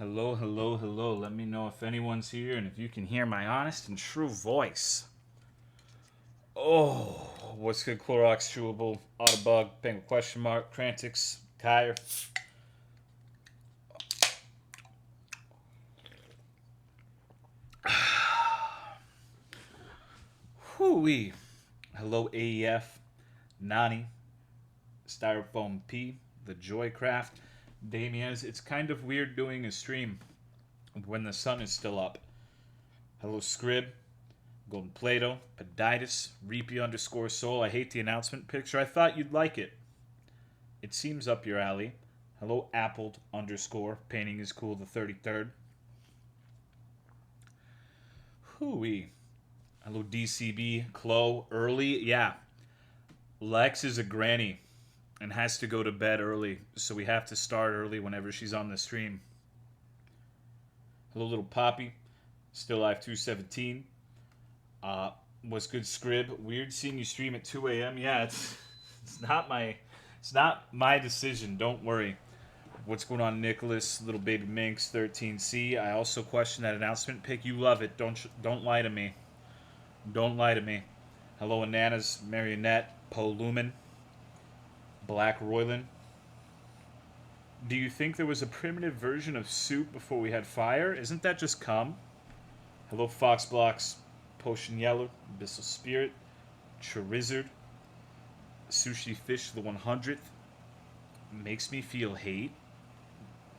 Hello, hello, hello. Let me know if anyone's here and if you can hear my honest and true voice. Oh, what's good? Clorox, Chewable, Autobug, Penguin question mark, Crantix, Kyre. Hooey. Hello, AEF, Nani, Styrofoam P, The Joycraft, Damiez. It's kind of weird doing a stream when the sun is still up. Hello, Scrib, Golden Plato, Poditis, Reapy underscore Soul. I hate the announcement picture. I thought you'd like it. It seems up your alley. Hello, Appled underscore. Painting is cool the 33rd. Hooey. Hello, DCB. Chloe. Early. Yeah. Lex is a granny and has to go to bed early, so we have to start early whenever she's on the stream. Hello, little Poppy. Still Live 217. What's good, Scrib? Weird seeing you stream at 2 a.m. Yeah, it's not my decision. Don't worry. What's going on, Nicholas? Little baby Minx 13C. I also question that announcement pick. You love it. Don't lie to me. Don't lie to me. Hello, Ananas, Marionette, Poe Lumen, Black Royland. Do you think there was a primitive version of soup before we had fire? Isn't that just cum? Hello, Foxblocks, Potion Yellow, Abyssal Spirit, Charizard, Sushi Fish the 100th. Makes me feel hate.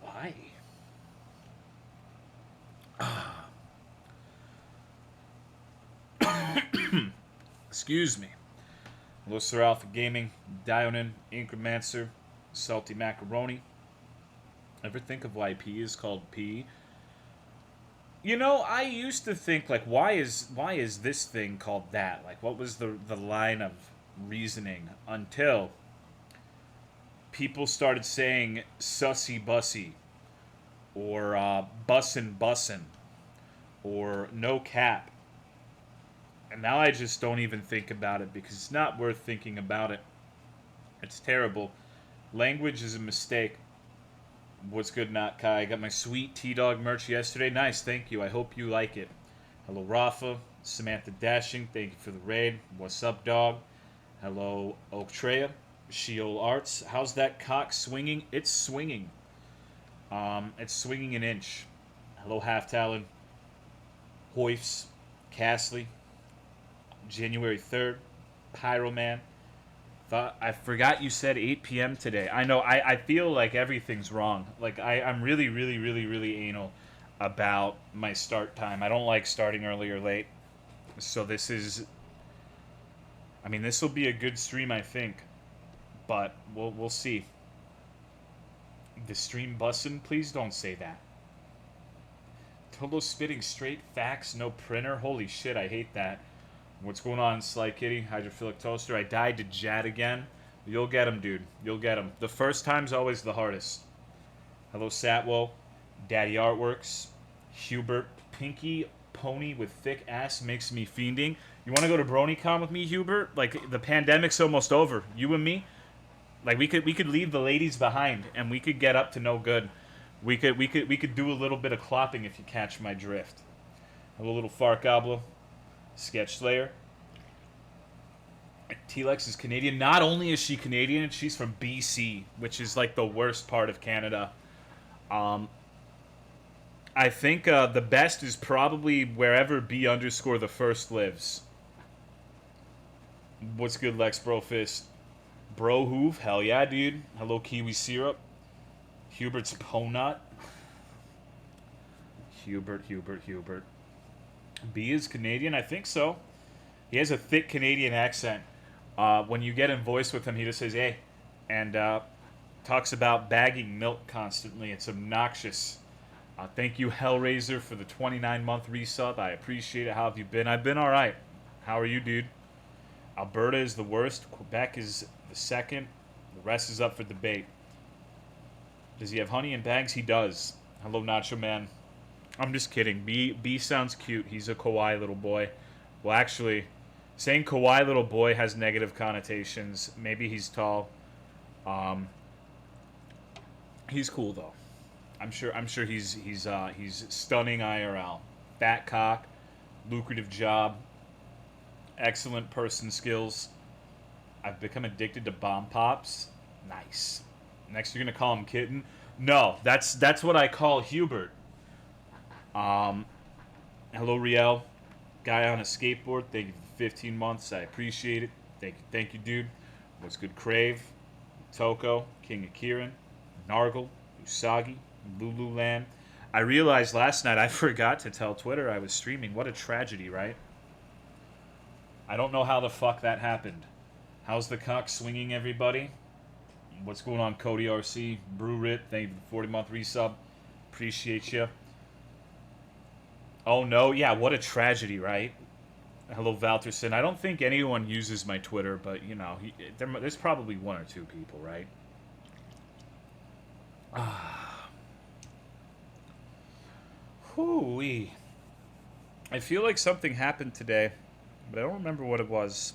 Why? Excuse me. Hello, Sir Alpha Gaming, Dionin, Incremancer, Salty Macaroni. Ever think of why P is called P? You know, I used to think like, why is this thing called that? Like, what was the line of reasoning until people started saying sussy bussy or bussin' bussin' or no cap. And now I just don't even think about it because it's not worth thinking about it. It's terrible. Language is a mistake. What's good, Not Kai? I got my sweet T-Dog merch yesterday. Nice, thank you. I hope you like it. Hello, Rafa. Samantha Dashing, thank you for the raid. What's up, dog? Hello, Oaktreya. Sheol Arts. How's that cock swinging? It's swinging. It's swinging an inch. Hello, Half Talon. Hoifs. Castley. January 3rd. Pyroman. I forgot you said 8 p.m. today. I know. I feel like everything's wrong. Like I'm really, really, really, really anal about my start time. I don't like starting early or late. So this is. I mean, this will be a good stream, I think, but we'll see. The stream bussin', please don't say that. Toto spitting straight facts, no printer. Holy shit, I hate that. What's going on, Sly Kitty? Hydrophilic Toaster. I died to Jad again. You'll get him, dude. You'll get him. The first time's always the hardest. Hello, Satwo. Daddy Artworks. Hubert. Pinkie Pony with thick ass makes me fiending. You want to go to BronyCon with me, Hubert? Like, the pandemic's almost over. You and me? Like, we could leave the ladies behind, and we could get up to no good. We could do a little bit of clopping if you catch my drift. Hello, little Fart Gobbler. Sketch Slayer. TeaLex is Canadian. Not only is she Canadian, she's from BC, which is like the worst part of Canada. I think the best is probably wherever B underscore the first lives. What's good, Lex Brofist? Bro Hoove, hell yeah, dude. Hello, Kiwi Syrup. Hubert's Ponut. Hubert. B is Canadian? I think so. He has a thick Canadian accent. When you get in voice with him, he just says, hey, and talks about bagging milk constantly. It's obnoxious. Thank you, Hellraiser, for the 29-month resub. I appreciate it. How have you been? I've been all right. How are you, dude? Alberta is the worst. Quebec is the second. The rest is up for debate. Does he have honey and bags? He does. Hello, Nacho Man. I'm just kidding. B sounds cute. He's a kawaii little boy. Well, actually, saying kawaii little boy has negative connotations. Maybe he's tall. He's cool, though. I'm sure he's stunning IRL. Fat cock, lucrative job, excellent person skills. I've become addicted to bomb pops. Nice. Next, you're gonna call him kitten. No, that's what I call Hubert. Um, hello, Riel. Guy on a skateboard. Thank you for 15 months. I appreciate it. Thank you, dude. What's good, Crave, Toko, King of Kieran, Nargle, Usagi, Lululand. I realized last night I forgot to tell Twitter I was streaming. What a tragedy, right? I don't know how the fuck that happened. How's the cock swinging, everybody? What's going on, Cody RC? Brew Rit, thank you for the 40-month resub. Appreciate you. Oh no, yeah, what a tragedy, right? Hello, Valterson. I don't think anyone uses my Twitter, but you know, there's probably one or two people, right? Ah, hoo-wee. I feel like something happened today, but I don't remember what it was.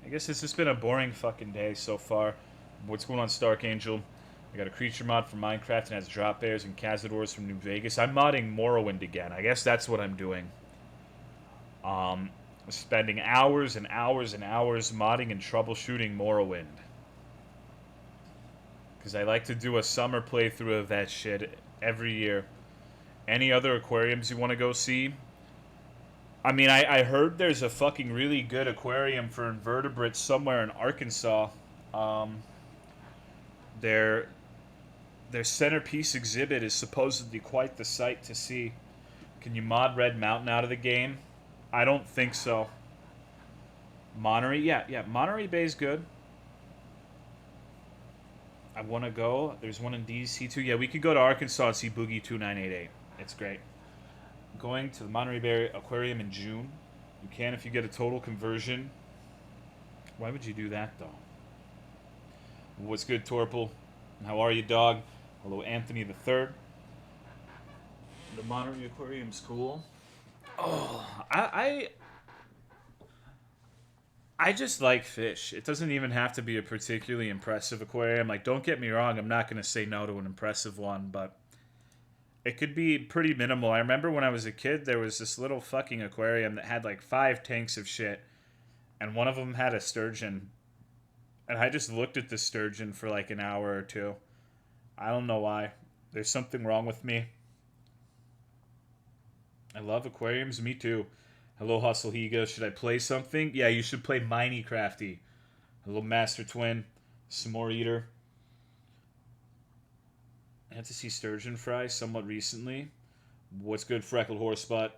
I guess it's just been a boring fucking day so far. What's going on, Stark Angel? I got a creature mod for Minecraft and has drop bears and cazadors from New Vegas. I'm modding Morrowind again. I guess that's what I'm doing. Spending hours and hours and hours modding and troubleshooting Morrowind. Because I like to do a summer playthrough of that shit every year. Any other aquariums you want to go see? I mean, I heard there's a fucking really good aquarium for invertebrates somewhere in Arkansas. Um, their their centerpiece exhibit is supposedly quite the sight to see. Can you mod Red Mountain out of the game? I don't think so. Monterey, yeah, Monterey Bay's good. I want to go. There's one in DC too. Yeah, we could go to Arkansas and see Boogie 2988. It's great. Going to the Monterey Bay Aquarium in June. You can if you get a total conversion. Why would you do that though? What's good, Torple? How are you, dog? Hello, Anthony the Third. The Monterey Aquarium's cool. Oh, I just like fish. It doesn't even have to be a particularly impressive aquarium. Like, don't get me wrong, I'm not going to say no to an impressive one, but it could be pretty minimal. I remember when I was a kid, there was this little fucking aquarium that had like 5 tanks of shit, and one of them had a sturgeon. And I just looked at the sturgeon for like an hour or two. I don't know why. There's something wrong with me. I love aquariums. Me too. Hello, Hustle Higa. Should I play something? Yeah, you should play Minecrafty. Hello, Master Twin. S'more Eater. I had to see sturgeon fry somewhat recently. What's good, Freckled Horsebutt?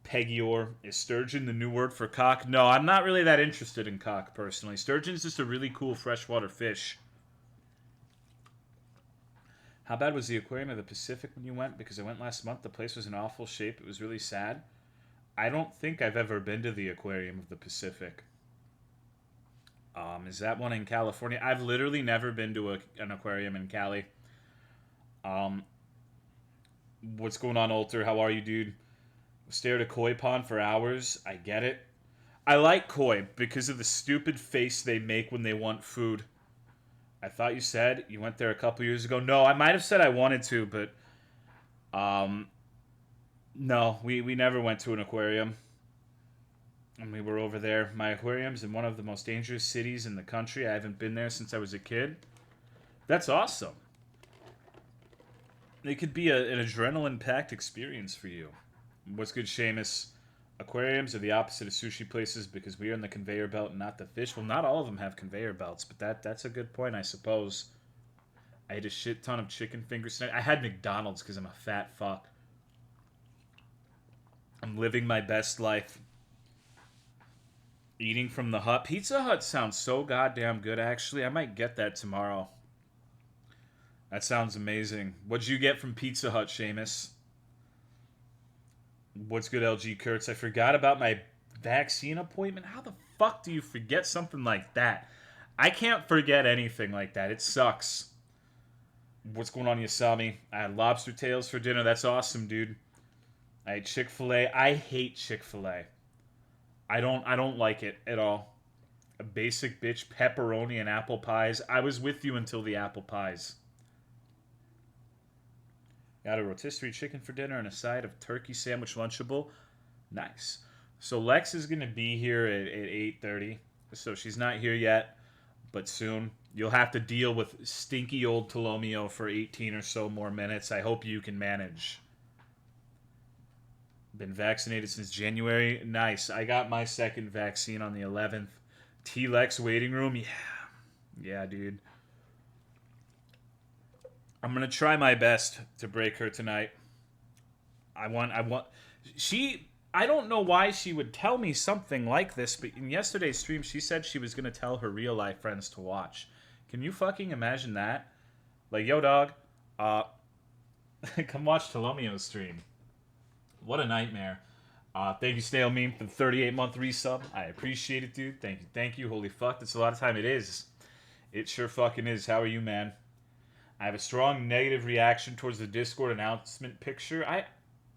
Pegior. Is sturgeon the new word for cock? No, I'm not really that interested in cock, personally. Sturgeon is just a really cool freshwater fish. How bad was the aquarium of the Pacific when you went? Because I went last month. The place was in awful shape. It was really sad. I don't think I've ever been to the aquarium of the Pacific. Is that one in California? I've literally never been to an aquarium in Cali. Um, what's going on, Alter? How are you, dude? Stare at a koi pond for hours. I get it. I like koi because of the stupid face they make when they want food. I thought you said you went there a couple years ago. No, I might have said I wanted to, but no, we never went to an aquarium. And we were over there. My aquarium's in one of the most dangerous cities in the country. I haven't been there since I was a kid. That's awesome. It could be an adrenaline-packed experience for you. What's good, Seamus? Aquariums are the opposite of sushi places because we are in the conveyor belt and not the fish. Well, not all of them have conveyor belts, but that's a good point, I suppose. I ate a shit ton of chicken fingers tonight. I had McDonald's because I'm a fat fuck. I'm living my best life. Eating from the Hut. Pizza Hut sounds so goddamn good, actually. I might get that tomorrow. That sounds amazing. What'd you get from Pizza Hut, Seamus? What's good, LG Kurtz? I forgot about my vaccine appointment. How the fuck do you forget something like that? I can't forget anything like that. It sucks. What's going on, Yasami? I had lobster tails for dinner. That's awesome, dude. I had Chick-fil-A. I hate Chick-fil-A. I don't like it at all. A basic bitch, pepperoni and apple pies. I was with you until the apple pies. Got a rotisserie chicken for dinner and a side of turkey sandwich Lunchable. Nice. So Lex is going to be here at 8:30. So she's not here yet, but soon. You'll have to deal with stinky old Tolomeo for 18 or so more minutes. I hope you can manage. Been vaccinated since January. Nice. I got my second vaccine on the 11th. TeaLex waiting room. Yeah. Yeah, dude. I'm going to try my best to break her tonight. I don't know why she would tell me something like this, but in yesterday's stream, she said she was going to tell her real life friends to watch. Can you fucking imagine that? Like, yo, dog, come watch Tolomeo's stream. What a nightmare. Thank you, Stale Meme, for the 38-month resub. I appreciate it, dude. Thank you. Holy fuck, that's a lot of time. It is. It sure fucking is. How are you, man? I have a strong negative reaction towards the Discord announcement picture.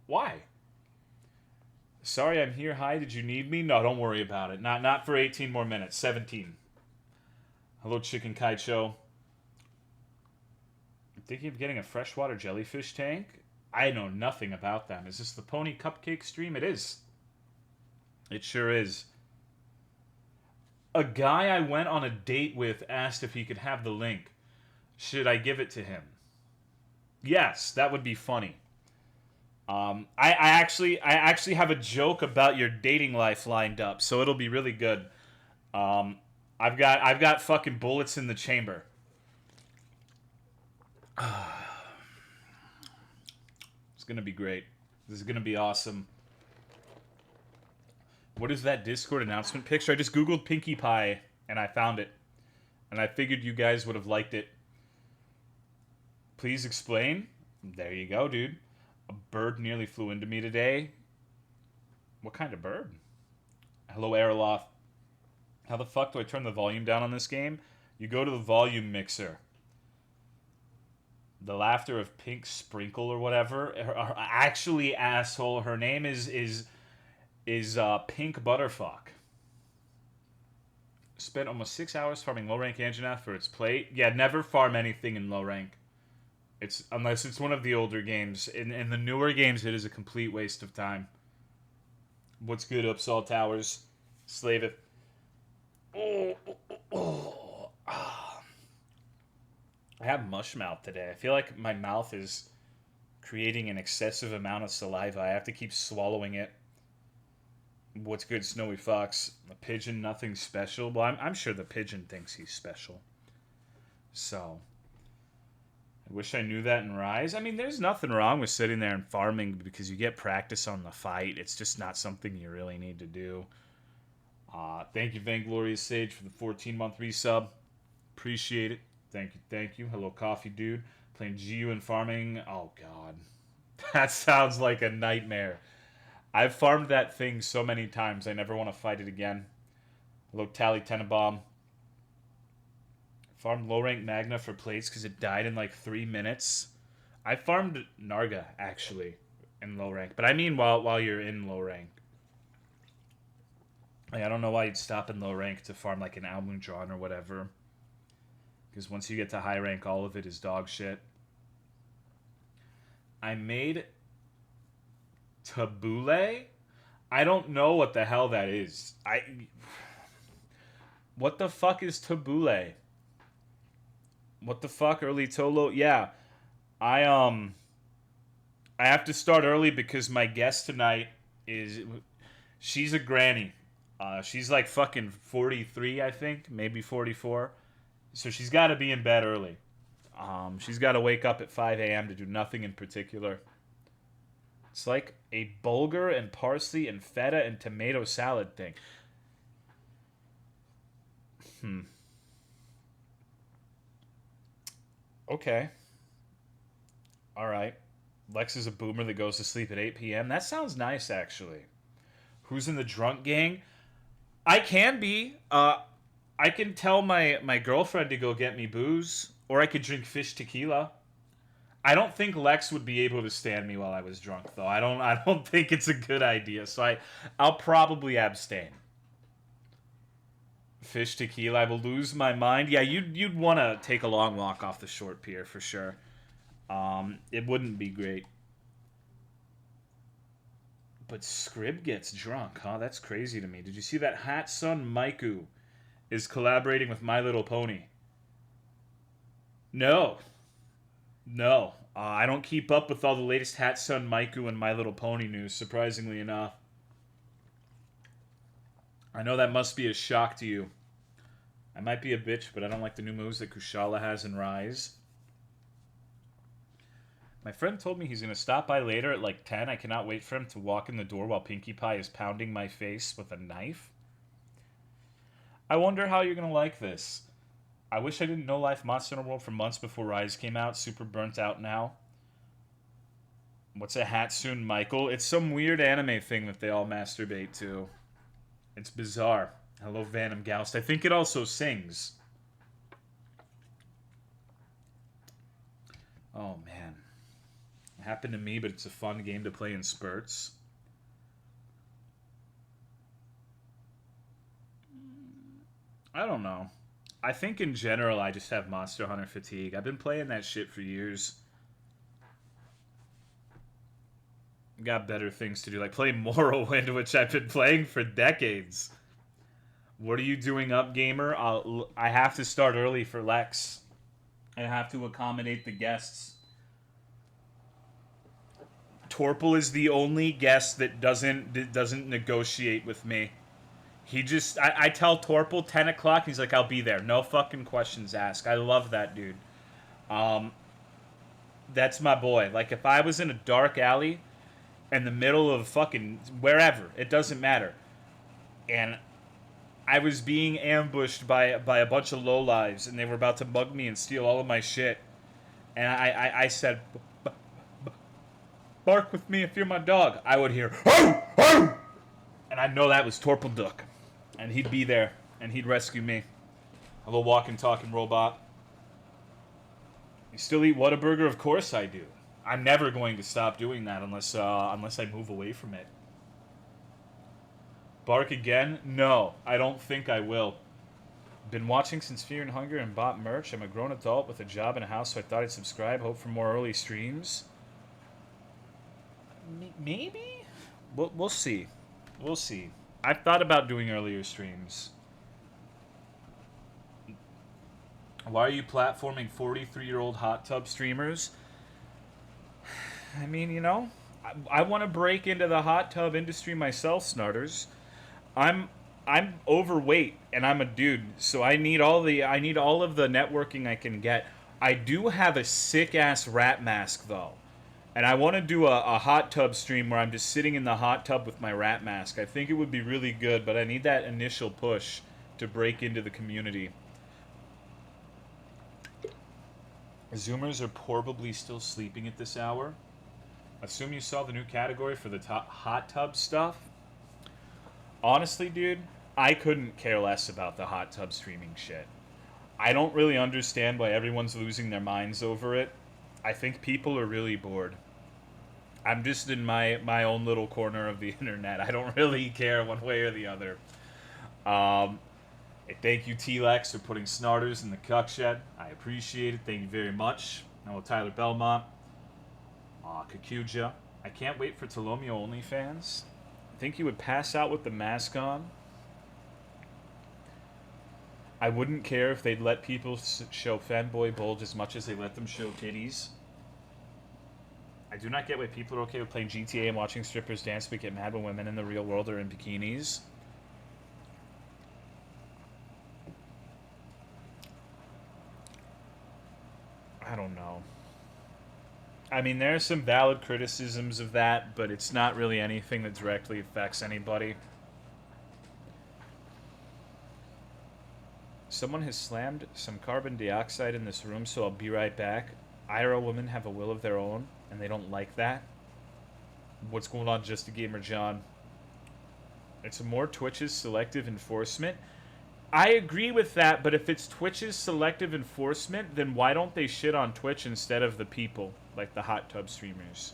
Why? Sorry, I'm here. Hi, did you need me? No, don't worry about it. Not for 18 more minutes. 17. Hello, Chicken Kaicho. I'm thinking of getting a freshwater jellyfish tank. I know nothing about them. Is this the Pony Cupcake stream? It is. It sure is. A guy I went on a date with asked if he could have the link. Should I give it to him? Yes, that would be funny. I actually have a joke about your dating life lined up, so it'll be really good. I've got fucking bullets in the chamber. It's gonna be great. This is gonna be awesome. What is that Discord announcement picture? I just googled Pinkie Pie and I found it, and I figured you guys would have liked it. Please explain. There you go, dude. A bird nearly flew into me today. What kind of bird? Hello, Aeroloth. How the fuck do I turn the volume down on this game? You go to the volume mixer. The laughter of Pink Sprinkle or whatever. Actually, asshole, her name is Pink Butterfuck. Spent almost 6 hours farming low rank Anjanath for its plate. Yeah, never farm anything in low rank. Unless it's one of the older games. In the newer games, it is a complete waste of time. What's good, Upsall Towers? Slave it. I have mush mouth today. I feel like my mouth is creating an excessive amount of saliva. I have to keep swallowing it. What's good, Snowy Fox? A pigeon, nothing special. Well, I'm sure the pigeon thinks he's special. So, I wish I knew that in Rise. I mean, there's nothing wrong with sitting there and farming because you get practice on the fight. It's just not something you really need to do. Thank you, Vainglorious Sage, for the 14-month resub. Appreciate it. Thank you. Hello, Coffee Dude. Playing GU and farming. Oh, God. That sounds like a nightmare. I've farmed that thing so many times, I never want to fight it again. Hello, Tally Tenenbaum. Farmed low-rank Magna for plates because it died in like 3 minutes. I farmed Narga, actually, in low rank. But I mean while you're in low rank. Like, I don't know why you'd stop in low rank to farm like an Almudron or whatever. Because once you get to high rank, all of it is dog shit. I made Tabbouleh? I don't know what the hell that is. What the fuck is Tabbouleh? What the fuck, early Tolo? Yeah. I have to start early because my guest tonight she's a granny. She's like fucking 43, I think, maybe 44. So she's got to be in bed early. She's got to wake up at 5 a.m. to do nothing in particular. It's like a bulgur and parsley and feta and tomato salad thing. Okay. Alright. Lex is a boomer that goes to sleep at 8 p.m. That sounds nice, actually. Who's in the drunk gang? I can be. I can tell my girlfriend to go get me booze, or I could drink fish tequila. I don't think Lex would be able to stand me while I was drunk, though. I don't think it's a good idea, so I'll probably abstain. Fish tequila, I will lose my mind. Yeah, you'd want to take a long walk off the short pier for sure. It wouldn't be great. But Scrib gets drunk, huh? That's crazy to me. Did you see that Hatsune Miku is collaborating with My Little Pony? No. No. I don't keep up with all the latest Hatsune Miku and My Little Pony news, surprisingly enough. I know that must be a shock to you. I might be a bitch, but I don't like the new moves that Kushala has in Rise. My friend told me he's going to stop by later at like 10. I cannot wait for him to walk in the door while Pinkie Pie is pounding my face with a knife. I wonder how you're going to like this. I wish I didn't know Life Monster Hunter World for months before Rise came out. Super burnt out now. What's a Hatsune Michael? It's some weird anime thing that they all masturbate to. It's bizarre. Hello, Venom Goust. I think it also sings. Oh, man. It happened to me, but it's a fun game to play in spurts. I don't know. I think in general I just have Monster Hunter fatigue. I've been playing that shit for years. Got better things to do, like play Morrowind, which I've been playing for decades. What are you doing up, gamer? I have to start early for Lex. I have to accommodate the guests. Torpal is the only guest that doesn't negotiate with me. He just, I tell Torpal 10 o'clock, he's like, I'll be there. No fucking questions asked. I love that dude. That's my boy. Like, if I was in a dark alley in the middle of fucking wherever, it doesn't matter, and I was being ambushed by a bunch of lowlives, and they were about to mug me and steal all of my shit, and I said, bark with me if you're my dog, I would hear, "Arr! Arr!" And I know that was Torpal Duck. And he'd be there, and he'd rescue me. A little walking, talking robot. You still eat Whataburger? Of course I do. I'm never going to stop doing that unless I move away from it. Bark again? No, I don't think I will. Been watching since Fear and Hunger and bought merch. I'm a grown adult with a job and a house, so I thought I'd subscribe. Hope for more early streams. Maybe? We'll see. We'll see. I've thought about doing earlier streams. Why are you platforming 43-year-old hot tub streamers? I mean, you know, I want to break into the hot tub industry myself, Snarters. I'm overweight and I'm a dude, so I need all of the networking I can get. I do have a sick ass rat mask though. And I want to do a hot tub stream where I'm just sitting in the hot tub with my rat mask. I think it would be really good, but I need that initial push to break into the community. Zoomers are probably still sleeping at this hour. Assume you saw the new category for the hot tub stuff. Honestly, dude, I couldn't care less about the hot tub streaming shit. I don't really understand why everyone's losing their minds over it. I think people are really bored. I'm just in my own little corner of the internet. I don't really care one way or the other. Thank you, TeaLex, for putting Snarters in the cuck shed. I appreciate it. Thank you very much. Hello, Tyler Belmont. Kakuja. I can't wait for Tolomeo OnlyFans. I think he would pass out with the mask on. I wouldn't care if they'd let people show fanboy bulge as much as they let them show titties. I do not get why people are okay with playing GTA and watching strippers dance, but get mad when women in the real world are in bikinis. I don't know. I mean, there are some valid criticisms of that, but it's not really anything that directly affects anybody. Someone has slammed some carbon dioxide in this room, so I'll be right back. IRL women have a will of their own, and they don't like that. What's going on, Just a Gamer John? It's a more Twitch's selective enforcement. I agree with that, but if it's Twitch's selective enforcement, then why don't they shit on Twitch instead of the people, like the hot tub streamers?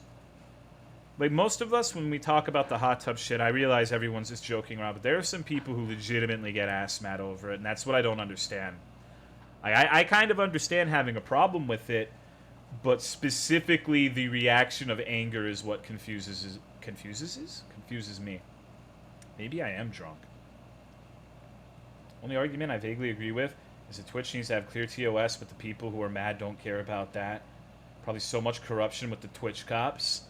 Like, most of us, when we talk about the hot tub shit, I realize everyone's just joking around, but there are some people who legitimately get ass mad over it, and that's what I don't understand. I kind of understand having a problem with it, But specifically, the reaction of anger is what confuses me. Maybe I am drunk. Only argument I vaguely agree with is that Twitch needs to have clear TOS, but the people who are mad don't care about that. Probably so much corruption with the Twitch cops.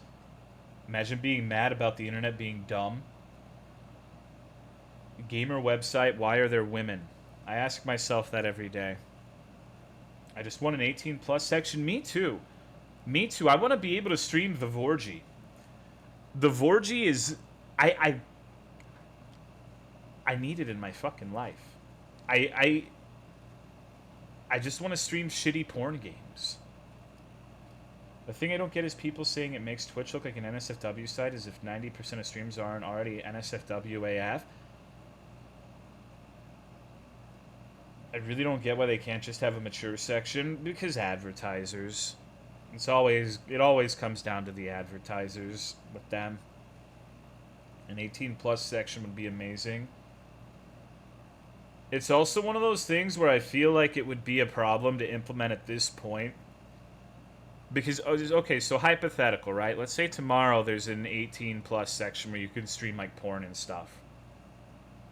Imagine being mad about the internet being dumb. Gamer website, why are there women? I ask myself that every day. I just want an 18 plus section. Me too. Me too. I want to be able to stream the Vorgy. The Vorgy is... I need it in my fucking life. I just want to stream shitty porn games. The thing I don't get is people saying it makes Twitch look like an NSFW site as if 90% of streams aren't already NSFW AF. I really don't get why they can't just have a mature section, because advertisers. It always comes down to the advertisers with them. An 18 plus section would be amazing. It's also one of those things where I feel like it would be a problem to implement at this point. Because, okay, so hypothetical, right? Let's say tomorrow there's an 18 plus section where you can stream like porn and stuff.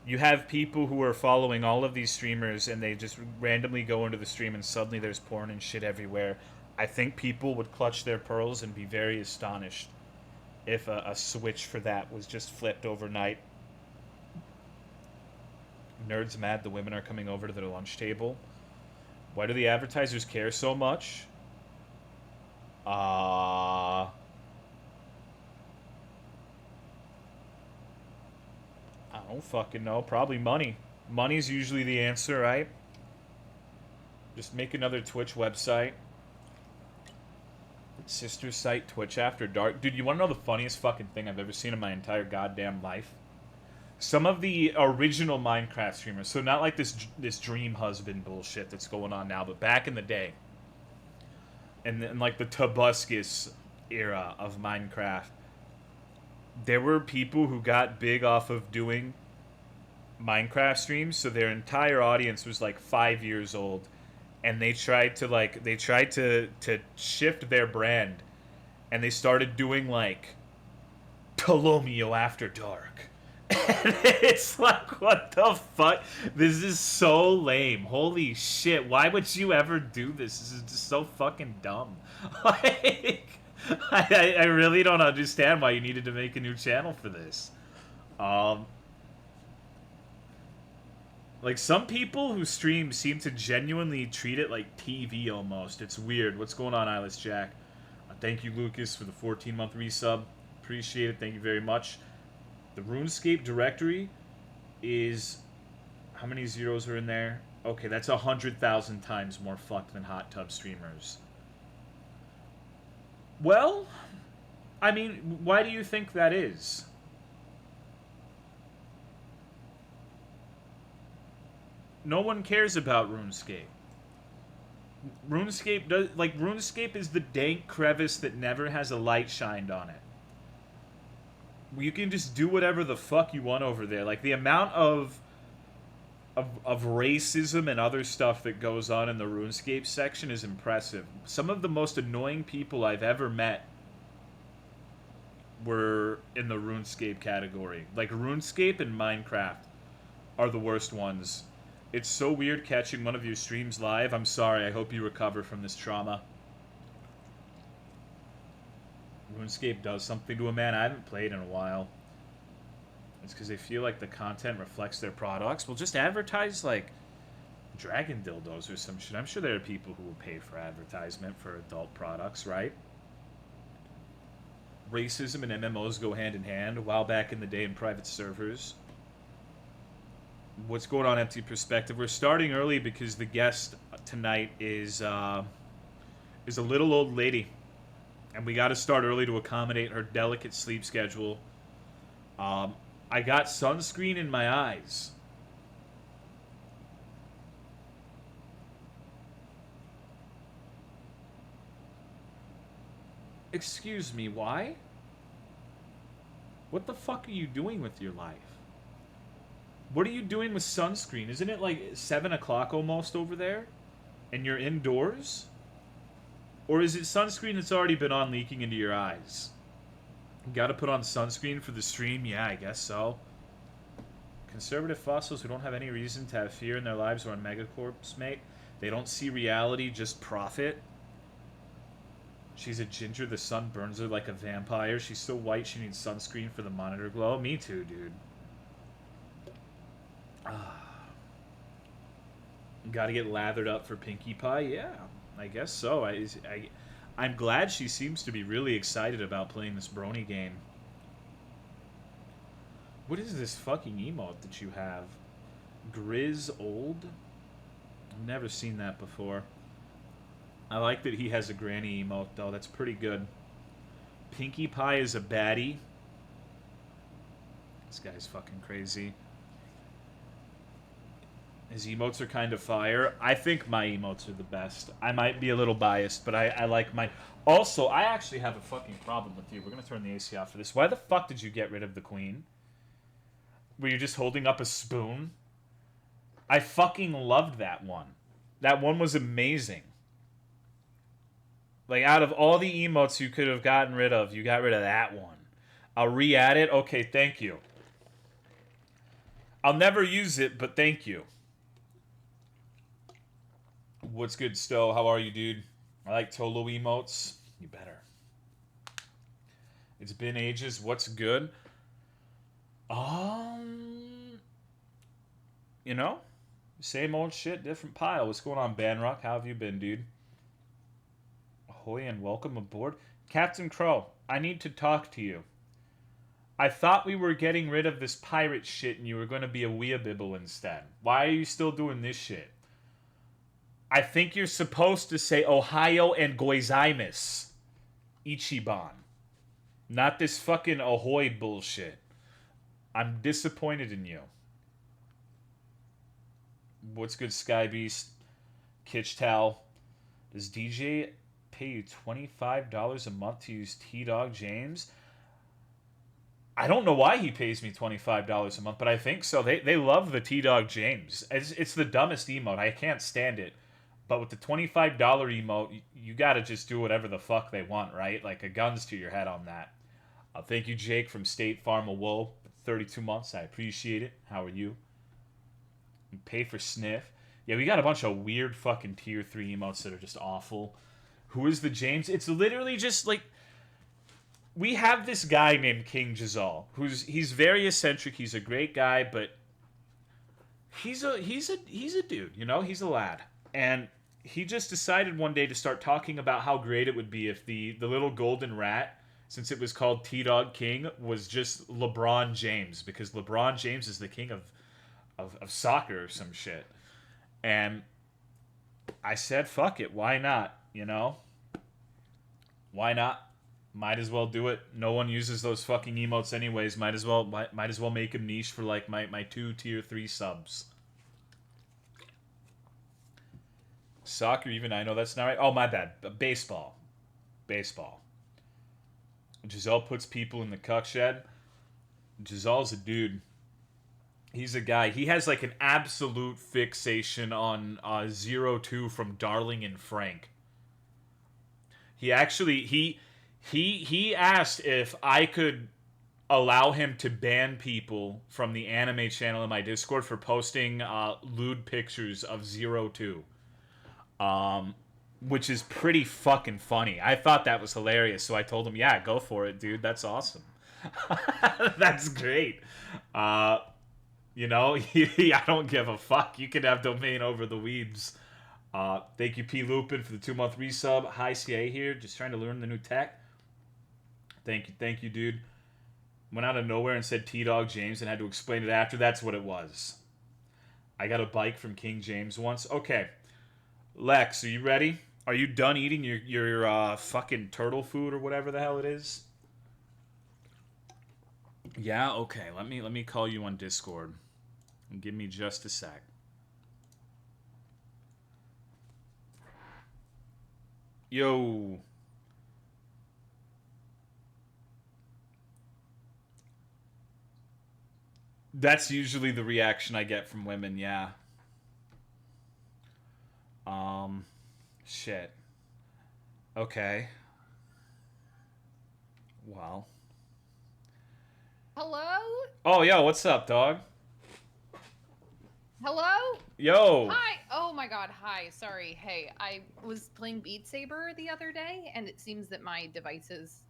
You have people who are following all of these streamers and they just randomly go into the stream and suddenly there's porn and shit everywhere. I think people would clutch their pearls and be very astonished if a switch for that was just flipped overnight. Nerds mad the women are coming over to their lunch table. Why do the advertisers care so much? I don't fucking know. Probably money. Money's usually the answer, right? Just make another Twitch website. Sister site, Twitch After Dark. Dude, you want to know the funniest fucking thing I've ever seen in my entire goddamn life? Some of the original Minecraft streamers, so not like this dream husband bullshit that's going on now, but back in the day, in like the Tobuscus era of Minecraft, there were people who got big off of doing Minecraft streams, so their entire audience was like 5 years old, and they tried to shift their brand, and they started doing like Tolomeo After Dark. And it's like, what the fuck? This is so lame. Holy shit, why would you ever do this? This is just so fucking dumb. Like, I really don't understand why you needed to make a new channel for this. Like, some people who stream seem to genuinely treat it like TV almost. It's weird. What's going on, Eyeless Jack? Thank you, Lucas, for the 14-month resub. Appreciate it. Thank you very much. The RuneScape directory is... How many zeros are in there? Okay, that's 100,000 times more fucked than hot tub streamers. Well, I mean, why do you think that is? No one cares about RuneScape. RuneScape is the dank crevice that never has a light shined on it. You can just do whatever the fuck you want over there. Like, the amount of racism and other stuff that goes on in the RuneScape section is impressive. Some of the most annoying people I've ever met were in the RuneScape category. Like, RuneScape and Minecraft are the worst ones. It's so weird catching one of your streams live. I'm sorry. I hope you recover from this trauma. RuneScape does something to a man. I haven't played in a while. It's because they feel like the content reflects their products. Well, just advertise, like, dragon dildos or some shit. I'm sure there are people who will pay for advertisement for adult products, right? Racism and MMOs go hand in hand. A while back in the day in private servers. What's going on, Empty Perspective? We're starting early because the guest tonight is a little old lady. And we got to start early to accommodate her delicate sleep schedule. I got sunscreen in my eyes. Excuse me, why? What the fuck are you doing with your life? What are you doing with sunscreen? Isn't it like 7 o'clock almost over there? And you're indoors? Or is it sunscreen that's already been on leaking into your eyes? You gotta put on sunscreen for the stream? Yeah, I guess so. Conservative fossils who don't have any reason to have fear in their lives or on megacorps, mate. They don't see reality, just profit. She's a ginger, the sun burns her like a vampire. She's so white she needs sunscreen for the monitor glow. Me too, dude. Gotta get lathered up for Pinkie Pie? Yeah, I guess so. I'm glad she seems to be really excited about playing this brony game. What is this fucking emote that you have? Grizz Old? I've never seen that before. I like that he has a granny emote, though. That's pretty good. Pinkie Pie is a baddie. This guy's fucking crazy. His emotes are kind of fire. I think my emotes are the best. I might be a little biased, but I like mine. Also, I actually have a fucking problem with you. We're going to turn the AC off for this. Why the fuck did you get rid of the queen? Were you just holding up a spoon? I fucking loved that one. That one was amazing. Like, out of all the emotes you could have gotten rid of, you got rid of that one. I'll re-add it. Okay, thank you. I'll never use it, but thank you. What's good, Stowe? How are you, dude? I like Tolo emotes. You better. It's been ages. What's good? You know? Same old shit, different pile. What's going on, Banrock? How have you been, dude? Ahoy and welcome aboard. Captain Crow, I need to talk to you. I thought we were getting rid of this pirate shit and you were going to be a weeabibble instead. Why are you still doing this shit? I think you're supposed to say Ohio and Goizaimus. Ichiban. Not this fucking ahoy bullshit. I'm disappointed in you. What's good, Sky Beast? Kitchtal. Does DJ pay you $25 a month to use T-Dog James? I don't know why he pays me $25 a month, but I think so. They love the T-Dog James. It's the dumbest emote. I can't stand it. But with the $25 emote, you gotta just do whatever the fuck they want, right? Like a guns to your head on that. Thank you, Jake, from State Farm of Woe. 32 months. I appreciate it. How are you? Pay for Sniff. Yeah, we got a bunch of weird fucking tier 3 emotes that are just awful. Who is the James? It's literally just like... We have this guy named King Jazal, he's very eccentric. He's a great guy, but he's a dude, you know? He's a lad. And he just decided one day to start talking about how great it would be if the little golden rat, since it was called T-Dog King, was just LeBron James, because LeBron James is the king of soccer or some shit. And I said, fuck it, why not, you know? Why not? Might as well do it. No one uses those fucking emotes anyways. Might as well make a niche for like my 2 tier 3 subs. Soccer even, I know that's not right. Oh, my bad. Baseball. Giselle puts people in the cuck shed. Giselle's a dude. He's a guy. He has like an absolute fixation on 02 from Darling and Frank. He actually he asked if I could allow him to ban people from the anime channel in my Discord for posting lewd pictures of 02. Which is pretty fucking funny. I thought that was hilarious, so I told him, yeah, go for it, dude. That's awesome. That's great. You know, I don't give a fuck. You can have domain over the weebs. Thank you, P. Lupin, for the 2-month resub. Hi, CA here. Just trying to learn the new tech. Thank you, dude. Went out of nowhere and said T-Dog James and had to explain it after. That's what it was. I got a bike from King James once. Okay. Lex, are you ready? Are you done eating your fucking turtle food or whatever the hell it is? Yeah, okay. Let me call you on Discord. Give me just a sec. Yo. That's usually the reaction I get from women, yeah. Shit. Okay. Well. Hello? Oh, yo, what's up, dog? Hello? Yo. Hi. Oh my god, hi. Sorry. Hey, I was playing Beat Saber the other day and it seems that my devices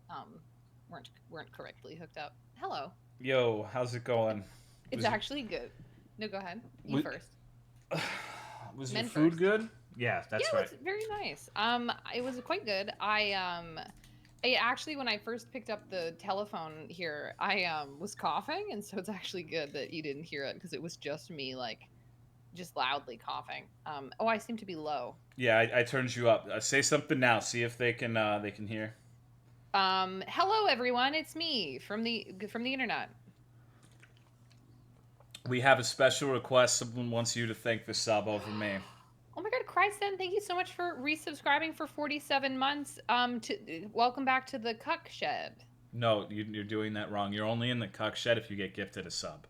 weren't correctly hooked up. Hello. Yo, how's it going? It's Was actually good. No, go ahead. You was, first. was your Men food first. good? Yeah, Yeah, that's it right. was very nice. It was quite good. I actually when I first picked up the telephone here, I was coughing and so it's actually good that you didn't hear it because it was just me like just loudly coughing. Oh, I seem to be low. Yeah, I turned you up. Say something now. See if they can hear. Hello everyone, it's me from the internet. We have a special request. Someone wants you to thank the sub over me. Oh my god, Christen, thank you so much for resubscribing for 47 months. To welcome back to the Cuck Shed. No, you're doing that wrong. You're only in the cuck shed if you get gifted a sub.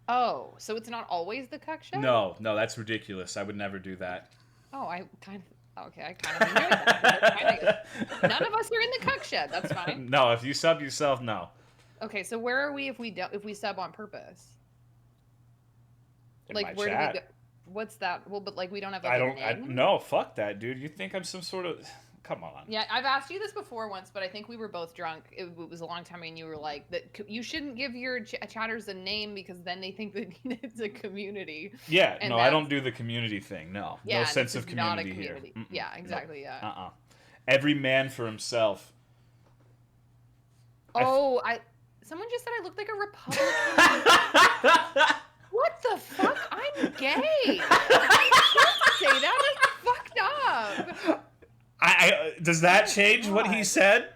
Oh, so it's not always the Cuck Shed? No, no, that's ridiculous. I would never do that. Oh, I kind of okay, I kind of enjoyed that. None of us are in the Cuck Shed. That's fine. No, if you sub yourself, no. Okay, so where are we if we sub on purpose? In my Like where do we go? chat. What's that? Well, but like we don't have I like a don't. name. No, fuck that, dude. You think I'm some sort of? Come on. Yeah, I've asked you this before once, but I think we were both drunk. It was a long time, and you were like that you shouldn't give your chatters a name because then they think that it's a community. Yeah, And no, I don't do the community thing. No, yeah, no and sense this of is not a community here. community. Mm-mm. Yeah, Nope. exactly. Yeah. Every man for himself. Oh, someone just said I looked like a Republican. What the fuck? I'm gay. Don't say that. That's fucked up. Does that Oh, change what he God. said?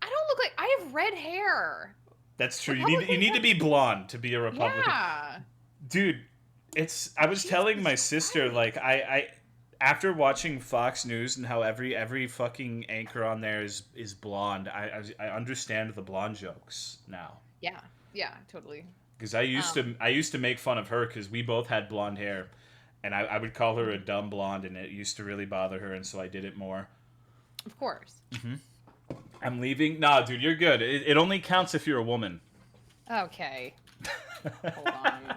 I don't look like I have red hair. That's true. You Republicans need to be blonde to be a Republican. Yeah. Dude, I was telling my Jesus sister Christ. like I after watching Fox News and how every fucking anchor on there is blonde. I understand the blonde jokes now. Yeah. Yeah, totally. Because I used to make fun of her because we both had blonde hair, and I would call her a dumb blonde, and it used to really bother her, and so I did it more. Of course. I'm leaving. Nah, dude, you're good. It only counts if you're a woman. Okay. Hold on.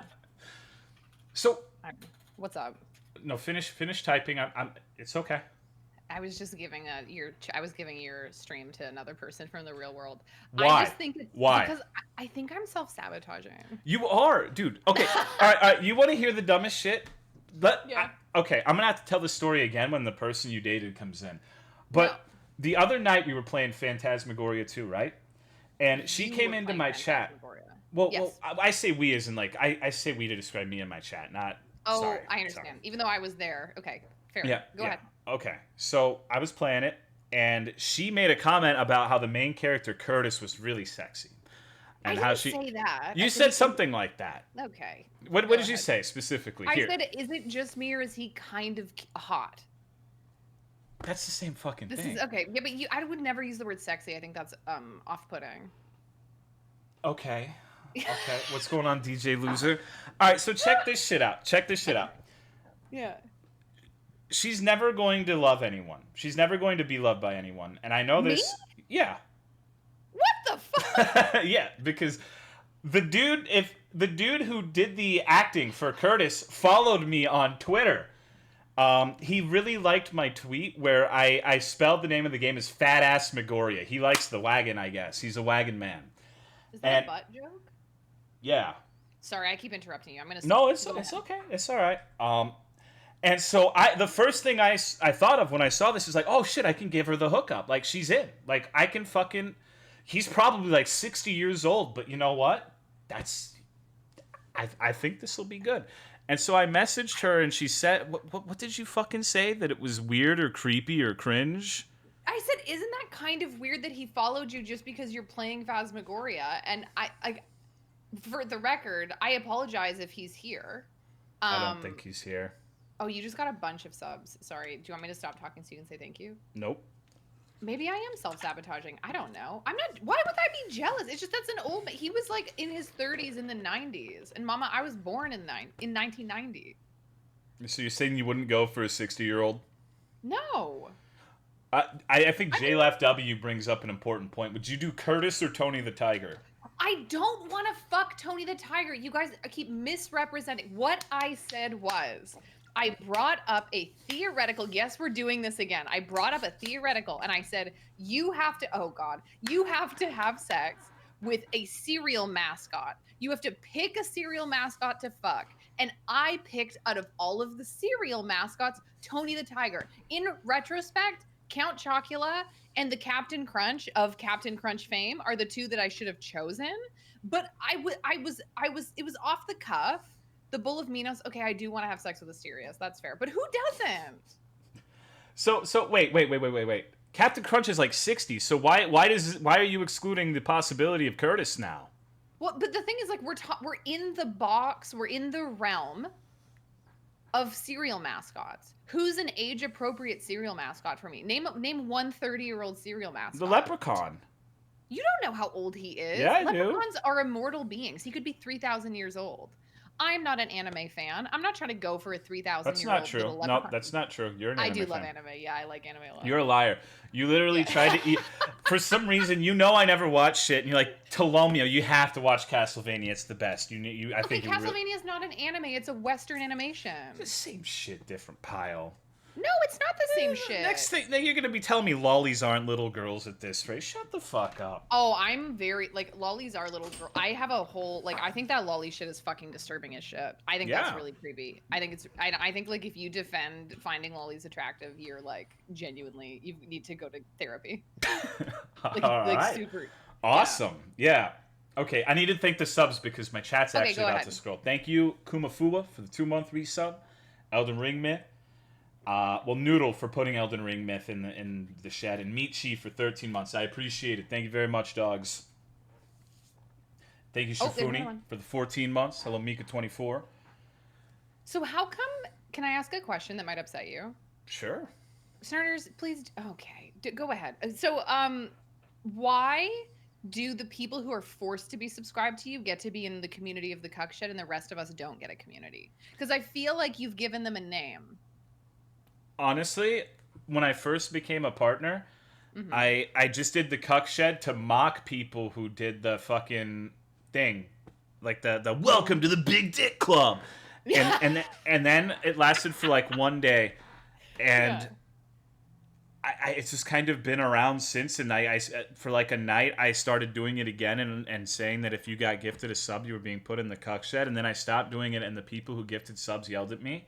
So What's up? no, finish typing. I'm. It's okay. I was just giving I was giving your stream to another person from the real world. I Why? just think it's Why? because I think I'm self-sabotaging. You are, dude. Okay. All right. You want to hear the dumbest shit? Yeah. Okay. I'm gonna have to tell the story again when the person you dated comes in. But No. the other night we were playing Phantasmagoria 2, right? And she You came were into playing my chat. Phantasmagoria. Well, Yes. I say we as in like I say we to describe me in my chat, not. Oh, Sorry, I understand. sorry. Even though I was there. Okay. Fair. Yeah. Go ahead. Okay. So I was playing it, and she made a comment about how the main character Curtis was really sexy, I and didn't how she. say that. You said something like that. Okay. What Go did you ahead. say specifically? I Here. said, is it just me or is he kind of hot? That's the same fucking This thing. is okay. Yeah, but I would never use the word sexy. I think that's off-putting. Okay. Okay. What's going on, DJ Loser? All right. So check this shit out. Check this shit out. Yeah. She's never going to love anyone. She's never going to be loved by anyone. And I know Me? this. Yeah. What the fuck? Yeah, because the dude who did the acting for Curtis followed me on Twitter. He really liked my tweet where I spelled the name of the game as Fat Ass Megoria. He likes the wagon, I guess. He's a wagon man. Is that And- a butt joke? Yeah. Sorry, I keep interrupting you. I'm gonna. No, it's go ahead. okay. It's all right. And so the first thing I thought of when I saw this is like, oh shit, I can give her the hookup. Like she's in. Like I can fucking. He's probably like 60 years old, but you know what? I think this will be good. And so I messaged her, and she said, "What did you fucking say? That it was weird or creepy or cringe?" I said, isn't that kind of weird that he followed you just because you're playing Phasmagoria? And for the record, I apologize if he's here. I don't think he's here. Oh, you just got a bunch of subs. Sorry. Do you want me to stop talking so you can say thank you? Nope. Maybe I am self-sabotaging. I don't know. I'm not. Why would I be jealous? It's just that's an old. He was like in his 30s in the 90s, and Mama, I was born in 1990. So you're saying you wouldn't go for a 60-year-old? No. I think JLFW brings up an important point. Would you do Curtis or Tony the Tiger? I don't want to fuck Tony the Tiger. You guys keep misrepresenting. What I said was, I brought up a theoretical, yes, we're doing this again. I brought up a theoretical and I said, you have to, oh God, you have to have sex with a cereal mascot. You have to pick a cereal mascot to fuck. And I picked, out of all of the cereal mascots, Tony the Tiger. In retrospect, Count Chocula and the Captain Crunch of Captain Crunch fame are the two that I should have chosen. But it was off the cuff. The Bull of Minos, okay, I do want to have sex with Asterius. That's fair. But who doesn't? So wait. Captain Crunch is like 60. So why are you excluding the possibility of Curtis now? Well, but the thing is, like, we're in the box, we're in the realm of cereal mascots. Who's an age-appropriate cereal mascot for me? Name one 30-year-old cereal mascot. The Leprechaun. You don't know how old he is. Yeah, I Leprechauns do. are immortal beings. He could be 3,000 years old. I'm not an anime fan. I'm not trying to go for a 3,000-year-old. That's not true. No, that's not true. You're an anime fan. I do love anime. Yeah, I like anime a lot. You're a liar. You literally tried to eat. For some reason, you know I never watch shit, and you're like, Tolomeo, you have to watch Castlevania. It's the best. I think Castlevania is not an anime. It's a Western animation. The same shit, different pile. No, it's not the same shit. Next thing, then you're gonna be telling me lollies aren't little girls at this rate. Shut the fuck up. Oh, I'm very, like, lollies are little girl. I have a whole, like, I think that lolly shit is fucking disturbing as shit. I think that's really creepy. I think, like, if you defend finding lollies attractive, you're, like, genuinely, you need to go to therapy. All right. Super. Awesome. Yeah. Okay, I need to thank the subs because my chat's actually about to scroll. Thank you, Kumafua, for the 2-month resub. Elden Ring Myth. Noodle for putting Elden Ring Myth in the shed, and Meat Chi for 13 months. I appreciate it. Thank you very much, dogs. Thank you, Shifuni, for the 14 months. Hello, Mika24. So how come, can I ask a question that might upset you? Sure. Starters, please, okay, go ahead. So, why do the people who are forced to be subscribed to you get to be in the community of the Cuck Shed and the rest of us don't get a community? Because I feel like you've given them a name. Honestly, when I first became a partner, I just did the Cuck Shed to mock people who did the fucking thing. Like the welcome to the Big Dick Club. And then it lasted for like one day. And it's just kind of been around since. And I for like a night, I started doing it again and saying that if you got gifted a sub, you were being put in the Cuck Shed. And then I stopped doing it and the people who gifted subs yelled at me.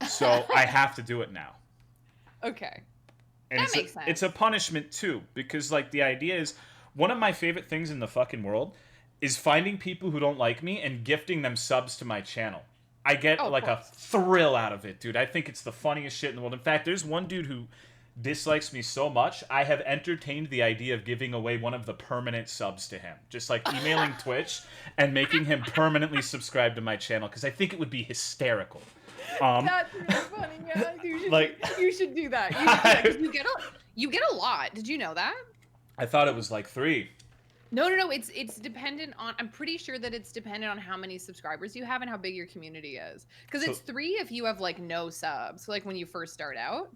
So I have to do it now. Okay. And that makes sense. It's a punishment too, because like the idea is, one of my favorite things in the fucking world is finding people who don't like me and gifting them subs to my channel. I get like a thrill out of it, dude. I think it's the funniest shit in the world. In fact, there's one dude who dislikes me so much, I have entertained the idea of giving away one of the permanent subs to him. Just like emailing Twitch and making him permanently subscribe to my channel, because I think it would be hysterical. That's really funny, yeah. You should do that. You get a lot. Did you know that? I thought it was like 3. No. It's dependent on. I'm pretty sure that it's dependent on how many subscribers you have and how big your community is. Because it's 3 if you have like no subs, so like when you first start out.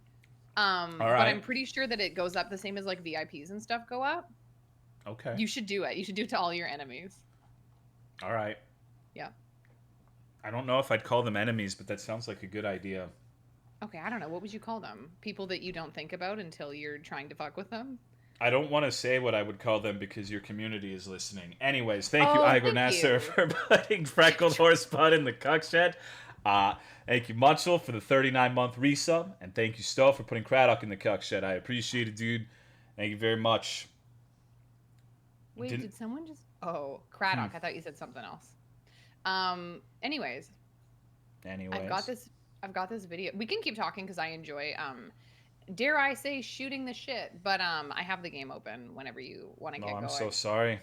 All right. But I'm pretty sure that it goes up the same as like VIPs and stuff go up. Okay. You should do it. You should do it to all your enemies. All right. Yeah. I don't know if I'd call them enemies, but that sounds like a good idea. Okay, I don't know. What would you call them? People that you don't think about until you're trying to fuck with them? I don't want to say what I would call them because your community is listening. Anyways, thank you, Igor Nasser, for putting Freckled Horsebutt in the Cuck Shed. Thank you, Munchel, for the 39-month resub. And thank you, Stowe, for putting Craddock in the Cuck Shed. I appreciate it, dude. Thank you very much. Wait, did someone just... Oh, Craddock. I thought you said something else. Anyways, I've got this video. We can keep talking because I enjoy, dare I say, shooting the shit. But I have the game open whenever you want to get going. I'm so sorry.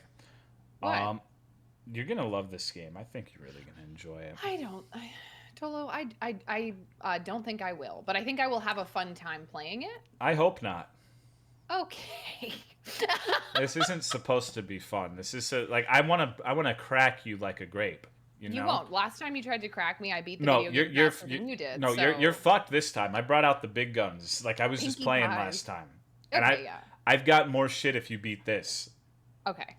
What? You're gonna love this game. I think you're really gonna enjoy it. Tolo, I don't think I will, but I think I will have a fun time playing it. I hope not. Okay. This isn't supposed to be fun. This is I wanna crack you like a grape. You won't. Last time you tried to crack me, I beat the video game faster than you did. No, so. you're fucked this time. I brought out the big guns. Like I was Pinkie just playing pie. last time. And Okay, yeah. I've got more shit if you beat this. Okay.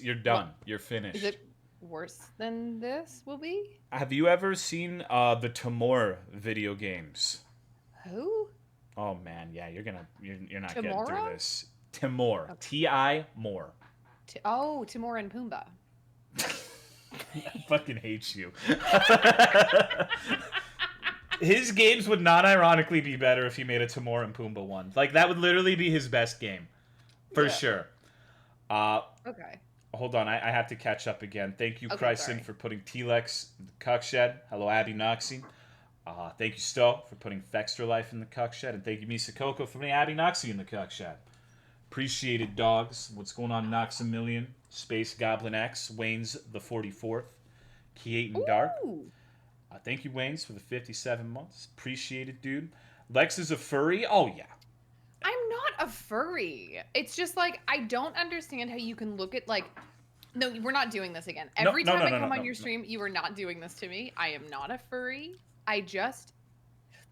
You're done. You're finished. Is it worse than this will be? Have you ever seen the Timor video games? Who? Oh man, yeah, you're not getting Tomorrow? through this. Timor. Okay. T-I more. Timor and Pumbaa. I fucking hate you. His games would not ironically be better if he made a Timor and Pumbaa one. Like, that would literally be his best game. For sure. Okay. Hold on, I have to catch up again. Thank you, Okay, Chryson, sorry. for putting TeaLex in the Cuck Shed. Hello, Abby Noxie. Thank you, Stowe, for putting Fextra Life in the Cuck Shed. And thank you, Misa Coco, for putting Abby Noxie in the Cuck Shed. Appreciate it, dogs. What's going on, Noxamillion? Space Goblin X, Wayne's the 44th. Key8 and Dark. Thank you, Wayne's, for the 57 months. Appreciate it, dude. Lex is a furry? Oh, yeah. I'm not a furry. It's just like, I don't understand how you can look at like, no, we're not doing this again. Every time I come on your stream, you are not doing this to me. I am not a furry.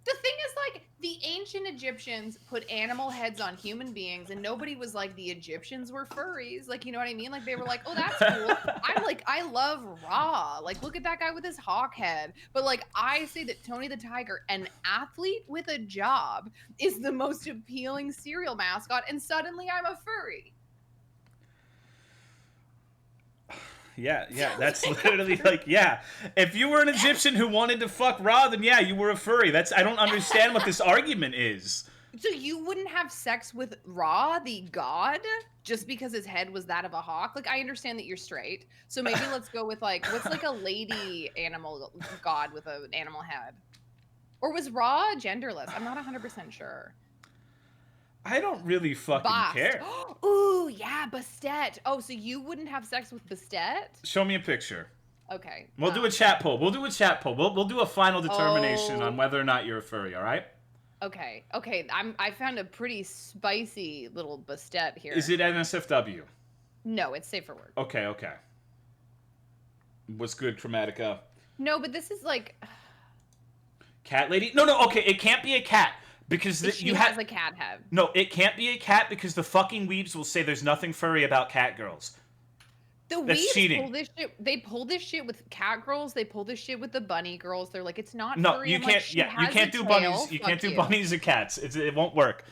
The thing is, like, the ancient Egyptians put animal heads on human beings, and nobody was like, the Egyptians were furries. Like, you know what I mean? Like, they were like, oh, that's cool. I'm like, I love Ra. Like, look at that guy with his hawk head. But, like, I say that Tony the Tiger, an athlete with a job, is the most appealing cereal mascot, and suddenly I'm a furry. Yeah, that's literally like, yeah. If you were an Egyptian who wanted to fuck Ra, then yeah, you were a furry. I don't understand what this argument is. So you wouldn't have sex with Ra, the god, just because his head was that of a hawk? Like, I understand that you're straight. So maybe let's go with, like, what's like a lady animal god with an animal head? Or was Ra genderless? I'm not 100% sure. I don't really fucking care. Ooh, yeah, Bastet. Oh, so you wouldn't have sex with Bastet? Show me a picture. Okay. We'll do a chat poll. We'll do a final determination on whether or not you're a furry, all right? Okay. I found a pretty spicy little Bastet here. Is it NSFW? No, it's safe for work. Okay. What's good, Chromatica? No, but this is like... Cat lady? No, okay, it can't be a cat. Because she has a cat head. No, it can't be a cat because the fucking weebs will say there's nothing furry about cat girls. The weebs pull this shit. They pull this shit with cat girls. They pull this shit with the bunny girls. They're like, it's not furry. You can't. Like, you can't do bunnies. You can't do bunnies and cats. It won't work.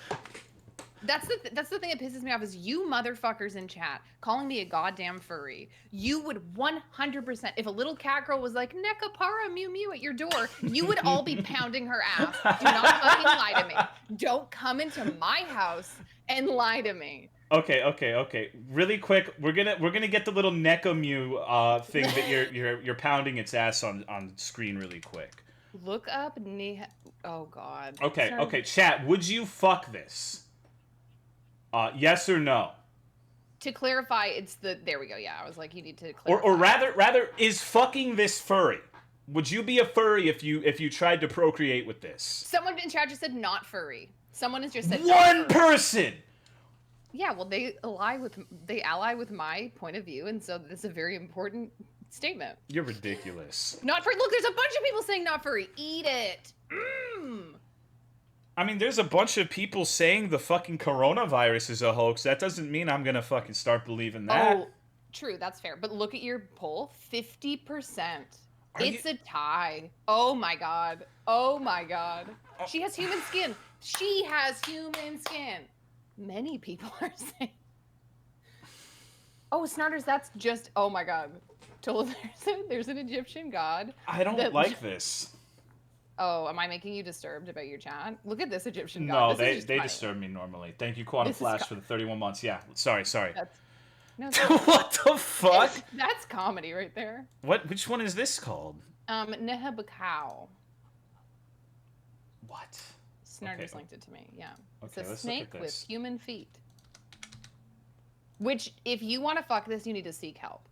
That's the thing that pisses me off is you motherfuckers in chat calling me a goddamn furry. You would 100%, if a little cat girl was like, Nekapara Mew Mew at your door, you would all be pounding her ass. Do not fucking lie to me. Don't come into my house and lie to me. Okay. Really quick, we're gonna get the little Nekamew thing that you're pounding its ass on screen really quick. Look up oh god. Okay, chat, would you fuck this? Yes or no? To clarify, it's there we go. Yeah, I was like, you need to clarify. Or rather, is fucking this furry? Would you be a furry if you tried to procreate with this? Someone in chat just said not furry. Someone has just said one person. Yeah, well, they ally with my point of view, and so this is a very important statement. You're ridiculous. Not furry. Look, there's a bunch of people saying not furry. Eat it. I mean, there's a bunch of people saying the fucking coronavirus is a hoax. That doesn't mean I'm gonna fucking start believing that. Oh, true, that's fair. But look at your poll, 50%. It's a tie. Oh my god. She has human skin. Many people are saying. Oh, Snarters, that's just, oh my god. There's an Egyptian god. I don't like this. Oh, am I making you disturbed about your chat? Look at this Egyptian god. No, they disturb me normally. Thank you, Quantum Flash, for the 31 months. Yeah, sorry. What the fuck? That's comedy right there. Which one is this called? Nehabakau. What? Snarters linked it to me, yeah. Okay, it's a snake with human feet. Which, if you want to fuck this, you need to seek help.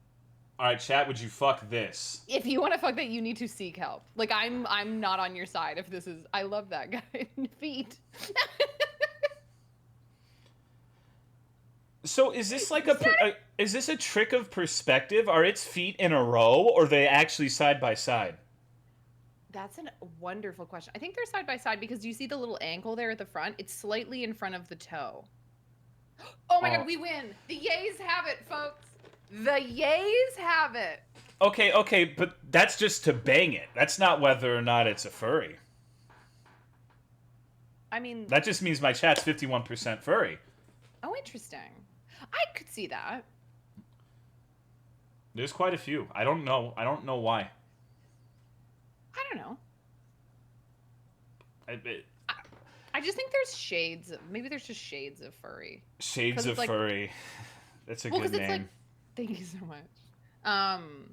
All right, chat, would you fuck this? If you want to fuck that, you need to seek help. Like, I'm not on your side if this is... I love that guy. Feet. So is this like is this a trick of perspective? Are its feet in a row, or are they actually side by side? That's a wonderful question. I think they're side by side because you see the little ankle there at the front? It's slightly in front of the toe. Oh my god, Oh, we win! The yays have it, folks! The yays have it! okay, but that's just to bang it. That's not whether or not it's a furry. I mean, That just means my chat's 51% furry. oh, interesting. I could see that. There's quite a few. I don't know. I don't know why. I don't know. It, I just think there's shades. Maybe there's just shades of furry. Shades of like, furry. That's a well, good because it's like, name. thank you so much.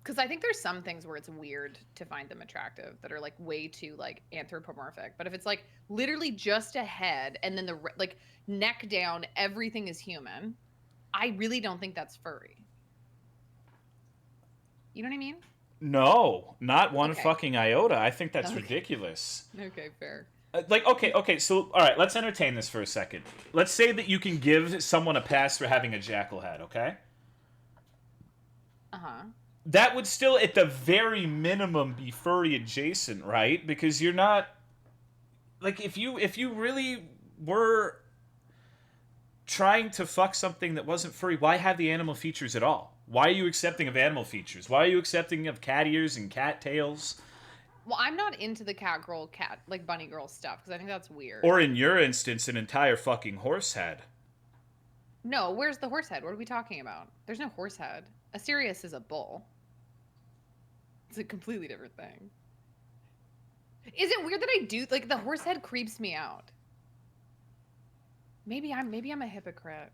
Because I think there's some things where it's weird to find them attractive that are like way too like anthropomorphic. But if it's like literally just a head and then the like neck down, everything is human. I really don't think that's furry. You know what I mean? No, not one Okay. fucking iota. I think that's Okay. ridiculous. Okay, fair. Like, okay, so, all right, let's entertain this for a second. Let's say that you can give someone a pass for having a jackal head, okay? Uh-huh. That would still, at the very minimum, be furry adjacent, right? Because you're not, like, if you really were trying to fuck something that wasn't furry, why have the animal features at all? Why are you accepting of animal features? Why are you accepting of cat ears and cat tails? Well, I'm not into the cat, like bunny girl stuff because I think that's weird. Or in your instance, an entire fucking horse head. No, where's the horse head? What are we talking about? There's no horse head. A Sirius is a bull. It's a completely different thing. Is it weird that I do like the horse head creeps me out? Maybe I'm a hypocrite.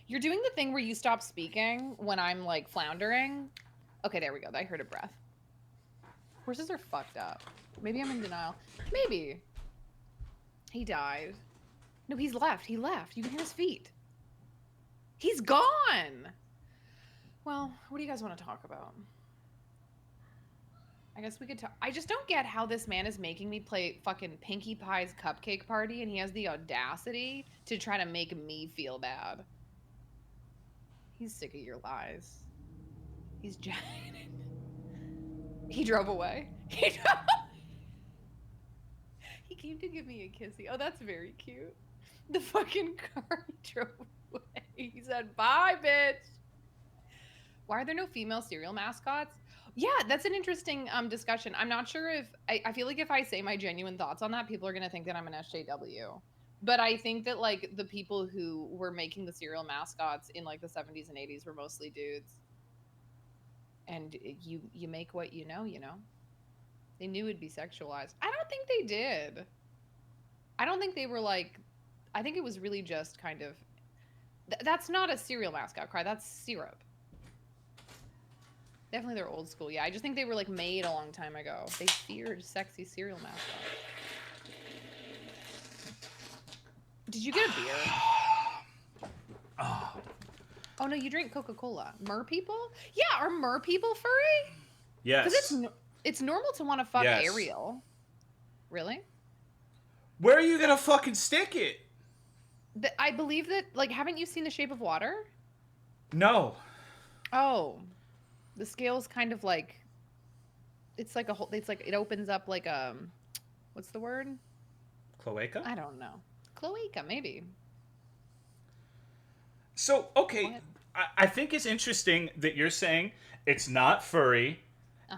You're doing the thing where you stop speaking when I'm like floundering. Okay, there we go. I heard a breath. Horses are fucked up. Maybe I'm in denial. Maybe. He died. No, he's left. He left. You can hear his feet. He's gone. Well, what do you guys want to talk about? I guess we could talk. I just don't get how this man is making me play fucking Pinkie Pie's Cupcake Party and he has the audacity to try to make me feel bad. He's sick of your lies. He's giant. He drove away. He came to give me a kissy. Oh, that's very cute. The fucking car drove away. He said, bye, bitch. Why are there no female cereal mascots? Yeah, that's an interesting discussion. I'm not sure if I feel like if I say my genuine thoughts on that, people are gonna think that I'm an SJW. But I think that like the people who were making the cereal mascots in like the 70s and 80s were mostly dudes. And you make what you know, you know. They knew it'd be sexualized. I don't think they did. I don't think they were like I think it was really just kind of that's not a cereal mascot cry, that's syrup. Definitely they're old school. Yeah, I just think they were like made a long time ago. They feared sexy cereal mascots. Did you get a beer? Oh no, you drink Coca-Cola. Mer people? Yeah, are mer people furry? Yes. Because it's normal to want to fuck Yes. Ariel. Really? Where are you gonna fucking stick it? I believe that. Like, haven't you seen The Shape of Water? No. Oh, the scale's kind of like. It's like a whole. It's like it opens up like what's the word? Cloaca? I don't know. Cloaca, maybe. So, okay, I think it's interesting that you're saying it's not furry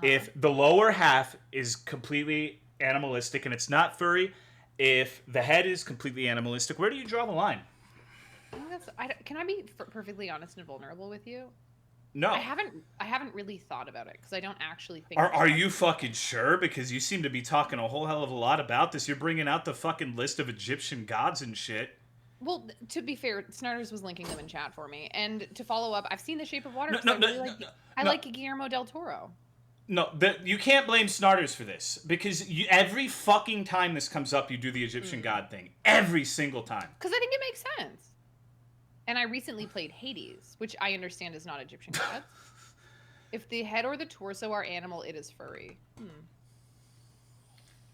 if the lower half is completely animalistic, and it's not furry if the head is completely animalistic. Where do you draw the line? I think that's. Can I be perfectly honest and vulnerable with you? No. I haven't really thought about it because I don't actually think. Are you fucking sure? Because you seem to be talking a whole hell of a lot about this. You're bringing out the fucking list of Egyptian gods and shit. Well, to be fair, Snarders was linking them in chat for me, and to follow up, I've seen The Shape of Water. I like Guillermo del Toro. No, you can't blame Snarders for this because every fucking time this comes up, you do the Egyptian god thing. Every single time. Because I think it makes sense. And I recently played Hades, which I understand is not Egyptian gods. If the head or the torso are animal, it is furry.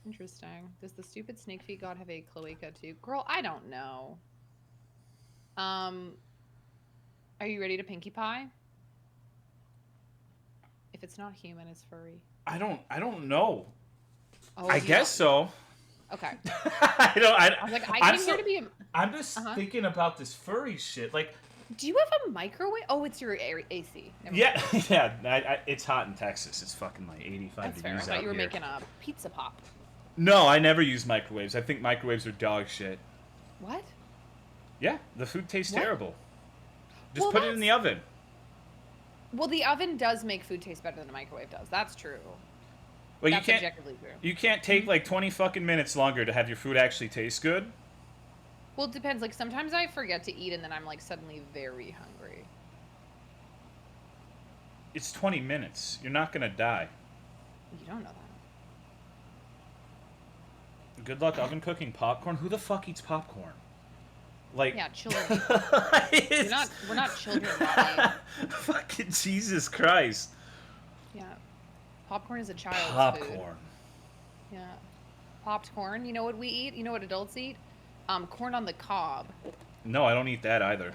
Interesting. Does the stupid snake feet god have a cloaca too? Girl, I don't know. Are you ready to Pinkie Pie? If it's not human, it's furry. I don't know. Oh, I do you guess not? so. Okay. I don't. I was like, I I'm came here so. to be. I'm just Uh-huh. thinking about this furry shit. Like, Do you have a microwave? Oh, it's your AC. Never mind. yeah, yeah. It's hot in Texas. It's fucking like 85 That's fair. I degrees thought out you were here. making a pizza pop. No, I never use microwaves. I think microwaves are dog shit. What? Yeah, the food tastes What? terrible. Just Well, put it in the oven. Well, the oven does make food taste better than a microwave does. That's true. Well, That's objectively true. you can't take Mhm. like 20 fucking minutes longer to have your food actually taste good. Well, it depends. Like sometimes I forget to eat and then I'm like suddenly very hungry. It's 20 minutes. You're not gonna die. You don't know that. Good luck oven cooking popcorn. Who the fuck eats popcorn? Like, Yeah, children. We're not children, Bobby. Fucking Jesus Christ. Yeah. Popcorn is a child's food. Popcorn. Yeah. Popped corn. You know what we eat? You know what adults eat? Corn on the cob. No, I don't eat that either.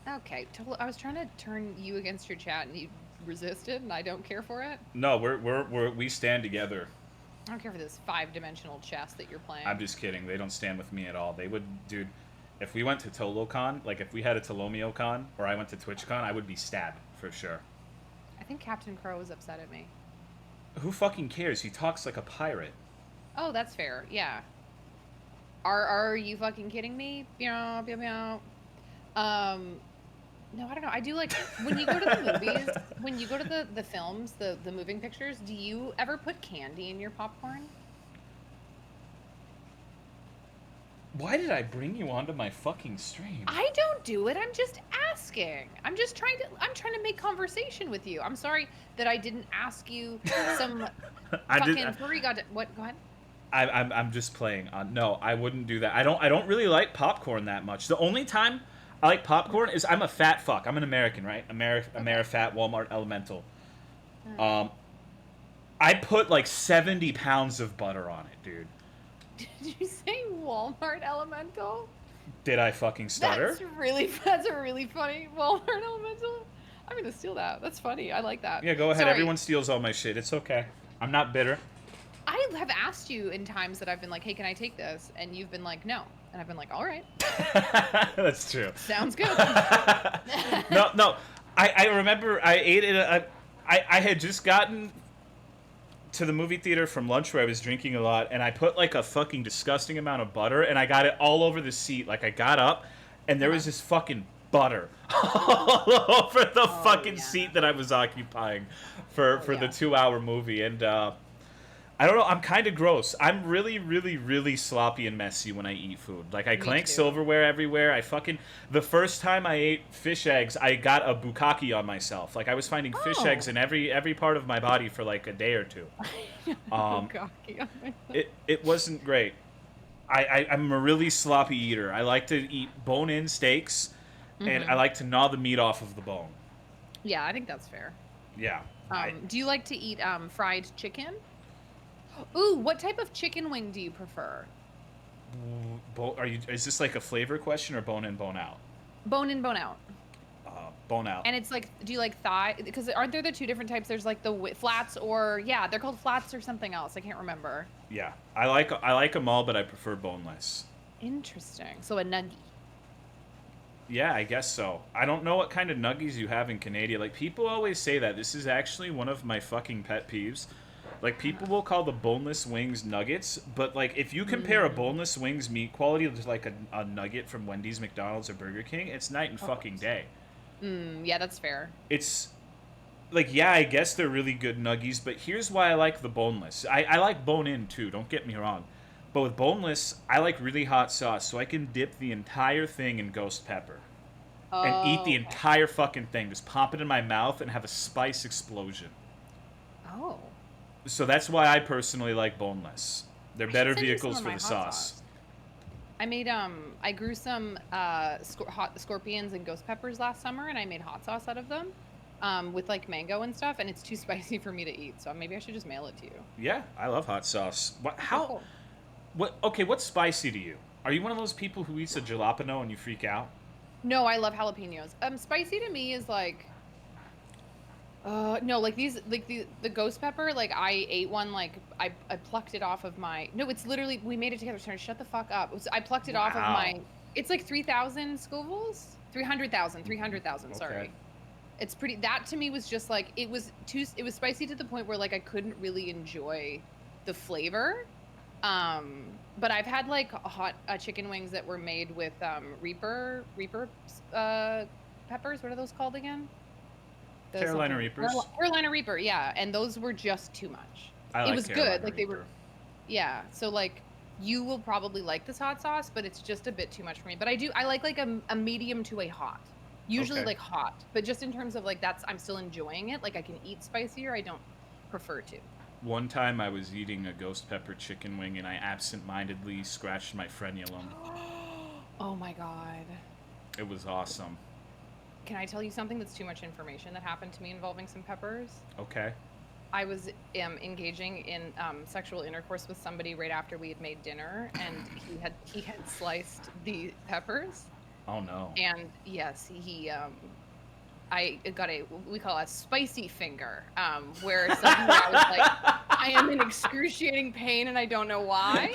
Okay. I was trying to turn you against your chat and you resisted and I don't care for it. No, we stand together. I don't care for this 5-dimensional chess that you're playing. I'm just kidding. They don't stand with me at all. They would, dude. If we went to ToloCon, like if we had a Tolomeo con, or I went to TwitchCon, I would be stabbed for sure. I think Captain Crow was upset at me. Who fucking cares? He talks like a pirate. Oh, that's fair. Yeah. Are you fucking kidding me? Meow, meow, meow. No, I don't know. I do like when you go to the movies, when you go to the films, the moving pictures, do you ever put candy in your popcorn? Why did I bring you onto my fucking stream? I don't do it. I'm just asking. I'm trying to make conversation with you. I'm sorry that I didn't ask you some fucking furry what? Go ahead. I'm just playing. No, I wouldn't do that. I don't really like popcorn that much. The only time I like popcorn is I'm a fat fuck. I'm an American, right? Fat Walmart Elemental. I put like 70 pounds of butter on it, dude. Did you say Walmart Elemental? Did I fucking stutter? That's a really funny Walmart Elemental. I'm gonna steal that. That's funny. I like that. Yeah, go ahead. Sorry. Everyone steals all my shit. It's okay. I'm not bitter. I have asked you in times that I've been like, hey, can I take this? And you've been like, no. And I've been like, all right. That's true. Sounds good. No. I remember I ate it. I had just gotten to the movie theater from lunch where I was drinking a lot, and I put like a fucking disgusting amount of butter, and I got it all over the seat. Like I got up, and there was this fucking butter all over the fucking seat that I was occupying for the 2-hour movie, and I don't know. I'm kind of gross. I'm really, really, really sloppy and messy when I eat food. Like, I clank silverware everywhere. The first time I ate fish eggs, I got a bukkake on myself. Like, I was finding fish eggs in every part of my body for, like, a day or two. Bukkake on myself. It wasn't great. I'm a really sloppy eater. I like to eat bone-in steaks, and I like to gnaw the meat off of the bone. Yeah, I think that's fair. Yeah. Do you like to eat fried chicken? Ooh, what type of chicken wing do you prefer? Is this like a flavor question or bone in, bone out? Bone in, bone out. Bone out. And it's like, do you like thigh? Because aren't there the two different types? There's like the flats, or yeah, they're called flats or something else. I can't remember. Yeah, I like them all, but I prefer boneless. Interesting. So a nugget. Yeah, I guess so. I don't know what kind of nuggies you have in Canada. Like, people always say that. This is actually one of my fucking pet peeves. Like, people will call the boneless wings nuggets, but, like, if you compare a boneless wings meat quality to, like, a nugget from Wendy's, McDonald's, or Burger King, it's night and fucking day. Yeah, that's fair. It's, like, yeah, I guess they're really good nuggies, but here's why I like the boneless. I like bone-in, too, don't get me wrong. But with boneless, I like really hot sauce, so I can dip the entire thing in ghost pepper. And eat the entire fucking thing. Just pop it in my mouth and have a spice explosion. Oh. So that's why I personally like boneless. They're better vehicles for the sauce. I made I grew some hot scorpions and ghost peppers last summer, and I made hot sauce out of them, with like mango and stuff. And it's too spicy for me to eat, so maybe I should just mail it to you. Yeah, I love hot sauce. Cool. Okay, what's spicy to you? Are you one of those people who eats a jalapeno and you freak out? No, I love jalapenos. Spicy to me is like, No, like these, like the ghost pepper. Like I ate one. Like I plucked it off of my. No, it's literally we made it together. Sorry, shut the fuck up. I plucked it off of my. Wow. It's like 3,000 Scovilles. 300,000. 300,000. Okay. Sorry. It's pretty. That to me was just like it was too. It was spicy to the point where like I couldn't really enjoy the flavor. But I've had like hot chicken wings that were made with Reaper peppers. What are those called again? Carolina Reapers. Carolina Reaper, yeah, and those were just too much. I It like was Carolina good, like they were, Reaper. yeah. So like, you will probably like this hot sauce, but it's just a bit too much for me. But I like a medium to a hot, usually Okay. like hot. But just in terms of like I'm still enjoying it. Like I can eat spicier. I don't prefer to. One time I was eating a ghost pepper chicken wing and I absent-mindedly scratched my frenulum. Oh my god. It was awesome. Can I tell you something that's too much information that happened to me involving some peppers? Okay. I was engaging in sexual intercourse with somebody right after we had made dinner, and he had sliced the peppers, Oh no. and yes, I got we call a spicy finger, where suddenly I was like, I am in excruciating pain and I don't know why.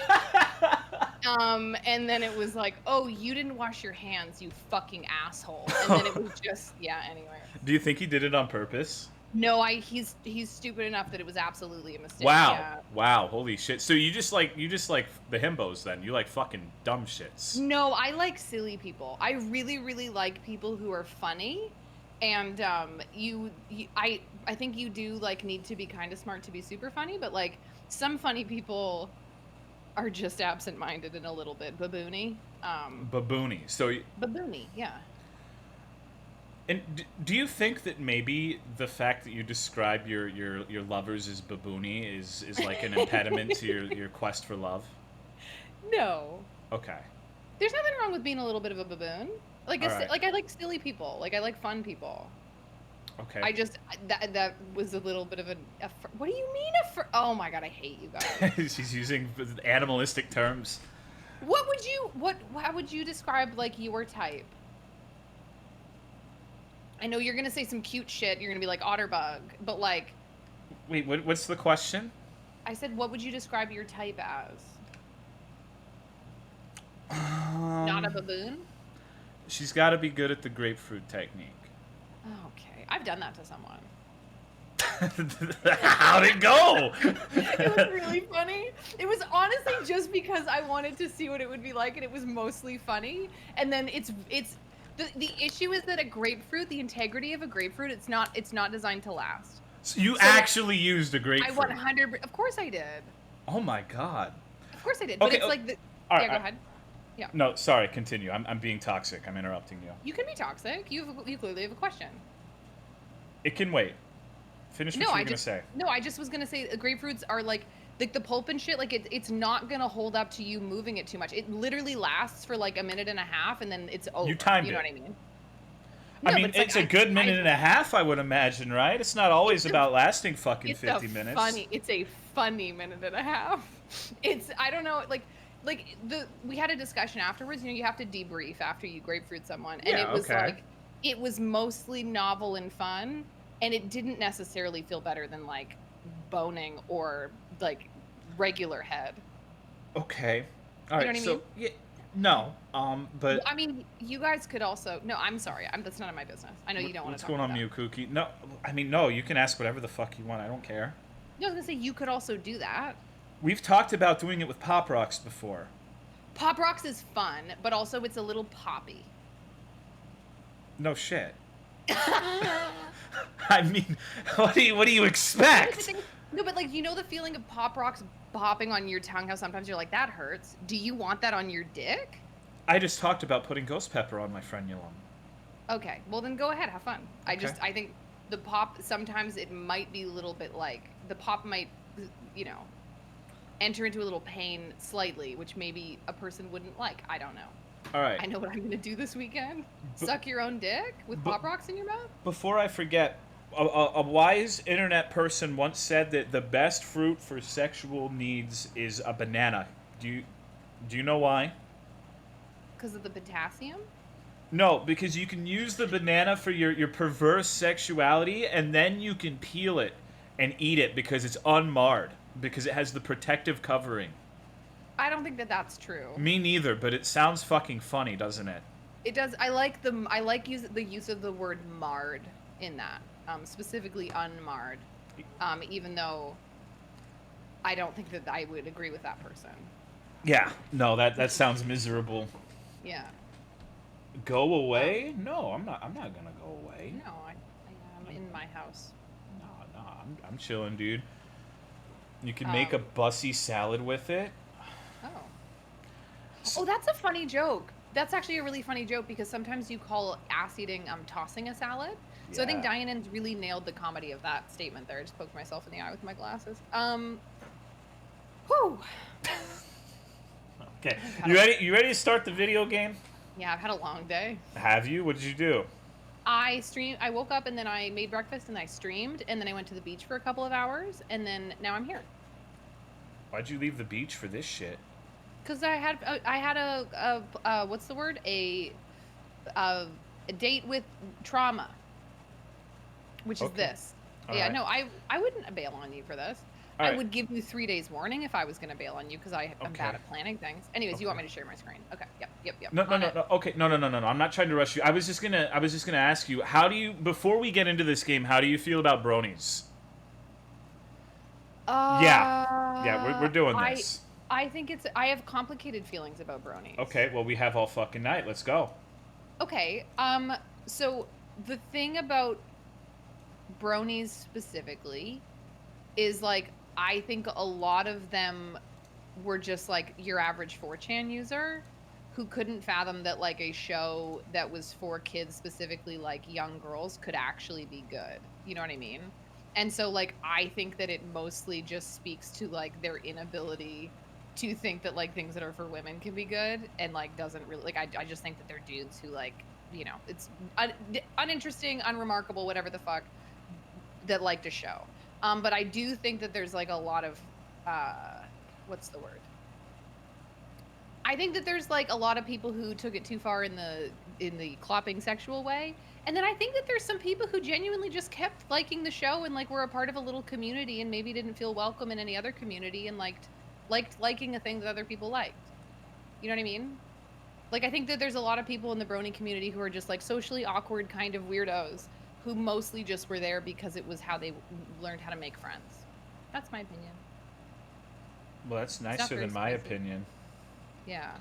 And then it was like, oh, you didn't wash your hands, you fucking asshole. And then it was just, yeah, anyway. Do you think he did it on purpose? No, he's stupid enough that it was absolutely a mistake. Wow. Yeah. Wow. Holy shit. So you just like the himbos then. You like fucking dumb shits. No, I like silly people. I really, really like people who are funny. And I think you do like need to be kind of smart to be super funny, but like some funny people are just absent-minded and a little bit baboony. Baboony. So Baboony, yeah. and do you think that maybe the fact that you describe your lovers as baboony is like an impediment to your quest for love? No. Okay. There's nothing wrong with being a little bit of a baboon. Like, All right. like I like silly people. Like I like fun people. Okay. I just that was a little bit of what do you mean oh my god, I hate you guys. She's using animalistic terms. How would you describe like your type? I know you're gonna say some cute shit. You're gonna be like Otterbug, but like. Wait, what's the question? I said, what would you describe your type as? Not a baboon? She's got to be good at the grapefruit technique. Okay, I've done that to someone. How'd it go? It was really funny. It was honestly just because I wanted to see what it would be like, and it was mostly funny. And then the issue is that a grapefruit, the integrity of a grapefruit, it's not designed to last. So you actually used a grapefruit? I 100. Of course I did. Oh my god. Of course I did. But Okay, it's like the. all Yeah, right, go ahead. Yeah. No, sorry. Continue. I'm being toxic. I'm interrupting you. You can be toxic. You clearly have a question. It can wait. Finish what you were gonna say. No, I just was gonna say grapefruits are like the pulp and shit. Like it's not gonna hold up to you moving it too much. It literally lasts for like a minute and a half, and then it's over. You timed You know it. what I mean? I No, mean, but it's a good minute and a half, I would imagine, right? It's not always about lasting fucking 50 minutes. It's a funny minute and a half. I don't know, we had a discussion afterwards. You know, you have to debrief after you grapefruit someone, and Yeah, it was okay. like it was mostly novel and fun, and it didn't necessarily feel better than like boning or like regular head. Okay. All right. You know what I so mean? yeah, no. But I mean, you guys could also. No, I'm sorry. That's none of my business. I know you don't want what's to talk going on, about Mew Kooky? No, I mean, no. You can ask whatever the fuck you want. I don't care. that. I was gonna say you could also do that. We've talked about doing it with Pop Rocks before. Pop Rocks is fun, but also it's a little poppy. No shit. I mean, what do you expect? No, but like, you know the feeling of Pop Rocks popping on your tongue, how sometimes you're like, that hurts. Do you want that on your dick? I just talked about putting ghost pepper on my frenulum. Okay, well then go ahead, have fun. Okay. I think the pop, sometimes it might be a little bit like, the pop might, you know, enter into a little pain slightly, which maybe a person wouldn't like. I don't know. All right. I know what I'm gonna do this weekend. Suck your own dick with Pop Rocks in your mouth? Before I forget, a wise internet person once said that the best fruit for sexual needs is a banana. Do you know why? Because of the potassium? No, because you can use the banana for your perverse sexuality, and then you can peel it and eat it because it's unmarred, because it has the protective covering. I don't think that that's true. Me neither, but it sounds fucking funny, doesn't it? It does. I like the use of the word marred in that, specifically unmarred. Even though I don't think that I would agree with that person. Yeah. No, that sounds miserable. Yeah. Go Um, away? No, I'm not gonna go away. no, I am in my house. No, I'm chilling, dude. You can make a Um, bussy salad with it. oh. Oh, that's a funny joke. That's actually a really funny joke because sometimes you call ass eating tossing a salad. So I think Yeah. Diane's really nailed the comedy of that statement there. I just poked myself in the eye with my glasses. Whew. Okay. I've had You a, ready? You ready to start the video game? yeah, I've had a long day. Have you? What did you do? I woke up and then I made breakfast and I streamed and then I went to the beach for a couple of hours and then now I'm here. Why'd you leave the beach for this shit? Cuz I had a what's the word? A date with trauma, which is Okay. this. All Yeah, right. no, I wouldn't bail on you for this. All I right. would give you 3 days warning if I was going to bail on you because I'm Okay. bad at planning things. Anyways, you Okay. want me to share my screen? Okay. Yep. No, no, On no, it. no. Okay, no. I'm not trying to rush you. I was just gonna ask you, how do you, before we get into this game, how do you feel about bronies? Yeah, yeah, we're doing I this. I think I have complicated feelings about bronies. Okay, well we have all fucking night. Let's go. Okay. So the thing about bronies specifically is like I think a lot of them were just like your average 4chan user who couldn't fathom that like a show that was for kids, specifically like young girls, could actually be good. You know what I mean? And so like I think that it mostly just speaks to like their inability to think that like things that are for women can be good, and like doesn't really like I just think that they're dudes who like, it's uninteresting, unremarkable, whatever the fuck, that like to show. But I do think that there's like a lot of what's the word? I think that there's like a lot of people who took it too far in the clopping sexual way. And then I think that there's some people who genuinely just kept liking the show and like were a part of a little community and maybe didn't feel welcome in any other community and liked liking a thing that other people liked. You know what I mean? Like I think that there's a lot of people in the brony community who are just like socially awkward kind of weirdos who mostly just were there because it was how they learned how to make friends. That's my opinion. Well, that's It's not nicer very than my spicy. opinion. Yeah.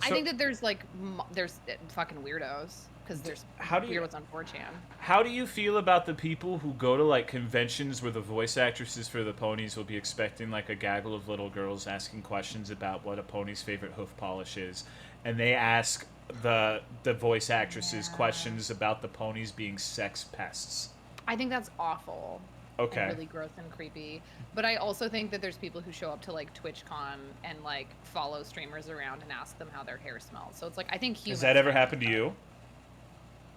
I So, think that there's like there's fucking weirdos because there's how do you weirdos on 4chan. how do you feel about the people who go to like conventions where the voice actresses for the ponies will be expecting like a gaggle of little girls asking questions about what a pony's favorite hoof polish is, and they ask the voice actresses Yeah. questions about the ponies being sex pests? I think that's awful and Okay. really gross and creepy. But I also think that there's people who show up to like TwitchCon and like follow streamers around and ask them how their hair smells. So it's like I think Has that humans ever kind of happened to you?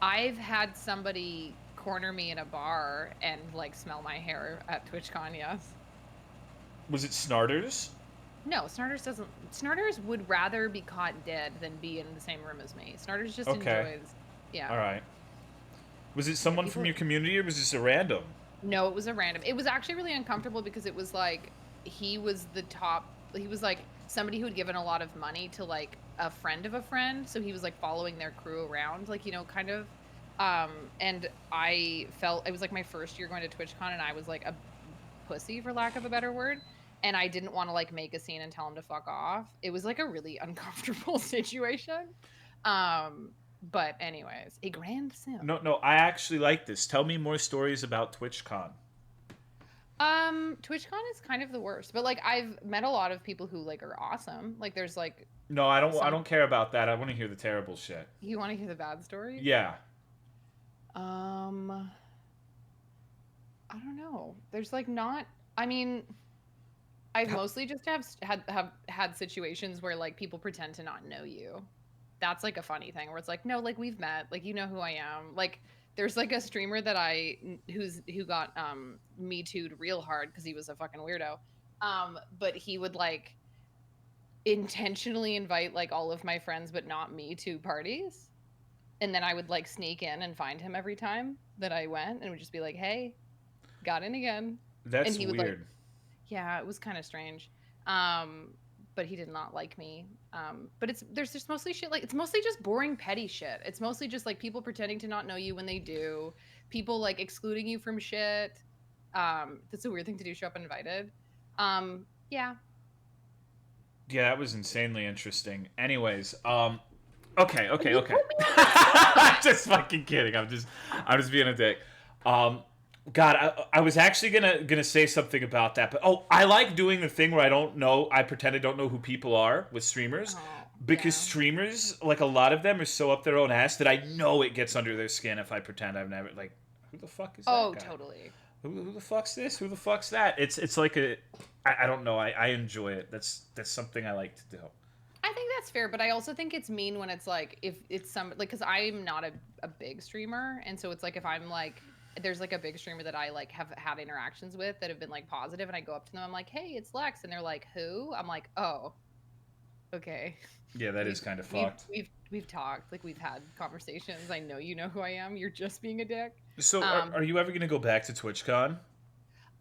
I've had somebody corner me in a bar and like smell my hair at TwitchCon, yes. Was it Snarters? No, Snarters would rather be caught dead than be in the same room as me. Snarters just Okay. enjoys, yeah. All right. Was it Yeah, someone from people. your community or was this a random? No, it was a random. It was actually really uncomfortable because it was like he was the top. He was like somebody who had given a lot of money to like a friend of a friend, so he was like following their crew around, like kind of. Um, and I felt it was like my first year going to TwitchCon, and I was like a pussy for lack of a better word, and I didn't want to like make a scene and tell him to fuck off. It was like a really uncomfortable situation. But anyways, a grand sim. No, no, I actually like this. Tell me more stories about TwitchCon. TwitchCon is kind of the worst, but like I've met a lot of people who like are awesome. Like there's like No, I don't. I some don't care about that. I want to hear the terrible shit. you want to hear the bad stories? Yeah. Um, I don't know. There's like not. I mean, I've How- mostly just have had situations where like people pretend to not know you. That's like a funny thing where it's like, no, like we've met, like you know who I am. Like there's like a streamer that who got me too'd real hard because he was a fucking weirdo. But he would like intentionally invite like all of my friends but not me to parties. And then I would like sneak in and find him every time that I went, and would just be like, "Hey, got in again." And That's he would like, weird. yeah, it was kind of strange. Um, but he did not like me. But there's just mostly shit like it's mostly just boring petty shit. It's mostly just like people pretending to not know you when they do, people like excluding you from shit. That's a weird thing to do, show up uninvited. Yeah. Yeah, that was insanely interesting. Anyways, okay, okay, You okay. put me on the I'm spot. just fucking kidding. I'm just being a dick. Um, God, I was actually gonna say something about that, but I like doing the thing where I don't know. I pretend I don't know who people are with streamers, Oh, because yeah. streamers, like a lot of them, are so up their own ass that I know it gets under their skin if I pretend I've never like. Who the fuck is that Oh, guy? totally. Who the fuck's this? Who the fuck's that? It's like I don't know. I enjoy it. That's something I like to do. I think that's fair, but I also think it's mean when it's like if it's some like because I'm not a big streamer, and so it's like if I'm like there's like a big streamer that I like have had interactions with that have been like positive, and I go up to them, I'm like, "Hey, it's Lex," and they're like, "Who?" I'm like, "Oh, okay." Yeah, that is We've kind of we've fucked. we've we've talked, like we've had conversations. I know you know who I am. You're just being a dick. So, Um, are you ever gonna go back to TwitchCon?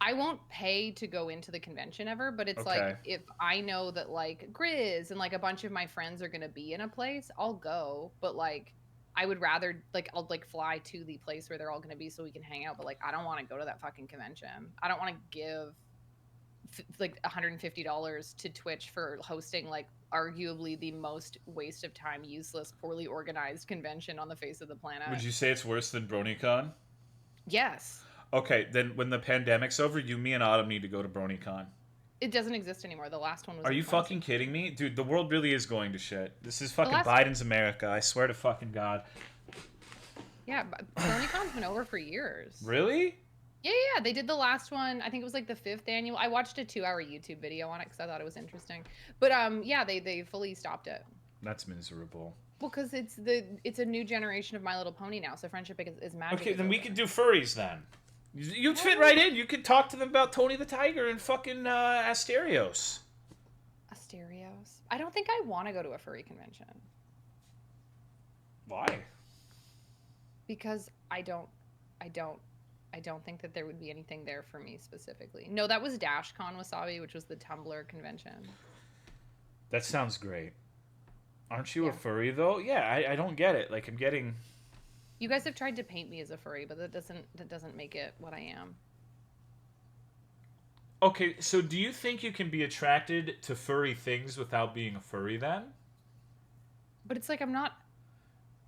I won't pay to go into the convention ever, but it's like Okay. if I know that like Grizz and like a bunch of my friends are gonna be in a place, I'll go. But like I would rather like I'll like fly to the place where they're all gonna be so we can hang out. But like I don't want to go to that fucking convention. I don't want to give like $150 to Twitch for hosting like arguably the most waste of time, useless, poorly organized convention on the face of the Would planet. you say it's worse than BronyCon? Yes. Okay, then when the pandemic's over, you, me, and Autumn need to go to BronyCon. It doesn't exist anymore. The last one was Are in you fucking 2016. kidding me? Dude, the world really is going to shit. This is The fucking last Biden's America. I swear to fucking God. Yeah, BronyCon's been over for years. Really? Yeah, yeah, they did the last one. I think it was like the 5th annual. I watched a 2-hour YouTube video on it because I thought it was interesting. But yeah, they fully stopped it. That's miserable. Well, because it's a new generation of My Little Pony now, so Friendship is Magic Okay, is then we over. could do furries then. You'd fit Oh, right in. You could talk to them about Tony the Tiger and fucking Asterios. Asterios. I don't think I want to go to a furry convention Why? because I don't, I don't think that there would be anything there for me specifically. No, that was DashCon Wasabi, which was the Tumblr convention. That sounds great. Aren't you a Yeah. furry though? Yeah, I don't get it. Like I'm getting. You guys have tried to paint me as a furry, but that doesn't make it what I am. Okay, so do you think you can be attracted to furry things without being a furry then? But it's like I'm not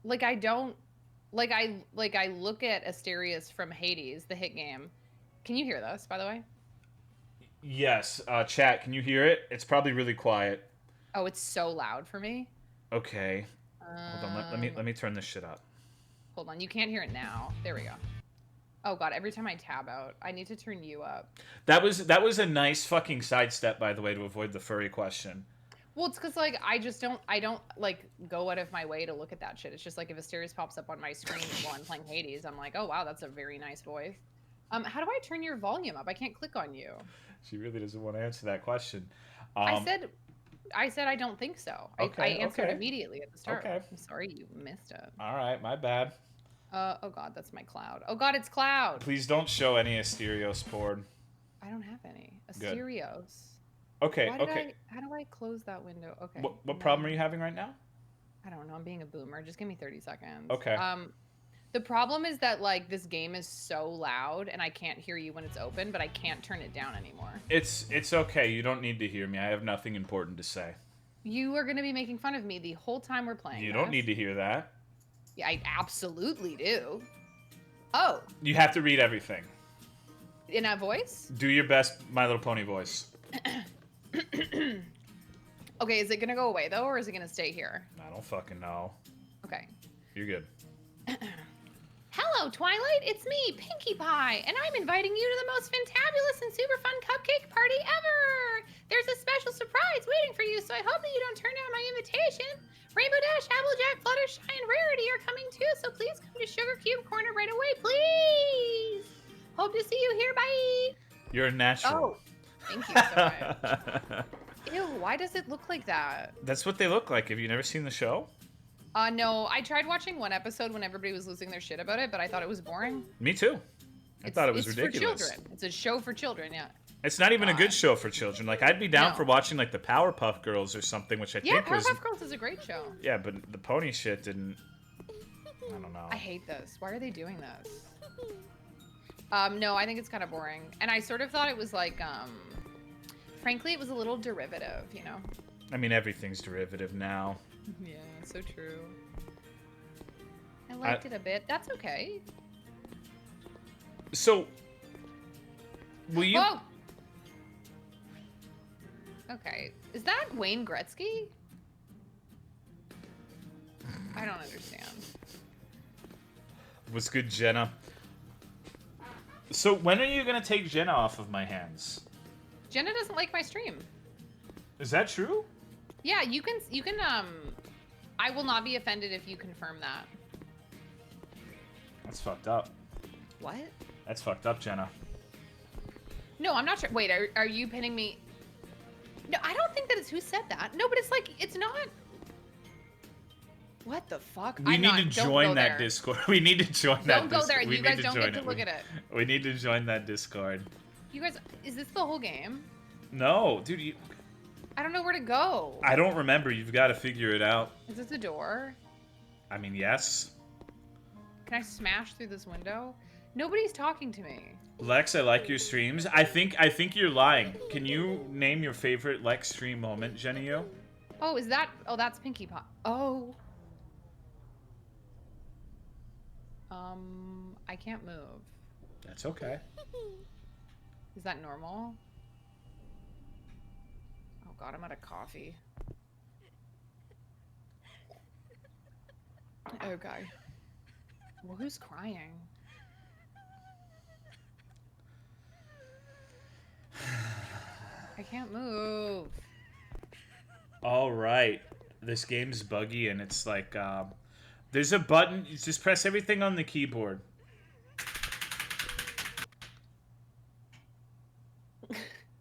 like I don't like I look at Asterius from Hades, the hit game. Can you hear this, by the way? Yes, chat, can you hear it? It's probably really quiet. Oh, it's so loud for me. Okay. Hold on, Um, let me turn this shit up. hold on. You can't hear it now. There we go. Oh god, every time I tab out, I need to turn you up. That was a nice fucking sidestep, by the way, to avoid the furry question. Well, it's because like I don't like go out of my way to look at that shit. It's just like if Asterius pops up on my screen while I'm playing Hades, I'm like, oh wow, that's a very nice voice. How do I turn your volume up? I can't click on you. She really doesn't want to answer that question. I Um, said I said I don't think so. I okay, answered okay, immediately at the start. okay. I'm sorry you missed it. All right, my bad. Oh god, that's my cloud. Oh god, it's cloud. Please don't show any Asterios board. I don't have any. Good. Asterios. Okay, Why did okay. how do I close that window? Okay. What No. problem are you having right now? I don't know. I'm being a boomer. Just give me 30 seconds. Okay. The problem is that like this game is so loud and I can't hear you when it's open, but I can't turn it down anymore. It's okay. You don't need to hear me. I have nothing important to say. You are going to be making fun of me the whole time we're playing. You don't need to hear that. Yeah, I absolutely do. Oh, You have to read everything. in that voice? Do your best My Little Pony voice. Okay, is it going to go away though or is it going to stay here? I don't fucking know. Okay. You're good. Hello, Twilight. It's me, Pinkie Pie, and I'm inviting you to the most fantabulous and super fun cupcake party ever. There's a special surprise waiting for you, so I hope that you don't turn down my invitation. Rainbow Dash, Applejack, Fluttershy, and Rarity are coming too, so please come to Sugar Cube Corner right away, please. Hope to see you here. Bye. You're a natural. Oh, thank you so much. Ew, why does it look like that? That's what they look like. Have you never seen the show? No, I tried watching one episode when everybody was losing their shit about it, but I thought it was boring. Me too. I thought it was ridiculous. For children. It's a show for children, yeah. It's not even a good show for children. Like, I'd be down for watching, like, the Powerpuff Girls or something, which I think was... Yeah, Powerpuff Girls is a great show. Yeah, but the pony shit didn't... I don't know. I hate this. Why are they doing this? No, I think it's kind of boring. And I sort of thought it was, like, frankly, it was a little derivative, you know? I mean, everything's derivative now. Yeah, so true. I liked it a bit. That's okay. So... Will you... Whoa! Okay. Is that Wayne Gretzky? I don't understand. What's good, Jenna? So when are you gonna take Jenna off of my hands? Jenna doesn't like my stream. Is that true? Yeah, you can, I will not be offended if you confirm that. That's fucked up. What? That's fucked up, Jenna. No, I'm not sure. Wait, are you pinning me? No, I don't think that it's who said that. No, but it's like, it's not. What the fuck? We need to join that Discord. We need to join that Discord. Don't go there. You guys don't get to look at it. We need to join that Discord. You guys, is this the whole game? No, dude, I don't know where to go. I don't remember. You've got to figure it out. Is this a door? I mean, yes. Can I smash through this window? Nobody's talking to me. Lex, I like your streams. I think you're lying. Can you name your favorite Lex stream moment, Genio? Oh, is that? Oh, that's Pinkie Pie. Oh. I can't move. That's okay. Is that normal? Oh god, I'm out of coffee. Okay. Well, who's crying? I can't move. All right. This game's buggy and it's like, there's a button. You just press everything on the keyboard.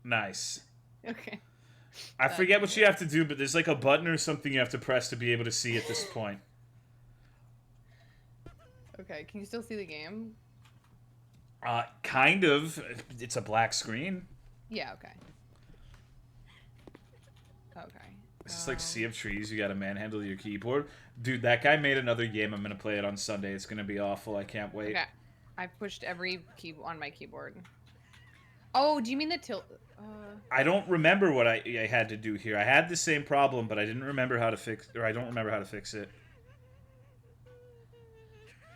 Nice. Okay. I forget what you have to do, but there's like a button or something you have to press to be able to see at this point. Okay, can you still see the game? Kind of. It's a black screen. Yeah, okay. Okay. It's just like Sea of Trees. You gotta manhandle your keyboard. Dude, that guy made another game. I'm gonna play it on Sunday. It's gonna be awful. I can't wait. Okay. I pushed every key on my keyboard. Oh, do you mean the tilt? I don't remember what I had to do here. I had the same problem, but I didn't remember how to fix, or I don't remember how to fix it.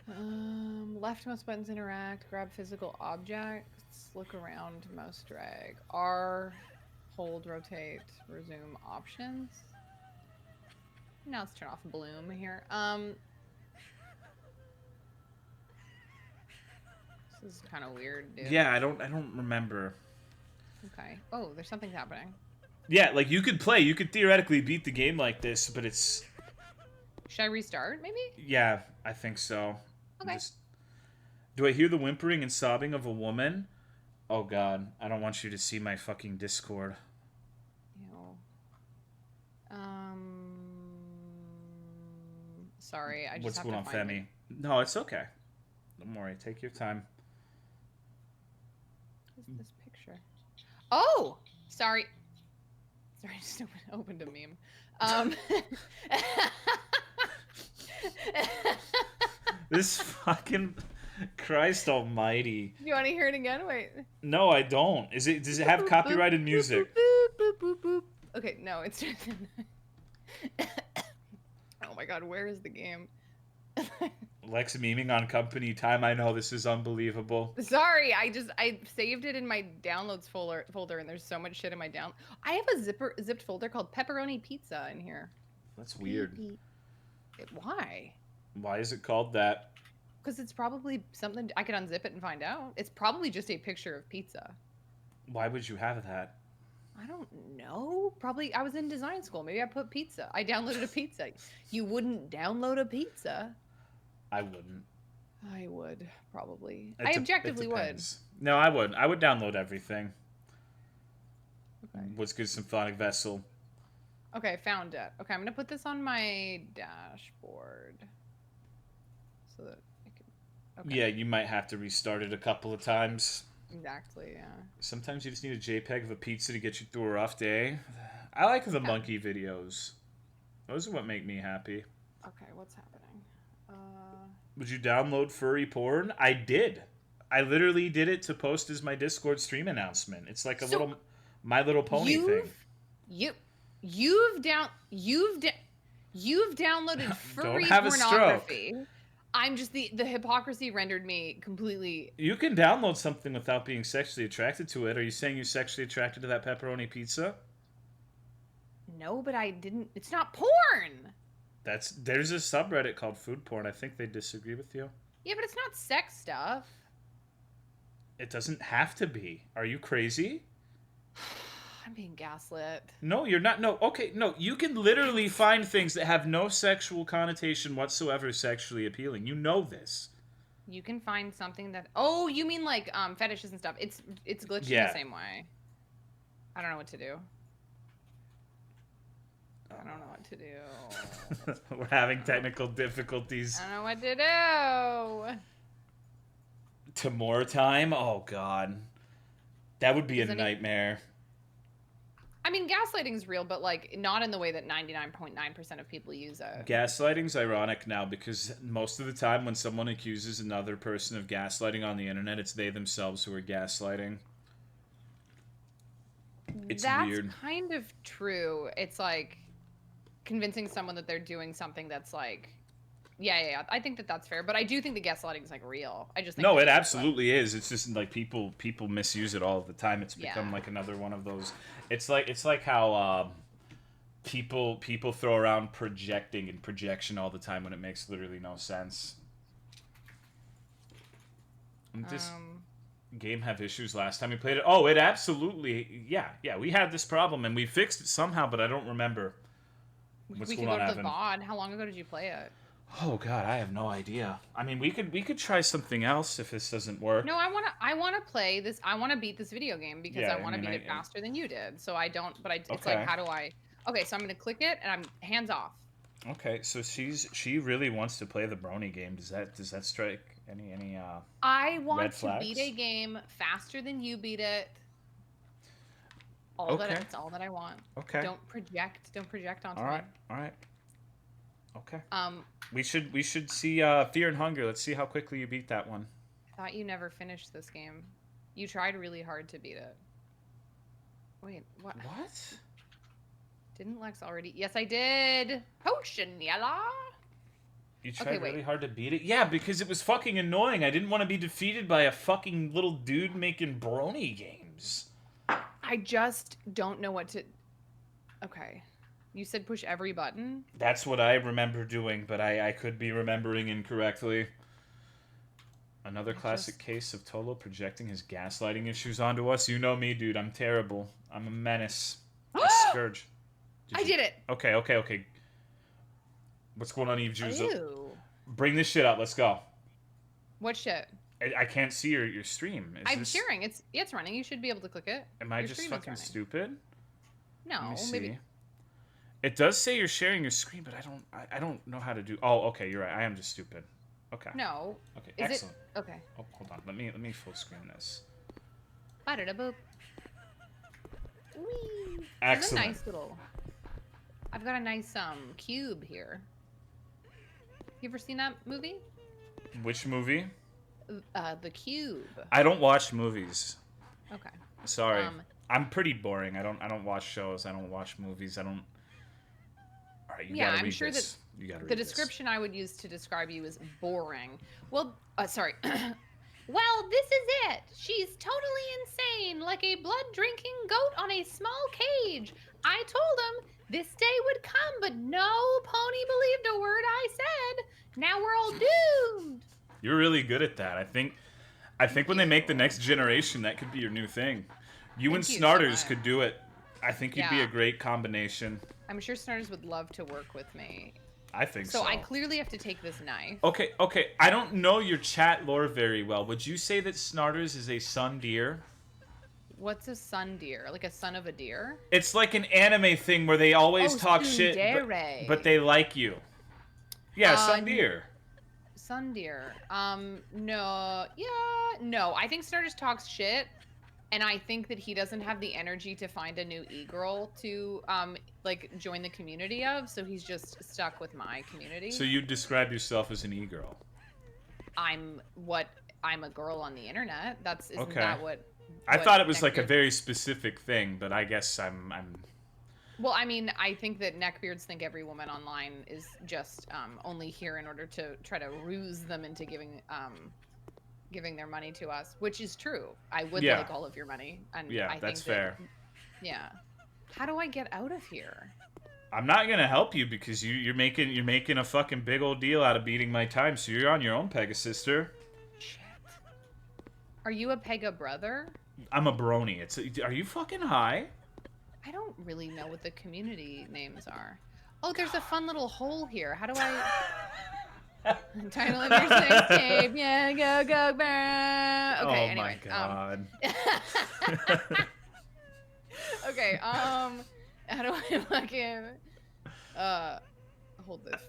Leftmost buttons interact. Grab physical objects. Look around. Mouse drag. R. Hold. Rotate. Resume options. Now let's turn off Bloom here. This is kind of weird, dude. Yeah, I don't remember. Okay. Oh, there's something happening. Yeah, like you could play. You could theoretically beat the game like this, but it's. Should I restart? Maybe. Yeah, I think so. Okay. Do I hear the whimpering and sobbing of a woman? Oh god, I don't want you to see my fucking Discord. Ew. Sorry, I just What's have going to on, find Femi? No, it's okay. Don't worry. Take your time. What's this picture? Oh, sorry. Sorry, I just opened a meme. This fucking Christ Almighty. Do you want to hear it again? Wait. No, I don't. Does it have copyrighted music? Okay, no, it's just. Oh my god, where is the game? Lex memeing on company time. I know this is unbelievable. Sorry, I saved it in my downloads folder, and there's so much shit in my down. I have a zipped folder called pepperoni pizza in here. That's weird. Why? Why is it called that? Because it's probably something I could unzip it and find out. It's probably just a picture of pizza. Why would you have that? I don't know. Probably I was in design school. Maybe I put pizza. I downloaded a pizza. You wouldn't download a pizza. I wouldn't. I would, probably. I objectively would. No, I would. I would download everything. Okay. What's good, Symphonic Vessel? Okay, found it. Okay, I'm gonna put this on my dashboard so that I can. Okay. Yeah, you might have to restart it a couple of times. Exactly. Yeah. Sometimes you just need a JPEG of a pizza to get you through a rough day. I like the Yeah. monkey videos. Those are what make me happy. Okay, what's happening? Would you download furry porn? I did. I literally did it to post as my Discord stream announcement. It's like a So little My Little Pony thing. you you've down you've downloaded Don't furry have a stroke. pornography. I'm just the hypocrisy rendered me completely. You can download something without being sexually attracted to it. Are you saying you're sexually attracted to that pepperoni pizza? No, but I didn't. It's not porn. There's a subreddit called food porn. I think they disagree with you. Yeah, but it's not sex stuff. It doesn't have to be. Are you crazy? I'm being gaslit. No, you're not. No, okay, no. You can literally find things that have no sexual connotation whatsoever sexually appealing. You know this. You can find something that. Oh, you mean like fetishes and stuff? It's glitched in Yeah. the same way. I don't know what to do. I don't know what to do. We're having technical difficulties. I don't know what to do. To more time? Oh god. That would be a Is any- nightmare. I mean, gaslighting is real, but like not in the way that 99.9% of people use it. Gaslighting's ironic now because most of the time when someone accuses another person of gaslighting on the internet, it's they themselves who are gaslighting. It's That's weird. kind of true. It's like convincing someone that they're doing something that's like, yeah. I think that that's fair, but I do think the gaslighting is like real. I just think No, it that's absolutely is. It's just like people misuse it all the time. It's become Yeah. like another one of those. It's like how people throw around projecting and projection all the time when it makes literally no sense. This game have issues last time we played it. Oh, it absolutely yeah. We had this problem and we fixed it somehow, but I don't remember what's we going could on. go to the Evan. VOD. How long ago did you play it? Oh god, I have no idea. I mean, we could try something else if this doesn't work. No, I wanna play this. I wanna beat this video game because Yeah, I wanna I mean, beat it faster than you did. So I don't. But it's Okay. like, how do I? Okay, so I'm gonna click it and I'm hands off. Okay, so she really wants to play the Brony game. Does that strike any I want red to beat a flags? game faster than you beat it. Okay. That's all that I want. Okay. Don't project onto All right. me. All right. Okay. Um, We should see Fear and Hunger. Let's see how quickly you beat that one. I thought you never finished this game. You tried really hard to beat it. Wait, what? What? Didn't Lex already? Yes, I did. Potion, yella. You Okay, tried wait. really hard to beat it? Yeah, because it was fucking annoying. I didn't want to be defeated by a fucking little dude making Brony games. I just don't know what to. Okay, you said push every button. That's what I remember doing, but I could be remembering incorrectly. Another classic case of Tolo projecting his gaslighting issues onto us. You know me, dude. I'm terrible. I'm a menace. A scourge. I did it. Okay. What's going on, Eve Juice? Ew. Bring this shit up. Let's go. What shit? I can't see your stream. I'm sharing. It's running. You should be able to click it. Am I Your just stream is fucking running. stupid? No, Let me see. maybe. It does say you're sharing your screen, but I don't know how to do. Oh, okay, you're right. I am just stupid. Okay. No. Okay. Is Excellent. it? Okay. Oh, hold on. Let me full screen this. Ba-da-da-boop. Whee! Excellent. It's a nice little. I've got a nice cube here. You ever seen that movie? Which movie? The Cube. I don't watch movies. Okay. Sorry. I'm pretty boring. I don't watch shows. I don't watch movies. I don't. All right, you Yeah, gotta I'm read sure this. that You gotta read the this. description I would use to describe you is boring. Well, sorry. Well, this is it. She's totally insane, like a blood-drinking goat on a small cage. I told him this day would come, but no pony believed a word I said. Now we're all doomed. You're really good at that. I think when they make the next generation, that could be your new thing. You and Thank you so Snarters much. could do it. I think you'd be Yeah. a great combination. I'm sure Snarters would love to work with me. I think so. So I clearly have to take this knife. Okay. I don't know your chat lore very well. Would you say that Snarters is a sun deer? What's a sun deer? Like a son of a deer? It's like an anime thing where they always talk shit, tsundere. but they like you. Yeah, sun deer. Sun deer. No. Yeah, no. I think Star just talks shit, and I think that he doesn't have the energy to find a new e-girl to, like, join the community of, so he's just stuck with my community. So you describe yourself as an e-girl. I'm a girl on the internet. Isn't Okay. that what I thought it was like a very specific thing, but I guess I'm... Well, I mean, I think that neckbeards think every woman online is just only here in order to try to ruse them into giving their money to us, which is true. I would like all of your money, and yeah, I that's think fair. Yeah. How do I get out of here? I'm not gonna help you because you're making a fucking big old deal out of beating my time, so you're on your own, Pegasister. Shit. Are you a Pega brother? I'm a brony. Are you fucking high? I don't really know what the community names are. Oh, there's a fun little hole here. How do I... Title of your sex tape. Yeah, go, burn. Okay, oh anyway. my god. Okay, how do I fucking... hold this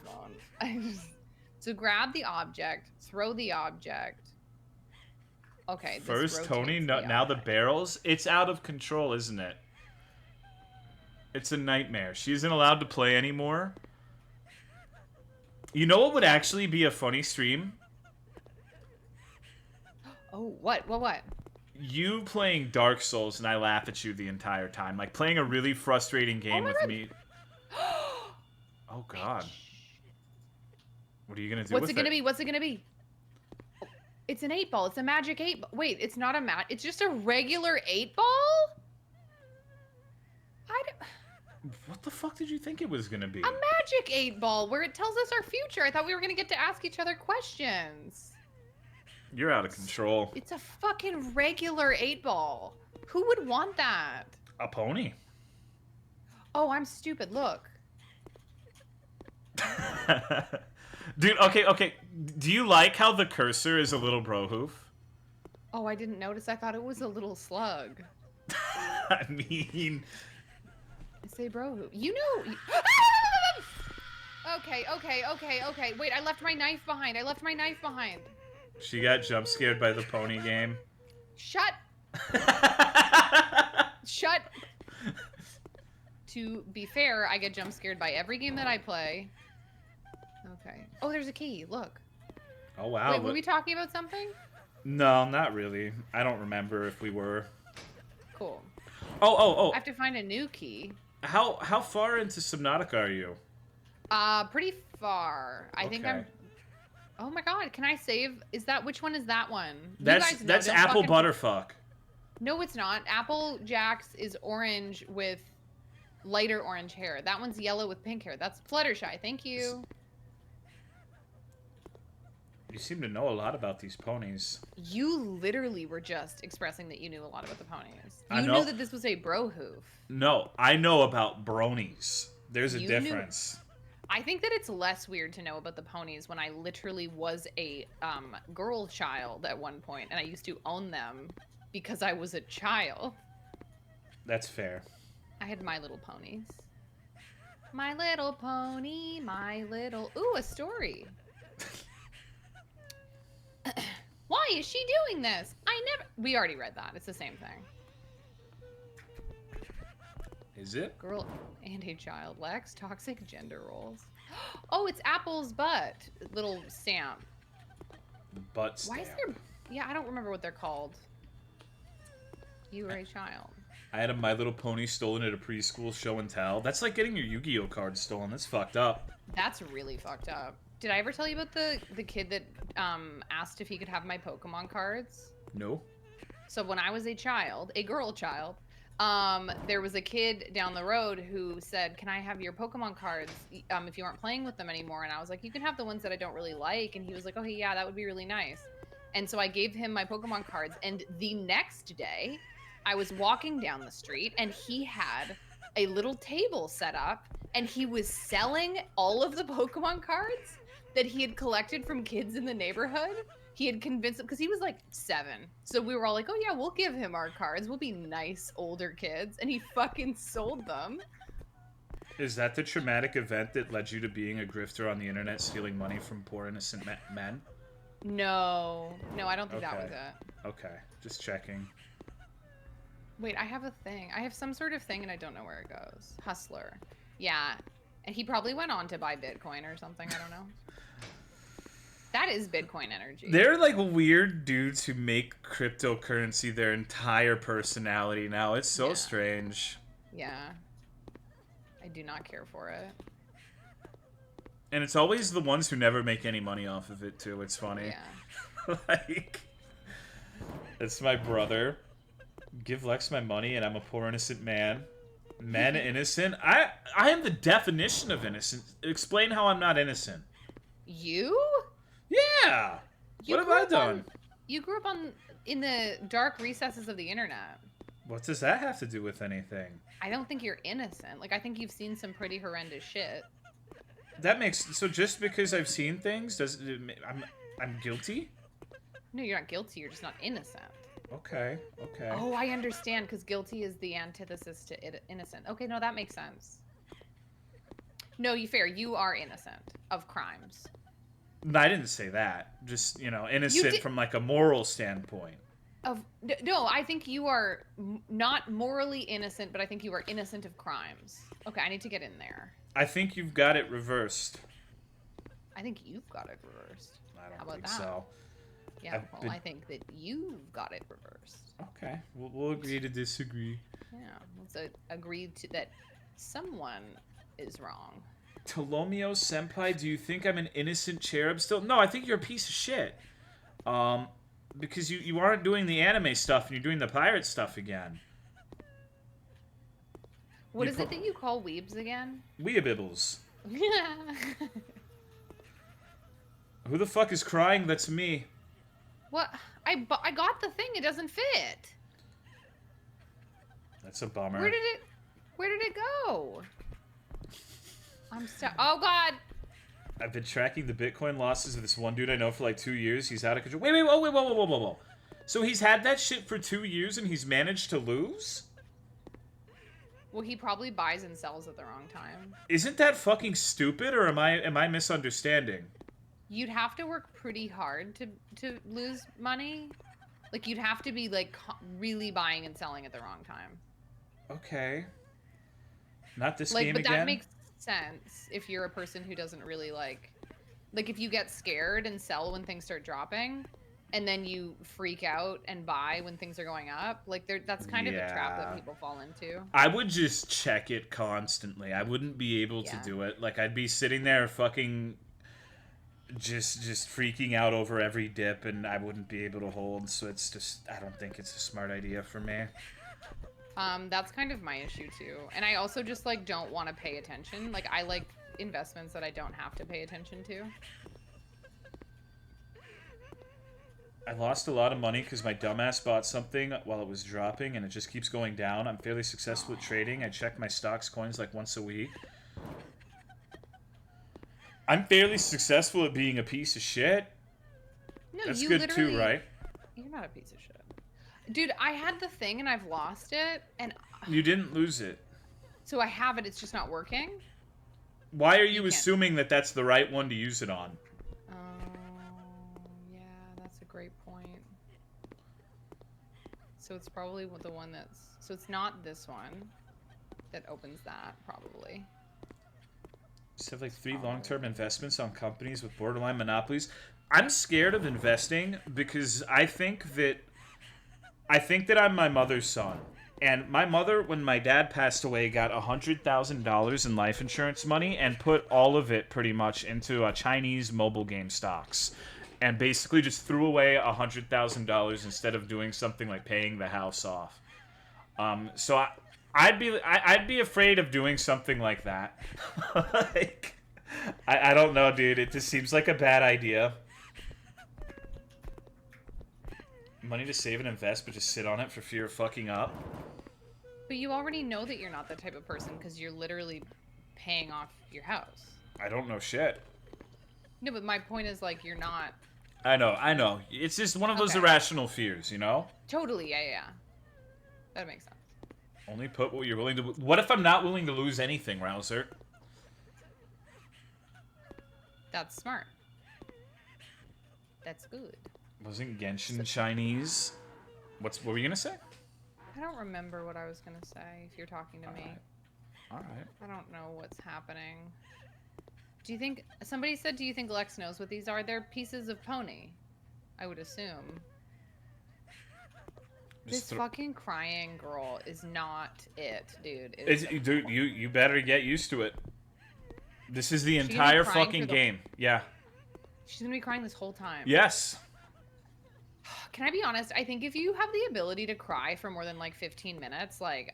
phone. So grab the object, throw the object. Okay, First, Tony, now the barrels. It's out of control, isn't it? It's a nightmare. She isn't allowed to play anymore. You know what would actually be a funny stream? Oh, what? What? You playing Dark Souls and I laugh at you the entire time. Like playing a really frustrating game with me. Oh god. What are you gonna do What's it gonna be? What's it gonna be? Oh, it's an 8-ball. It's a magic 8-ball. Wait, it's not a it's just a regular 8-ball? What the fuck did you think it was gonna be? A magic 8-ball where it tells us our future. I thought we were gonna get to ask each other questions. You're out of control. It's a fucking regular 8-ball. Who would want that? A pony. Oh, I'm stupid. Look. Dude, okay. Do you like how the cursor is a little bro hoof? Oh, I didn't notice. I thought it was a little slug. I mean... Say bro hoof. You know... Okay. Wait, I left my knife behind. She got jump scared by the pony game. Shut. Shut. To be fair, I get jump scared by every game that I play. Okay. Oh, there's a key. Look. Oh, wow. Wait, were we talking about something? No, not really. I don't remember if we were. Cool. Oh. I have to find a new key. How far into Subnautica are you? Pretty far. I think I'm... Oh my god, can I save? Which one is that one? That's Apple Butterfuck. No, it's not. Apple Jax is orange with lighter orange hair. That one's yellow with pink hair. That's Fluttershy. Thank you. You seem to know a lot about these ponies. You literally were just expressing that you knew a lot about the ponies. I You know. knew that this was a bro hoof. No, I know about bronies. There's a difference. I think that it's less weird to know about the ponies when I literally was a girl child at one point, and I used to own them because I was a child. That's fair. I had My Little Ponies. My Little Pony, my little... Ooh, a story. Why is she doing this? We already read that. It's the same thing. Is it? Girl and a child. Lex, toxic gender roles. Oh, it's Apple's butt. Little stamp. Butt stamp. Why is there... Yeah, I don't remember what they're called. You were a child. I had a My Little Pony stolen at a preschool show and tell. That's like getting your Yu-Gi-Oh card stolen. That's fucked up. That's really fucked up. Did I ever tell you about the kid that asked if he could have my Pokemon cards? No. So when I was a child, a girl child, there was a kid down the road who said, "Can I have your Pokemon cards if you aren't playing with them anymore?" And I was like, "You can have the ones that I don't really like." And he was like, "Okay, yeah, that would be really nice." And so I gave him my Pokemon cards. And the next day, I was walking down the street and he had a little table set up and he was selling all of the Pokemon cards that he had collected from kids in the neighborhood he had convinced him because he was like 7. So we were all like, oh yeah, we'll give him our cards. We'll be nice older kids. And he fucking sold them. Is that the traumatic event that led you to being a grifter on the internet, stealing money from poor innocent men? No, I don't think that was it. Okay, just checking. Wait, I have a thing. I have some sort of thing and I don't know where it goes. Hustler. Yeah. And he probably went on to buy Bitcoin or something. I don't know. That is Bitcoin energy. They're like weird dudes who make cryptocurrency their entire personality now. It's so strange. Yeah. I do not care for it. And it's always the ones who never make any money off of it, too. It's funny. Yeah. Like, it's my brother. Give Lex my money and I'm a poor innocent man. Men innocent? I am the definition of innocent. Explain how I'm not innocent. You? Yeah. What have I done? You grew up in the dark recesses of the internet. What does that have to do with anything? I don't think you're innocent. Like, I think you've seen some pretty horrendous shit. That makes so just because I've seen things does I'm guilty? No, you're not guilty. You're just not innocent. Okay. Oh, I understand, because guilty is the antithesis to innocent. Okay, no, that makes sense. No, fair. You are innocent of crimes. No, I didn't say that. Just, innocent from like a moral standpoint. No, I think you are not morally innocent, but I think you are innocent of crimes. Okay, I need to get in there. I think you've got it reversed. I think you've got it reversed. I don't think that? so. Yeah, I think that you've got it reversed. Okay, we'll agree to disagree. Yeah, let's agree to that someone is wrong. Tolomeo senpai, do you think I'm an innocent cherub still? No, I think you're a piece of shit. Because you aren't doing the anime stuff and you're doing the pirate stuff again. What is it that you call weebs again? Weeabibbles. Who the fuck is crying? That's me. What? I got the thing. It doesn't fit. That's a bummer. Where did it go? I'm stuck. Oh God. I've been tracking the Bitcoin losses of this one dude I know for like 2 years. He's out of control. Wait, whoa. So he's had that shit for 2 years and he's managed to lose? Well, he probably buys and sells at the wrong time. Isn't that fucking stupid, or am I misunderstanding? You'd have to work pretty hard to lose money. Like, you'd have to be like really buying and selling at the wrong time. Okay. Not this game again? But that makes sense if you're a person who doesn't really like if you get scared and sell when things start dropping, and then you freak out and buy when things are going up. Like, that's kind of a trap that people fall into. I would just check it constantly. I wouldn't be able to do it. Like, I'd be sitting there fucking just freaking out over every dip, and I wouldn't be able to hold. So it's just, I don't think it's a smart idea for me. That's kind of my issue too. And I also just like don't want to pay attention. Like, I like investments that I don't have to pay attention to. I lost a lot of money because my dumbass bought something while it was dropping and it just keeps going down. I'm fairly successful at trading. I check my stocks coins like once a week. I'm fairly successful at being a piece of shit. No, that's good too, right? You're not a piece of shit. Dude, I had the thing and I've lost it, and you didn't lose it. So I have it, it's just not working? Why are you assuming that that's the right one to use it on? Yeah, that's a great point. So it's probably the one that's... So it's not this one that opens that, probably. Just have like 3 long-term investments on companies with borderline monopolies. I'm scared of investing because I think that I'm my mother's son. And my mother, when my dad passed away, got $100,000 in life insurance money and put all of it pretty much into Chinese mobile game stocks. And basically just threw away $100,000 instead of doing something like paying the house off. So I'd be afraid of doing something like that. Like, I don't know, dude. It just seems like a bad idea. Money to save and invest, but just sit on it for fear of fucking up. But you already know that you're not that type of person because you're literally paying off your house. I don't know shit. No, but my point is, like, you're not I know. It's just one of those Okay. irrational fears, you know? Totally, yeah. That makes sense. Only put what you're willing to... What if I'm not willing to lose anything, Rouser? That's smart. That's good. Wasn't Genshin Chinese? What were you gonna say? I don't remember what I was gonna say if you're talking to me. Alright. I don't know what's happening. Do you think... Somebody said, do you think Lex knows what these are? They're pieces of pony. I would assume. This fucking crying girl is not it, dude. Dude, you better get used to it. This is the entire fucking game. Yeah. She's gonna be crying this whole time. Yes. Can I be honest? I think if you have the ability to cry for more than like 15 minutes, like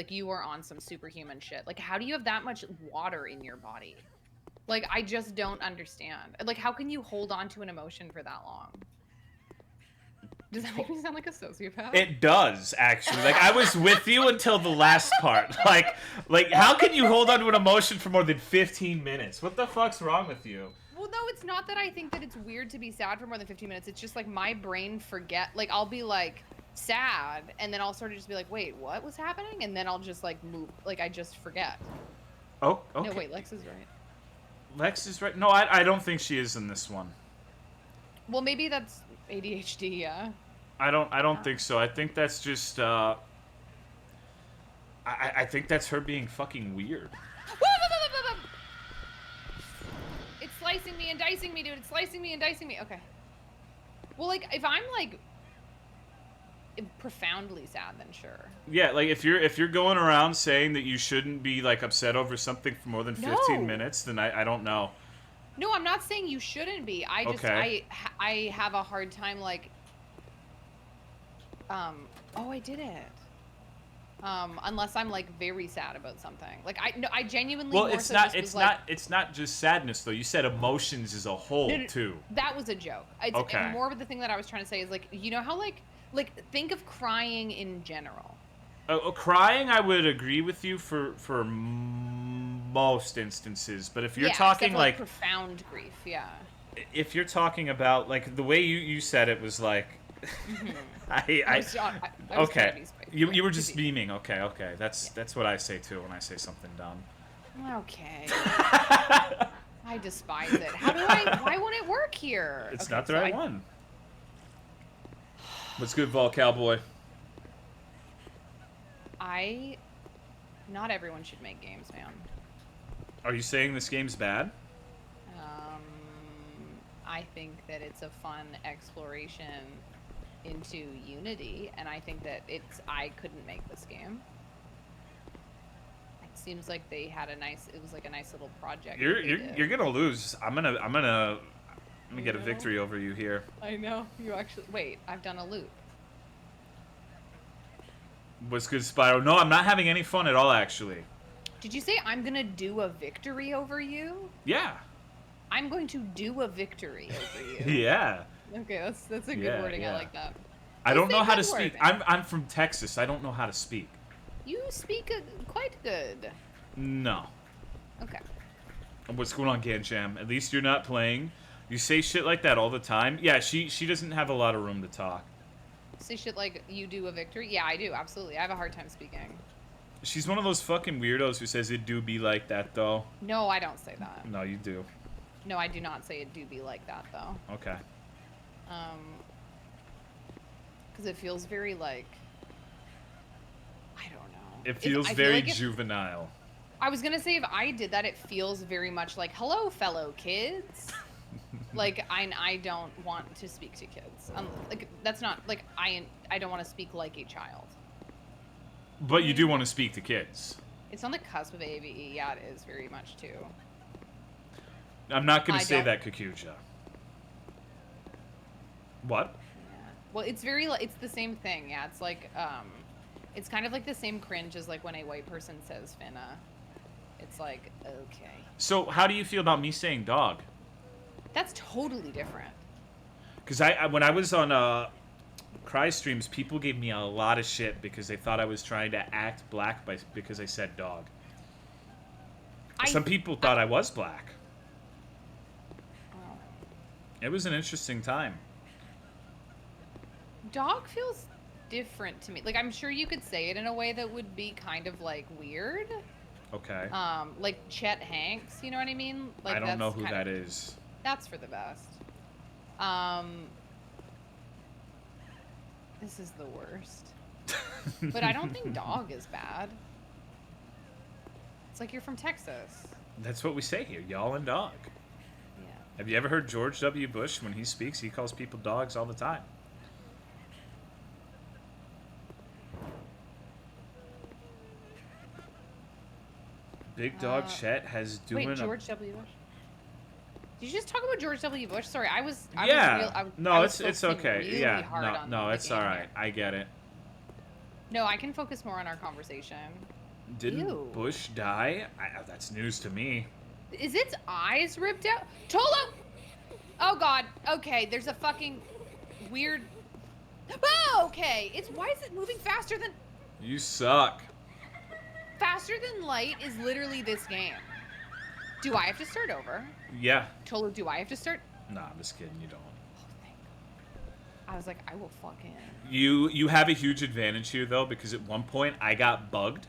you are on some superhuman shit. Like, how do you have that much water in your body? Like, I just don't understand. Like, how can you hold on to an emotion for that long? Does that make me sound like a sociopath? It does, actually. Like, I was with you until the last part. Like, how can you hold on to an emotion for more than 15 minutes? What the fuck's wrong with you? Well, no, it's not that I think that it's weird to be sad for more than 15 minutes. It's just, like, my brain like, I'll be, like, sad, and then I'll sort of just be like, wait, what was happening? And then I'll just, like, move. Like, I just forget. Oh, okay. No, wait, Lex is right. Lex is right. No, I don't think she is in this one. Well, maybe that's ADHD, yeah. I don't think so. I think that's just I think that's her being fucking weird. It's slicing me and dicing me, dude. It's slicing me and dicing me. Okay. Well, like, if I'm like profoundly sad, then sure. Yeah, like if you're going around saying that you shouldn't be like upset over something for more than 15 minutes, then I don't know. No, I'm not saying you shouldn't be. I just I have a hard time like oh, I did it. Unless I'm like very sad about something. Like I genuinely. Well, it's not just sadness though. You said emotions as a whole too. That was a joke. Okay. More of the thing that I was trying to say is like, you know how like think of crying in general. Crying, I would agree with you for most instances, but if you're talking like profound grief, yeah. If you're talking about like the way you said it was like. I was okay. You were just beaming. Okay. That's what I say too when I say something dumb. Okay. I despise it. Why won't it work here? It's not the right one. What's good, Vol Cowboy? Not everyone should make games, man. Are you saying this game's bad? I think that it's a fun exploration into Unity, and I think that I couldn't make this game. It seems like they had it was like a nice little project. You're gonna lose. I'm gonna get a victory over you here. I know. You actually wait, I've done a loop. What's good, Spyro? No, I'm not having any fun at all, actually. Did you say I'm gonna do a victory over you? Yeah. I'm going to do a victory over you. Yeah. Okay, that's a good wording. Yeah. I like that. I don't know how to speak. I'm from Texas. I don't know how to speak. You speak quite good. No. Okay. What's going on, Ganjam? At least you're not playing. You say shit like that all the time. Yeah, she doesn't have a lot of room to talk. Say shit like you do a victory? Yeah, I do. Absolutely. I have a hard time speaking. She's one of those fucking weirdos who says it do be like that, though. No, I don't say that. No, you do. No, I do not say it do be like that, though. Okay. Because it feels very, like, I don't know. It feels very juvenile. I was going to say, if I did that, it feels very much like, hello, fellow kids. Like, I don't want to speak to kids. Like, that's not, like, I don't want to speak like a child. But you do want to speak to kids. It's on the cusp of AVE. Yeah, it is very much, too. I'm not going to say that, Kakuja. What? Yeah. Well, it's the same thing. Yeah, it's like, it's kind of like the same cringe as like when a white person says finna. It's like, okay. So how do you feel about me saying dog? That's totally different. Because when I was on Cry streams, people gave me a lot of shit because they thought I was trying to act black because I said dog. Some people thought I was black. It was an interesting time. Dog feels different to me. Like, I'm sure you could say it in a way that would be kind of like weird. Okay. Like Chet Hanks, you know what I mean? Like I don't know who kind that of, is. That's for the best. This is the worst. But I don't think dog is bad. It's like you're from Texas. That's what we say here, y'all and dog. Yeah. Have you ever heard George W. Bush, when he speaks, he calls people dogs all the time? Big Dog Chet has doing wait, George W. Bush? Did you just talk about George W. Bush? Sorry, I was no, was it's focusing okay. really Yeah, hard on no, the it's game all right. here. I get it. No, I can focus more on our conversation. Didn't Ew. Bush die? That's news to me. Is its eyes ripped out? Tolo! Oh god. Okay, there's a fucking weird. Oh, okay. Why is it moving faster than You suck. light? Is literally this game. Do I have to start over? Yeah. Tolo, do I have to start? Nah, I'm just kidding. You don't. Oh, thank God. I was like, I will fucking. You have a huge advantage here though, because at one point I got bugged,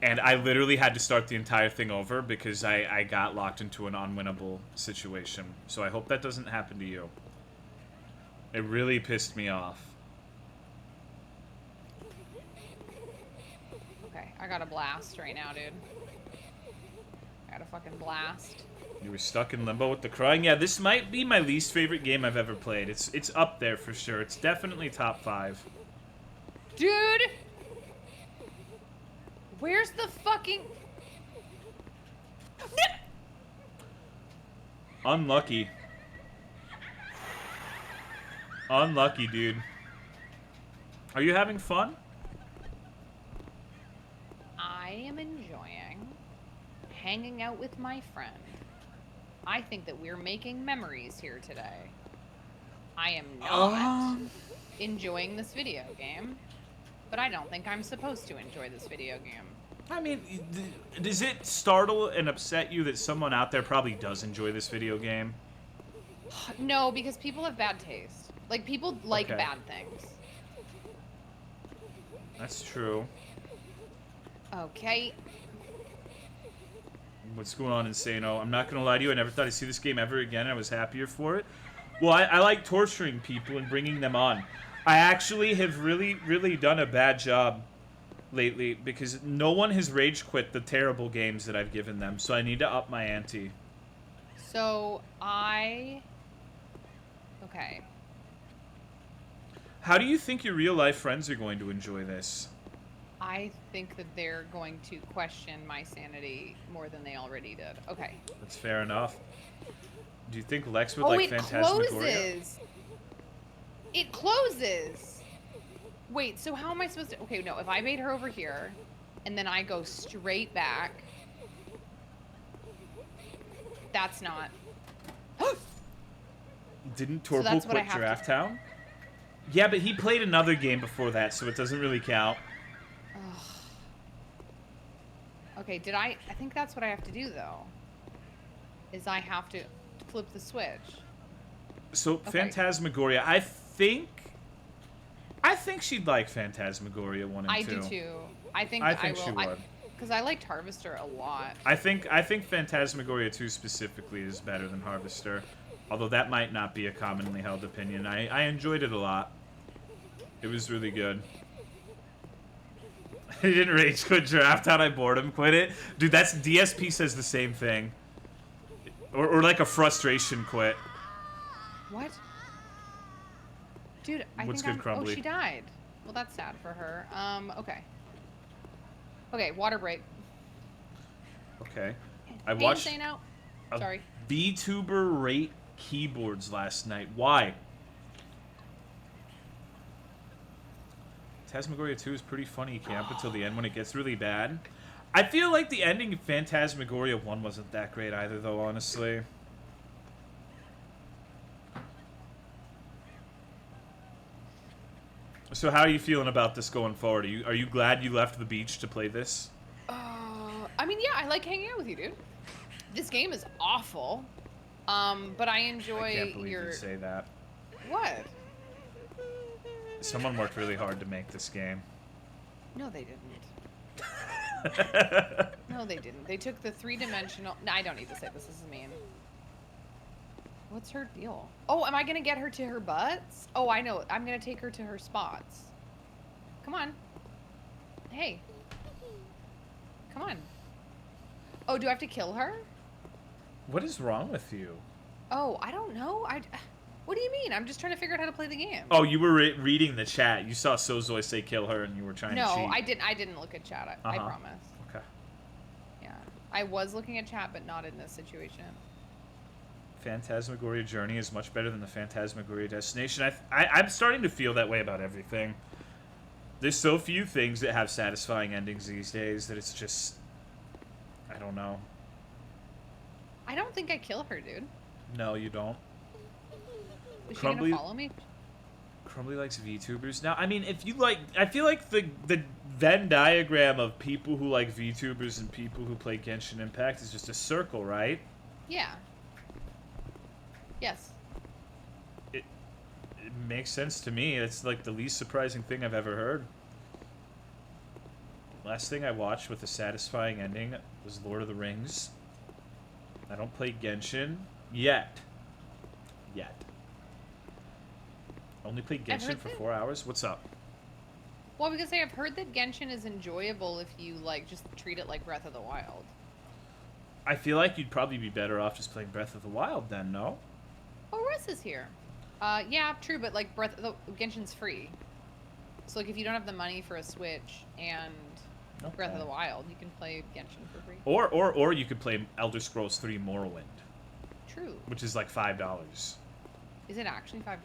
and I literally had to start the entire thing over because I got locked into an unwinnable situation. So I hope that doesn't happen to you. It really pissed me off. Okay, I got a blast right now, dude. I got a fucking blast. You were stuck in limbo with the crying? Yeah, this might be my least favorite game I've ever played. It's up there for sure. It's definitely top 5. Dude! Where's the fucking... Unlucky. Unlucky, dude. Are you having fun? I am enjoying hanging out with my friend. I think that we're making memories here today. I am not enjoying this video game, but I don't think I'm supposed to enjoy this video game. I mean, does it startle and upset you that someone out there probably does enjoy this video game? No, because people have bad taste. Like, people like bad things. That's true. Okay. What's going on, Insano? I'm not going to lie to you. I never thought I'd see this game ever again. I was happier for it. Well, I like torturing people and bringing them on. I actually have really done a bad job lately because no one has rage quit the terrible games that I've given them. So I need to up my ante. So, okay. How do you think your real-life friends are going to enjoy this? I think that they're going to question my sanity more than they already did. Okay. That's fair enough. Do you think Lex would Oh, like it Phantasmagoria? closes. It closes. Wait, so how am I supposed to... Okay, no, if I made her over here, and then I go straight back... That's not... Didn't So Torpo that's what I quit have Giraffe to- Town? Yeah, but he played another game before that, so it doesn't really count. Ugh. Okay, I think that's what I have to do, though. Is I have to flip the switch. So, Okay. Phantasmagoria, I think she'd like Phantasmagoria 1 and 2. I do, too. I think she would. Because I liked Harvester a lot. I think Phantasmagoria 2 specifically is better than Harvester. Although that might not be a commonly held opinion. I enjoyed it a lot. It was really good. He didn't rage quit Draft Out, I boredom quit it. Dude, that's DSP says the same thing. Or like a frustration quit. What? Dude, I What's think good, Crumbly? Oh, she died. Well, that's sad for her. Okay. Okay, water break. Okay. I Hey, watched Insano. a Sorry. VTuber rate keyboards last night. Why? Phantasmagoria 2 is pretty funny. You camp until the end when it gets really bad. I feel like the ending of Phantasmagoria 1 wasn't that great either, though, honestly. So how are you feeling about this going forward? Are you glad you left the beach to play this? I mean, yeah, I like hanging out with you, dude. This game is awful. But I enjoy I can't believe your... you say that. What? Someone worked really hard to make this game. No, they didn't. No, they didn't. They took the three-dimensional... No, I don't need to say this. This is mean. What's her deal? Oh, am I going to get her to her butts? Oh, I know. I'm going to take her to her spots. Come on. Hey. Come on. Oh, do I have to kill her? What is wrong with you? Oh, I don't know. What do you mean? I'm just trying to figure out how to play the game. Oh, you were reading the chat. You saw Sozoi say kill her, and you were trying to cheat. No, I didn't look at chat. I promise. Okay. Yeah. I was looking at chat, but not in this situation. Phantasmagoria Journey is much better than the Phantasmagoria Destination. I'm starting to feel that way about everything. There's so few things that have satisfying endings these days that it's just... I don't know. I don't think I kill her, dude. No, you don't. Is she gonna follow me? Crumbly likes VTubers. Now, I mean, if you like... I feel like the Venn diagram of people who like VTubers and people who play Genshin Impact is just a circle, right? Yeah. Yes. It makes sense to me. It's like the least surprising thing I've ever heard. Last thing I watched with a satisfying ending was Lord of the Rings. I don't play Genshin yet. Only played Genshin for 4 hours. What's up? Well, I was gonna say I've heard that Genshin is enjoyable if you like just treat it like Breath of the Wild. I feel like you'd probably be better off just playing Breath of the Wild then, no? Oh, Russ is here. Yeah, true, but like Genshin's free. So like if you don't have the money for a Switch and Breath of the Wild, you can play Genshin for free. Or you could play Elder Scrolls 3 Morrowind. True. Which is like $5. Is it actually $5?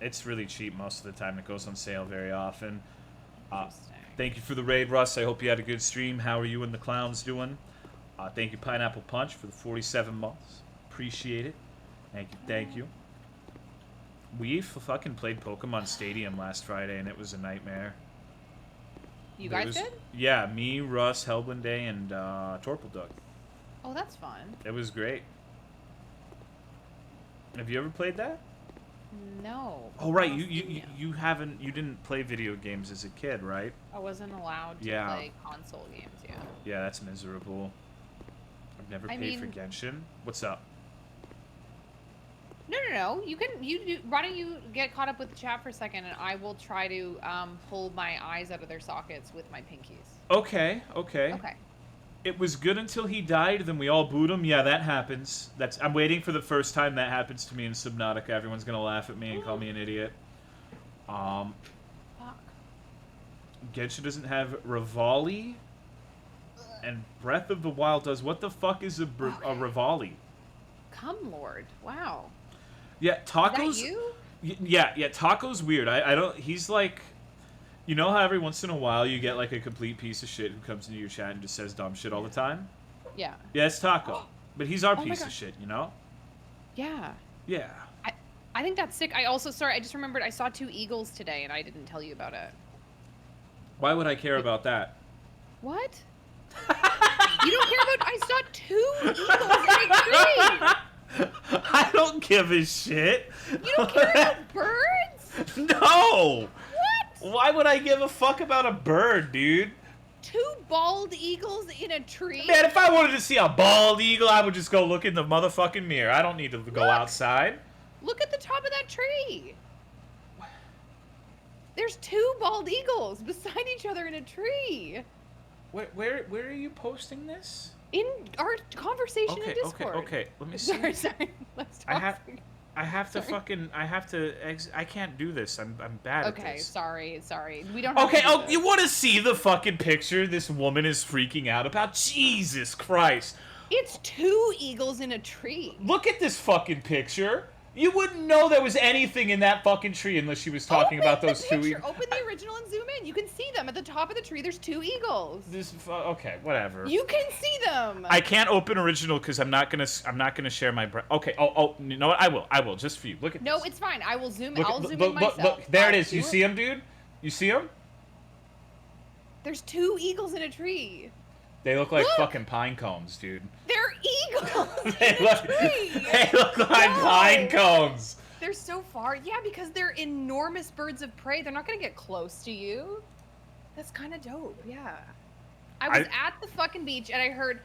It's really cheap most of the time. It goes on sale very often. Interesting. Thank you for the raid, Russ. I hope you had a good stream. How are you and the clowns doing? Thank you, Pineapple Punch, for the 47 months. Appreciate it. Thank you. We fucking played Pokemon Stadium last Friday, and it was a nightmare. You guys did? Yeah, me, Russ, Hellblinde, and Torpledug. Oh, that's fun. It was great. Have you ever played that? No. Oh right, you didn't play video games as a kid, right? I wasn't allowed to play console games, yeah. Yeah, that's miserable. I've never paid for Genshin. What's up? No. Why don't you get caught up with the chat for a second, and I will try to pull my eyes out of their sockets with my pinkies. Okay. Okay. It was good until he died, then we all booed him. Yeah, that happens. I'm waiting for the first time that happens to me in Subnautica. Everyone's gonna laugh at me and call me an idiot. Fuck. Genshin doesn't have Rivali, and Breath of the Wild does. What the fuck is a Rivali? Come Lord. Wow. Yeah, Taco's... Is that you? Yeah, Taco's weird. I don't... He's like... You know how every once in a while you get like a complete piece of shit who comes into your chat and just says dumb shit all the time? Yeah. Yeah, it's Taco. But he's our piece of shit, you know? Yeah. Yeah. I think that's sick. I just remembered I saw 2 eagles today and I didn't tell you about it. Why would I care about that? What? You don't care about... I saw 2 eagles in a tree! I don't give a shit. You don't care about birds? No! Why would I give a fuck about a bird, dude? 2 bald eagles in a tree? Man, if I wanted to see a bald eagle, I would just go look in the motherfucking mirror. I don't need to go outside. Look at the top of that tree. There's 2 bald eagles beside each other in a tree. Where are you posting this? In our conversation in Discord. Okay. Let me see. Sorry. Let's talk. I have to fucking... I can't do this. I'm bad at this. Okay, sorry. We don't have Okay, to do this. You want to see the fucking picture this woman is freaking out about? Jesus Christ. It's 2 eagles in a tree. Look at this fucking picture. You wouldn't know there was anything in that fucking tree unless she was talking about those 2 eagles. Open the original and zoom in. You can see them at the top of the tree. There's 2 eagles. Okay, whatever. You can see them. I can't open original because I'm not gonna share my. Okay. Oh, you know what? I will just for you. Look at. No, this. it's fine. I will zoom. I'll zoom in myself. Look, there it is. You see him, dude? You see him? There's 2 eagles in a tree. They look like fucking pine cones, dude. They're eagles. They look like pine cones. They're so far. Yeah, because they're enormous birds of prey. They're not gonna get close to you. That's kind of dope. Yeah. I was at the fucking beach and I heard,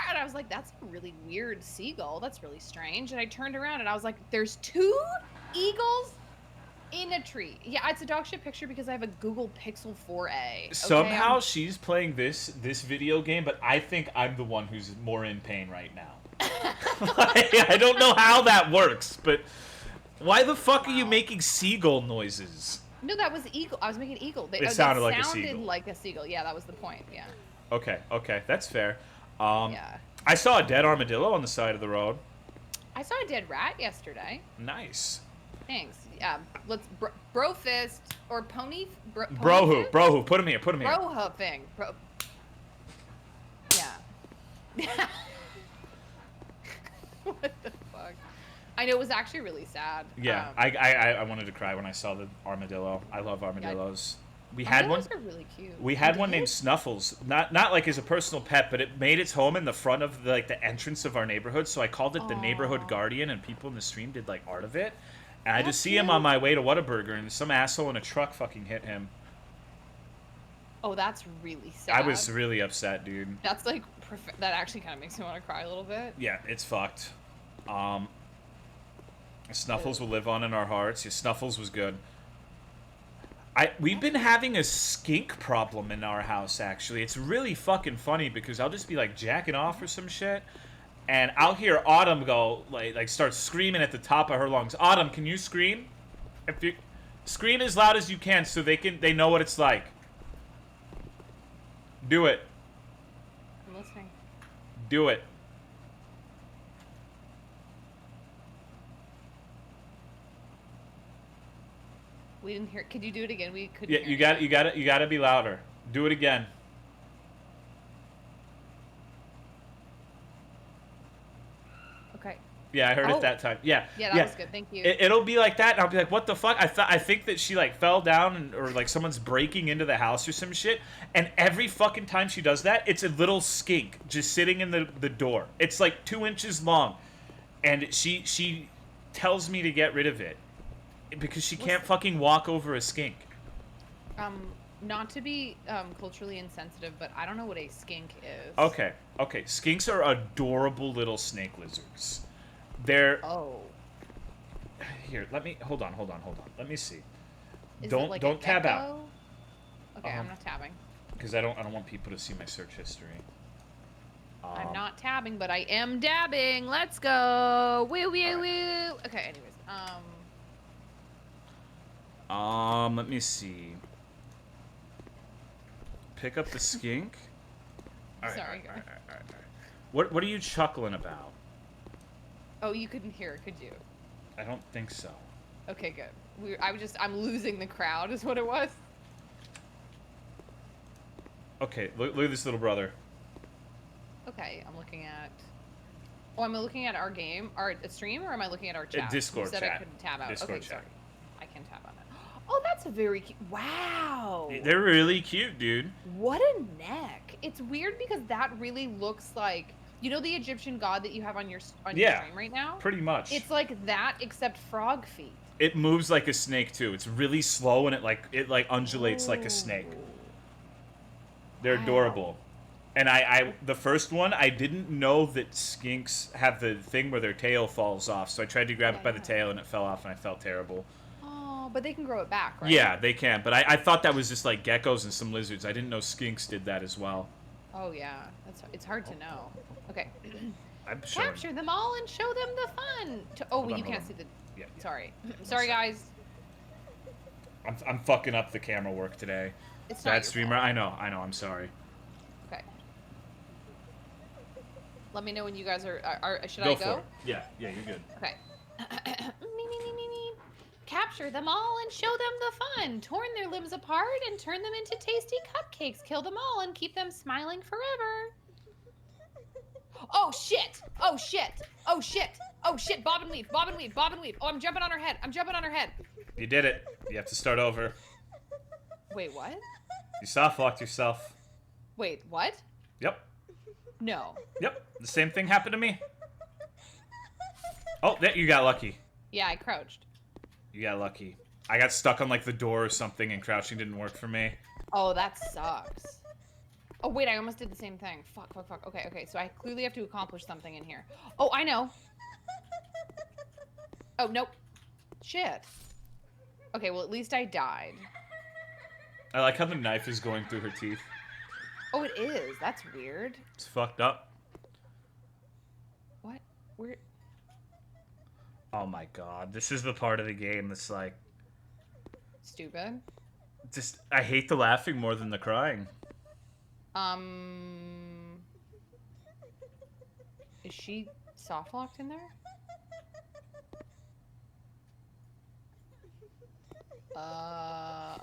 and I was like, that's a really weird seagull. That's really strange. And I turned around and I was like, there's 2 eagles in a tree. Yeah, it's a dog shit picture because I have a Google Pixel 4a. Okay? Somehow she's playing this video game, but I think I'm the one who's more in pain right now. I don't know how that works, but why the fuck are you making seagull noises? No, that was eagle. I was making eagle. It sounded like a seagull. Like a seagull. Yeah, that was the point. Yeah. Okay, that's fair. Yeah. I saw a dead armadillo on the side of the road. I saw a dead rat yesterday. Nice. Thanks. Yeah. Let's bro fist or pony. Bro who? Put him here. Bro hoofing. Yeah. What the fuck? I know, it was actually really sad. Yeah, I wanted to cry when I saw the armadillo. I love armadillos. We had one. Are really cute. We had one named Snuffles. Not like as a personal pet, but it made its home in the front of the entrance of our neighborhood. So I called it the neighborhood guardian, and people in the stream did like art of it. And I just see him on my way to Whataburger, and some asshole in a truck fucking hit him. Oh, that's really sad. I was really upset, dude. That's like that actually kind of makes me want to cry a little bit. Yeah, it's fucked. Snuffles will live on in our hearts. Yeah, Snuffles was good. We've been having a skink problem in our house, actually. It's really fucking funny because I'll just be like jacking off or some shit, and I'll hear Autumn go like start screaming at the top of her lungs. Autumn, can you scream? If you scream as loud as you can so they know what it's like. Do it. I'm listening. Do it. We didn't hear. Could you do it again? We couldn't. Yeah, you got to be louder. Do it again. Okay. Yeah, I heard it that time. Yeah. Yeah, that was good. Thank you. It'll be like that, and I'll be like, "What the fuck?" I think that she like fell down, or like someone's breaking into the house or some shit. And every fucking time she does that, it's a little skink just sitting in the door. It's like 2 inches long, and she tells me to get rid of it because she can't fucking walk over a skink. Not to be culturally insensitive, but I don't know what a skink is. Okay. Skinks are adorable little snake lizards. They're here. Let me hold on. Let me see. Don't tab out. Okay, I'm not tabbing. Because I don't want people to see my search history. I'm not tabbing, but I am dabbing. Let's go. Woo woo woo. Okay. Anyways, let me see. Pick up the skink. Sorry. All right. What are you chuckling about? Oh, you couldn't hear it, could you? I don't think so. Okay, good. I'm losing the crowd, is what it was. Okay, look at this little brother. Okay, I'm looking at. Oh, am I looking at our game, our stream, or am I looking at our chat? Discord chat. I couldn't tab out. Discord okay, chat. Sorry. I can tab on it. Oh, that's a very cute. Wow. They're really cute, dude. What a neck. It's weird because that really looks like, you know, the Egyptian god that you have on your stream right now? Pretty much. It's like that except frog feet. It moves like a snake too. It's really slow and it undulates like a snake. They're adorable. And the first one, I didn't know that skinks have the thing where their tail falls off. So I tried to grab it by the tail and it fell off and I felt terrible. Oh, but they can grow it back, right? Yeah, they can. But I thought that was just like geckos and some lizards. I didn't know skinks did that as well. Oh yeah, it's hard to know. Okay. Sure. Capture them all and show them the fun. You can't see the. Yeah. Sorry. Sorry, guys. I'm fucking up the camera work today. It's not your streamer. fault. I know. I'm sorry. Okay. Let me know when you guys are. Should Go I go? for it. Yeah, you're good. Okay. Me. Capture them all and show them the fun. Torn their limbs apart and turn them into tasty cupcakes. Kill them all and keep them smiling forever. Oh shit! Oh shit! Oh shit! Oh shit! Bob and weave! Bob and weave! Bob and weave! Oh, I'm jumping on her head! I'm jumping on her head! You did it. You have to start over. Wait, what? You soft locked yourself. Wait, what? Yep. No. Yep. The same thing happened to me. Oh, you got lucky. Yeah, I crouched. You got lucky. I got stuck on like the door or something and crouching didn't work for me. Oh, that sucks. Oh, wait, I almost did the same thing. Fuck. Okay, so I clearly have to accomplish something in here. Oh, I know. Oh, nope. Shit. Okay, well, at least I died. I like how the knife is going through her teeth. Oh, it is. That's weird. It's fucked up. What? Where? Oh my god. This is the part of the game that's like... Stupid. Just, I hate the laughing more than the crying. Is she soft locked in there?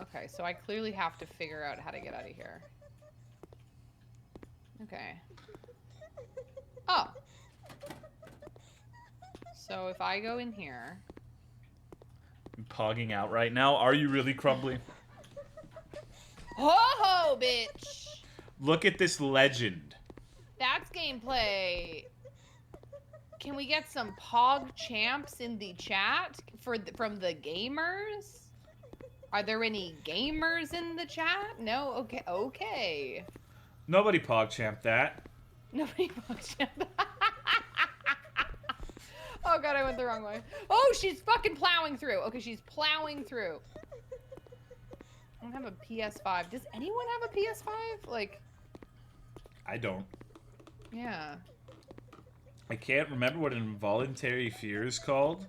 Okay, so I clearly have to figure out how to get out of here. Okay. Oh. So if I go in here... I'm pogging out right now. Are you really, Crumbly? Ho-ho, bitch! Look at this legend. That's gameplay. Can we get some Pog champs in the chat from the gamers? Are there any gamers in the chat? No? Okay. Nobody PogChamp that. Nobody Pog champ. Oh god, I went the wrong way. Oh, she's fucking plowing through. Okay, she's plowing through. I don't have a PS5. Does anyone have a PS5? Like... I don't. Yeah. I can't remember what an involuntary fear is called.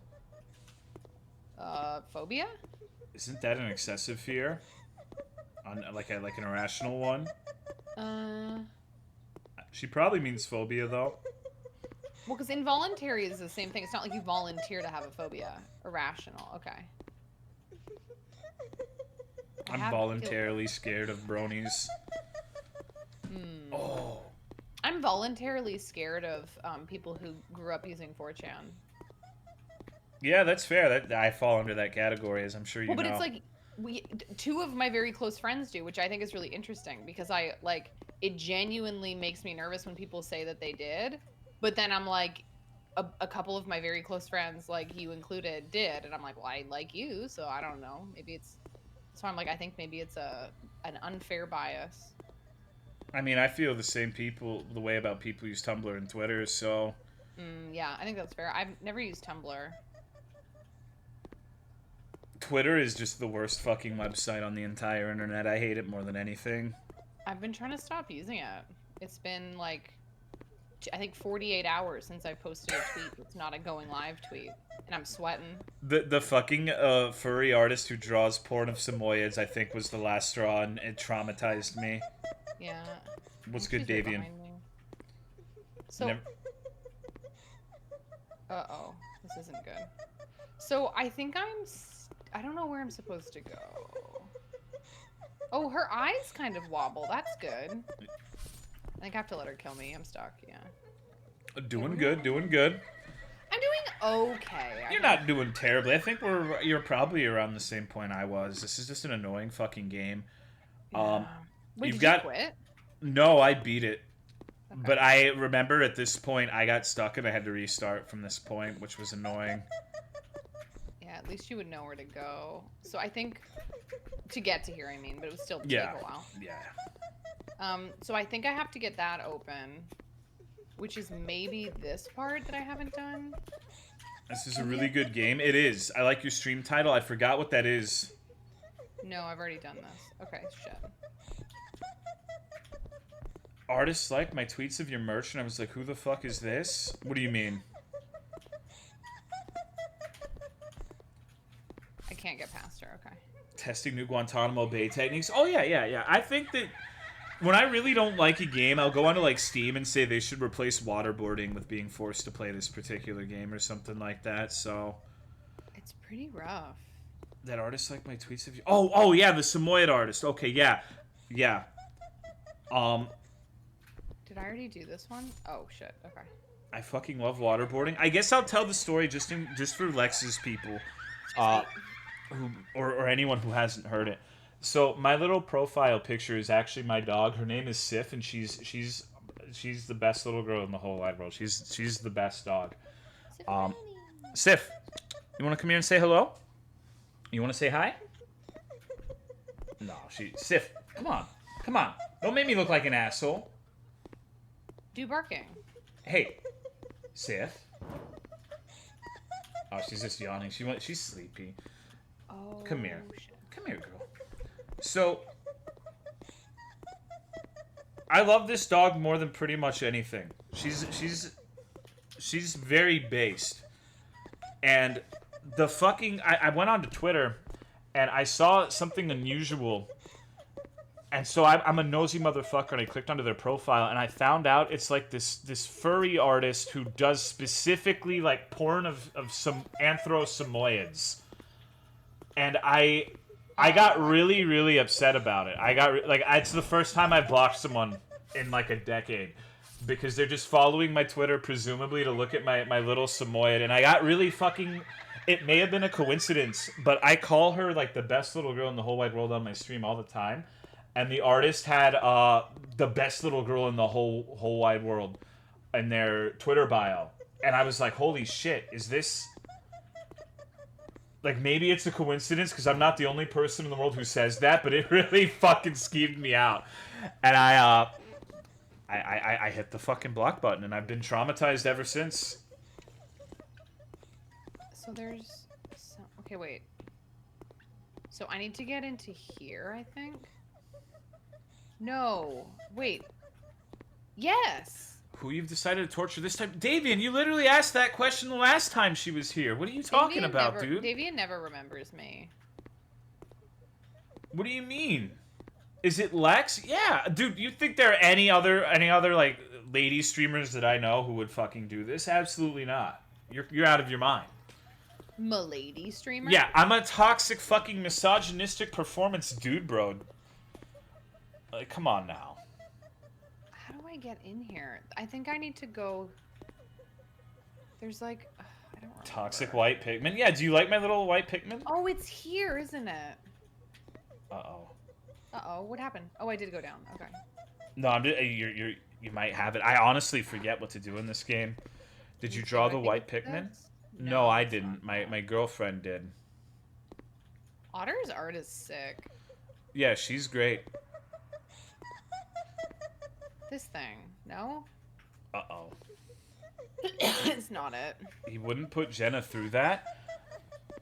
Phobia? Isn't that an excessive fear? Like an irrational one? She probably means phobia, though. Well, because involuntary is the same thing. It's not like you volunteer to have a phobia. Irrational. Okay. I'm voluntarily scared of bronies. Oh. I'm voluntarily scared of people who grew up using 4chan. Yeah, that's fair. I fall under that category, as I'm sure you know. Well, but it's like two of my very close friends do, which I think is really interesting because it genuinely makes me nervous when people say that they did. But then I'm like, a couple of my very close friends, like you included, did, and I'm like, well, I like you, so I don't know. Maybe it's. So I'm like, I think maybe it's an unfair bias. I mean, I feel the way about people use Tumblr and Twitter, so... Yeah, I think that's fair. I've never used Tumblr. Twitter is just the worst fucking website on the entire internet. I hate it more than anything. I've been trying to stop using it. It's been, like, I think 48 hours since I posted a tweet. It's not a going live tweet. And I'm sweating. The fucking furry artist who draws porn of Samoyeds, I think, was the last straw, and it traumatized me. Yeah. What's good, Davian? So... Uh-oh. This isn't good. So, I think I don't know where I'm supposed to go. Oh, her eyes kind of wobble. That's good. I think I have to let her kill me. I'm stuck, yeah. Doing good. I'm doing okay. You're not doing terribly. I think you're probably around the same point I was. This is just an annoying fucking game. Yeah. Wait, You've you quit? No, I beat it. Okay. But I remember at this point I got stuck and I had to restart from this point, which was annoying. Yeah, at least you would know where to go. So I think to get to here, I mean, but it would still take Yeah. a while. Yeah. So I think I have to get that open, which is maybe this part that I haven't done. This is a really good game. It is. I like your stream title. I forgot what that is. No, I've already done this. Okay, shit. Artists like my tweets of your merch, and I was like, who the fuck is this? What do you mean? I can't get past her, okay. Testing new Guantanamo Bay techniques. Oh, yeah. I think that when I really don't like a game, I'll go onto, like, Steam and say they should replace waterboarding with being forced to play this particular game or something like that, so... It's pretty rough. That artist like my tweets of you... Oh, yeah, the Samoyed artist. Okay, yeah. Did I already do this one? Oh, shit, okay. I fucking love waterboarding. I guess I'll tell the story just for Lex's people. Or anyone who hasn't heard it. So my little profile picture is actually my dog. Her name is Sif, and she's the best little girl in the whole wide world. She's the best dog. Um, Sif, you want to come here and say hello? You want to say hi? No, Sif, come on, come on. Don't make me look like an asshole. Do barking. Hey, Sif. Oh, she's just yawning. She's sleepy. Oh. Come here. Shit. Come here, girl. So, I love this dog more than pretty much anything. She's very based. And the fucking... I went onto Twitter, and I saw something unusual. And so I'm a nosy motherfucker, and I clicked onto their profile, and I found out it's like this furry artist who does specifically like porn of some anthro-Samoyeds. And I got really, really upset about it. It's the first time I've blocked someone in like a decade. Because they're just following my Twitter, presumably to look at my little Samoyed. And I got really fucking... It may have been a coincidence, but I call her like the best little girl in the whole wide world on my stream all the time. And the artist had the best little girl in the whole wide world in their Twitter bio. And I was like, holy shit, is this... Like, maybe it's a coincidence, because I'm not the only person in the world who says that, but it really fucking skeeved me out. And I hit the fucking block button, and I've been traumatized ever since. So there's... Okay, wait. So I need to get into here, I think? No. Wait. Yes! Who you've decided to torture this time? Davian, you literally asked that question the last time she was here. What are you talking about, dude? Davian never remembers me. What do you mean? Is it Lex? Yeah, dude, you think there are any other like lady streamers that I know who would fucking do this? Absolutely not. You're out of your mind. Milady streamer? Yeah, I'm a toxic fucking misogynistic performance dude, bro. Like, come on now. How do I get in here? I think I need to go... There's like... I don't remember. Toxic white pigment? Yeah, do you like my little white pigment? Oh, it's here, isn't it? Uh-oh. Uh-oh, what happened? Oh, I did go down. Okay. No, I'm just, you might have it. I honestly forget what to do in this game. Did you draw the white pigment? No, I didn't. My girlfriend did. Otter's art is sick. Yeah, she's great. This thing. No? Uh-oh. It's not it. He wouldn't put Jenna through that?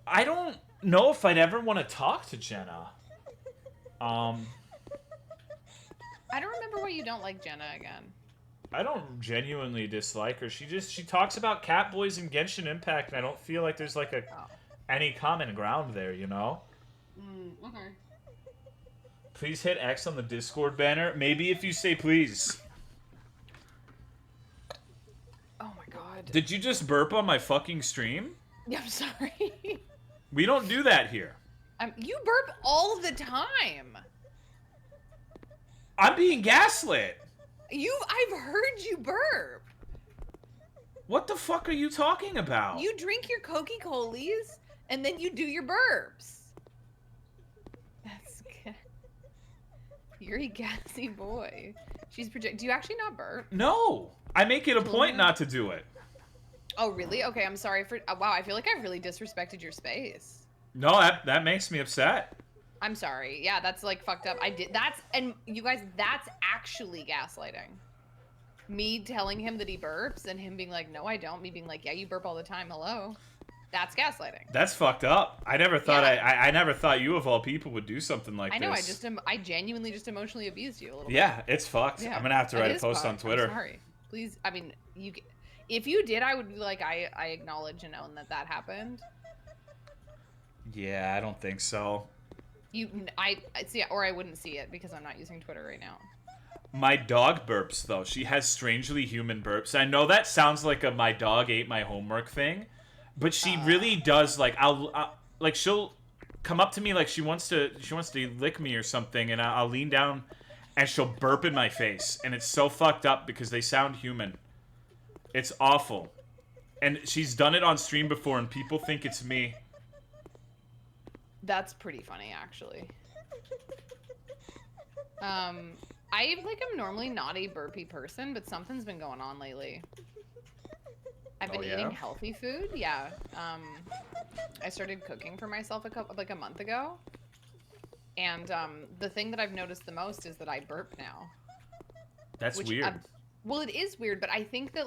I don't know if I'd ever want to talk to Jenna. I don't remember why you don't like Jenna again. I don't genuinely dislike her. She talks about Catboys and Genshin Impact, and I don't feel like there's like any common ground there, you know? Okay. Please hit X on the Discord banner. Maybe if you say please. Oh my god. Did you just burp on my fucking stream? Yeah, I'm sorry. We don't do that here. You burp all the time. I'm being gaslit. I've heard you burp. What the fuck are you talking about? You drink your Coca-Colas and then you do your burps. That's good. You're a gassy boy. Do you actually not burp? No. I make it a point not to do it. Oh, really? Okay, I'm sorry for... wow, I feel like I've really disrespected your space. No, that makes me upset. I'm sorry. Yeah, that's like fucked up. And you guys, that's actually gaslighting. Me telling him that he burps and him being like, no, I don't. Me being like, yeah, you burp all the time. Hello. That's gaslighting. That's fucked up. I never thought I never thought you of all people would do something like this. I know. I genuinely just emotionally abused you a little bit. Yeah, it's fucked. Yeah, I'm gonna have to write a post on Twitter. I'm sorry. Please. I mean, if you did, I would be like, I acknowledge and own that happened. Yeah, I don't think so. I see, or I wouldn't see it because I'm not using Twitter right now. My dog burps though. She has strangely human burps. I know that sounds like a my dog ate my homework thing, but she really does. Like like she'll come up to me like she wants to lick me or something, and I'll lean down, and she'll burp in my face, and it's so fucked up because they sound human. It's awful, and she's done it on stream before, and people think it's me. That's pretty funny, actually. I'm normally not a burpy person, but something's been going on lately. I've been eating healthy food. Yeah. I started cooking for myself a month ago. And the thing that I've noticed the most is that I burp now. That's weird. Well, it is weird, but I think that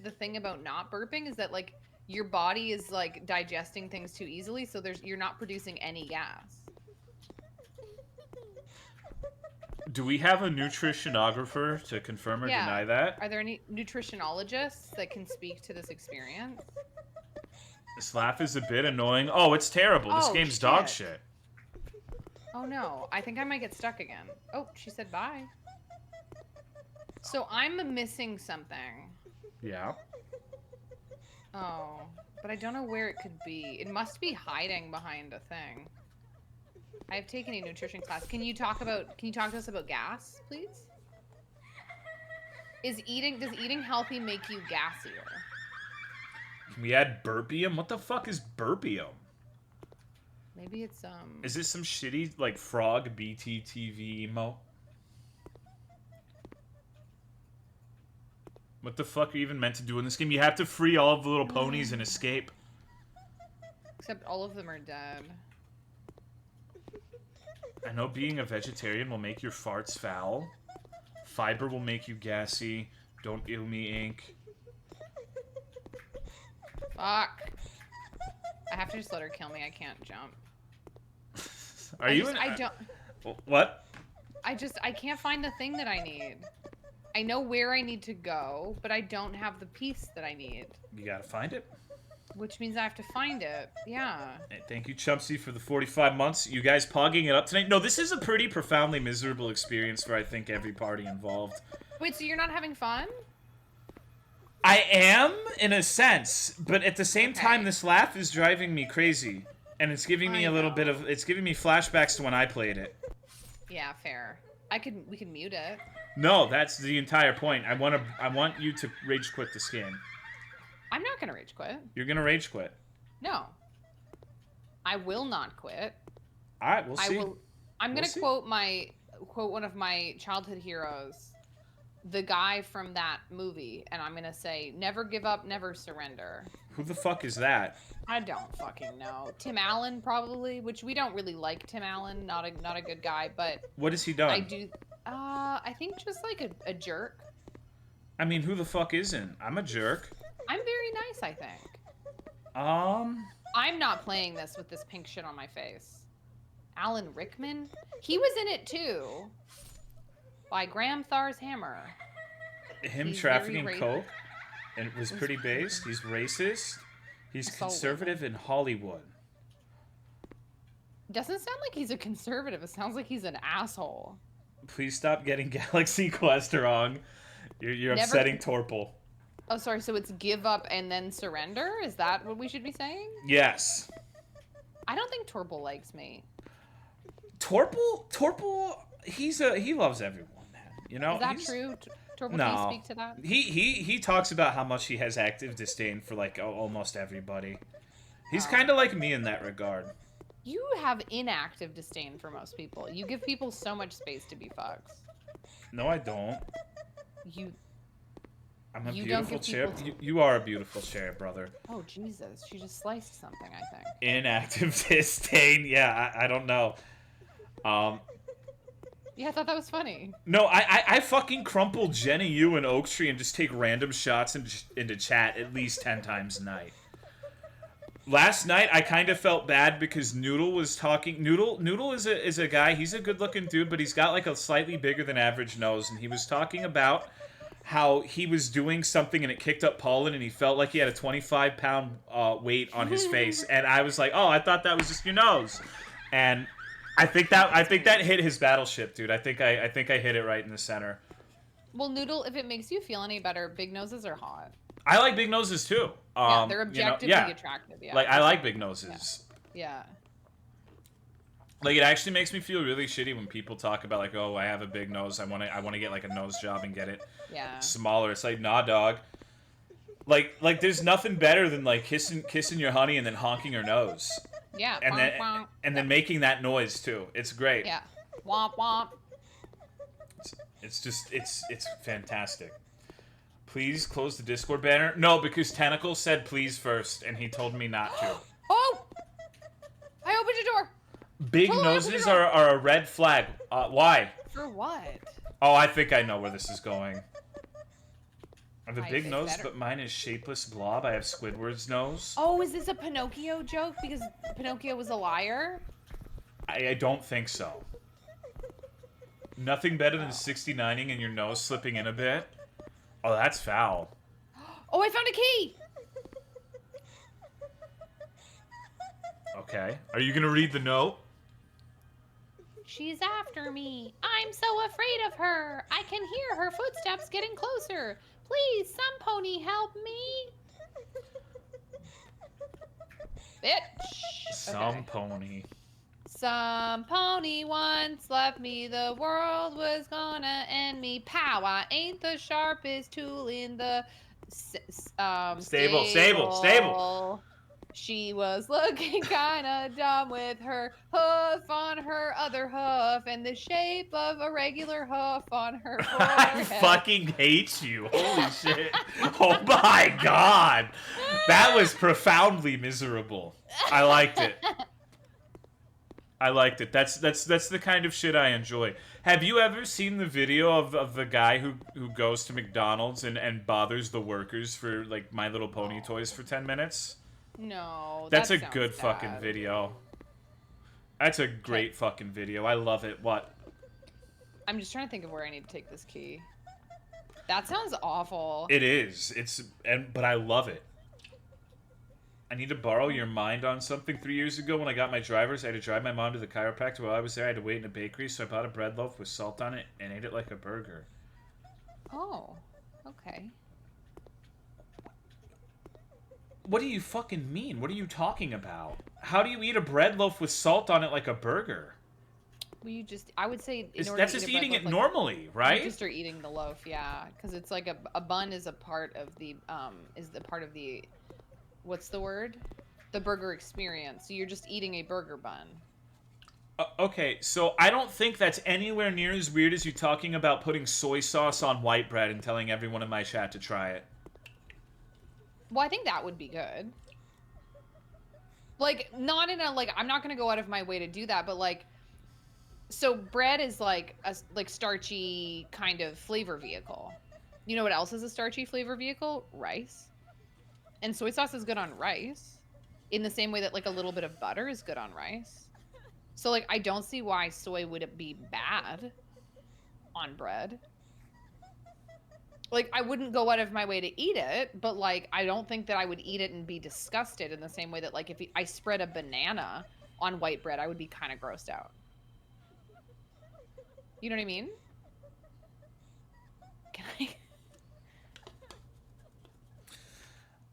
the thing about not burping is that like your body is like digesting things too easily, so you're not producing any gas. Do we have a nutritionographer to confirm or deny that? Are there any nutritionologists that can speak to this experience? This laugh is a bit annoying. Oh, it's terrible. This game's dog shit. Oh no, I think I might get stuck again. Oh, she said bye. So I'm missing something. Yeah. Oh, but I don't know where it could be. It must be hiding behind a thing. I've taken a nutrition class. Can you talk to us about gas, please? Does eating healthy make you gassier? Can we add burpium? What the fuck is burpium? Maybe it's Is this some shitty like frog BTTV emo? What the fuck are you even meant to do in this game? You have to free all of the little ponies and escape. Except all of them are dead. I know being a vegetarian will make your farts foul. Fiber will make you gassy. Don't ill me, Inc. Fuck. I have to just let her kill me. I can't jump. I don't. What? I can't find the thing that I need. I know where I need to go, but I don't have the piece that I need. You gotta find it. Which means I have to find it. Yeah. Hey, thank you, Chumpsy, for the 45 months. You guys pogging it up tonight. No, this is a pretty profoundly miserable experience for, I think, every party involved. Wait, so you're not having fun? I am, in a sense, but at the same time, this laugh is driving me crazy. And it's giving me a little bit of... It's giving me flashbacks to when I played it. Yeah, fair. We can mute it. No, that's the entire point. I want you to rage quit this game. I'm not gonna rage quit. You're gonna rage quit. No. I will not quit. Alright, we'll see. I'm gonna quote one of my childhood heroes, the guy from that movie, and I'm gonna say, never give up, never surrender. Who the fuck is that? I don't fucking know. Tim Allen, probably, which we don't really like Tim Allen, not a good guy, but... What has he done? I think just like a jerk. I mean, who the fuck isn't? I'm a jerk. I'm very nice, I think. I'm not playing this with this pink shit on my face. Alan Rickman? He was in it too. By Graham Thar's Hammer. He's trafficking coke? And it was pretty based. He's racist. He's conservative in Hollywood. Doesn't sound like he's a conservative. It sounds like he's an asshole. Please stop getting Galaxy Quest wrong. You're upsetting Torple. Oh, sorry. So it's give up and then surrender? Is that what we should be saying? Yes. I don't think Torple likes me. Torple, he loves everyone, man. You know? Is that true? Torple, no. can you speak to that? He talks about how much he has active disdain for like almost everybody. He's kind of like me in that regard. You have inactive disdain for most people. You give people so much space to be fucks. No, I don't. I'm a beautiful chair. You are a beautiful chair, brother. Oh, Jesus. She just sliced something, I think. Inactive disdain. Yeah, I don't know. Yeah, I thought that was funny. No, I fucking crumple Jenny, you, and Oaktree and just take random shots into chat at least 10 times a night. Last night, I kind of felt bad because Noodle was talking... Noodle is a guy, he's a good-looking dude, but he's got like a slightly bigger than average nose, and he was talking about how he was doing something and it kicked up pollen and he felt like he had a 25-pound weight on his face. And I was like, oh, I thought that was just your nose. And I think that hit his battleship, dude. I think I hit it right in the center. Well, Noodle, if it makes you feel any better, big noses are hot. I like big noses too. Yeah, they're objectively attractive. Yeah. Like, I like big noses. Yeah. Like, it actually makes me feel really shitty when people talk about, like, oh, I have a big nose. I want to get, like, a nose job and get it smaller. It's like, nah, dog. Like, there's nothing better than, like, kissing your honey and then honking her nose. Yeah. And Bonk, bonk. then making that noise too. It's great. Yeah. Womp womp. It's just it's fantastic. Please close the Discord banner. No, because Tentacle said please first, and he told me not to. Oh! I opened a door. Big Totally noses are a red flag. Why? For what? Oh, I think I know where this is going. I have a I big think nose, better. but mine is shapeless blob. I have Squidward's nose. Oh, is this a Pinocchio joke? Because Pinocchio was a liar? I don't think so. Nothing better than 69ing and your nose slipping in a bit. Oh, that's foul. Oh, I found a key! Okay. Are you gonna read the note? She's after me. I'm so afraid of her. I can hear her footsteps getting closer. Please, some pony, help me. Bitch. Some pony. Some pony once left me, the world was gonna end me. Pow, I ain't the sharpest tool in the stable. She was looking kinda dumb with her hoof on her other hoof and the shape of a regular hoof on her I forehead. fucking hate you. Holy shit. Oh my god. That was profoundly miserable. I liked it. I liked it. That's the kind of shit I enjoy. Have you ever seen the video of the guy who goes to McDonald's and bothers the workers for like My Little Pony toys for 10 minutes? No, That's a sounds good bad. fucking video. That's a great fucking video. I love it. What? I'm just trying to think of where I need to take this key. That sounds awful. It is. But I love it. I need to borrow your mind on something. 3 years ago when I got my driver's, I had to drive my mom to the chiropractor. While I was there, I had to wait in a bakery, so I bought a bread loaf with salt on it and ate it like a burger. Oh, okay. What do you fucking mean? What are you talking about? How do you eat a bread loaf with salt on it like a burger? Well, I would say That's just eating it normally, right? You just are eating the loaf, yeah. Because it's like a bun is a part of the, what's the word? The burger experience. So you're just eating a burger bun. Okay, so I don't think that's anywhere near as weird as you talking about putting soy sauce on white bread and telling everyone in my chat to try it. Well, I think that would be good. Like, not in a, like, I'm not going to go out of my way to do that, but, like, so bread is, like, a, like, starchy kind of flavor vehicle. You know what else is a starchy flavor vehicle? Rice. And soy sauce is good on rice. In the same way that, like, a little bit of butter is good on rice. So, like, I don't see why soy would be bad on bread. Like, I wouldn't go out of my way to eat it, but, like, I don't think that I would eat it and be disgusted in the same way that, like, if I spread a banana on white bread, I would be kind of grossed out. You know what I mean? Can I?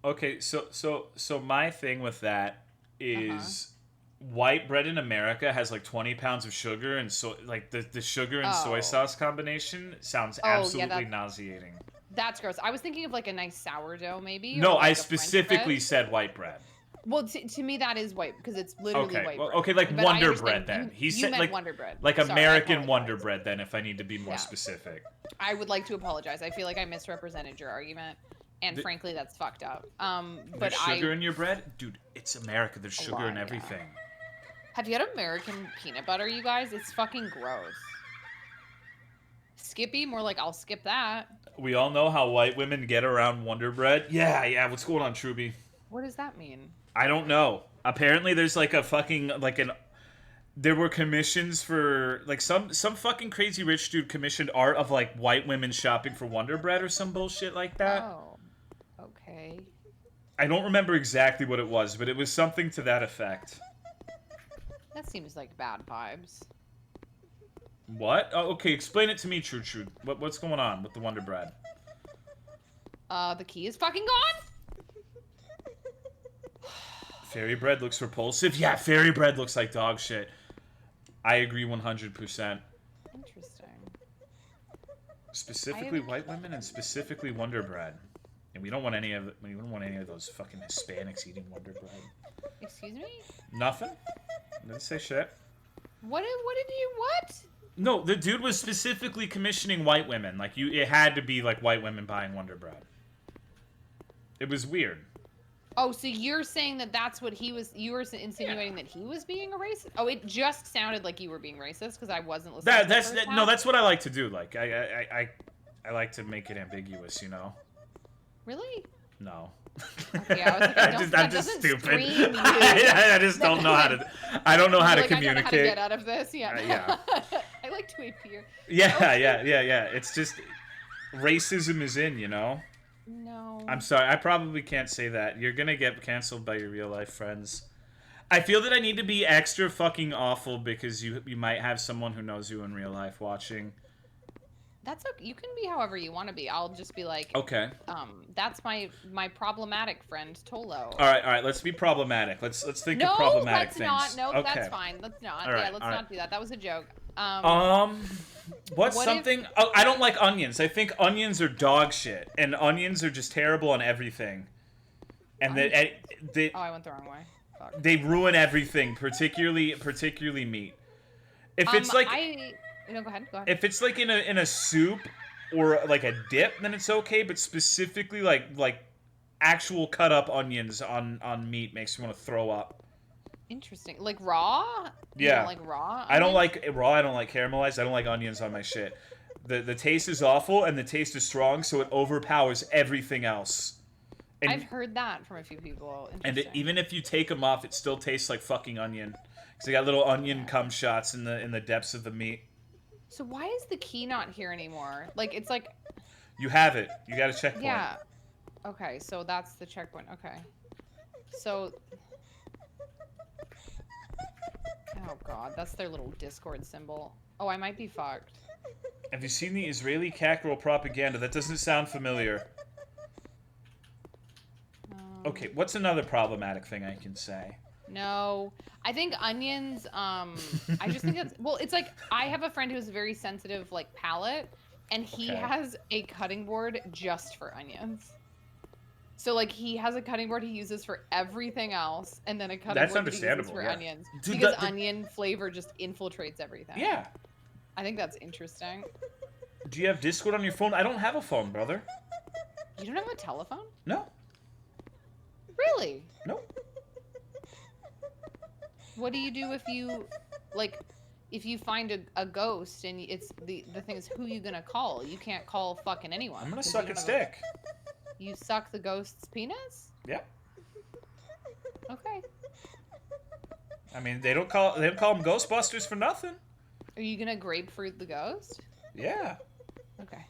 Okay, so my thing with that is white bread in America has like 20 pounds of sugar, and so like the sugar and soy sauce combination sounds absolutely nauseating. That's gross. I was thinking of like a nice sourdough, maybe. No, like I specifically said white bread. Well, to me that is white because it's literally white bread. Okay, like but Wonder Bread then. You said meant like Wonder Bread. like Sorry, American Wonder Bread then, if I need to be more Yeah. specific. I would like to apologize. I feel like I misrepresented your argument, and frankly, that's fucked up. But There's sugar in your bread, dude. It's America. There's sugar lot, in everything. Have you had American peanut butter, you guys? It's fucking gross. Skippy, more like I'll skip that. We all know how white women get around Wonder Bread. Yeah. What's going on, Truby? What does that mean? I don't know. Apparently, there's like a fucking there were commissions for like some fucking crazy rich dude commissioned art of like white women shopping for Wonder Bread or some bullshit like that. Oh, okay. I don't remember exactly what it was, but it was something to that effect. That seems like bad vibes. What? Oh, okay, explain it to me, True. What's going on with the Wonder Bread? The key is fucking gone. Fairy bread looks repulsive. Yeah, fairy bread looks like dog shit. I agree 100%. Interesting. Specifically white women and specifically Wonder Bread. And we don't want any of those fucking Hispanics eating Wonder Bread. Excuse me? Nothing. Didn't say shit. What did you what? No, the dude was specifically commissioning white women. Like it had to be like white women buying Wonder Bread. It was weird. Oh, so you're saying that that's what he was? You were insinuating that he was being a racist? Oh, it just sounded like you were being racist because I wasn't listening. That's what I like to do. Like I like to make it ambiguous, you know. Really? No. Okay, I was like, I'm just stupid. I just don't know how to. I don't know how to communicate. I don't know how to get out of this. Yeah. Yeah. I like to appear. Yeah. It's just racism is in, you know. No. I'm sorry. I probably can't say that. You're gonna get canceled by your real life friends. I feel that I need to be extra fucking awful because you might have someone who knows you in real life watching. That's okay. You can be however you want to be. I'll just be like, okay. That's my problematic friend Tolo. All right. Let's be problematic. Let's think of problematic things. No, let's not. No, okay. That's fine. Let's not. All right, yeah, let's not do that. That was a joke. What's something? Oh, I don't like onions. I think onions are dog shit, and onions are just terrible on everything. And they oh, I went the wrong way. Fuck. They ruin everything, particularly meat. If it's like. No, go ahead. If it's like in a soup or like a dip, then it's okay. But specifically like actual cut up onions on meat makes me want to throw up. Interesting. Like raw? You yeah. Don't like raw? Onions? I don't like raw. I don't like caramelized. I don't like onions on my shit. The taste is awful and the taste is strong, so it overpowers everything else. And, I've heard that from a few people. And even if you take them off, it still tastes like fucking onion. Because they got little onion cum shots in the depths of the meat. So why is the key not here anymore? Like, it's like... You have it. You got a checkpoint. Yeah. Okay, so that's the checkpoint. Okay. So... Oh, God. That's their little Discord symbol. Oh, I might be fucked. Have you seen the Israeli cat girl propaganda? That doesn't sound familiar. Okay, what's another problematic thing I can say? No, I think onions, I just think it's, well, it's like, I have a friend who's very sensitive, like, palate, and he has a cutting board just for onions. So, like, he has a cutting board he uses for everything else, and then a cutting board that he uses for onions. Dude, because onion flavor just infiltrates everything. Yeah. I think that's interesting. Do you have Discord on your phone? I don't have a phone, brother. You don't have a telephone? No. Really? No. What do you do if you, like, if you find a ghost and it's the thing is who you gonna call? You can't call fucking anyone. I'm gonna suck its dick. You suck the ghost's penis? Yeah. Okay. I mean, they don't call them Ghostbusters for nothing. Are you gonna grapefruit the ghost? Yeah. Okay.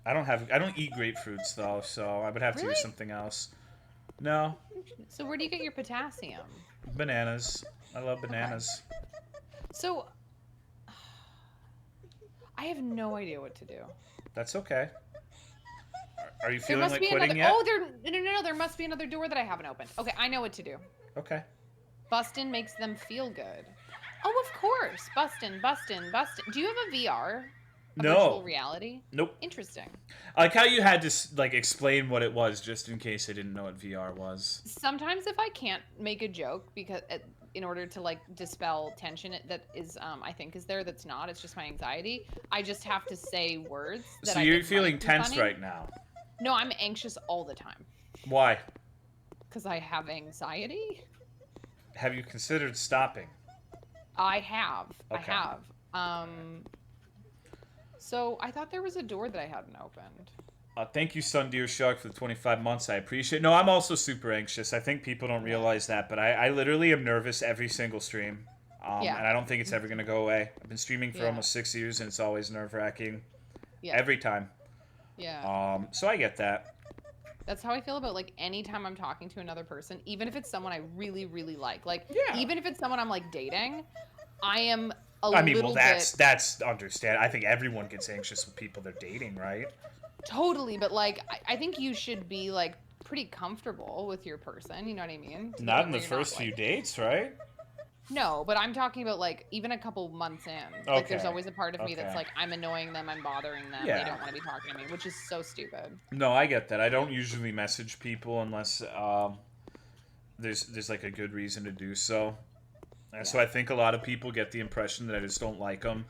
I don't eat grapefruits though, so I would have to use something else. No. So where do you get your potassium? Bananas. I love bananas. Okay. So I have no idea what to do. That's okay. Are you feeling like quitting another, yet? Oh, no, there must be another door that I haven't opened. Okay, I know what to do. Okay. Bustin' makes them feel good. Oh, of course. Bustin'. Do you have a VR? No. Virtual reality? Nope. Interesting. I like how you had to like explain what it was just in case I didn't know what VR was. Sometimes if I can't make a joke because in order to like dispel tension that is I think is there that's not, it's just my anxiety. I just have to say words that So you're feeling tense right now. No, I'm anxious all the time. Why? Because I have anxiety. Have you considered stopping? I have. Okay. I have. So I thought there was a door that I hadn't opened. Thank you, Sundeer Shark, for the 25 months. I appreciate it. No, I'm also super anxious. I think people don't realize that, but I literally am nervous every single stream. And I don't think it's ever going to go away. I've been streaming for almost 6 years, and it's always nerve-wracking. Yeah. Every time. Yeah. So I get that. That's how I feel about, like, anytime I'm talking to another person, even if it's someone I really, really like. Like, even if it's someone I'm, like, dating, I am that's understand. I think everyone gets anxious with people they're dating, right? Totally, but, like, I think you should be, like, pretty comfortable with your person, you know what I mean? Not in the first few dates, right? No, but I'm talking about like even a couple months in. Like there's Okay. always a part of me that's Okay. like I'm annoying them, I'm bothering them. They Yeah. don't want to be talking to me, which is so stupid. No, I get that. I don't usually message people unless there's like a good reason to do so. So Yeah. I think a lot of people get the impression that I just don't like them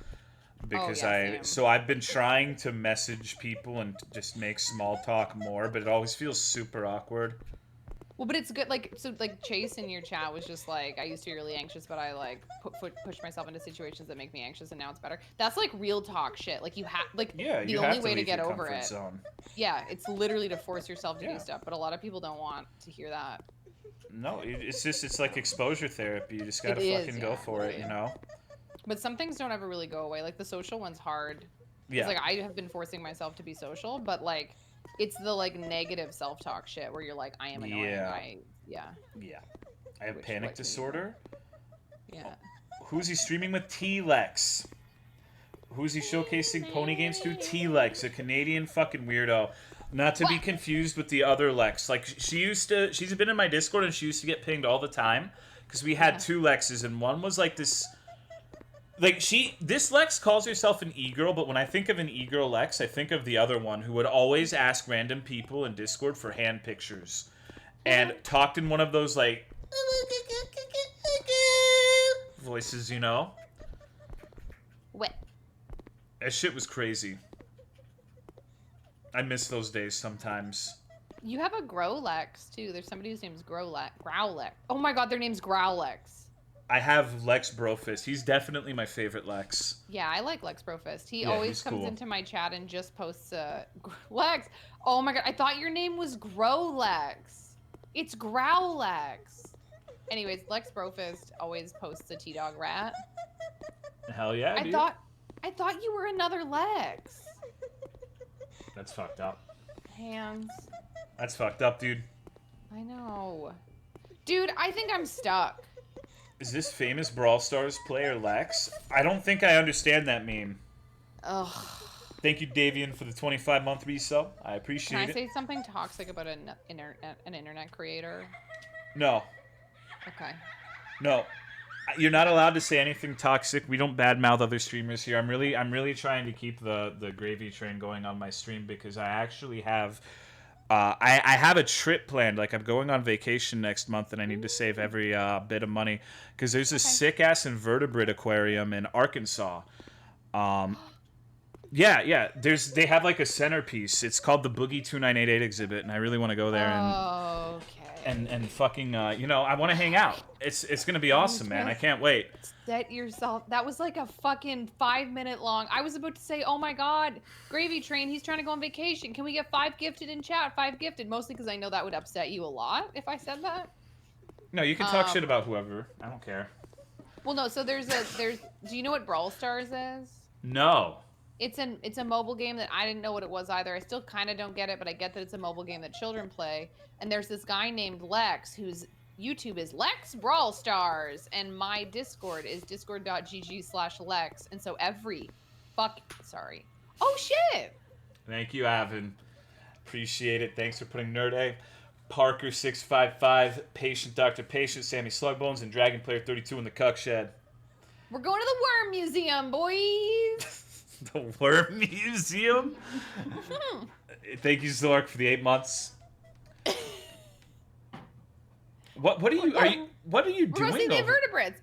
Oh because yeah, same. I've been trying to message people and just make small talk more, but it always feels super awkward. Well, but it's good. Like so, like Chase in your chat was just like, I used to be really anxious, but I like push myself into situations that make me anxious, and now it's better. That's like real talk shit. Like you have like Yeah, the you only have to way to leave get your over comfort it. zone. Yeah, it's literally to force yourself to Yeah. do stuff, but a lot of people don't want to hear that. No, it's like exposure therapy. You just It gotta is, fucking go yeah, for it, you literally. know? But some things don't ever really go away. Like the social one's hard because Yeah. like I have been forcing myself to be social, but like it's the like negative self-talk shit where you're like, I am annoying. Yeah. Yeah, Yeah. I have which panic fucks me even more. disorder. Yeah. Who's he streaming with? TeaLex. Who's he showcasing pony games to? TeaLex, a Canadian fucking weirdo. Not to be What? confused with the other Lex. Like she's been in my Discord and she used to get pinged all the time because we had Yeah. two Lexes and one was like this. Like this Lex calls herself an e-girl, but when I think of an e-girl Lex, I think of the other one who would always ask random people in Discord for hand pictures and talked in one of those like voices, you know. What? That shit was crazy. I miss those days sometimes. You have a Growlex too. There's somebody whose name's Growlex. Oh my god, their name's Growlex. I have Lex Brofist. He's definitely my favorite Lex. Yeah, I like Lex Brofist. He Yeah, always he's comes cool. into my chat and just posts Lex. Oh my god, I thought your name was Growlex. It's Growlex. Anyways, Lex Brofist always posts a T-Dog rat. Hell yeah, dude. I thought you were another Lex. That's fucked up. Hands. That's fucked up, dude. I know. Dude, I think I'm stuck. Is this famous Brawl Stars player Lex? I don't think I understand that meme. Ugh. Thank you, Davian, for the 25-month resub. I Can appreciate I it. say something toxic about an internet creator? No. Okay. No. You're not allowed to say anything toxic. We don't badmouth other streamers here. I'm really trying to keep the gravy train going on my stream because I actually have I have a trip planned. Like I'm going on vacation next month and I need to save every bit of money because there's a sick ass invertebrate aquarium in Arkansas. Yeah. They have like a centerpiece. It's called the Boogie 2988 exhibit, and I really want to go there and fucking I want to hang out. It's gonna be awesome, man. I can't wait. Set yourself. That was like a fucking 5-minute long. I was about to say, oh my god, Gravy Train. He's trying to go on vacation. Can we get 5 gifted in chat? 5 gifted, mostly because I know that would upset you a lot if I said that. No, you can talk shit about whoever. I don't care. Well, no. So there's. Do you know what Brawl Stars is? No. It's a mobile game that I didn't know what it was either. I still kind of don't get it, but I get that it's a mobile game that children play. And there's this guy named Lex whose YouTube is Lex Brawl Stars, and my Discord is discord.gg/Lex. And so sorry. Oh shit! Thank you, Avin. Appreciate it. Thanks for putting Nerd A. Parker655, Patient Dr. Patient, Sammy Slugbones, and Dragon Player 32 in the Cuck Shed. We're going to the Worm Museum, boys! The Worm Museum? Thank you, Zork, for the 8 months. What are you doing? We're going to see the over- invertebrates.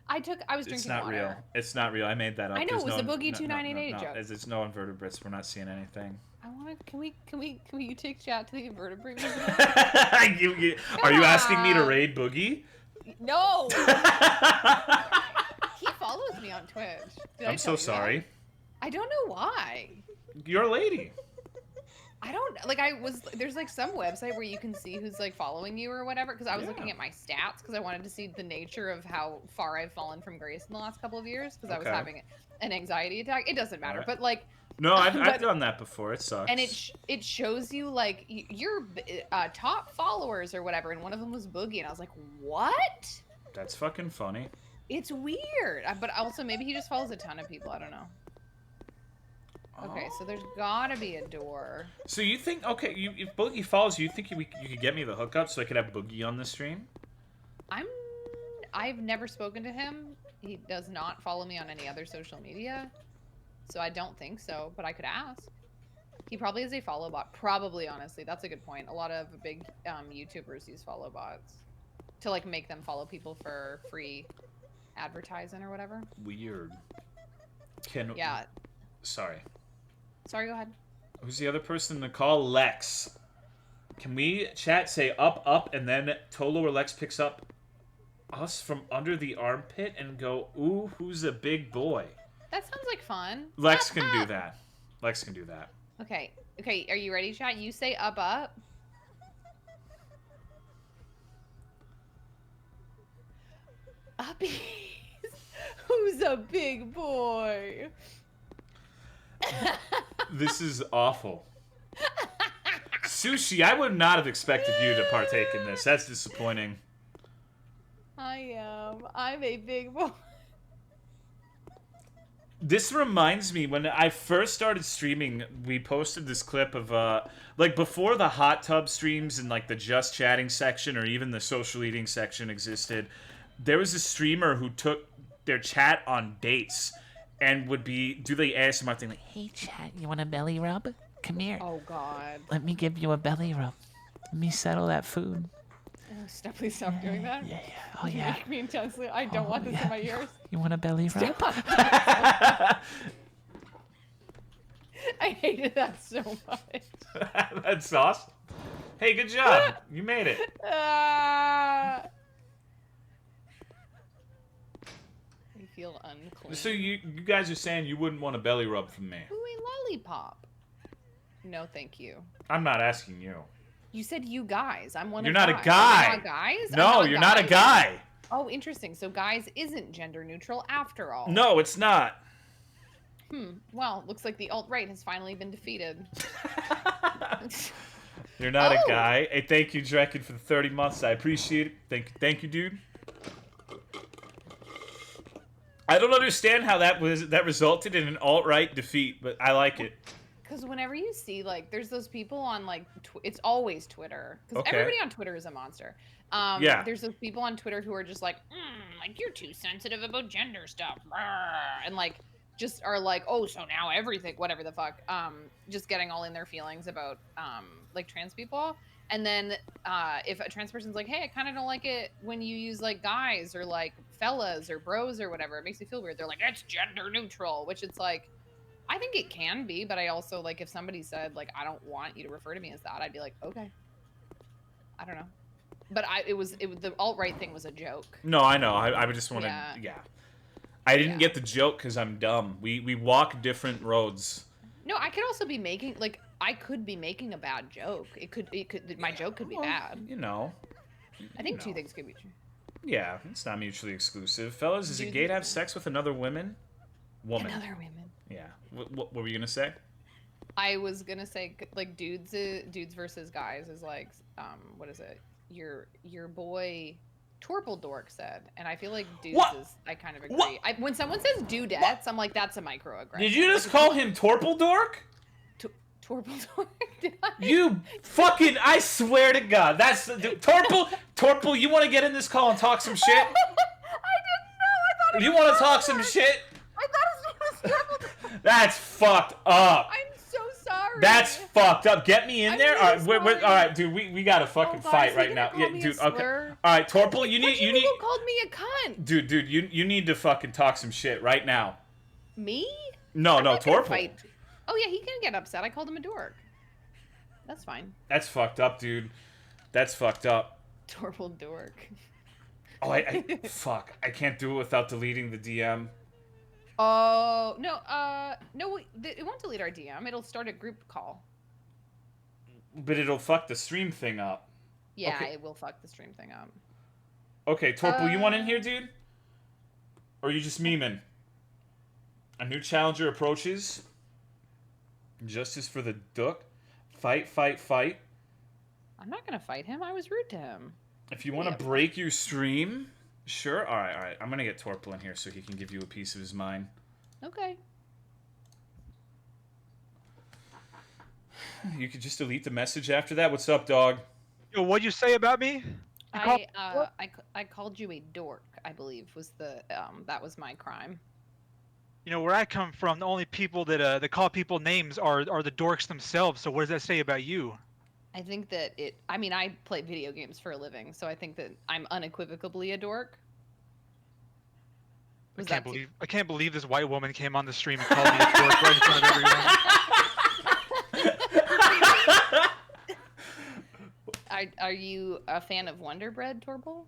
I was drinking It's not water. real. It's not real. I made that up. I know, There's it was the no- Boogie no, 2988 joke. There's no invertebrates. We're not seeing anything. I want to. Can we take chat to the invertebrate museum? Are you asking me to raid Boogie? No. He follows me on Twitch. I'm so sorry. That? I don't know why. You're a lady. I don't there's like some website where you can see who's like following you or whatever, because I was looking at my stats because I wanted to see the nature of how far I've fallen from grace in the last couple of years because I was having an anxiety attack. It doesn't matter, but like no, I've done that before. It sucks. And it shows you like your top followers or whatever, and one of them was Boogie, and I was like, what? That's fucking funny. It's weird, but also maybe he just follows a ton of people. I don't know. Okay, so there's gotta be a door. So you think, if Boogie follows you, think you could get me the hookup so I could have Boogie on the stream? I've never spoken to him. He does not follow me on any other social media, so I don't think so. But I could ask. He probably is a follow bot. Probably, honestly, that's a good point. A lot of big YouTubers use follow bots to like make them follow people for free advertising or whatever. Weird. Yeah. Sorry, Sorry, go ahead. who's the other person to call? Lex. Can we chat say up, up, and then Tolo or Lex picks up us from under the armpit and go, ooh, who's a big boy? That sounds like fun. Lex can do that. Lex can do that. Okay. Okay, are you ready, chat? You say up, up. Uppies. Who's a big boy? This is awful. Sushi, I would not have expected you to partake in this. That's disappointing. I am. I'm a big boy. This reminds me, when I first started streaming, we posted this clip of, like, before the hot tub streams and, like, the just chatting section or even the social eating section existed, there was a streamer who took their chat on dates and would do the ASMR thing, like, Hey, chat, you want a belly rub? Come here. Oh, God. Let me give you a belly rub. Let me settle that food. Oh, please stop doing that. Yeah. Oh, You yeah. make me intensely. I don't want this in my ears. You want a belly rub? I hated that so much. That's awesome. Hey, good job. You made it. I feel unclean. So you guys are saying you wouldn't want a belly rub from me? Ooh, a lollipop. No, thank you. I'm not asking you. You said you guys. I'm one You're of not guys. a guy. You're not guys? No, you're not a guy. Oh, interesting. So guys isn't gender neutral after all. No, it's not. Well, looks like the alt-right has finally been defeated. You're not a Oh. guy. Hey, thank you, Drekken, for the 30 months. I appreciate it. Thank you, dude. I don't understand how that resulted in an alt-right defeat, but I like it. Because whenever you see, like, there's those people on, like, it's always Twitter. Because Okay. everybody on Twitter is a monster. Yeah. There's those people on Twitter who are just like, you're too sensitive about gender stuff. And, like, just are like, oh, so now everything, whatever the fuck. Just getting all in their feelings about, like, trans people. And then if a trans person's like, hey, I kind of don't like it when you use, like, guys or, like, fellas or bros or whatever. It makes me feel weird. They're like, it's gender neutral, which it's like, I think it can be, but I also, like, if somebody said, like, I don't want you to refer to me as that, I'd be like, okay. I don't know. But it was the alt-right thing was a joke. No, I know. I just want to... Yeah. Yeah. I didn't get the joke because I'm dumb. We walk different roads. No, I could also be making, like, I could be making a bad joke. My joke could be bad. You know. I think you two know. things could be true. Yeah, it's not mutually exclusive. Fellas, is it Dudes gay to are have sex with another woman? Woman. Another women. Yeah. What were you going to say? I was gonna say, like, dudes versus guys is like, what is it? Your boy Torple Dork said, and I feel like dudes What? is, I kind of agree. What? When someone says dudettes, I'm like, that's a microaggression. Did you just call him Torple Dork? Torple Dork? Did I? You fucking... I swear to God. That's... Torple, you want to get in this call and talk some shit? I didn't know. I thought You want to talk some shit? I thought his name was Torple Dork. That's fucked up. I'm so sorry. That's fucked up. Get me in I'm there. really All right, sorry. all right, dude. We got to fucking guys, fight are right you now. gonna call me a dude. Okay. slur? All right, Torple, you need Who called me a cunt? dude. You need to fucking talk some shit right now. Me? No, I'm no, not gonna Torple. fight. Oh yeah, he can get upset. I called him a dork. That's fine. That's fucked up, dude. That's fucked up. Torple Dork. Oh, fuck. I can't do it without deleting the DM. Oh no, no, it won't delete our DM. It'll start a group call. But it'll fuck the stream thing up. Yeah, Okay. it will fuck the stream thing up. Okay, Torple, you want in here, dude? Or are you just memeing? A new challenger approaches. Justice for the Duck. Fight, fight, fight. I'm not gonna fight him. I was rude to him. If you want to break your stream, sure. All right. I'm gonna get Torple in here so he can give you a piece of his mind. Okay. You could just delete the message after that. What's up, dog? Yo, what'd you say about me? I called you a dork. I believe, was the that was my crime. You know, where I come from, the only people that call people names are the dorks themselves. So what does that say about you? I think that I mean, I play video games for a living, so I think that I'm unequivocally a dork. I can't believe this white woman came on the stream and called me a dork right in front of everyone. Are you a fan of Wonder Bread, Torble?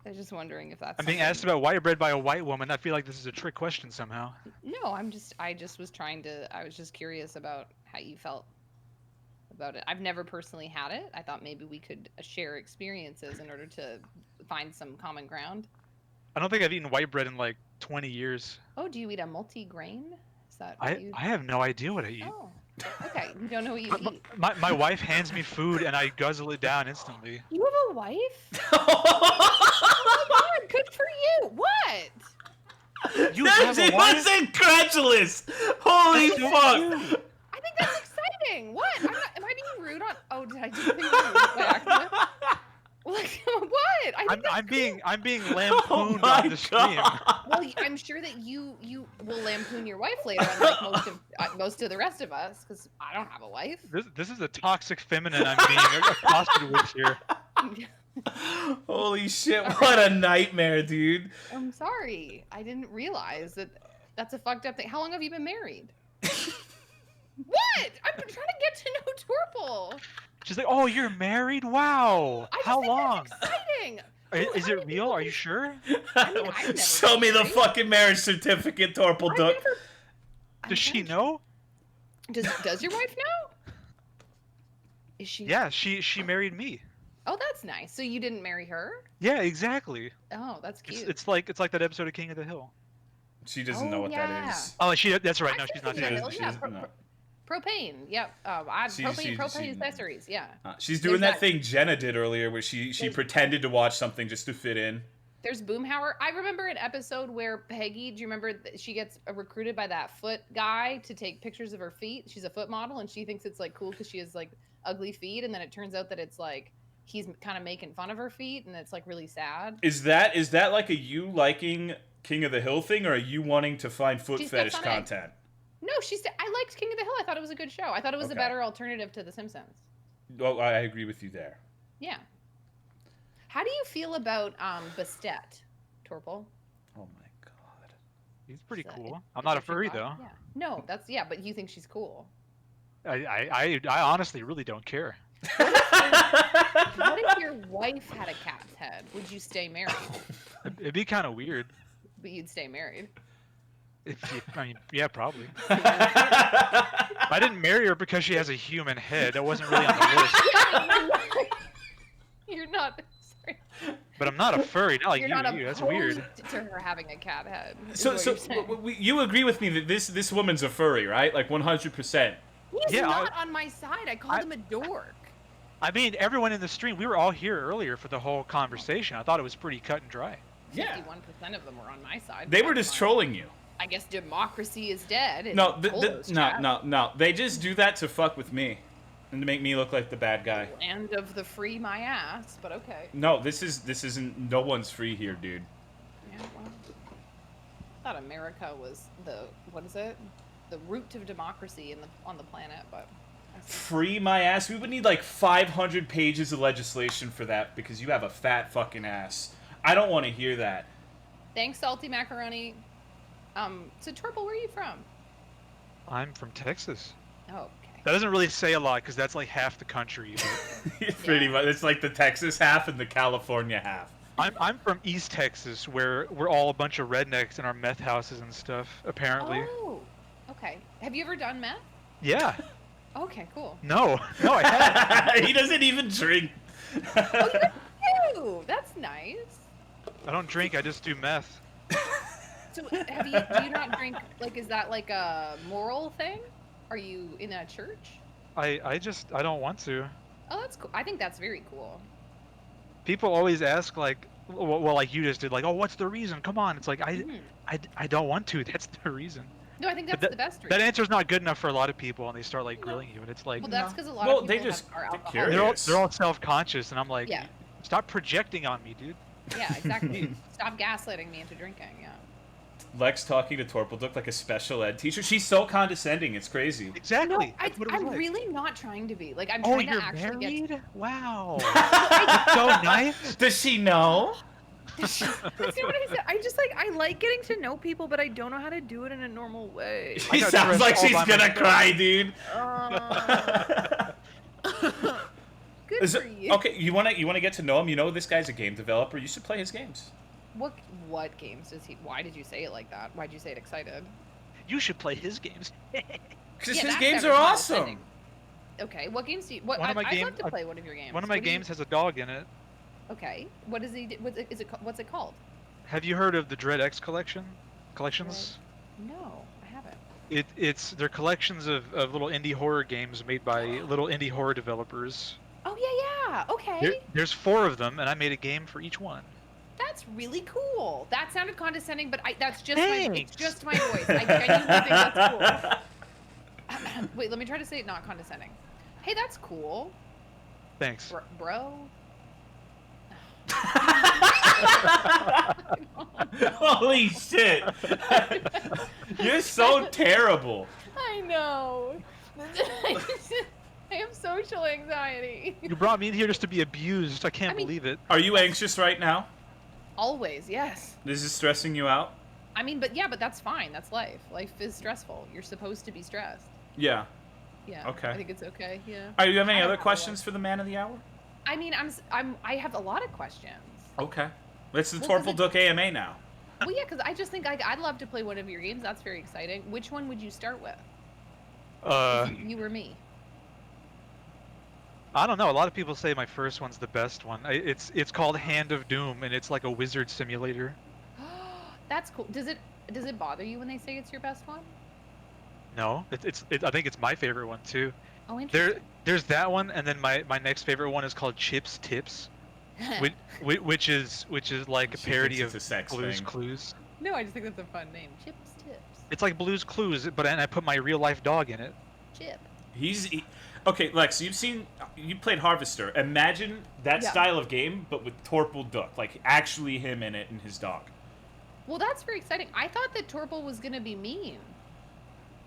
I was just wondering if that's. I'm being asked about white bread by a white woman. I feel like this is a trick question somehow. No, I just was trying to. I was just curious about how you felt about it. I've never personally had it. I thought maybe we could share experiences in order to find some common ground. I don't think I've eaten white bread in like 20 years. Oh, do you eat a multi-grain? Is that what you... I have no idea what I eat. Oh, okay. You don't know what you eat. My wife hands me food and I guzzle it down instantly. You have a wife? Oh my god, good for you. What? You have a wife? was incredulous. Holy fuck. I think that's exciting. What? Am I being rude on? Oh, did I do something rude by accident? Like what? I'm being lampooned my on the stream. Well, I'm sure that you will lampoon your wife later, unlike most of the rest of us, because I don't have a wife. This is a toxic feminine I'm being accosted with here. Holy shit! What a nightmare, dude. I'm sorry. I didn't realize that that's a fucked up thing. How long have you been married? What? I'm trying to get to know Torple. She's like, "Oh, you're married? Wow! How long? That's exciting. Is it real? Are you sure?" I mean, I've never Show me the fucking marriage certificate, Torple Duck. Does she know? Does your wife know? Is she? Yeah, she married me. Oh, that's nice. So you didn't marry her? Yeah, exactly. Oh, that's cute. It's like that episode of King of the Hill. She doesn't know what that is. Oh, that's right. No, she's not. King of the She Hill, yeah, doesn't know. Propane. Yep. Propane accessories. Yeah. She's doing that thing Jenna did earlier, where she pretended to watch something just to fit in. There's Boomhauer. I remember an episode where Peggy, do you remember she gets recruited by that foot guy to take pictures of her feet? She's a foot model, and she thinks it's like cool because she has like ugly feet, and then it turns out that it's like he's kind of making fun of her feet, and it's like really sad. Is that like a you liking King of the Hill thing, or are you wanting to find foot fetish content? No, I liked King of the Hill. I thought it was a good show. I thought it was a better alternative to The Simpsons. Well, I agree with you there. Yeah. How do you feel about Bastet, Torple? Oh my god. He's pretty cool. I'm not a furry though. Yeah. No, but you think she's cool. I honestly really don't care. What if your wife had a cat's head? Would you stay married? It'd be kind of weird. But you'd stay married. I mean, yeah, probably. I didn't marry her because she has a human head. That wasn't really on the list. You're not. Sorry. But I'm not a furry. Not like You're you. not That's weird. to her having a cat head. So you agree with me that this woman's a furry, right? Like 100%. He's not on my side. I called him a dork. I mean, everyone in the stream, we were all here earlier for the whole conversation. I thought it was pretty cut and dry. Yeah. 51% of them were on my side. They were just trolling you. I guess democracy is dead. No, no. They just do that to fuck with me and to make me look like the bad guy. Land of the free my ass, but okay. No, this isn't. No one's free here, dude. Yeah, well, I thought America was the root of democracy on the planet, but. Free my ass? We would need like 500 pages of legislation for that because you have a fat fucking ass. I don't want to hear that. Thanks, Salty Macaroni. So Torple, where are you from? I'm from Texas. Oh, okay. That doesn't really say a lot because that's like half the country. Pretty much. It's like the Texas half and the California half. I'm from East Texas, where we're all a bunch of rednecks in our meth houses and stuff, apparently. Oh, okay. Have you ever done meth? Yeah. Okay, cool. No, I haven't. He doesn't even drink. Oh, you do? That's nice. I don't drink, I just do meth. So do you not drink, like, is that like a moral thing? Are you in a church? I don't want to. Oh, that's cool. I think that's very cool. People always ask, like, well, like you just did, like, oh, what's the reason? Come on. It's like, I don't want to. That's the reason. No, I think that's the best reason. That answer's not good enough for a lot of people, and they start like grilling you, and it's like, Well, that's because a lot Well, of they people just- are they're alcoholics. curious. they're all self-conscious, and I'm like, Yeah. stop projecting on me, dude. Yeah, exactly. Stop gaslighting me into drinking. Yeah. Lex talking to Torpleduck like a special ed teacher. She's so condescending. It's crazy. Exactly. No, That's what it was I'm like. really not trying to be. Like, I'm Oh, trying to you're actually married? get. Wow. That's so nice. Does she know? That's not what I said. I just like I like getting to know people, but I don't know how to do it in a normal way. I She got sounds dressed like all she's by gonna myself. cry, dude. Good Is for it- you. okay, you wanna get to know him. You know this guy's a game developer. You should play his games. What games does he? Why did you say it like that? Why'd you say it excited? You should play his games. Because Yeah, his that games sounded are condescending. awesome. Okay, what games do you? What? One of my I'd game- love to play one of your games. One of my What do you- games has a dog in it. Okay, what is he? What's it called? Have you heard of the Dread X collections? No, I haven't. They're collections of little indie horror games made by little indie horror developers. Oh yeah. Okay. There's 4 of them, and I made a game for each one. That's really cool. That sounded condescending, but that's just it's Thanks. just my voice. I genuinely think that's cool. Wait, let me try to say it not condescending. Hey, that's cool, Thanks. bro. Holy shit! You're so terrible. I know. I have social anxiety. You brought me in here just to be abused. I can't I mean- believe it. Are you anxious right now? Always, yes. Is this stressing you out? I mean, but that's fine. That's life. Life is stressful. You're supposed to be stressed. Yeah. Yeah. Okay. I think it's okay. Yeah. Are you have I any don't other have questions for the man of the hour? I mean, I have a lot of questions. Okay. It's the Well, 'cause Torpleduck AMA now. Well, yeah, because I just think I'd love to play one of your games. That's very exciting. Which one would you start with? You or me? I don't know. A lot of people say my first one's the best one. It's called Hand of Doom, and it's like a wizard simulator. That's cool. Does it bother you when they say it's your best one? No, I think it's my favorite one too. Oh, interesting. There's that one, and then my next favorite one is called Chips Tips, which is like a She parody thinks of it's a sex Blue's thing. Clues. No, I just think that's a fun name. Chips Tips. It's like Blue's Clues, but I put my real life dog in it. Chip. Okay, Lex, you played Harvester. Imagine that Yeah. style of game, but with Torpleduck, like actually him in it and his dog. Well, that's very exciting. I thought that Torple was gonna be mean,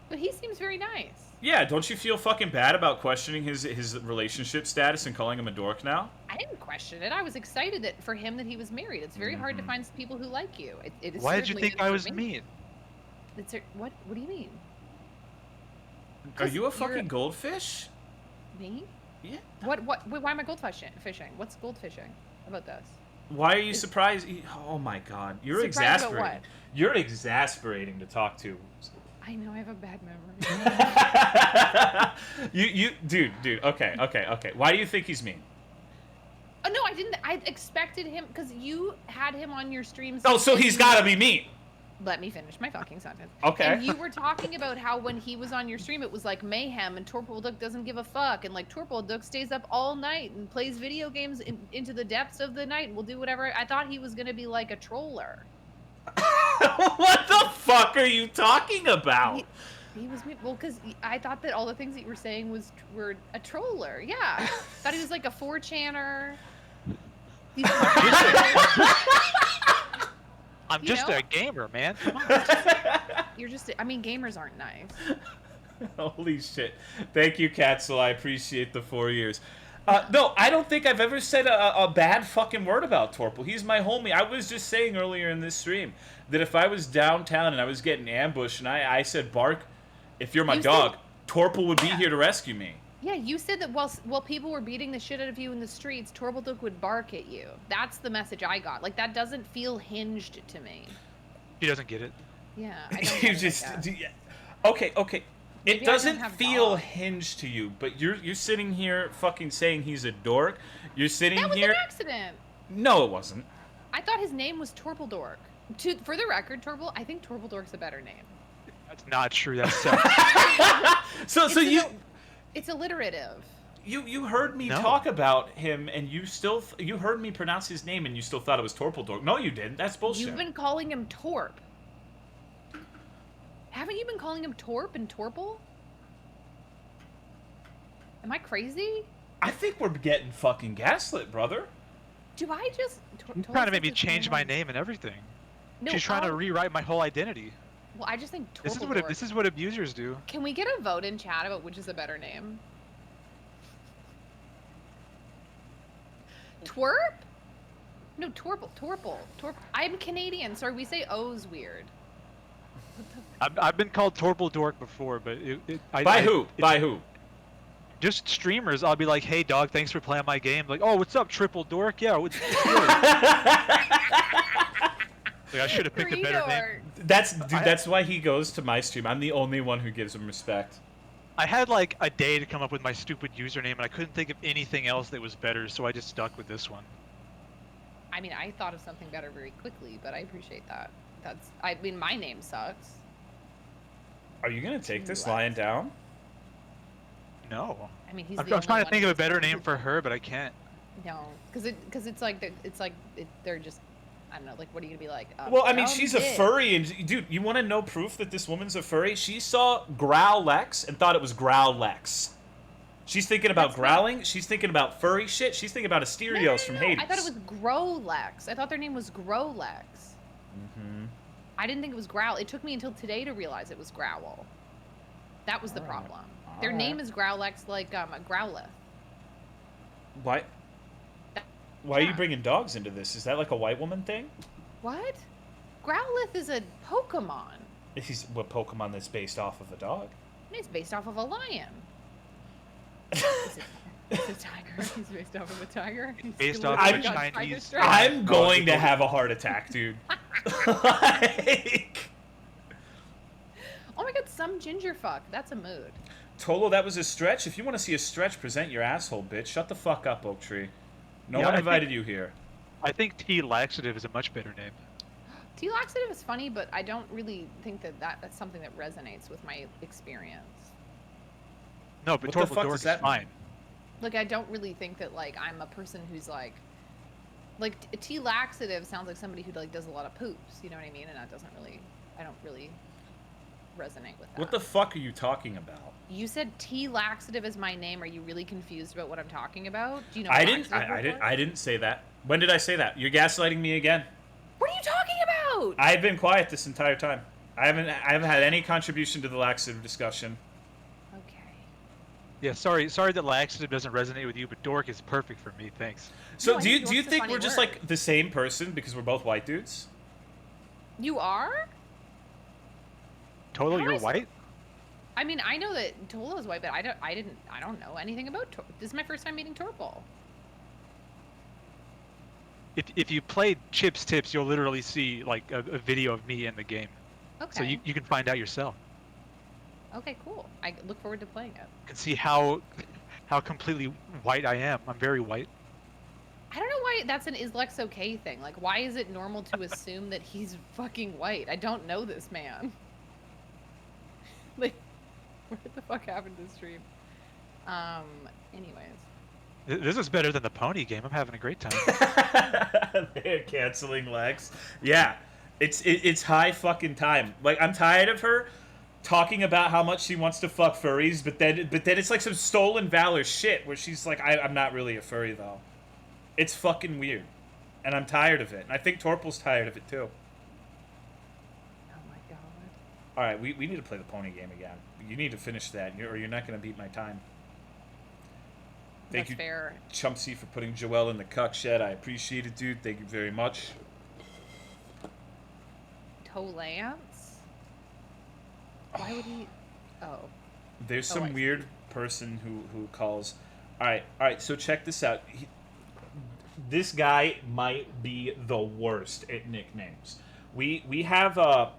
but he seems very nice. Yeah, don't you feel fucking bad about questioning his relationship status and calling him a dork now? I didn't question it. I was excited for him that he was married. It's very hard to Mhm. find people who like you. It is Why did you certainly think good I for was me. mean? What do you mean? Are you a 'Cause you're- fucking goldfish? Me? Yeah. Wait, why am I goldfishing? What's goldfishing about this? Why are you surprised? Oh my god, you're Surprised about exasperating. what? You're exasperating to talk to. I know I have a bad memory. dude. Okay. Why do you think he's mean? Oh no, I didn't. I expected him because you had him on your streams. Oh, so he's got to be mean. Let me finish my fucking sentence. Okay. And you were talking about how when he was on your stream, it was like mayhem, and Torpleduck doesn't give a fuck, and like Torpleduck stays up all night and plays video games into the depths of the night and will do whatever. I thought he was gonna be like a troller. What the fuck are you talking about? He was well, because I thought that all the things that you were saying were a troller. Yeah, thought he was like a 4chaner. He's I'm You just know? a gamer, man. Come on. You're just. I mean, gamers aren't nice. Holy shit. Thank you, Katzel. I appreciate the 4 years. No, I don't think I've ever said a bad fucking word about Torple. He's my homie. I was just saying earlier in this stream that if I was downtown and I was getting ambushed and I said, Bark, if you're my You dog, said- Torple would be here to rescue me. Yeah, you said that while people were beating the shit out of you in the streets, Torpleduck would bark at you. That's the message I got. Like, that doesn't feel hinged to me. He doesn't get it. Yeah, I don't You get it just like that. okay. Maybe I It don't doesn't have feel dogs. hinged to you, but you're sitting here fucking saying he's a dork. You're sitting That was here. an accident. No, it wasn't. I thought his name was Torpledork. For the record, I think Torpledork's a better name. That's not true. That's sucks. So It's alliterative. you heard me No. talk about him, and you heard me pronounce his name, and you still thought it was Torpledork. No, you didn't. That's bullshit. You've been calling him Torp. Haven't you been calling him Torp and Torple? Am I crazy? I think we're getting fucking gaslit, brother. Do I just... You're trying to make me change my name and everything. No, She's trying to rewrite my whole identity. Well, I just think Torple. This is what abusers do. Can we get a vote in chat about which is a better name? Twerp? No, Torple. I'm Canadian. Sorry, we say O's weird. I've been called Torple Dork before, but By who? Just streamers. I'll be like, "Hey, dog, thanks for playing my game." Like, "Oh, what's up, Triple Dork? Yeah, what's good?" Like, I should have picked a better name. That's why he goes to my stream. I'm the only one who gives him respect. I had like a day to come up with my stupid username, and I couldn't think of anything else that was better, so I just stuck with this one. I mean, I thought of something better very quickly, but I appreciate that. I mean, my name sucks. Are you gonna take this lying down? No. I mean, he's. I'm trying to think of a better name for her, but I can't. No, because they're just. I don't know. Like, what are you gonna be like? Well, I mean, she's a furry, and dude, you want to know proof that this woman's a furry? She saw Growlex and thought it was Growlex. She's thinking about growling. She's thinking about furry shit. She's thinking about Asterios from Hades. I thought it was Growlex. I thought their name was Growlex. Mm-hmm. I didn't think it was Growl. It took me until today to realize it was Growl. That was the problem. Their name is Growlex, like Growlithe. Why? Why are you bringing dogs into this? Is that like a white woman thing? What? Growlithe is a Pokemon. He's what Pokemon that's based off of a dog? It's based off of a lion. It's a tiger. He's based off of a tiger. He's based off of a Chinese. I'm going to have a heart attack, dude. Like... Oh my god, some ginger fuck. That's a mood. Tolo, that was a stretch. If you want to see a stretch, present your asshole, bitch. Shut the fuck up, Oak Tree. No one invited you here. I think TeaLexative is a much better name. TeaLexative is funny, but I don't really think that's something that resonates with my experience. No, but what the fuck Dork does that is fine. Like, I don't really think that, like, I'm a person who's, like TeaLexative sounds like somebody who, like, does a lot of poops, you know what I mean? And that doesn't really, I don't really resonate with that. What the fuck are you talking about? You said TeaLexative is my name. Are you really confused about what I'm talking about? Do you know? I didn't say that. When did I say that? You're gaslighting me again. What are you talking about? I've been quiet this entire time. I haven't had any contribution to the laxative discussion. Okay. Yeah, sorry that laxative doesn't resonate with you, but dork is perfect for me. Thanks. So No, do you think we're just word. like the same person because we're both white dudes? You are? Tolo, How you're is it- white? I mean, I know that Tolo is white, but I don't know anything about This is my first time meeting Torple. If you played Chips Tips, you'll literally see like a video of me in the game. Okay. So you can find out yourself. Okay, cool. I look forward to playing it. You can see how completely white I am. I'm very white. I don't know why that's an is Lex okay thing. Like, why is it normal to assume that he's fucking white? I don't know this man. Like, what the fuck happened to stream? Anyways. This is better than the pony game. I'm having a great time. They're canceling Lex. Yeah, it's high fucking time. Like, I'm tired of her talking about how much she wants to fuck furries, but then it's like some stolen valor shit where she's like, I'm not really a furry though. It's fucking weird, and I'm tired of it. And I think Torple's tired of it too. Oh my god. All right, we need to play the pony game again. You need to finish that, or you're not gonna beat my time. Thank That's you, fair. Chumpsy, for putting Joelle in the cuck shed. I appreciate it, dude. Thank you very much. Tolance? Why would he? Oh. There's Oh, some I see. weird person who calls. All right. So check this out. This guy might be the worst at nicknames. We have a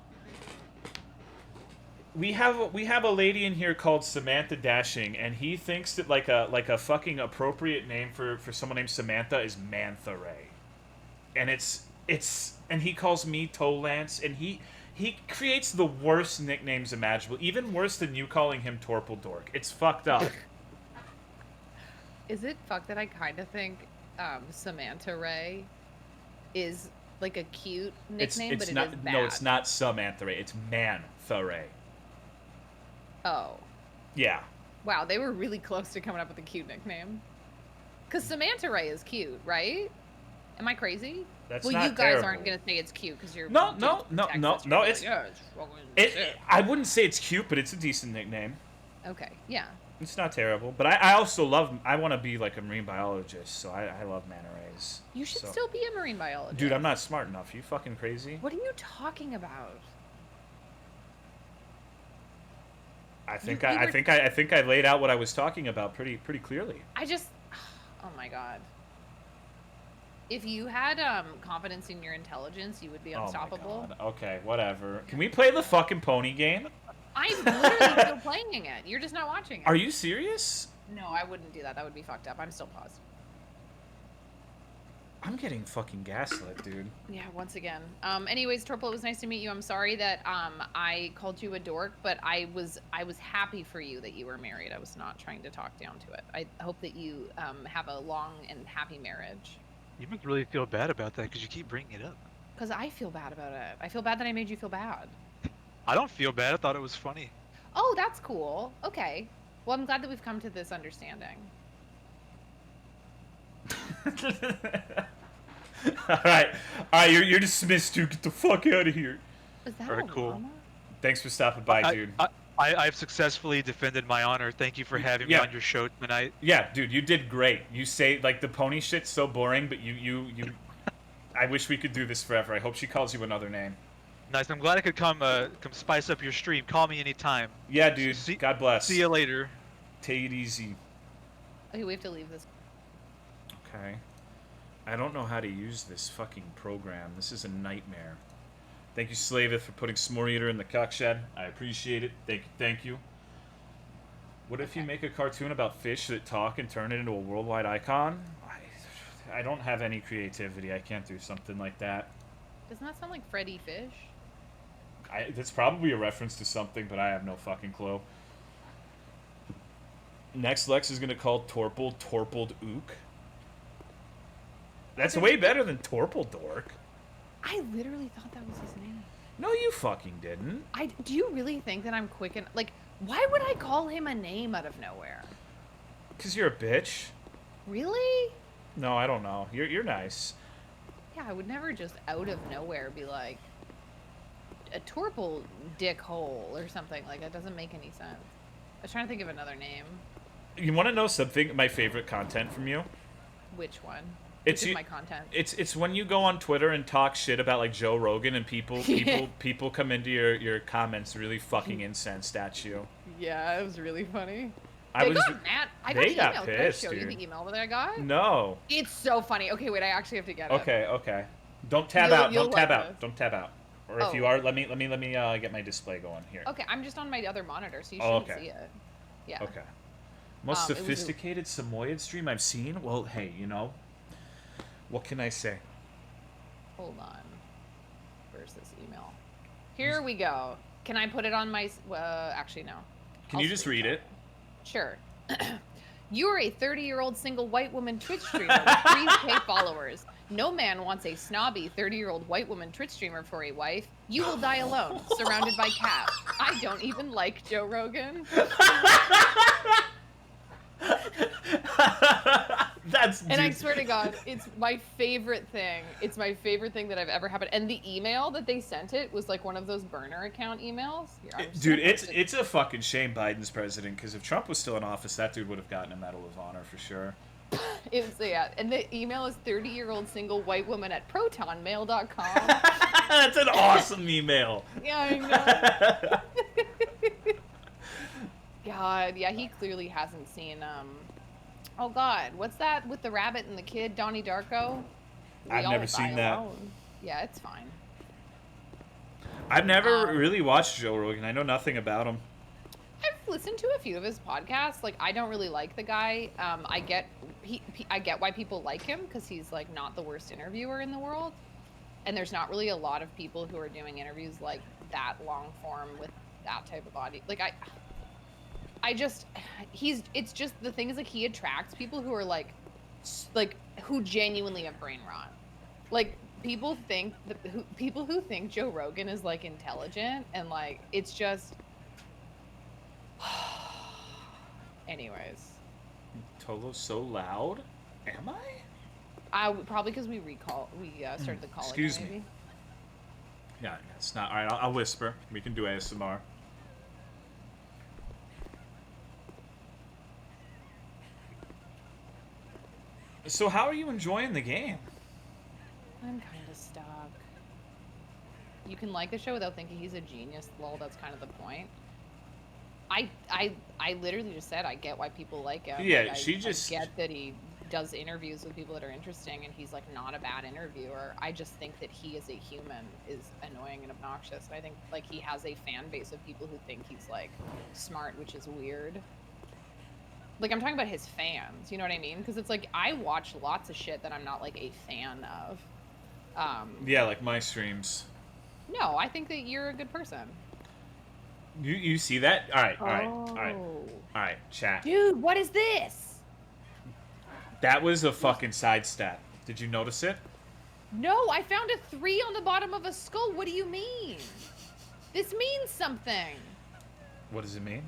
lady in here called Samantha Dashing, and he thinks that like a fucking appropriate name for someone named Samantha is Mantha Ray, and and he calls me Tolance, and he creates the worst nicknames imaginable, even worse than you calling him Torple Dork. It's fucked up. Is it fucked that I kind of think Samantha Ray is like a cute nickname, it's but not. it is bad? No, it's not Samantha Ray. It's Mantha Ray. Oh. Yeah. Wow, they were really close to coming up with a cute nickname. Because Samantha Ray is cute, right? Am I crazy? That's well, not you guys terrible. aren't going to say it's cute because you're... No, dudes no, from no, Texas. no, You're no, like, it's- yeah, it's fucking sick. I wouldn't say it's cute, but it's a decent nickname. Okay, yeah. It's not terrible. But I also love... I want to be like a marine biologist, so I love manta rays. You should so. still be a marine biologist. Dude, I'm not smart enough. You fucking crazy? What are you talking about? I think You I were- think I laid out what I was talking about pretty clearly. I just... Oh my god. If you had confidence in your intelligence, you would be unstoppable. Oh my God. Okay, whatever. Can we play the fucking pony game? I'm literally still playing it. You're just not watching it. Are you serious? No, I wouldn't do that. That would be fucked up. I'm still paused. I'm getting fucking gaslit, dude. Yeah, once again. Anyways, Torpil, it was nice to meet you. I'm sorry that I called you a dork, but I was happy for you that you were married. I was not trying to talk down to it. I hope that you have a long and happy marriage. You make me really feel bad about that because you keep bringing it up. Because I feel bad about it. I feel bad that I made you feel bad. I don't feel bad. I thought it was funny. Oh, that's cool. Okay. Well, I'm glad that we've come to this understanding. All right, you're dismissed, dude. Get the fuck out of here. Is that Very a cool. llama? Thanks for stopping by, dude. I've successfully defended my honor. Thank you for having me Yeah. on your show tonight. Yeah, dude, you did great. You say like the pony shit's so boring, but you. I wish we could do this forever. I hope she calls you another name. Nice. I'm glad I could come spice up your stream. Call me anytime. Yeah, dude. See- God bless. See you later. Take it easy. Okay, we have to leave this. Okay. I don't know how to use this fucking program. This is a nightmare. Thank you, Slaveth, for putting S'more Eater in the cuck shed. I appreciate it. Thank you. What if you make a cartoon about fish that talk and turn it into a worldwide icon? I don't have any creativity. I can't do something like that. Doesn't that sound like Freddy Fish? That's probably a reference to something, but I have no fucking clue. Next, Lex is going to call Torpil Torpiled Ook. That's way better than Torpil Dork. I literally thought that was his name. No, you fucking didn't. Do you really think that I'm quick and like? Why would I call him a name out of nowhere? Because you're a bitch. Really? No, I don't know. You're nice. Yeah, I would never just out of nowhere be like a Torpil dick hole or something. Like that doesn't make any sense. I was trying to think of another name. You want to know something? My favorite content from you? Which one? It's Which is you- my content. It's when you go on Twitter and talk shit about like Joe Rogan and people come into your comments really fucking incensed at you. Yeah, it was really funny. I was got mad. I got they the got email. Can I pissed, show you dude. the email that I got? No. It's so funny. Okay, wait. I actually have to get it. Okay. Don't tab You'll- out. you'll Don't tab like out. this. Don't tab out. Or if Oh. you are, let me get my display going here. Okay, I'm just on my other monitor, so you Oh, shouldn't okay. see it. Yeah. Okay. Most it was a- sophisticated Samoyed stream I've seen? Well, hey, what can I say? Hold on. Where's this email? Here we go. Can I put it on my... actually, no. Can I'll you just read screenshot it? Sure. You are a 30-year-old single white woman Twitch streamer with 3K followers. No man wants a snobby 30-year-old white woman Twitch streamer for a wife. You will die alone, surrounded by cats. I don't even like Joe Rogan. And I swear to God, it's my favorite thing. It's my favorite thing that I've ever happened. And the email that they sent it was like one of those burner account emails. Here, I'm just Dude, gonna it's post it. it's a fucking shame Biden's president, because if Trump was still in office, that dude would have gotten a Medal of Honor for sure. Yeah, and the email is 30-year-old single white woman at protonmail.com. That's an awesome email. Yeah, I know. God, yeah, he clearly hasn't seen oh God, what's that with the rabbit and the kid, Donnie Darko? I've all never die seen that. alone. Yeah, it's fine. I've never really watched Joe Rogan. I know nothing about him. I've listened to a few of his podcasts. Like, I don't really like the guy. I get why people like him because he's like not the worst interviewer in the world. And there's not really a lot of people who are doing interviews like that long form with that type of audience. Like it's just the thing is like he attracts people who are like who genuinely have brain rot. Like people who think Joe Rogan is like intelligent and like it's just Anyways. Tolo's so loud. Am I? Probably because we started the call. Excuse again, me. maybe. Yeah, it's not. All right, I'll whisper. We can do ASMR. So how are you enjoying the game? I'm kind of stuck. You can like the show without thinking he's a genius. Lol, that's kind of the point. I literally just said I get why people like him. Yeah, Like, she I just get that he does interviews with people that are interesting, and he's like not a bad interviewer. I just think that he as a human is annoying and obnoxious. And I think like he has a fan base of people who think he's like smart, which is weird. Like I'm talking about his fans, you know what I mean? Because it's like I watch lots of shit that I'm not like a fan of. yeah, like my streams. No, I think that you're a good person. You see that? All right, all right. Chat. Dude, what is this? That was a fucking side stat. Did you notice it? No, I found a 3 on the bottom of a skull. What do you mean? This means something. What does it mean?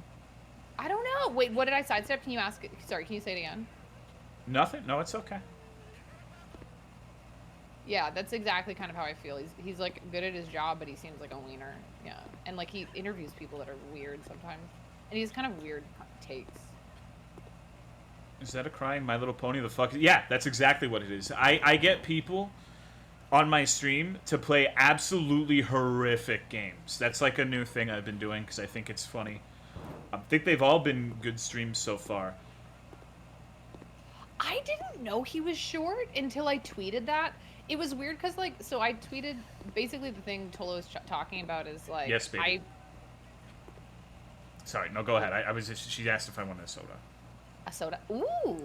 I don't know. Wait, what did I sidestep? Can you ask it? Sorry, can you say it again? Nothing. No, it's okay. Yeah, that's exactly kind of how I feel. He's like good at his job, but he seems like a wiener. Yeah, and like he interviews people that are weird sometimes, and he has kind of weird takes. Is that a crying My Little Pony? The fuck? Yeah, that's exactly what it is. I get people on my stream to play absolutely horrific games. That's like a new thing I've been doing because I think it's funny. I think they've all been good streams so far. I didn't know he was short until I tweeted that. It was weird because, like, so I tweeted basically the thing Tolo was talking about is like, Yes, baby. Sorry, no, go ahead. I was just, she asked if I wanted a soda. A soda. Ooh.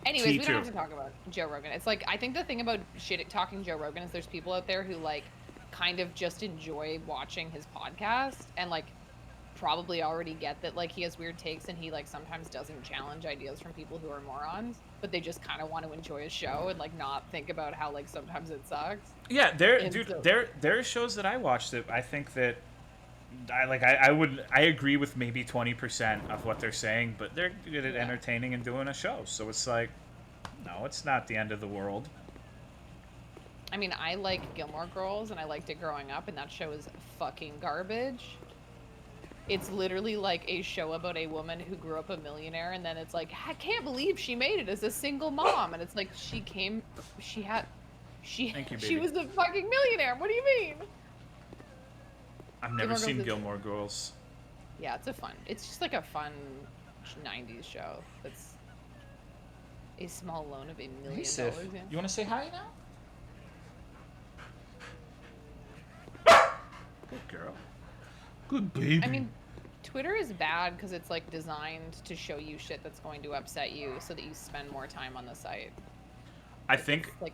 Anyways, we T2. don't have to talk about Joe Rogan. It's like I think the thing about shit talking Joe Rogan is there's people out there who like kind of just enjoy watching his podcast and like probably already get that like he has weird takes and he like sometimes doesn't challenge ideas from people who are morons, but they just kind of want to enjoy his show and like not think about how like sometimes it sucks. Yeah, So- there are shows that I watch that I think that I agree with maybe 20% of what they're saying, but they're good at entertaining and doing a show. So it's like, no, it's not the end of the world. I mean, I like Gilmore Girls and I liked it growing up, and that show is fucking garbage. It's literally like a show about a woman who grew up a millionaire, and then it's like, I can't believe she made it as a single mom, and it's like Thank you, she baby. was a fucking millionaire. What do you mean? I've never Gilmore seen Girls is- Gilmore Girls. Yeah, it's just like a fun 90s show. That's a small loan of $1 million. Hey, Sif, Yeah. you want to say hi now? Good girl. Good baby. I mean, Twitter is bad because it's like designed to show you shit that's going to upset you so that you spend more time on the site. I think. It's like,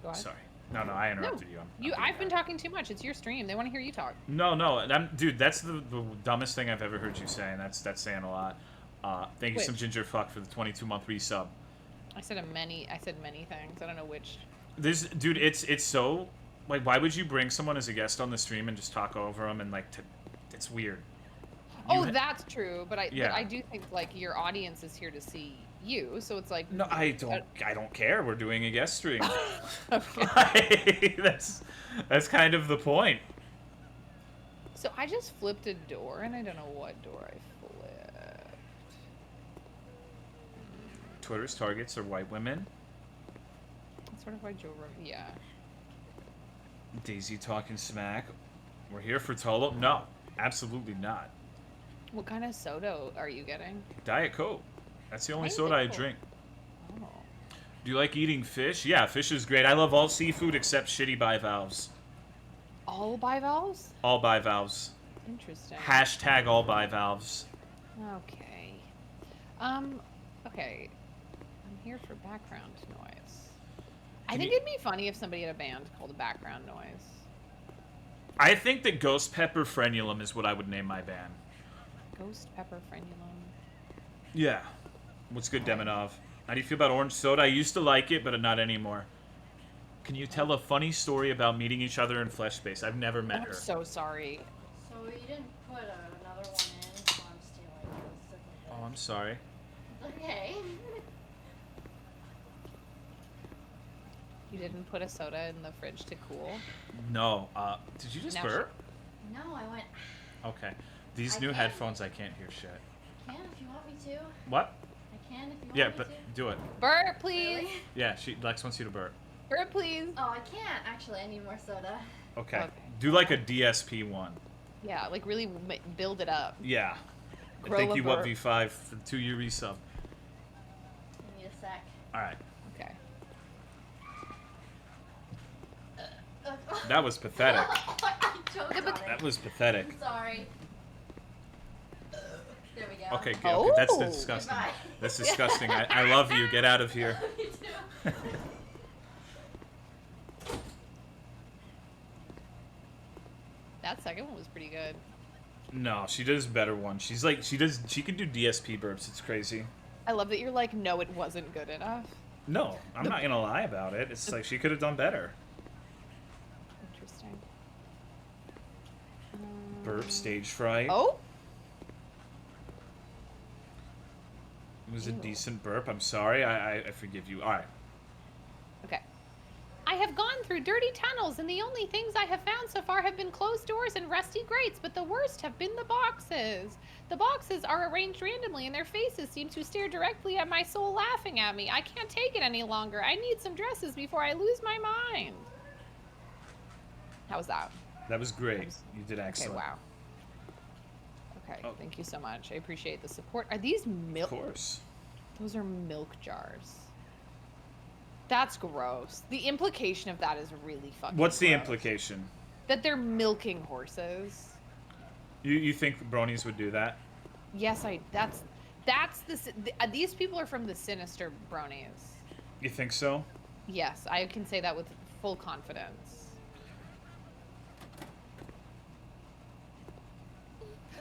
go ahead. Sorry. No, I interrupted you. I'm being I've been bad. talking too much. It's your stream. They want to hear you talk. No, dude, that's the dumbest thing I've ever heard you say, and that's saying a lot. Thank you, Which? some ginger fuck, for the 22-month resub. I said many things. I don't know which. This dude, it's so like, why would you bring someone as a guest on the stream and just talk over them and like it's weird. Oh, You- that's true. But Yeah. I do think like your audience is here to see you, so it's like No, I don't care. We're doing a guest stream. Okay. that's kind of the point. So I just flipped a door, and I don't know what door I flipped. Twitter's targets are white women. That's sort of why Joe Rogan. Yeah. Daisy talking smack. We're here for Tolo. No, absolutely not. What kind of soda are you getting? Diet Coke. That's the only Diet soda I Coke. drink. Oh. Do you like eating fish? Yeah, fish is great. I love all seafood except shitty bivalves. All bivalves? All bivalves. Interesting. Hashtag all bivalves. Okay. Okay. I'm here for background noise. I Can think you- it'd be funny if somebody had a band called Background Noise. I think that Ghost Pepper Frenulum is what I would name my band. Ghost Pepper Frenulum. Yeah. What's good, Demonov? How do you feel about orange soda? I used to like it, but not anymore. Can you tell a funny story about meeting each other in Flesh Space? I've never met I'm her. so sorry. So you didn't put another one in, so I'm stealing this. Oh, I'm sorry. Okay. You didn't put a soda in the fridge to cool? No. Did you just Now burp? No, I went. Okay. These I new can. headphones, I can't hear shit. I can if you want me to. What? I can if you want Yeah, me but to. do it. Burp, please. Really? Yeah, Lex wants you to burp. Burp, please. Oh, I can't actually. I need more soda. Okay. Okay. Do like a DSP one. Yeah, like really build it up. Yeah. Grow Thank a you, burp. WhatV5, for the 2-year resub. I need a sec. Alright. Okay. That was pathetic. I choked on it. That was pathetic. I'm sorry. There we go. Okay, okay, that's Oh. disgusting. Goodbye. That's disgusting. I love you. Get out of here. Me too. That second one was pretty good. No, she does a better one. She's like, she can do DSP burps. It's crazy. I love that you're like, no, it wasn't good enough. No, I'm not gonna lie about it. It's like she could have done better. Interesting. Burp stage fright. Oh? It was a Ew. decent burp. I'm sorry. I forgive you. All right. Okay. I have gone through dirty tunnels, and the only things I have found so far have been closed doors and rusty grates, but the worst have been the boxes. The boxes are arranged randomly, and their faces seem to stare directly at my soul, laughing at me. I can't take it any longer. I need some dresses before I lose my mind. How was that? That was great. You did excellent. Okay, wow. Okay, Oh. thank you so much. I appreciate the support. Are these milk? Of course. Those are milk jars. That's gross. The implication of that is really fucking What's the gross. implication? That they're milking horses. You think bronies would do that? Yes, that's these people are from the Sinister Bronies. You think so? Yes, I can say that with full confidence.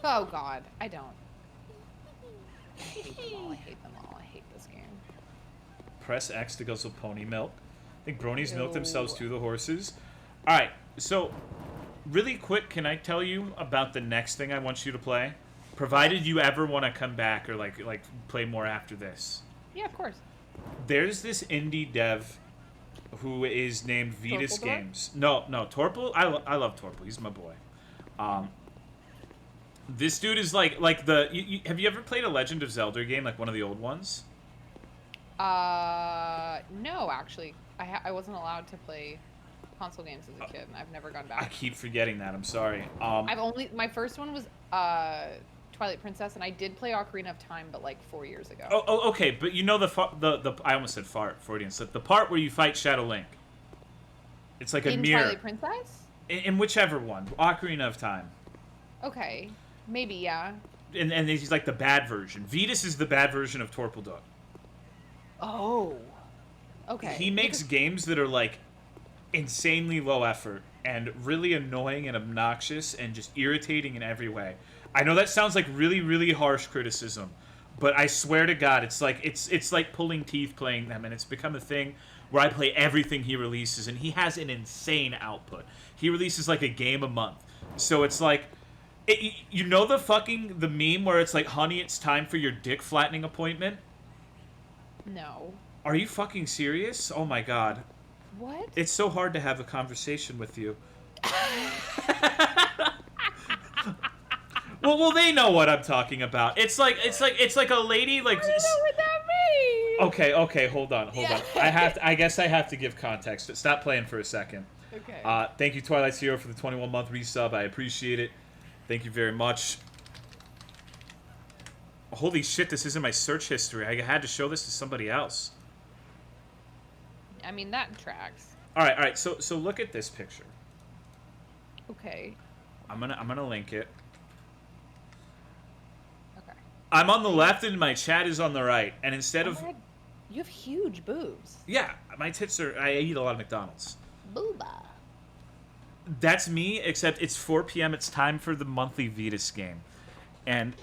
Oh god, I don't. I hate them all. I hate them all. I hate this game. Press X to guzzle pony milk. I think bronies milk themselves Ew. to the horses. All right, so really quick, can I tell you about the next thing I want you to play? Provided you ever want to come back or like play more after this. Yeah, of course. There's this indie dev who is named Vetus Torpledor? Games. No, Torple. I love Torple. He's my boy. This dude is like the. Have you ever played a Legend of Zelda game, like one of the old ones? No, actually, I wasn't allowed to play console games as a kid, and I've never gone I back. keep forgetting that. I'm sorry. My first one was Twilight Princess, and I did play Ocarina of Time, but like 4 years ago. Oh, okay, but you know the I almost said Freudian slip. The part where you fight Shadow Link. It's like a In mirror. Twilight Princess? In whichever one, Ocarina of Time. Okay, maybe yeah. And he's like the bad version. Vetus is the bad version of Torpeldog. Oh. Okay. He makes games that are like insanely low effort and really annoying and obnoxious and just irritating in every way. I know that sounds like really, really harsh criticism, but I swear to God, it's like pulling teeth playing them, and it's become a thing where I play everything he releases, and he has an insane output. He releases like a game a month, so it's like, you know the meme where it's like, honey, it's time for your dick flattening appointment? No. Are you fucking serious? Oh my God. What? It's so hard to have a conversation with you. well, they know what I'm talking about. It's like a lady like. I don't know what that means. Okay, hold on. I guess I have to give context. Stop playing for a second. Okay. Thank you, Twilight Zero, for the 21-month resub. I appreciate it. Thank you very much. Holy shit, this isn't my search history. I had to show this to somebody else. I mean, that tracks. All right. So look at this picture. Okay. I'm gonna link it. Okay. I'm on the left and my chat is on the right. And instead Oh of my God, you have huge boobs. yeah, my tits are. I eat a lot of McDonald's. Booba. That's me, except it's 4 p.m. It's time for the monthly Vetus game, and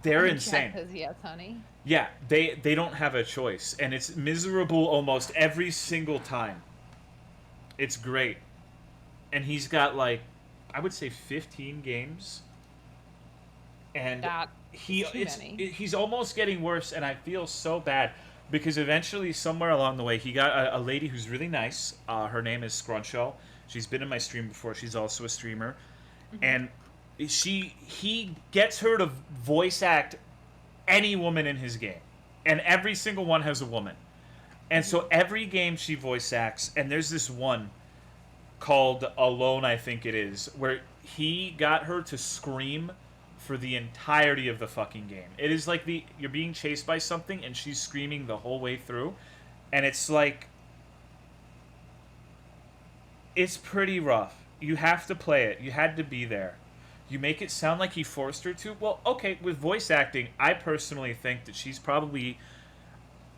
they're insane. Says yes, honey. Yeah, they don't have a choice, and it's miserable almost every single time. It's great, and he's got like, I would say 15 games, and That he's almost getting worse, and I feel so bad because eventually, somewhere along the way, he got a lady who's really nice. Her name is Scruncho. She's been in my stream before. She's also a streamer, and he gets her to voice act any woman in his game, and every single one has a woman. And so every game she voice acts, and there's this one called Alone, I think it is, where he got her to scream for the entirety of the fucking game. It is like you're being chased by something and she's screaming the whole way through, and it's like, it's pretty rough. You have to play it. You had to be there. You make it sound like he forced her to. Well, okay, with voice acting, I personally think that she's probably...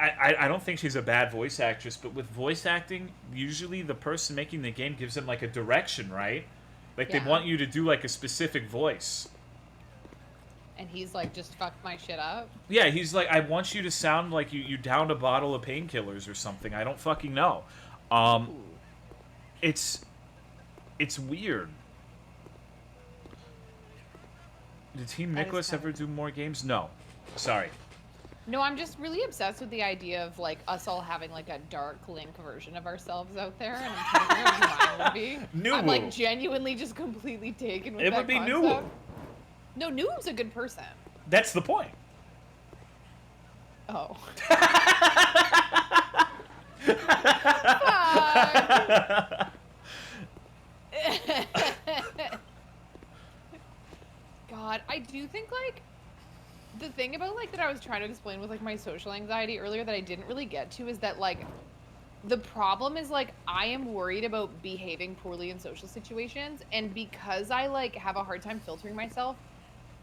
I don't think she's a bad voice actress, but with voice acting, usually the person making the game gives them, like, a direction, right? Like, they want you to do, like, a specific voice. And he's like, just fuck my shit up? Yeah, he's like, I want you to sound like you downed a bottle of painkillers or something. I don't fucking know. It's weird. Did Team Nicholas ever do more games? No. Sorry. No, I'm just really obsessed with the idea of, like, us all having, like, a dark Link version of ourselves out there, and I'm trying to figure out who mine would be. Nuwu. I'm, like, genuinely just completely taken with It that would be concept. Nuwu. No, Nuwu's a good person. That's the point. Oh. God, I do think, like, the thing about, like, that I was trying to explain with, like, my social anxiety earlier that I didn't really get to is that, like, the problem is, like, I am worried about behaving poorly in social situations, and because I, like, have a hard time filtering myself,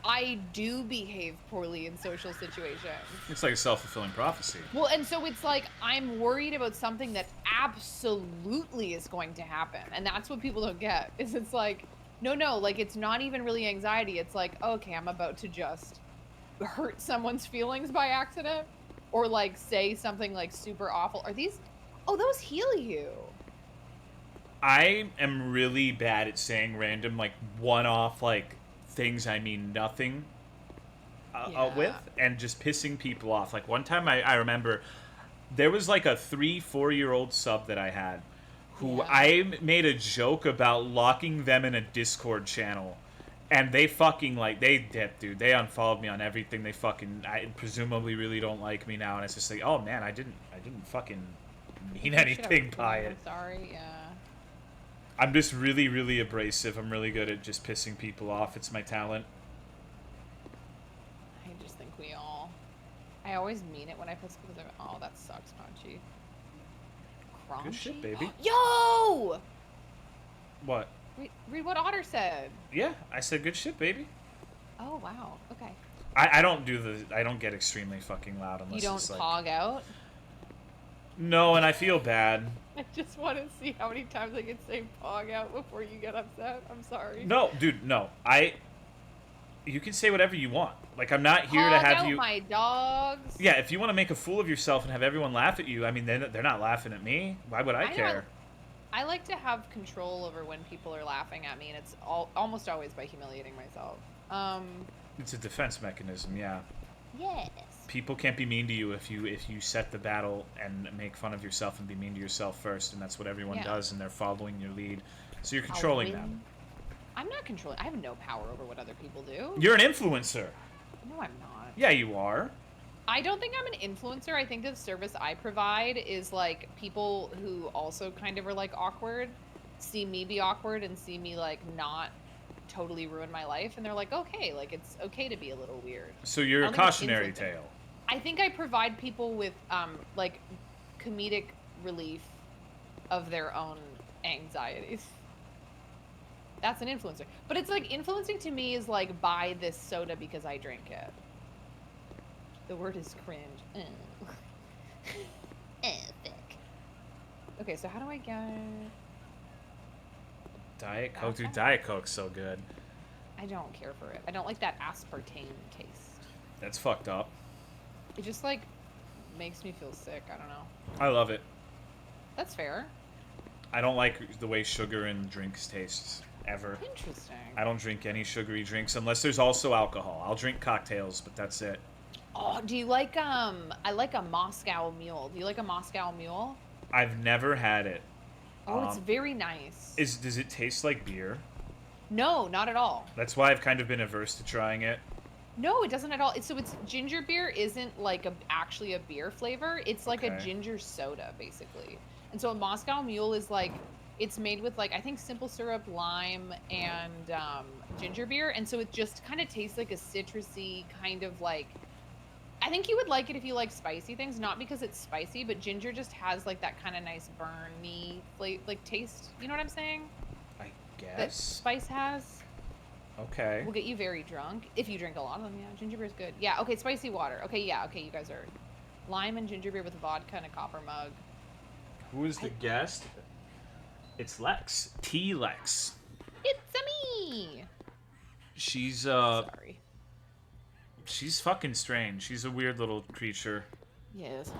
I do behave poorly in social situations. It's like a self-fulfilling prophecy. Well, and so it's like, I'm worried about something that absolutely is going to happen, and that's what people don't get, is it's like, no, like, it's not even really anxiety, it's like, okay, I'm about to just hurt someone's feelings by accident, or like say something like super awful. Are these... Oh, those heal you. I am really bad at saying random, like, one-off, like, things I mean nothing with, and just pissing people off. Like, one time I remember there was, like, a 3-4-year-old sub that I had who I made a joke about locking them in a Discord channel. And they fucking, like, they dipped, dude. They unfollowed me on everything. They fucking, presumably really don't like me now. And it's just like, oh, man, I didn't fucking mean anything by it. I'm sorry, yeah. I'm just really, really abrasive. I'm really good at just pissing people off. It's my talent. I just think we all... I always mean it when I piss people off. Oh, that sucks, Crunchy. Crunchy? Good shit, baby. Yo! What? Read what Otter said. Yeah, I said good shit, baby. Oh, wow. Okay. I don't I don't get extremely fucking loud unless You don't it's like... pog out? No, and I feel bad. I just want to see how many times I can say pog out before you get upset. I'm sorry. No, dude, no. You can say whatever you want. Like, I'm not here to Pog have out you... my dogs. Yeah, if you want to make a fool of yourself and have everyone laugh at you, I mean, they're not laughing at me. Why would I care? I like to have control over when people are laughing at me, and it's almost always by humiliating myself. It's a defense mechanism, yeah. Yes. People can't be mean to you if you set the battle and make fun of yourself and be mean to yourself first, and that's what everyone does, and they're following your lead. So you're controlling them. I'm not controlling. I have no power over what other people do. You're an influencer. No, I'm not. Yeah, you are. I don't think I'm an influencer. I think the service I provide is like people who also kind of are like awkward, see me be awkward and see me like not totally ruin my life, and they're like, okay, like it's okay to be a little weird. So you're a cautionary tale. I think I provide people with like comedic relief of their own anxieties. That's an influencer. But it's like influencing to me is like buy this soda because I drink it. The word is cringe. Epic. Okay, so how do I get... Diet Coke? Dude, Diet Coke's so good. I don't care for it. I don't like that aspartame taste. That's fucked up. It just, like, makes me feel sick. I don't know. I love it. That's fair. I don't like the way sugar in drinks tastes. ever. Interesting. I don't drink any sugary drinks unless there's also alcohol. I'll drink cocktails, but that's it. Oh, do you like I like a Moscow Mule. Do you like a Moscow Mule? I've never had it. Oh, it's very nice. Does it taste like beer? No, not at all. That's why I've kind of been averse to trying it. No, it doesn't at all. It's ginger beer isn't like actually a beer flavor. It's like a Okay. ginger soda basically. And so a Moscow Mule is like it's made with like I think simple syrup, lime, and ginger beer, and so it just kind of tastes like a citrusy kind of like. I think you would like it if you like spicy things, not because it's spicy, but ginger just has like that kind of nice burny like taste. You know what I'm saying? I That guess. spice has. Okay. Will get you very drunk if you drink a lot of them. Yeah, ginger beer is good. Yeah, okay, spicy water. Okay, yeah, okay, you guys are lime and ginger beer with vodka and a copper mug. Who is the guest? It's Lex. TeaLex. It's-a me. She's Sorry. she's fucking strange. She's a weird little creature. Yes.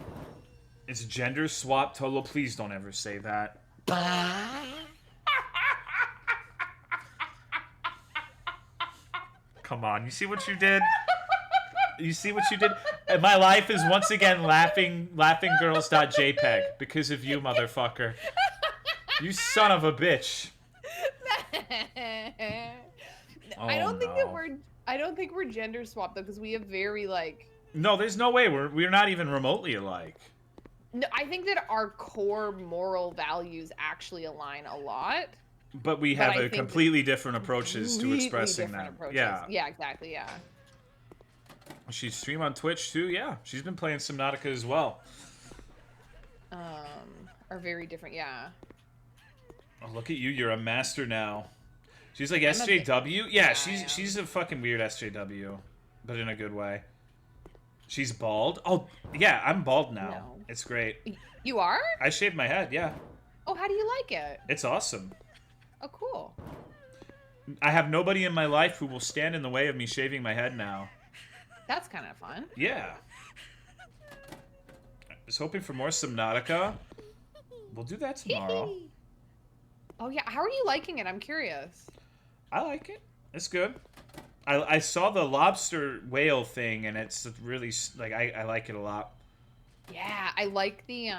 It's gender swap Tolo. Please don't ever say that. Come on, you see what you did? You see what you did? And my life is once again laughing girls.jpg because of you, motherfucker. You son of a bitch. I don't think no. we're gender swapped though, because we have very like. No, there's no way. We're not even remotely alike. No, I think that our core moral values actually align a lot. But we But have I a think completely different approaches to Completely expressing different them. approaches. Yeah. Yeah, exactly. Yeah. She stream on Twitch too. Yeah, she's been playing Subnautica as well. Are very different. Yeah. Oh, look at you. You're a master now. She's like I'm a SJW. bit- Yeah, yeah, I she's a fucking weird SJW, but in a good way. She's bald. Oh, yeah, I'm bald now. No. It's great. You are? I shaved my head. Yeah, Oh, how do you like it? it's awesome. Oh, cool. I have nobody in my life who will stand in the way of me shaving my head now. That's kind of fun. Yeah. I was hoping for more Subnautica. We'll do that tomorrow. Oh yeah, how are you liking it? I'm curious. I like it. It's good. I saw the lobster whale thing, and it's really, like, I like it a lot. Yeah, I like the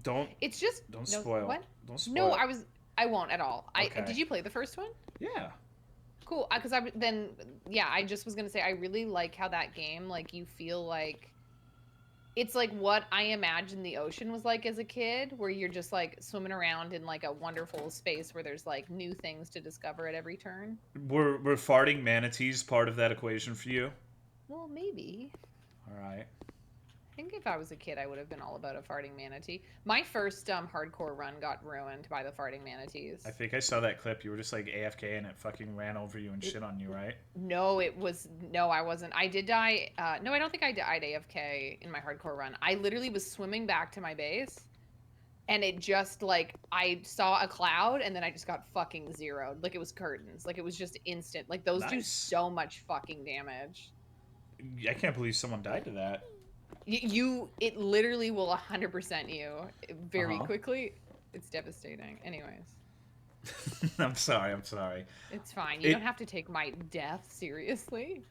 Don't It's just don't no, spoil. What? Don't spoil. No, I won't at all. Okay. Did you play the first one? Yeah. Cool. I just was gonna say I really like how that game, like, you feel like it's like what I imagined the ocean was like as a kid, where you're just like swimming around in like a wonderful space where there's like new things to discover at every turn. Were farting manatees part of that equation for you? Well, maybe. All right. I think if I was a kid, I would have been all about a farting manatee. My first hardcore run got ruined by the farting manatees. I think I saw that clip. You were just like AFK, and it fucking ran over you and shit on you, right? No, I wasn't. I did die. No, I don't think I died AFK in my hardcore run. I literally was swimming back to my base, and it just like I saw a cloud, and then I just got fucking zeroed. Like it was curtains. Like it was just instant. Like those do Nice. so much fucking damage. I can't believe someone died to that. It literally will 100% you very Uh-huh. quickly. It's devastating. Anyways, I'm sorry. it's fine. You don't have to take my death seriously.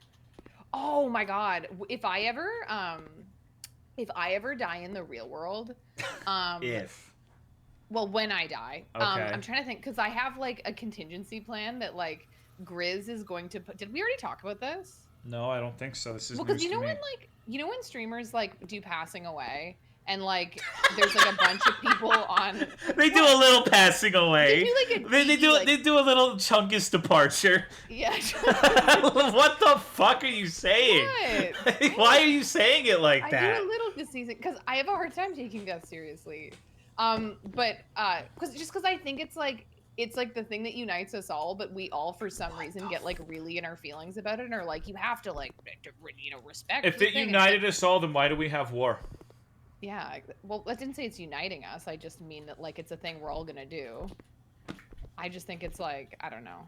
Oh my god. If I ever die in the real world, well, when I die, Okay. I'm trying to think because I have like a contingency plan that like Grizz is going to put. Did we already talk about this? No, I don't think so. This is Well, news because you to know me. when when streamers like do passing away and like there's like a bunch of people on. They do a little passing away. They do like a They do like- they do a little Chungus departure. Yeah. What the fuck are you saying? What? Why are you saying it like I that? do a little this season because I have a hard time taking death seriously. But because I think it's like the thing that unites us all, but we all for some reason get like really in our feelings about it, and are like you have to like respect. If the it thing. It's united like, us all, then why do we have war? yeah, well, I didn't say it's uniting us. I just mean that like it's a thing we're all gonna do. I just think it's like I don't know.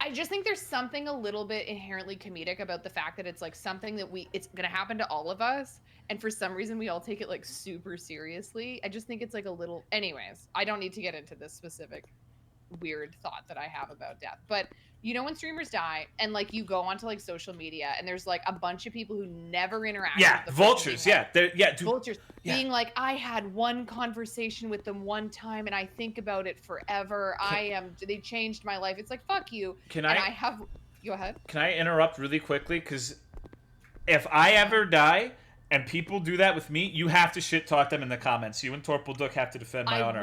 I just think there's something a little bit inherently comedic about the fact that it's like something that it's gonna happen to all of us, and for some reason we all take it like super seriously. I just think it's like a little. Anyways, I don't need to get into this specific weird thought that I have about death. But you know when streamers die and like you go onto like social media and there's like a bunch of people who never interact Yeah, with the person vultures. being Yeah, dude. vultures Yeah. being like, I had one conversation with them one time and I think about it forever. They changed my life. It's like, fuck you. Can and I I have go ahead. Can I interrupt really quickly? Because if I ever die and people do that with me, you have to shit talk them in the comments. You and Torpleduck have to defend my honor.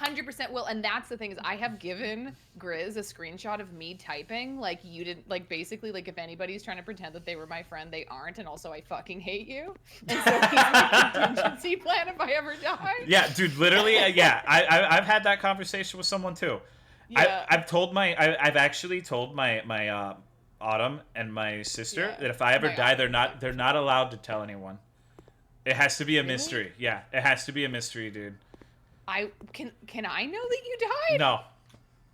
100% will, and that's the thing is I have given Grizz a screenshot of me typing like you didn't like basically like if anybody's trying to pretend that they were my friend, they aren't, and also I fucking hate you. And so he's my contingency plan if I ever die. Yeah, dude, literally, yeah. I've had that conversation with someone too. Yeah. I've actually told my Autumn and my sister that if I ever My die, Autumn, they're not allowed to tell anyone. It has to be a Really? mystery. Yeah, it has to be a mystery, dude. Can I know that you died? No.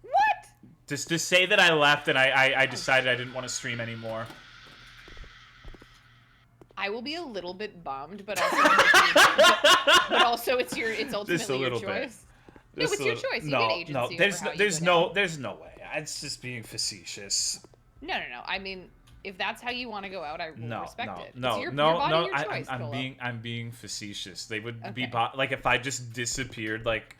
What? Just say that I left and I decided I didn't want to stream anymore. I will be a little bit bummed, but also it's ultimately Just a your little bit. choice. No, it's your choice. You get agency No, over there's how you there's go no down. there's no way. It's just being facetious. No. I mean, if that's how you want to go out, I will No, respect it. no, It's your no, body, no. your choice, I'm being facetious. They would be Okay. like if I just disappeared, like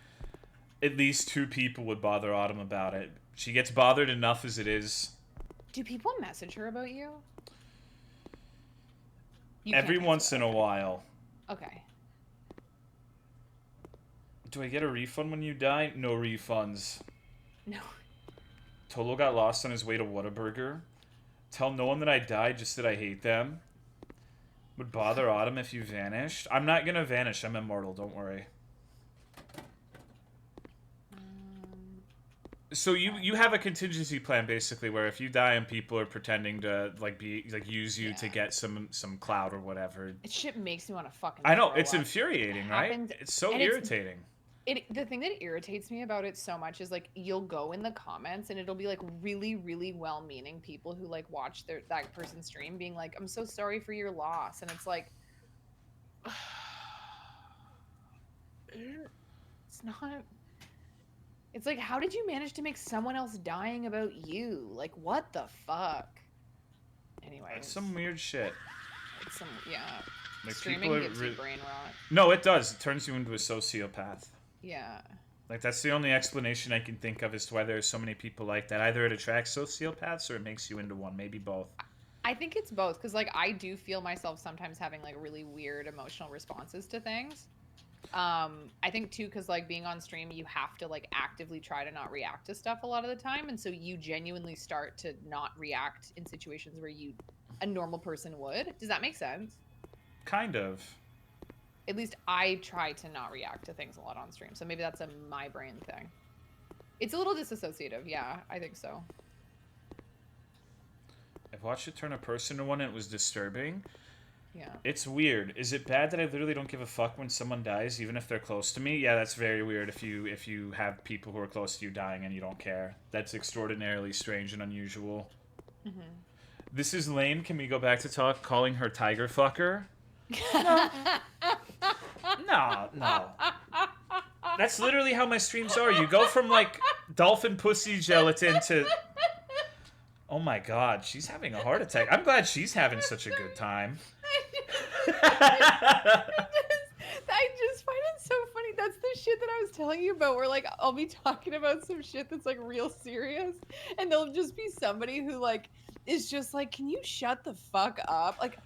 at least 2 people would bother Autumn about it. She gets bothered enough as it is. Do people message her about you? Every once in a while. Okay. Do I get a refund when you die? No refunds. No. Tolo got lost on his way to Whataburger. Tell no one that I died, just that I hate them. Would bother Autumn if you vanished. I'm not gonna vanish. I'm immortal. Don't worry. So you have a contingency plan basically, where if you die and people are pretending to use you to get some clout or whatever. It shit makes me want to fucking. I know throw it's up. infuriating, It right? happens- It's so and irritating. The thing that irritates me about it so much is like you'll go in the comments and it'll be like really really well-meaning people who like watch that person's stream being like, I'm so sorry for your loss, and it's like it's not. It's like, how did you manage to make someone else dying about you? Like, what the fuck? Anyway, It's some weird shit. it's some yeah. Like Streaming people are gives you brain rot. No, it does. It turns you into a sociopath. Yeah. Like that's the only explanation I can think of as to why there's so many people like that. Either it attracts sociopaths or it makes you into one. Maybe both. I think it's both, because like I do feel myself sometimes having like really weird emotional responses to things. I think too, because like being on stream, you have to like actively try to not react to stuff a lot of the time, and so you genuinely start to not react in situations where a normal person would. Does that make sense? Kind of. At least I try to not react to things a lot on stream, so maybe that's a my brain thing. It's a little disassociative, yeah, I think so. I've watched it turn a person into one and it was disturbing. Yeah. It's weird. Is it bad that I literally don't give a fuck when someone dies, even if they're close to me? Yeah, that's very weird if you have people who are close to you dying and you don't care. That's extraordinarily strange and unusual. Mm-hmm. This is lame. Can we go back to calling her tiger fucker? No. That's literally how my streams are. You go from like dolphin pussy gelatin to... Oh my god, she's having a heart attack. I'm glad she's having such a good time. I just find it so funny. That's the shit that I was telling you about, where like I'll be talking about some shit that's like real serious, and there'll just be somebody who like is just like, can you shut the fuck up? Like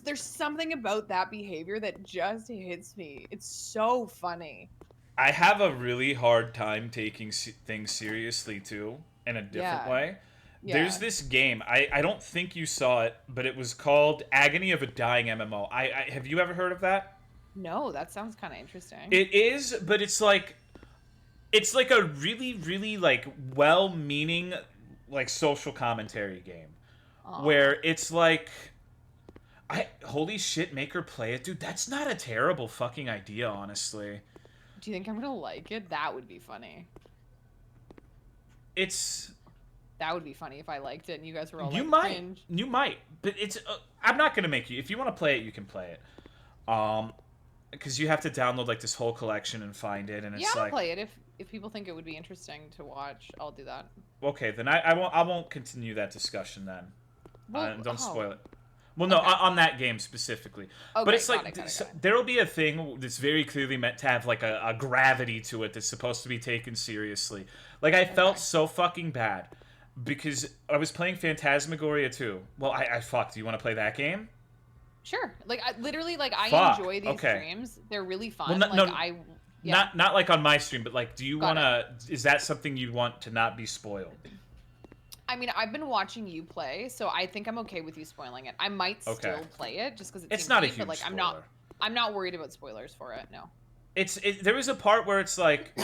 there's something about that behavior that just hits me. It's so funny. I have a really hard time taking things seriously too, in a different way. Yeah. There's this game. I don't think you saw it, but it was called Agony of a Dying MMO. I have you ever heard of that? No, that sounds kind of interesting. It is, but it's like a really, really like well-meaning like social commentary game. Aw. Where it's like, holy shit, make her play it, dude. That's not a terrible fucking idea, honestly. Do you think I'm gonna like it? That would be funny. That would be funny if I liked it and you guys were all like, cringe. You might, but it's. I'm not gonna make you. If you want to play it, you can play it. Because you have to download like this whole collection and find it, and it's Yeah, I'll like. play it if people think it would be interesting to watch, I'll do that. Okay, then I won't continue that discussion then. Well, Don't oh. spoil it. Well, no, Okay. on that game specifically. Okay, But it's got like it, got it, got it. there'll be a thing that's very clearly meant to have like a gravity to it that's supposed to be taken seriously. Like I felt Okay. so fucking bad because I was playing Phantasmagoria 2. Well, I fuck. Do you want to play that game? Sure. Like I literally like I Fuck, enjoy these okay. streams. They're really fun. Well, no- like no, yeah. Not like on my stream, but like, do you Got want to? Is that something you'd want to not be spoiled? I mean, I've been watching you play, so I think I'm okay with you spoiling it. I might still play it just because It's seems not a neat, huge but like spoiler. I'm not worried about spoilers for it. No. There was a part where it's like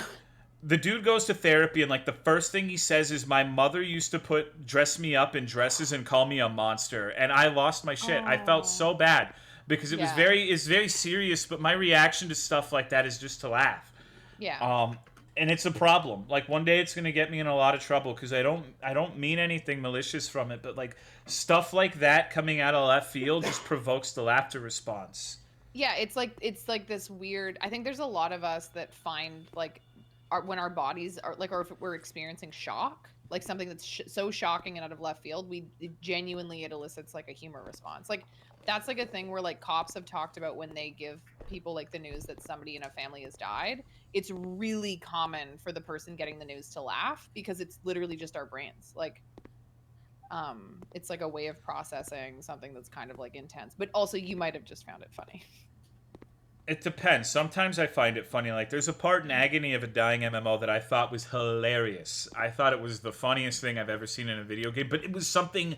the dude goes to therapy and like the first thing he says is my mother used to dress me up in dresses and call me a monster, and I lost my shit. I felt so bad because it's very serious, but my reaction to stuff like that is just to laugh. Yeah. And it's a problem. Like one day it's gonna get me in a lot of trouble because I don't mean anything malicious from it, but like stuff like that coming out of left field just provokes the laughter response. Yeah, it's like this weird. I think there's a lot of us that find like when our bodies are like, or if we're experiencing shock, like something that's so shocking and out of left field, it genuinely elicits like a humor response. Like that's like a thing where like cops have talked about when they give people like the news that somebody in a family has died. It's really common for the person getting the news to laugh because it's literally just our brains. Like, it's like a way of processing something that's kind of like intense, but also you might have just found it funny. It depends. Sometimes I find it funny. Like, there's a part in Agony of a Dying MMO that I thought was hilarious. I thought it was the funniest thing I've ever seen in a video game, but it was something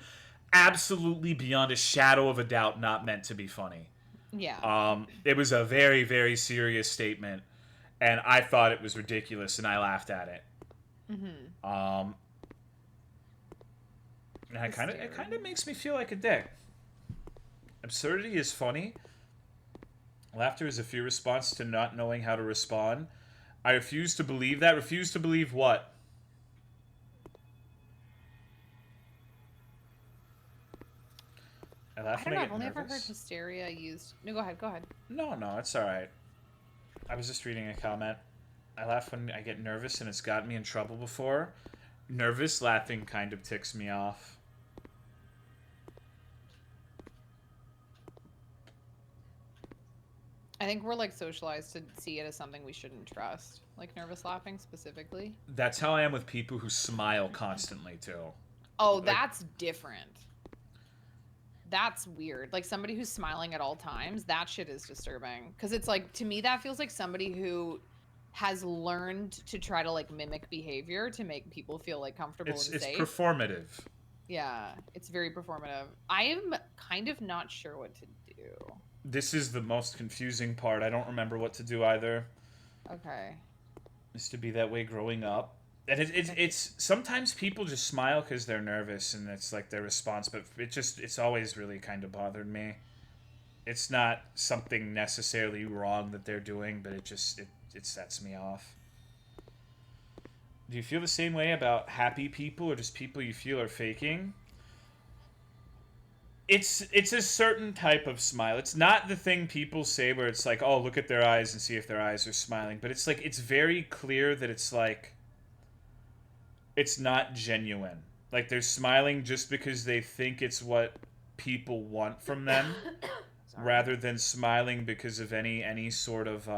absolutely beyond a shadow of a doubt not meant to be funny. Yeah. It was a very, very serious statement, and I thought it was ridiculous, and I laughed at it. Mm-hmm. And it kind of makes me feel like a dick. Absurdity is funny. Laughter is a fear response to not knowing how to respond. I refuse to believe that. Refuse to believe what? I laugh I don't when know. I I've get only ever heard nervous. hysteria used. No, go ahead. Go ahead. No, it's alright. I was just reading a comment. I laugh when I get nervous, and it's gotten me in trouble before. Nervous laughing kind of ticks me off. I think we're like socialized to see it as something we shouldn't trust, like nervous laughing specifically. That's how I am with people who smile constantly, too. Oh, Like- that's different. That's weird. Like somebody who's smiling at all times, that shit is disturbing. Because it's like, to me, that feels like somebody who has learned to try to like mimic behavior to make people feel like comfortable It's and safe. performative. Yeah, it's very performative. I am kind of not sure what to do. This is the most confusing part. I don't remember what to do either. Okay. Used to be that way growing up. And it's sometimes people just smile because they're nervous and it's like their response, but it's always really kind of bothered me. It's not something necessarily wrong that they're doing, but it sets me off. Do you feel the same way about happy people or just people you feel are faking? It's a certain type of smile. It's not the thing people say where it's like, oh, look at their eyes and see if their eyes are smiling. But it's like, it's very clear that it's like, it's not genuine. Like they're smiling just because they think it's what people want from them, rather than smiling because of any sort of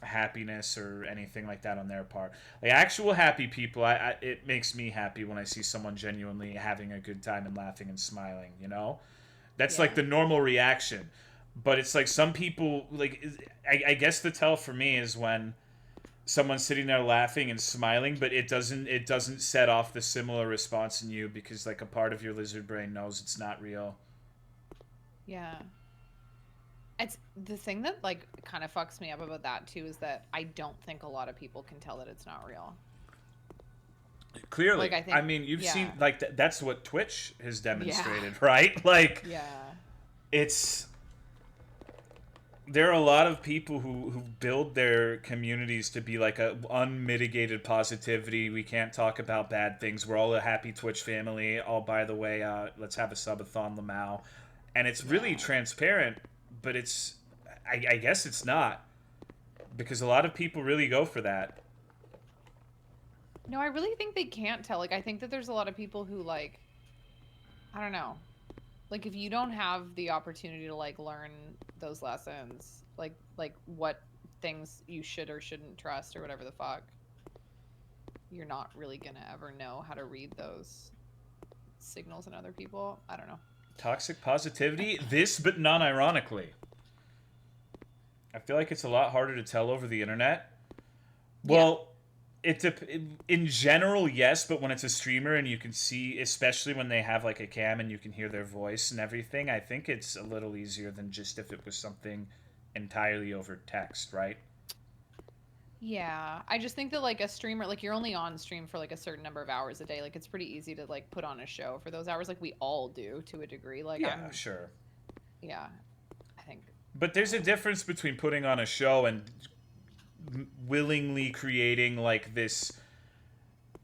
happiness or anything like that on their part. Like actual happy people, it makes me happy when I see someone genuinely having a good time and laughing and smiling, you know? That's like the normal reaction. But it's like some people, like, I guess the tell for me is when someone's sitting there laughing and smiling, but it doesn't set off the similar response in you because like a part of your lizard brain knows it's not real. Yeah. It's the thing that like kind of fucks me up about that too is that I don't think a lot of people can tell that it's not real. Clearly. Like, I mean, you've seen like that's what Twitch has demonstrated, Yeah. right? Like Yeah. there are a lot of people who build their communities to be like a unmitigated positivity. We can't talk about bad things. We're all a happy Twitch family. Oh, by the way, let's have a subathon, Tolomeo. And it's really transparent, but I guess it's not. Because a lot of people really go for that. No, I really think they can't tell. Like, I think that there's a lot of people who, like, I don't know. Like, if you don't have the opportunity to, like, learn those lessons, like what things you should or shouldn't trust or whatever the fuck, you're not really gonna ever know how to read those signals in other people. I don't know. Toxic positivity? This, but non-ironically. I feel like it's a lot harder to tell over the internet. Well, in general, yes, but when it's a streamer and you can see, especially when they have like a cam and you can hear their voice and everything, I think it's a little easier than just if it was something entirely over text, right? Yeah, I just think that like a streamer, like you're only on stream for like a certain number of hours a day. Like it's pretty easy to like put on a show for those hours, like we all do to a degree. Like Yeah, sure. Yeah, I think. But there's a difference between putting on a show and willingly creating like this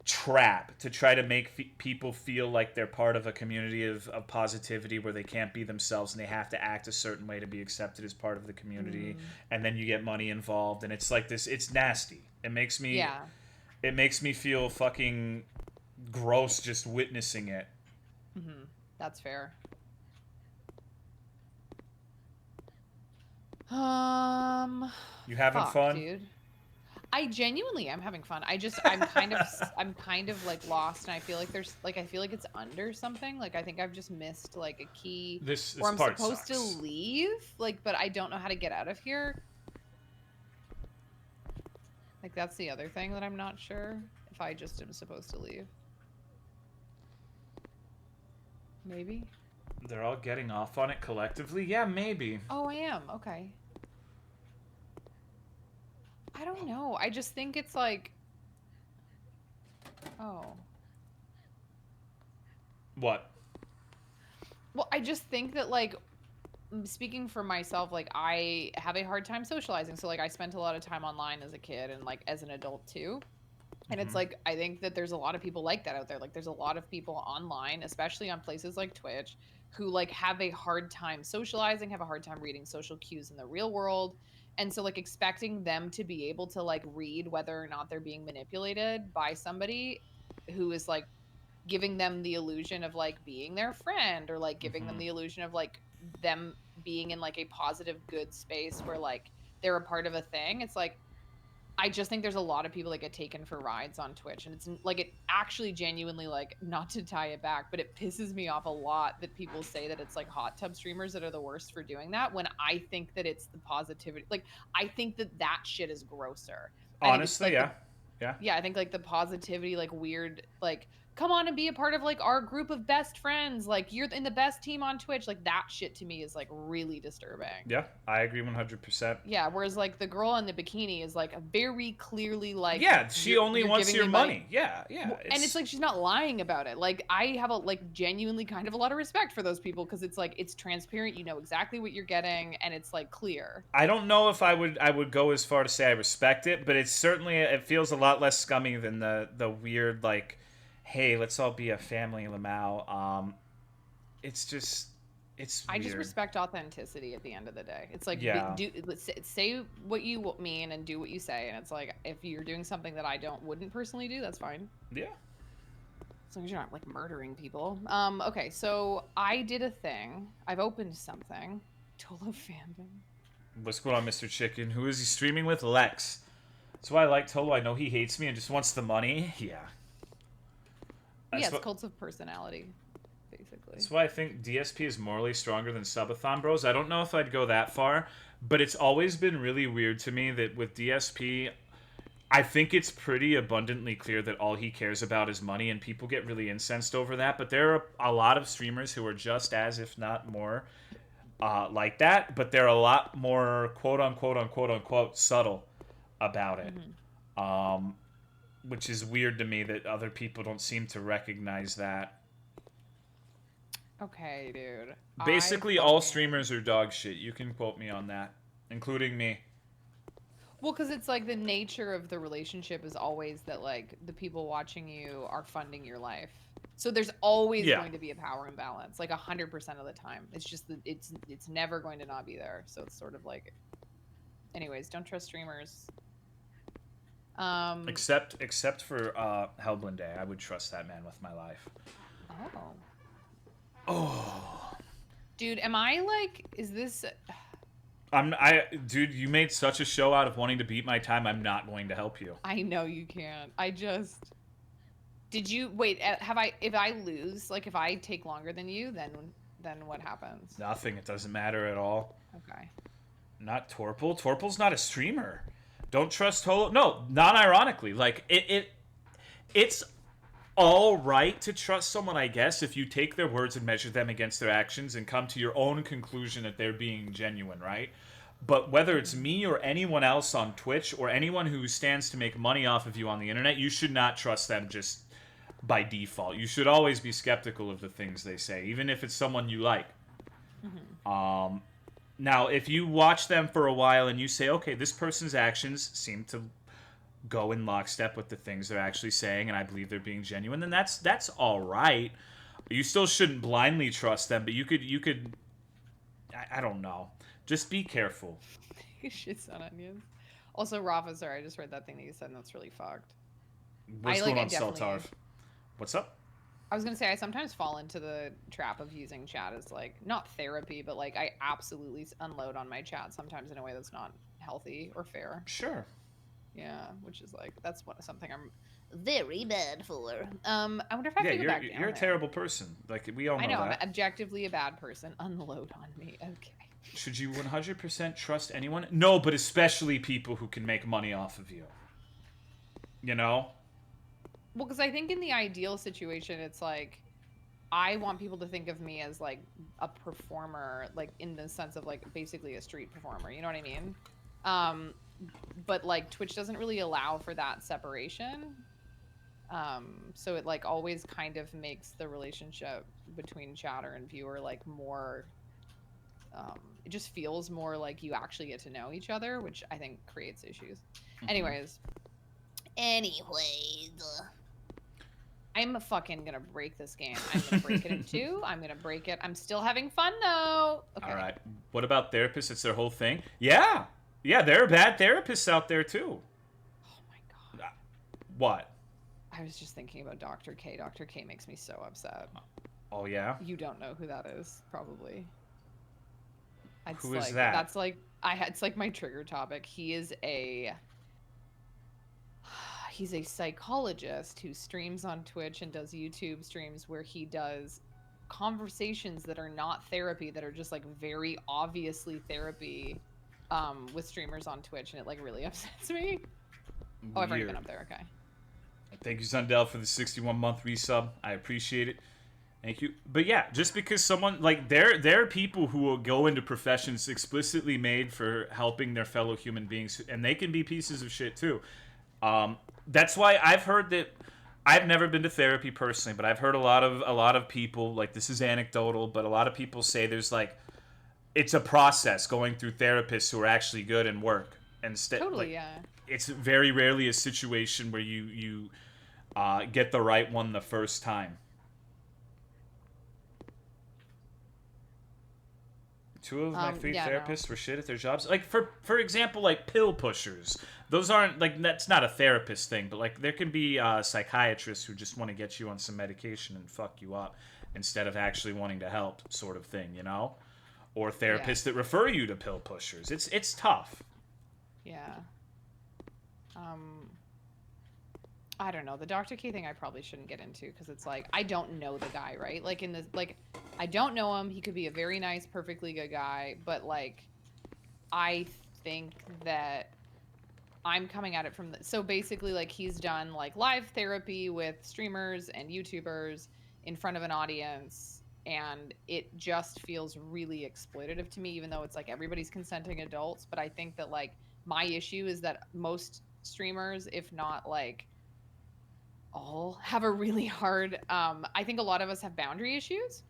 trap to try to make people feel like they're part of a community of positivity where they can't be themselves and they have to act a certain way to be accepted as part of the community, and then you get money involved and it's like this. It's nasty. It makes me feel fucking gross just witnessing it. That's fair. You having fun, dude? I genuinely am having fun. I'm kind of like lost, and I feel like I feel like it's under something. Like I think I've just missed like a key. This or I'm part supposed sucks. to leave, like, but I don't know how to get out of here. Like that's the other thing that I'm not sure if I just am supposed to leave. Maybe. They're all getting off on it collectively. Yeah, maybe. Oh, I am. Okay. I don't know. I just think it's like... Oh. What? Well, I just think that, like, speaking for myself, like, I have a hard time socializing. So, like, I spent a lot of time online as a kid and, like, as an adult, too. And it's like, I think that there's a lot of people like that out there. Like, there's a lot of people online, especially on places like Twitch, who, like, have a hard time socializing, have a hard time reading social cues in the real world. And so, like, expecting them to be able to, like, read whether or not they're being manipulated by somebody who is, like, giving them the illusion of, like, being their friend or, like, giving them the illusion of, like, them being in, like, a positive, good space where, like, they're a part of a thing. It's like, I just think there's a lot of people that get taken for rides on Twitch, and it's like, it actually genuinely, like, not to tie it back, but it pisses me off a lot that people say that it's like hot tub streamers that are the worst for doing that, when I think that it's the positivity. Like, I think that shit is grosser. Honestly, like yeah. Yeah, I think like the positivity, like weird, like, come on and be a part of like our group of best friends, like you're in the best team on Twitch, like that shit to me is like really disturbing. Yeah, I agree 100%. Yeah, whereas like the girl in the bikini is like very clearly like, yeah, she only wants your money. Yeah. And it's like she's not lying about it. Like I have a like genuinely kind of a lot of respect for those people because it's like it's transparent, you know exactly what you're getting, and it's like clear. I don't know if I would go as far to say I respect it, but it's certainly, it feels a lot less scummy than the weird like, hey, let's all be a family, Lamau. It's just, it's weird. I just respect authenticity at the end of the day. It's like, yeah. Say what you mean and do what you say. And it's like, if you're doing something that I wouldn't personally do, that's fine. Yeah. As long as you're not like murdering people. Okay, so I did a thing. I've opened something. Tolo fandom. What's going on, Mr. Chicken? Who is he streaming with? Lex. That's why I like Tolo. I know he hates me and just wants the money. Yeah. Yeah, it's cults of personality, basically. That's why I think DSP is morally stronger than Subathon Bros. I don't know if I'd go that far, but it's always been really weird to me that with DSP, I think it's pretty abundantly clear that all he cares about is money, and people get really incensed over that. But there are a lot of streamers who are just as, if not more, like that. But they're a lot more quote unquote subtle about it. Which is weird to me that other people don't seem to recognize that. Okay, dude. Basically, all streamers are dog shit. You can quote me on that, including me. Well, because it's like the nature of the relationship is always that like the people watching you are funding your life. So there's always going to be a power imbalance, like 100% of the time. It's just that it's never going to not be there. So it's sort of like, anyways, don't trust streamers. Except for Hellblade Day, I would trust that man with my life. Oh. Oh. Dude, am I like? Is this? Dude, you made such a show out of wanting to beat my time. I'm not going to help you. I know you can't. I just. Did you wait? Have I? If I lose, like if I take longer than you, then what happens? Nothing. It doesn't matter at all. Okay. Not Torpal. Torpal's not a streamer. Don't trust Holo. No, non-ironically. Like, it's all right to trust someone, I guess, if you take their words and measure them against their actions and come to your own conclusion that they're being genuine, right? But whether it's me or anyone else on Twitch or anyone who stands to make money off of you on the internet, you should not trust them just by default. You should always be skeptical of the things they say, even if it's someone you like. Mm-hmm. Now, if you watch them for a while and you say, okay, this person's actions seem to go in lockstep with the things they're actually saying, and I believe they're being genuine, then that's all right. You still shouldn't blindly trust them, but you could, I don't know. Just be careful. Shit's on onions. Also, Rafa, sorry, I just read that thing that you said, and that's really fucked. What's going on, Celtarv? What's up? I was gonna say I sometimes fall into the trap of using chat as like not therapy, but like I absolutely unload on my chat sometimes in a way that's not healthy or fair. Sure. Yeah, which is like that's something I'm very bad for. I wonder if I have to go back down you're a there. terrible person. Like we all know I know that. I'm objectively a bad person. Unload on me, okay. Should you 100% trust anyone? No, but especially people who can make money off of you. You know? Well, because I think in the ideal situation, it's like I want people to think of me as like a performer, like in the sense of like basically a street performer. You know what I mean? But like Twitch doesn't really allow for that separation. So it like always kind of makes the relationship between chatter and viewer like more. It just feels more like you actually get to know each other, which I think creates issues. Mm-hmm. Anyways. I'm fucking gonna break this game. I'm gonna break it in two. I'm gonna break it. I'm still having fun though. Okay. All right. What about therapists? It's their whole thing. Yeah. There are bad therapists out there too. Oh my god. What? I was just thinking about Dr. K. Dr. K makes me so upset. Oh yeah. You don't know who that is, probably. Who is that? That's like it's like my trigger topic. He's a psychologist who streams on Twitch and does YouTube streams where he does conversations that are not therapy, that are just like very obviously therapy with streamers on Twitch, and it like really upsets me. Oh, I've already been up there. Okay. Thank you, Zundel, for the 61-month resub. I appreciate it. Thank you. But yeah, just because someone like there are people who will go into professions explicitly made for helping their fellow human beings, and they can be pieces of shit too. That's why I've heard that. I've never been to therapy personally, but I've heard a lot of people, like, this is anecdotal, but a lot of people say there's like it's a process going through therapists who are actually good and work. Totally, like, yeah. It's very rarely a situation where you get the right one the first time. Two of my three therapists were shit at their jobs. Like, for example, like pill pushers. Those aren't, like, that's not a therapist thing, but like there can be psychiatrists who just want to get you on some medication and fuck you up instead of actually wanting to help, sort of thing, you know? Or therapists that refer you to pill pushers. It's tough. Yeah. I don't know. The Dr. K thing I probably shouldn't get into because it's like I don't know the guy, right? Like in this, like I don't know him. He could be a very nice, perfectly good guy, but like I think that I'm coming at it from so basically like he's done like live therapy with streamers and YouTubers in front of an audience, and it just feels really exploitative to me, even though it's like everybody's consenting adults. But I think that like my issue is that most streamers, if not like all, have a really hard I think a lot of us have boundary issues.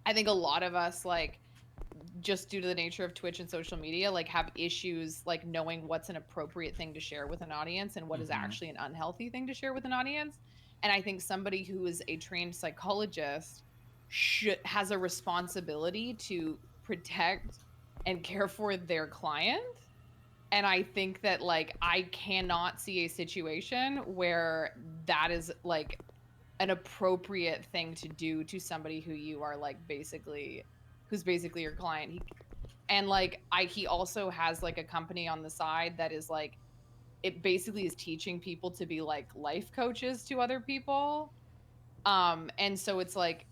I think a lot of us, like, just due to the nature of Twitch and social media, like have issues like knowing what's an appropriate thing to share with an audience and what is actually an unhealthy thing to share with an audience. And I think somebody who is a trained psychologist has a responsibility to protect and care for their client. And I think that, like, I cannot see a situation where that is, like, an appropriate thing to do to somebody who you are, like, who's basically your client. And, like, he also has, like, a company on the side that is, like, it basically is teaching people to be, like, life coaches to other people. And so it's, like,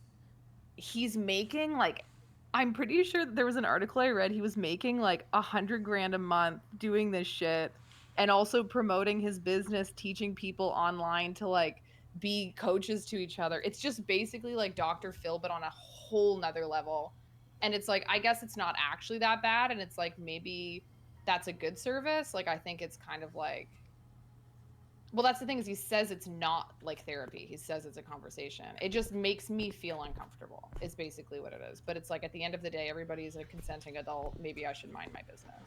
he's making, like, I'm pretty sure there was an article I read, he was making, like, 100 grand a month doing this shit and also promoting his business, teaching people online to, like, be coaches to each other. It's just basically like Dr. Phil, but on a whole nother level. And it's like, I guess it's not actually that bad. And it's like, maybe that's a good service. Like, I think it's kind of like, well, that's the thing, is he says it's not like therapy. He says it's a conversation. It just makes me feel uncomfortable, is basically what it is. But it's like, at the end of the day, everybody is a consenting adult. Maybe I should mind my business.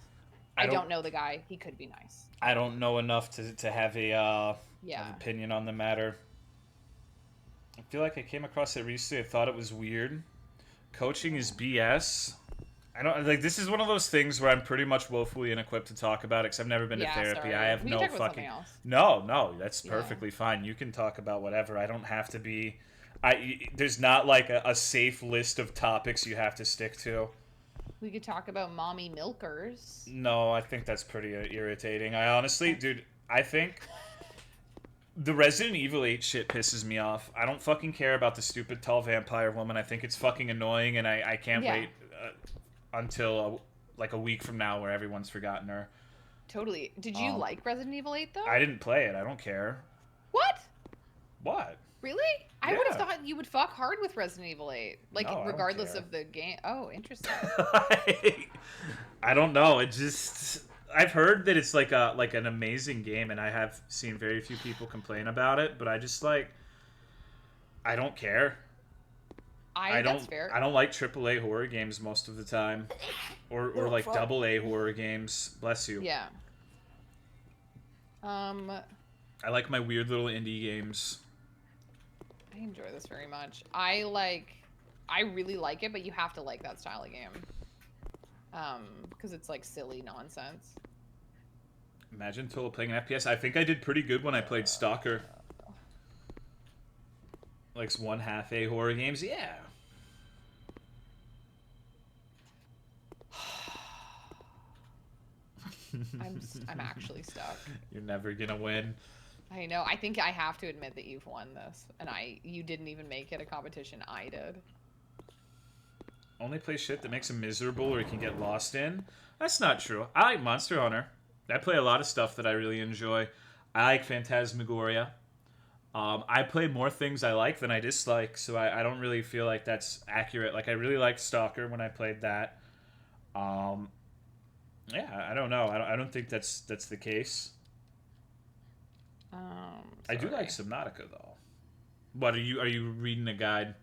I don't know the guy. He could be nice. I don't know enough to have a have Yeah. opinion on the matter. I feel like I came across it recently. I thought it was weird. Coaching is BS. I don't like. This is one of those things where I'm pretty much woefully inequipped to talk about it because I've never been to therapy. Sorry. I have We no can talk about fucking. something else. No, that's Yeah. perfectly fine. You can talk about whatever. I don't have to be. There's not like a safe list of topics you have to stick to. We could talk about mommy milkers. No, I think that's pretty irritating. I honestly, dude, I think the Resident Evil 8 shit pisses me off. I don't fucking care about the stupid tall vampire woman. I think it's fucking annoying, and I can't wait until like a week from now where everyone's forgotten her. Totally. Did you like Resident Evil 8 though? I didn't play it. I don't care. What? What? Really? I would have Yeah. thought you would fuck hard with Resident Evil 8. Like, No, I don't regardless care. of the game. Oh, interesting. I don't know. It just I've heard that it's like an amazing game, and I have seen very few people complain about it. But I just like I don't care. That's fair. I don't like AAA horror games most of the time, or like AA horror games. Bless you. Yeah. I like my weird little indie games. I enjoy this very much. I really like it, but you have to like that style of game. Because it's like silly nonsense. Imagine Tolo playing an FPS. I think I did pretty good when I played Stalker. Like 1/2 A horror games. Yeah. I'm actually stuck. You're never gonna win. I know. I think I have to admit that you've won this, and you didn't even make it a competition. I did. Only play shit that makes him miserable or he can get lost in. That's not true. I like Monster Hunter. I play a lot of stuff that I really enjoy. I like Phantasmagoria. I play more things I like than I dislike, so I don't really feel like that's accurate. Like, I really liked Stalker when I played that. Yeah, I don't know. I don't think that's the case. I do like Subnautica though. What are you reading a guide?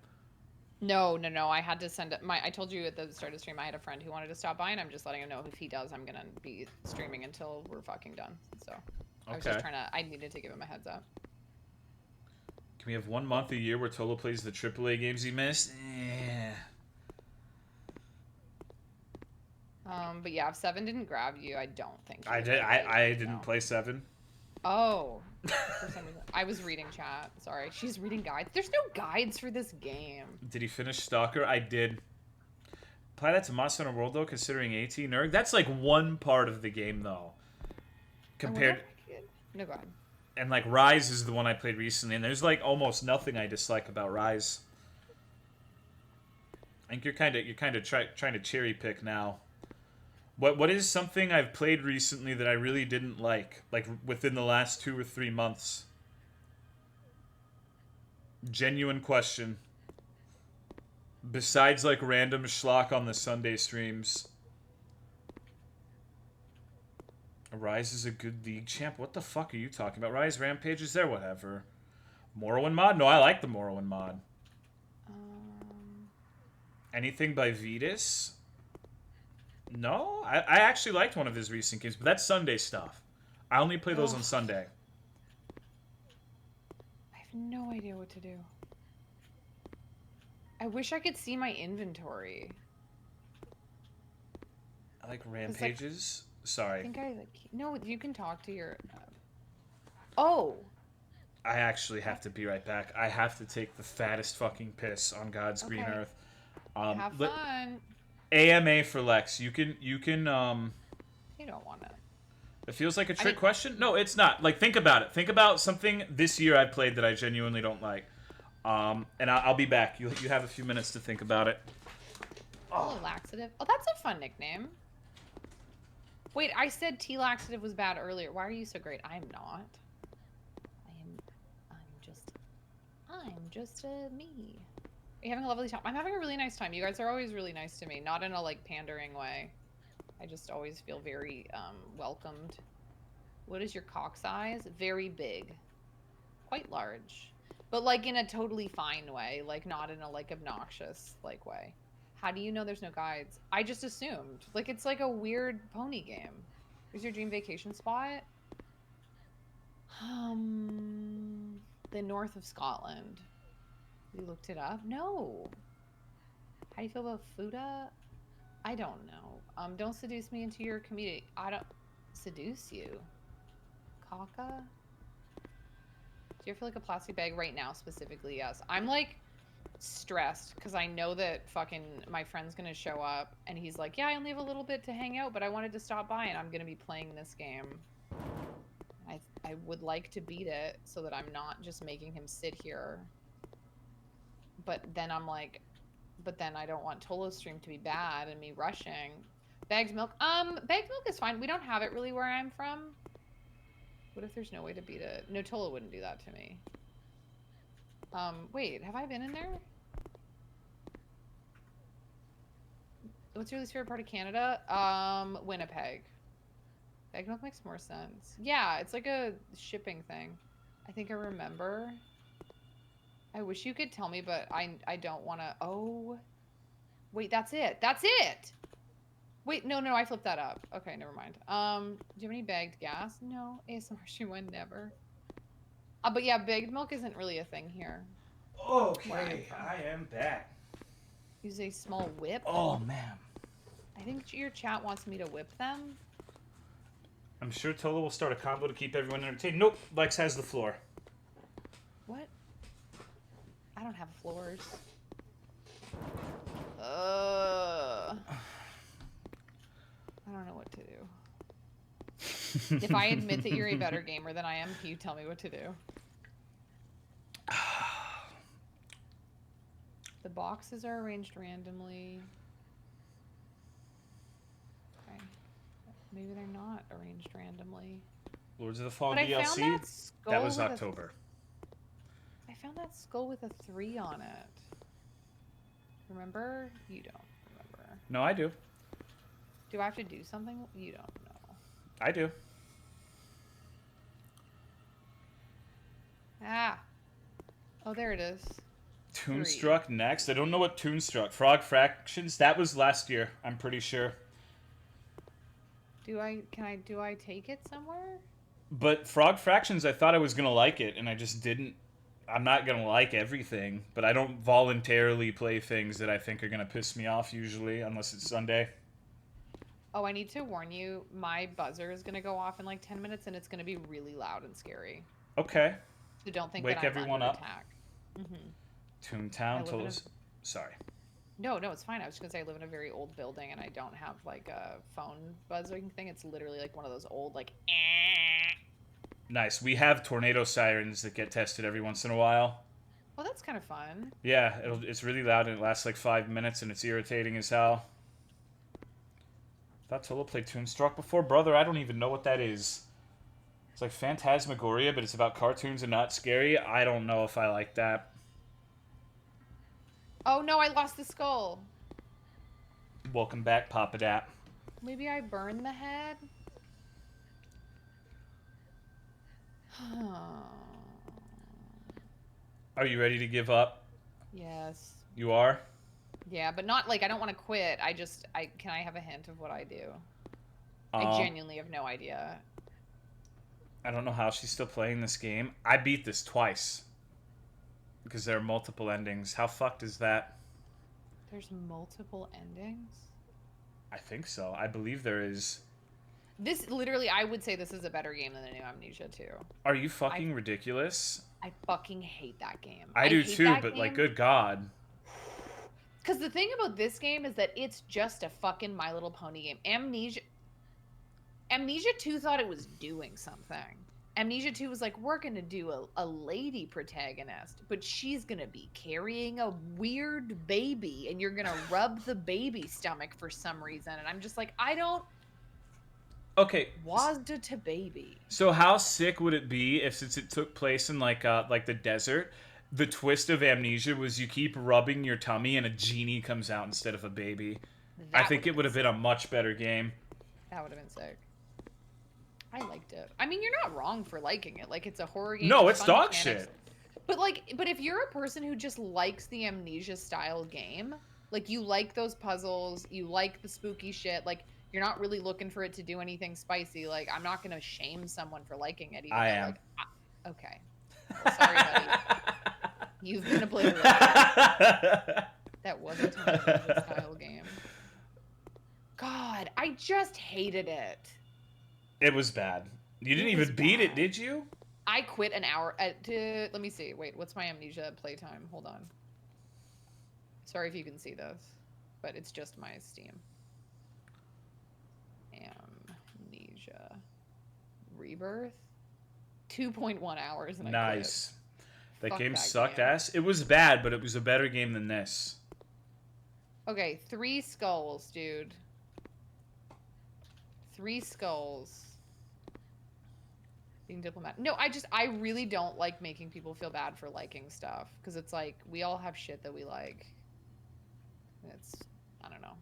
No. I had to send it. I told you at the start of the stream I had a friend who wanted to stop by, and I'm just letting him know if he does, I'm gonna be streaming until we're fucking done. So I was just I needed to give him a heads up. Can we have 1 month a year where Tolo plays the AAA games he missed? Yeah. But yeah, if 7 didn't grab you, I don't think you I would did. play I it, didn't no. play 7. Oh, for some reason. I was reading chat. Sorry. She's reading guides. There's no guides for this game. Did he finish Stalker? I did. Apply that to Monster Hunter World though, considering AT Nerg. That's like one part of the game though. Compared. No, go ahead. And like Rise is the one I played recently, and there's like almost nothing I dislike about Rise. I think you're kind of trying to cherry pick now. What is something I've played recently that I really didn't like within the last 2 or 3 months? Genuine question. Besides like random schlock on the Sunday streams. Rise is a good league champ. What the fuck are you talking about? Rise Rampage is there, whatever. Morrowind mod? No, I like the Morrowind mod. Anything by Vetus? No, I actually liked one of his recent games, but that's Sunday stuff. I only play those on Sunday. I have no idea what to do. I wish I could see my inventory. I like Rampages. I Sorry. think I like. No, you can talk to your. Oh. I actually have to be right back. I have to take the fattest fucking piss on God's green Okay. earth. Have fun. AMA for Lex. You can You don't want to. It feels like a trick mean- question. No, it's not. Like, think about it. Think about something this year I've played that I genuinely don't like. And I'll be back. You have a few minutes to think about it. Oh, laxative. Oh, that's a fun nickname. Wait, I said tea laxative was bad earlier. Why are you so great? I'm not. I'm just me. Are you having a lovely time? I'm having a really nice time. You guys are always really nice to me. Not in a, like, pandering way. I just always feel very, welcomed. What is your cock size? Very big. Quite large. But, like, in a totally fine way. Like, not in a, like, obnoxious, like, way. How do you know there's no guides? I just assumed. Like, it's like a weird pony game. Where's your dream vacation spot? The north of Scotland. We looked it up? No. How do you feel about Fuda? I don't know. Don't seduce me into your community. I don't seduce you. Kaka? Do you ever feel like a plastic bag right now specifically? Yes. I'm like stressed because I know that fucking my friend's gonna show up and he's like, yeah, I only have a little bit to hang out, but I wanted to stop by and I'm gonna be playing this game. I would like to beat it so that I'm not just making him sit here. But then I'm like, but then I don't want Tolo's stream to be bad and me rushing. Bagged milk? Bagged milk is fine. We don't have it really where I'm from. What if there's no way to beat it? No, Tolo wouldn't do that to me. Wait, have I been in there? What's your least favorite part of Canada? Winnipeg. Bagged milk makes more sense. Yeah, it's like a shipping thing. I think I remember. I wish you could tell me, but I don't want to. Oh. Wait, that's it. That's it! Wait, no, I flipped that up. Okay, never mind. Do you have any bagged gas? No. ASMR stream one, never. But yeah, bagged milk isn't really a thing here. Okay, I am back. Use a small whip? Oh, man. I think your chat wants me to whip them. I'm sure Tolo will start a combo to keep everyone entertained. Nope, Lex has the floor. What? I don't have floors. I don't know what to do. If I admit that you're a better gamer than I am, can you tell me what to do? The boxes are arranged randomly. Okay. Maybe they're not arranged randomly. Lords of the Fallen But I found DLC? that skull That was with October. I found that skull with a 3 on it. Remember? You don't remember. No, I do. Do I have to do something? You don't know. I do. Ah. Oh, there it is. Toonstruck next. I don't know what Toonstruck. Frog Fractions. That was last year. I'm pretty sure. Do I take it somewhere? But Frog Fractions, I thought I was gonna like it, and I just didn't. I'm not gonna like everything, but I don't voluntarily play things that I think are gonna piss me off usually, unless it's Sunday. Oh, I need to warn you. My buzzer is gonna go off in like 10 minutes, and it's gonna be really loud and scary. Okay. So don't think Wake that I'm everyone under up. attack. Toontown. I live in a- Sorry. No, it's fine. I was just gonna say I live in a very old building, and I don't have like a phone buzzing thing. It's literally like one of those old like. Nice. We have tornado sirens that get tested every once in a while. Oh, that's kind of fun. Yeah, it's really loud and it lasts like 5 minutes and it's irritating as hell. Thought Tolo played Toonstruck before? Brother, I don't even know what that is. It's like Phantasmagoria, but it's about cartoons and not scary. I don't know if I like that. Oh no, I lost the skull. Welcome back, Papa Dat. Maybe I burned the head? Are you ready to give up? Yes. You are? Yeah, but not like I don't want to quit. Can I have a hint of what I do? I genuinely have no idea. I don't know how she's still playing this game. I beat this twice. Because there are multiple endings. How fucked is that? There's multiple endings? I think so. I believe there is. This literally, I would say this is a better game than the new Amnesia 2. Are you fucking ridiculous? I fucking hate that game. I do hate too, that but like, game. good God. Because the thing about this game is that it's just a fucking My Little Pony game. Amnesia 2 thought it was doing something. Amnesia 2 was like, we're going to do a lady protagonist, but she's going to be carrying a weird baby, and you're going to rub the baby stomach for some reason. And I'm just like, I don't... Okay. Wazda to baby. So how sick would it be if, since it took place in like the desert, the twist of Amnesia was you keep rubbing your tummy and a genie comes out instead of a baby? I think it would have been a much better game. That would have been sick. I liked it. I mean, you're not wrong for liking it. Like, it's a horror game. No, with it's fun dog mechanics. shit. But if you're a person who just likes the Amnesia style game, like you like those puzzles, you like the spooky shit, like you're not really looking for it to do anything spicy. Like, I'm not gonna shame someone for liking it. Even I though, am. Like, okay. Well, sorry, buddy. You've been a player. That wasn't an Amnesia style game. God, I just hated it. It was bad. You didn't even beat it, did you? I quit an hour let me see. Wait, what's my Amnesia playtime? Hold on. Sorry if you can see this, but it's just my Steam. Amnesia Rebirth. 2.1 hours. And Nice. That Fuck game that sucked game. ass. It was bad, but it was a better game than this. Okay, 3 skulls, dude. 3 skulls. Being diplomatic. No, I really don't like making people feel bad for liking stuff. Because it's like, we all have shit that we like. I don't know.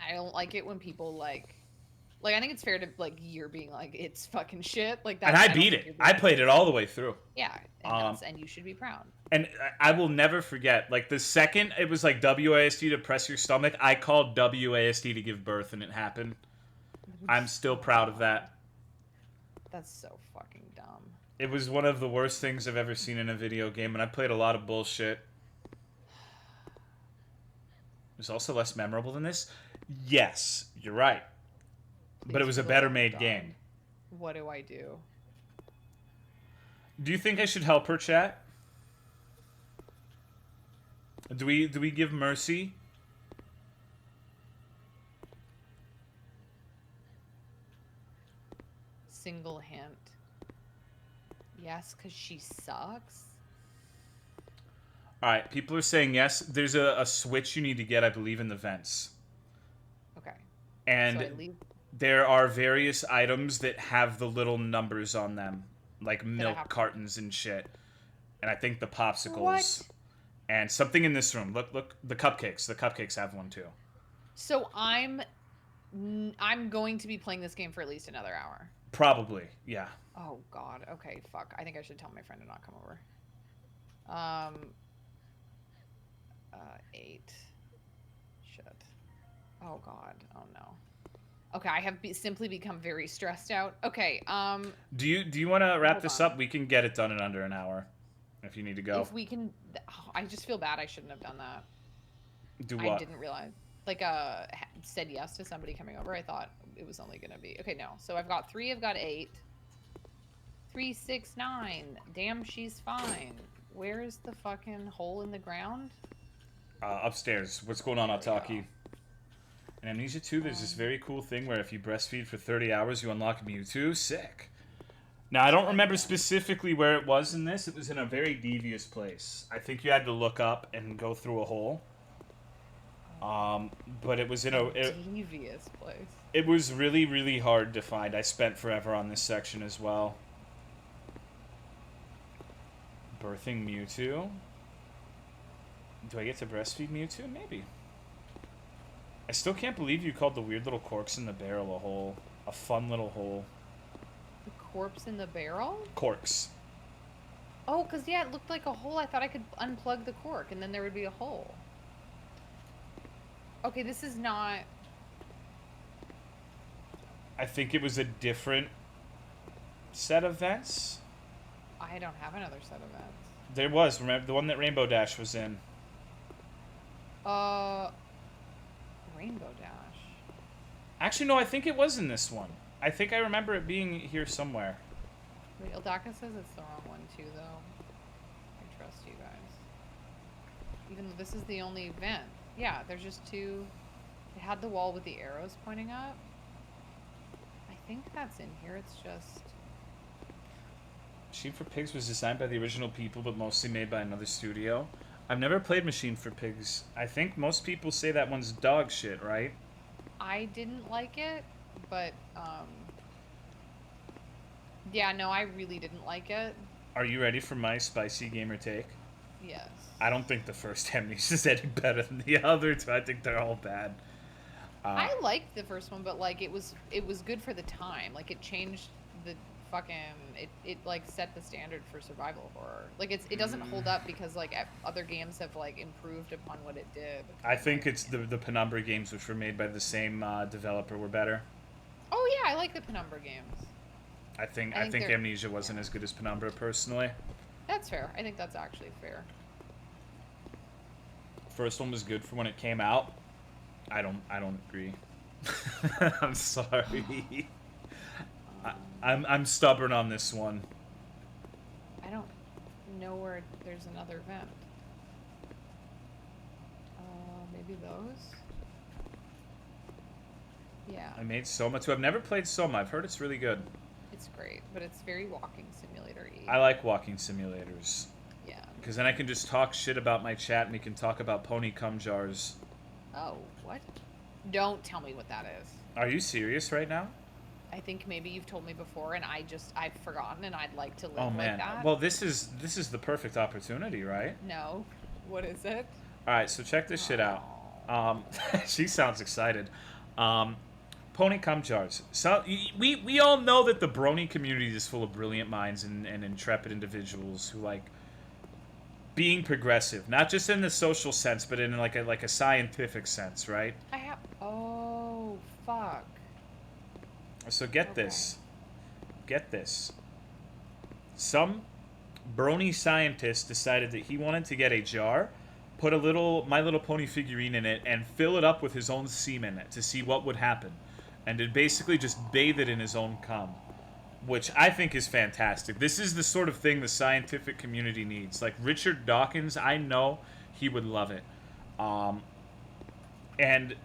I don't like it when people like, I think it's fair to, like, you're being like, it's fucking shit. Like that. And I beat it. I played it all the way through. Yeah, and you should be proud. And I will never forget, like, the second it was like WASD to press your stomach, I called WASD to give birth, and it happened. I'm still proud of that. That's so fucking dumb. It was one of the worst things I've ever seen in a video game, and I played a lot of bullshit. It was also less memorable than this. Yes, you're right. But it was a better made game. What do I do? Do you think I should help her, chat? Do we give mercy? Single hint. Yes, because she sucks. Alright, people are saying yes. There's a switch you need to get, I believe, in the vents. Okay. And So I leave. there are various items that have the little numbers on them. Like milk have- cartons and shit. And I think the popsicles. What? And something in this room. Look, the cupcakes. The cupcakes have one too. So I'm going to be playing this game for at least another hour. Probably, yeah. Oh God. Okay. Fuck. I think I should tell my friend to not come over. 8. Shit. Oh God. Oh no. Okay, I have simply become very stressed out. Okay. Do you want to wrap Hold this on. up? We can get it done in under an hour. If you need to go. If we can, I just feel bad. I shouldn't have done that. Do I what? didn't realize. Like, said yes to somebody coming over. I thought it was only gonna be okay. No, so I've got 3. I've got 8. 3, 6, 9. Damn, she's fine. Where is the fucking hole in the ground? Upstairs. What's going on, Ataki? In Amnesia 2, there's this very cool thing where if you breastfeed for 30 hours, you unlock Mewtwo. Sick. Now, I don't remember specifically where it was in this. It was in a very devious place. I think you had to look up and go through a hole. But it was in a... Devious place. It was really, really hard to find. I spent forever on this section as well. Birthing Mewtwo? Do I get to breastfeed Mewtwo? Maybe. I still can't believe you called the weird little corks in the barrel a hole. A fun little hole. The corpse in the barrel? Corks. Oh, because, yeah, it looked like a hole. I thought I could unplug the cork, and then there would be a hole. Okay, this is not... I think it was a different set of vents. I don't have another set of vents. There was, remember, the one that Rainbow Dash was in. Rainbow Dash. Actually, no, I think it was in this one. I think I remember it being here somewhere. Wait, Ildaka says it's the wrong one too, though. I trust you guys. Even though this is the only vent. Yeah, there's just two. It had the wall with the arrows pointing up. I think that's in here. It's just. Machine for Pigs was designed by the original people, but mostly made by another studio. I've never played Machine for Pigs. I think most people say that one's dog shit, right? I didn't like it, but yeah, no, I really didn't like it. Are you ready for my spicy gamer take? Yes. I don't think the first Amnesia is any better than the other two. I think they're all bad. I liked the first one, but like it was good for the time. Like it changed the fucking it like set the standard for survival horror. Like it doesn't hold up because like other games have like improved upon what it did. I think it's the Penumbra games, which were made by the same developer, were better. Oh yeah, I like the Penumbra games. I think they're- Amnesia wasn't as good as Penumbra personally. That's fair. I think that's actually fair. First one was good for when it came out. I don't agree. I'm sorry. I'm stubborn on this one. I don't know where there's another vent. Maybe those? Yeah, I made Soma too. I've never played Soma. I've heard it's really good. it's great, but it's very walking simulator-y. I like walking simulators. Yeah. Because then I can just talk shit about my chat and we can talk about pony cum jars. Oh, what? Don't tell me what that is. Are you serious right now? I think maybe you've told me before, and I've forgotten, and I'd like to live Oh like man. that. Well, this is the perfect opportunity, right? No. What is it? All right, so check this shit out. She sounds excited. Pony cum jars. So we all know that the brony community is full of brilliant minds and intrepid individuals who like being progressive, not just in the social sense, but in like a scientific sense, right? I have. Oh, fuck. So get this. Get this. Some brony scientist decided that he wanted to get a jar, put a little My Little Pony figurine in it, and fill it up with his own semen to see what would happen. And to basically just bathe it in his own cum. Which I think is fantastic. This is the sort of thing the scientific community needs. Like Richard Dawkins, I know he would love it. And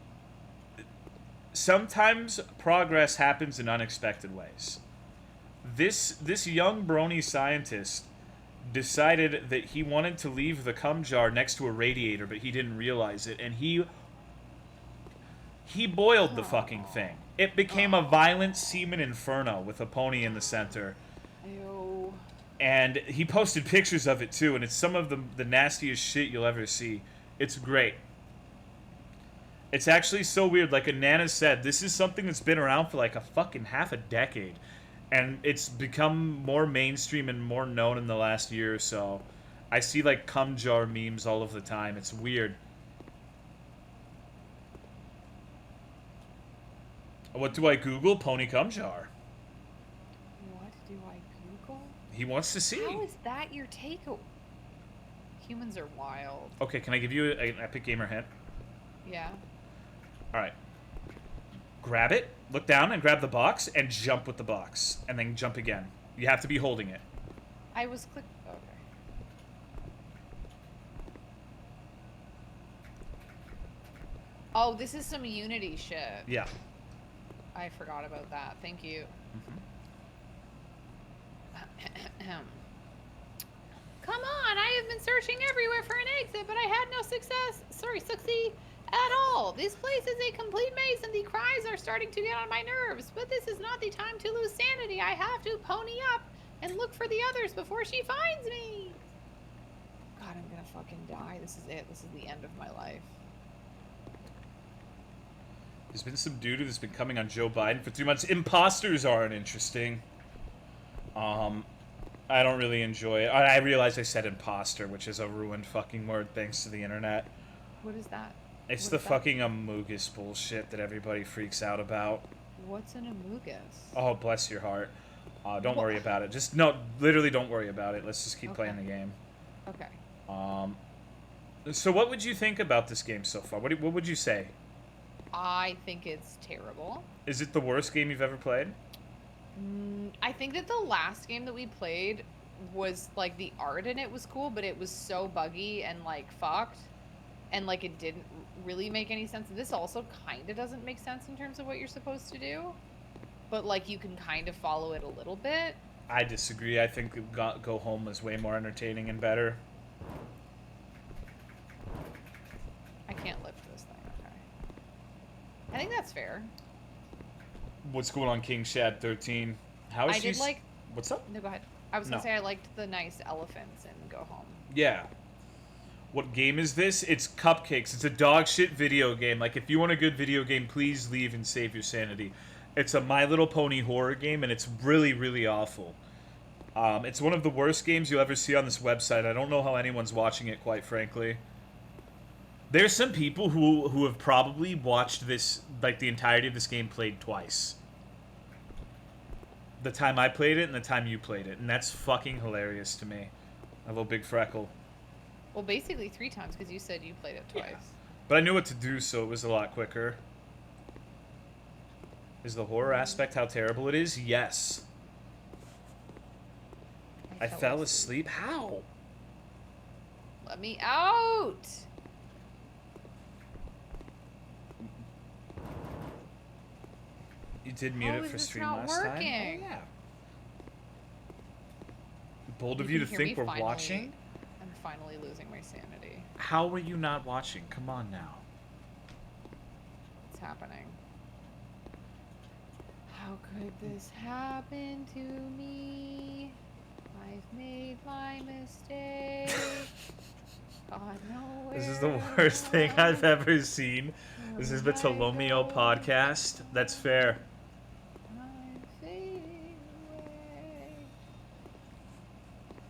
sometimes progress happens in unexpected ways. This young brony scientist decided that he wanted to leave the cum jar next to a radiator, but he didn't realize it, and he boiled the fucking thing. It became a violent semen inferno with a pony in the center. Ew. And he posted pictures of it too, and it's some of the nastiest shit you'll ever see. It's great. It's actually so weird. Like Anana said, this is something that's been around for like a fucking half a decade. And it's become more mainstream and more known in the last year or so. I see like cum jar memes all of the time. It's weird. What do I Google? Pony cum jar. What do I Google? He wants to see. How is that your take? Humans are wild. Okay, can I give you an Epic Gamer hint? Yeah. Alright. Grab it, look down and grab the box, and jump with the box. And then jump again. You have to be holding it. I was click. Okay. Oh, this is some Unity shit. Yeah. I forgot about that. Thank you. Come on, I have been searching everywhere for an exit, but I had no success at all. This place is a complete maze and the cries are starting to get on my nerves, but this is not the time to lose sanity. I have to pony up and look for the others before she finds me. God, I'm gonna fucking die. This is it. This is the end of my life. There's been some dude who's been coming on Joe Biden for 3 months. Imposters aren't interesting. I don't really enjoy it. I realize I said imposter, which is a ruined fucking word thanks to the internet. What is that? It's What the is that? fucking Amogus bullshit that everybody freaks out about. What's an Amogus? Oh, bless your heart. Don't Wha- worry about it. Just, no, literally don't worry about it. Let's just keep playing the game. Okay. So what would you think about this game so far? What would you say? I think it's terrible. Is it the worst game you've ever played? I think that the last game that we played was like the art in it was cool, but it was so buggy and like fucked, and like it didn't really make any sense. This also kind of doesn't make sense in terms of what you're supposed to do, but like you can kind of follow it a little bit. I disagree. I think Go Home was way more entertaining and better. I can't lift this thing. Okay. I think that's fair. What's going on, King Shad 13? How is I did like. What's up? No, go ahead. I was gonna No. say I liked the nice elephants in Go Home. Yeah. What game is this? It's Cupcakes. It's a dog shit video game. Like, if you want a good video game, please leave and save your sanity. It's a My Little Pony horror game, and it's really, really awful. It's one of the worst games you'll ever see on this website. I don't know how anyone's watching it, quite frankly. There's some people who have probably watched this, like, the entirety of this game played twice. The time I played it and the time you played it. And that's fucking hilarious to me. A little big freckle. Well, basically 3 times because you said you played it twice. Yeah. But I knew what to do, so it was a lot quicker. Is the horror aspect how terrible it is? Yes. I fell asleep? How? Let me out! You did mute How it is for this stream not last working? time? Oh, yeah. Bold of you to can hear think me we're watching? I'm finally losing my sanity. How were you not watching? Come on now. It's happening. How could this happen to me? I've made my mistake. God knows. This is the worst thing I've ever seen. This is the Tolomeo podcast. That's fair.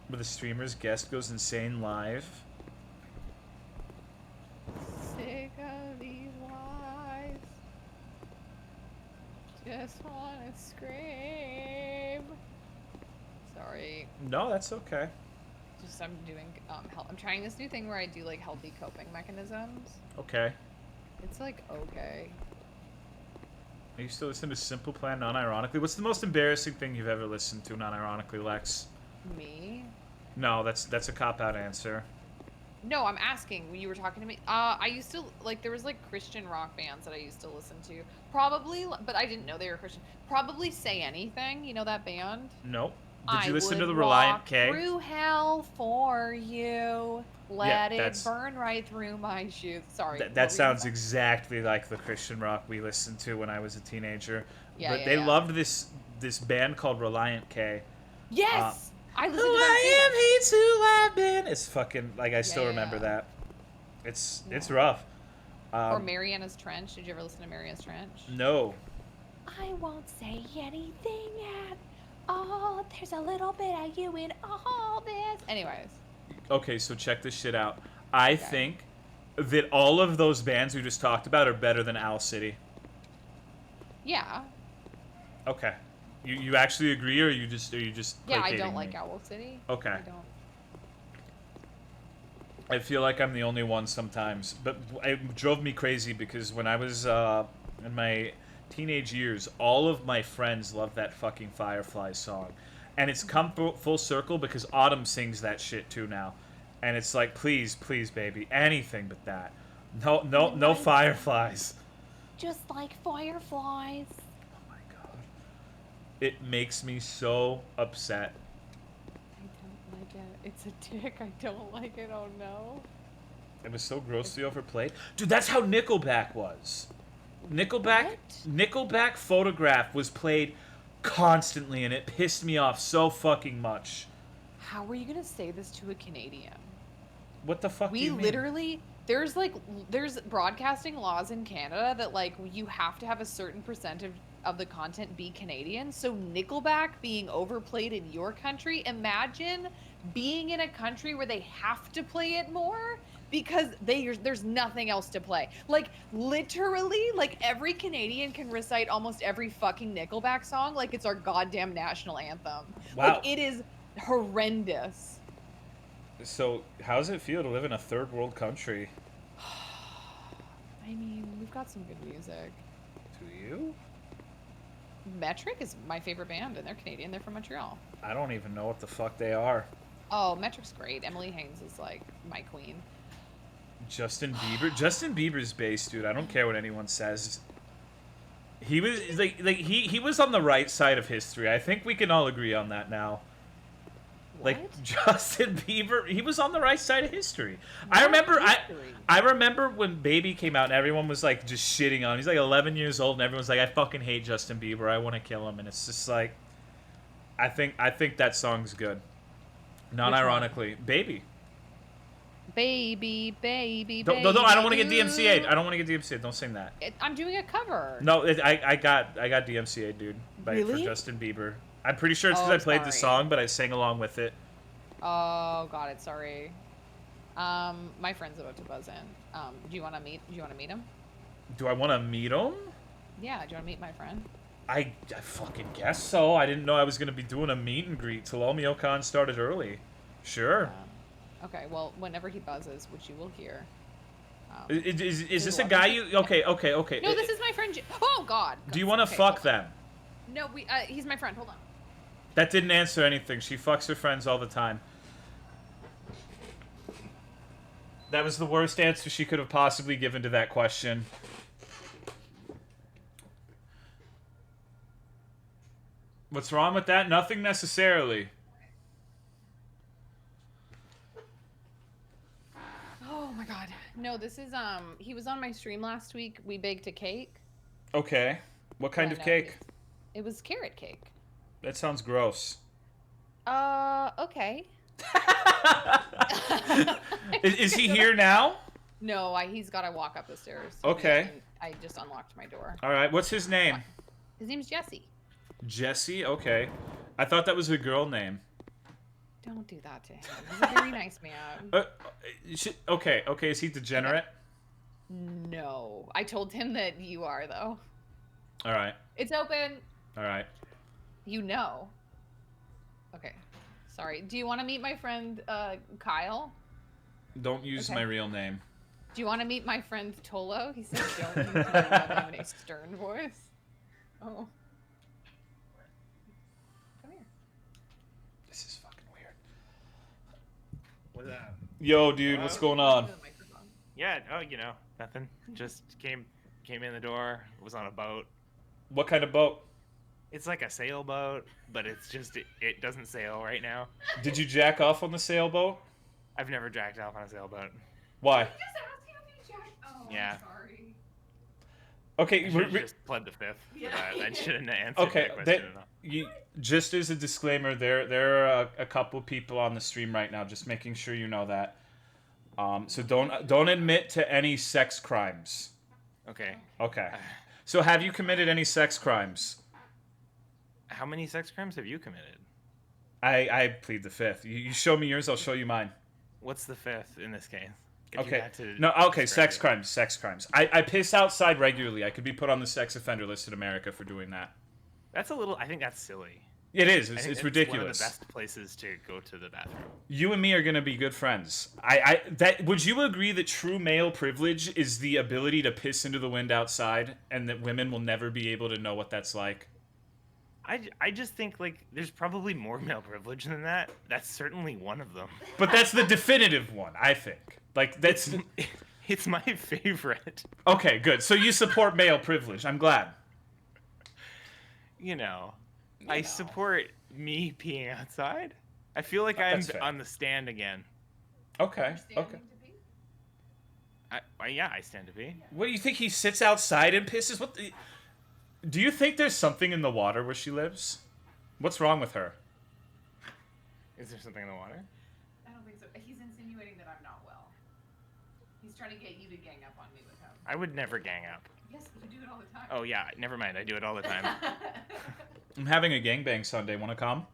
Where the streamer's guest goes insane live. Sick of these lies. Just wanna scream. Sorry. No, that's okay. Just I'm doing I'm trying this new thing where I do like healthy coping mechanisms. Okay. It's like okay. Are you still listening to Simple Plan non-ironically? What's the most embarrassing thing you've ever listened to non-ironically, Lex? Me? No, that's a cop-out answer. No, I'm asking when you were talking to me. I used to like there was like Christian rock bands that I used to listen to. Probably, but I didn't know they were Christian. Probably Say Anything. You know that band? Nope. Did you I listen to would the Reliant walk K? Through hell for you. Let it that's- burn right through my shoes. Sorry. what were That you sounds saying? exactly like the Christian rock we listened to when I was a teenager. Yeah, But yeah, they yeah. loved this band called Reliant K. Yes, I Who listened to them I am, too. he's who I've been. It's fucking like I still Yeah, remember yeah. that. It's Yeah. rough. Or Mariana's Trench. Did you ever listen to Mariana's Trench? No. I won't say anything at all. There's a little bit of you in all this. Anyways, Okay, so check this shit out. I Okay. think that all of those bands we just talked about are better than Owl City. yeah, Okay. You actually agree, or are you just yeah. I placating don't like me? Owl City. Okay. I don't. I feel like I'm the only one sometimes, but it drove me crazy because when I was in my teenage years, all of my friends loved that fucking Firefly song, and it's come full circle because Autumn sings that shit too now, and it's like, please, please, baby, anything but that. No Fireflies. Just like fireflies. Oh my god, it makes me so upset. I don't like it. It's a dick. I don't like it. Oh no. It was so grossly overplayed. Dude, that's how Nickelback was. Nickelback Photograph was played constantly, and it pissed me off so fucking much. How are you gonna say this to a Canadian? What the fuck do We you mean? literally there's broadcasting laws in Canada that like you have to have a certain percentage of the content be Canadian. So Nickelback being overplayed in your country, imagine being in a country where they have to play it more because there's nothing else to play. Like literally, like every Canadian can recite almost every fucking Nickelback song like it's our goddamn national anthem. Wow. Like it is horrendous. So, how does it feel to live in a third world country? I mean, we've got some good music. To you? Metric is my favorite band, and they're Canadian. They're from Montreal. I don't even know what the fuck they are. Oh, Metric's great. Emily Haynes is like my queen. Justin Bieber. Justin Bieber's bass, dude. I don't care what anyone says. He was he was on the right side of history. I think we can all agree on that now. What? Like Justin Bieber, he was on the right side of history. What I history? remember when Baby came out and everyone was like just shitting on him. He's like 11 years old and everyone's like, I fucking hate Justin Bieber. I want to kill him. And it's just like, I think that song's good. Not Which one? ironically, Baby. Baby, baby, Don't, baby. I don't want to get ooh. DMCA'd. I don't want to get DMCA'd. Don't sing that. I'm doing a cover. No, I got DMCA'd, dude. For Really? Justin Bieber. I'm pretty sure it's because Oh, I played the sorry. song, but I sang along with it. Oh, got it. Sorry. My friend's about to buzz in. Do you want to meet him? Do I want to meet him? Yeah. Do you want to meet my friend? I fucking guess so. I didn't know I was going to be doing a meet and greet. Tolomeo Con started early. Sure. Okay. Well, whenever he buzzes, which you will hear. Is this a love guy it. you... Okay. No, this is my friend. Oh God. Do you want to Okay, fuck hold on. them? No, he's my friend. Hold on. That didn't answer anything. She fucks her friends all the time. That was the worst answer she could have possibly given to that question. What's wrong with that? Nothing necessarily. Oh my God. No, this is he was on my stream last week. We baked a cake. Okay. What kind of And, cake? It was carrot cake. That sounds gross. Okay. Is he here now? No, he's got to walk up the stairs. Okay. And I just unlocked my door. All right. What's his name? His name's Jesse. Jesse? Okay. I thought that was a girl name. Don't do that to him. He's a very nice man. Okay. Is he degenerate? No. I told him that you are, though. All right. It's open. All right. You know. Okay. Sorry. Do you want to meet my friend, Kyle? Don't use Okay. my real name. Do you want to meet my friend Tolo? He said don't use my real name in a stern voice. Oh. Come here. This is fucking weird. What's that? Yo, dude, what's going on? The microphone. Yeah, oh, nothing. Just came in the door, was on a boat. What kind of boat? It's like a sailboat, but it's just, it doesn't sail right now. Did you jack off on the sailboat? I've never jacked off on a sailboat. Why? Oh, Yeah. I'm sorry. Okay, I should have just pled the fifth for that. I shouldn't have answered okay. that question enough. Just as a disclaimer, there are a couple people on the stream right now. Just making sure you know that. So don't admit to any sex crimes. Okay. Okay. So have you committed any sex crimes? How many sex crimes have you committed? I plead the fifth. You show me yours, I'll show you mine. What's the fifth in this case? If you Okay. had to No, okay, describe sex it. crimes. I piss outside regularly. I could be put on the sex offender list in America for doing that. That's a little, I think that's silly. It is. I It's think it's ridiculous. one of the best places to go to the bathroom. You and me are gonna be good friends. Would you agree that true male privilege is the ability to piss into the wind outside, and that women will never be able to know what that's like? I just think, like, there's probably more male privilege than that. That's certainly one of them. But that's the definitive one, I think. Like that's It's my favorite. okay. Good. So you support male privilege. I'm glad. I support me peeing outside. I feel like I'm That's fair. on the stand again. Okay. Okay. I stand to pee. What do you think? He sits outside and pisses? What? Do you think there's something in the water where she lives? What's wrong with her? Is there something in the water? I don't think so. He's insinuating that I'm not well. He's trying to get you to gang up on me with him. I would never gang up. Yes, you do it all the time. Oh yeah, never mind. I do it all the time. I'm having a gangbang Sunday. Want to come?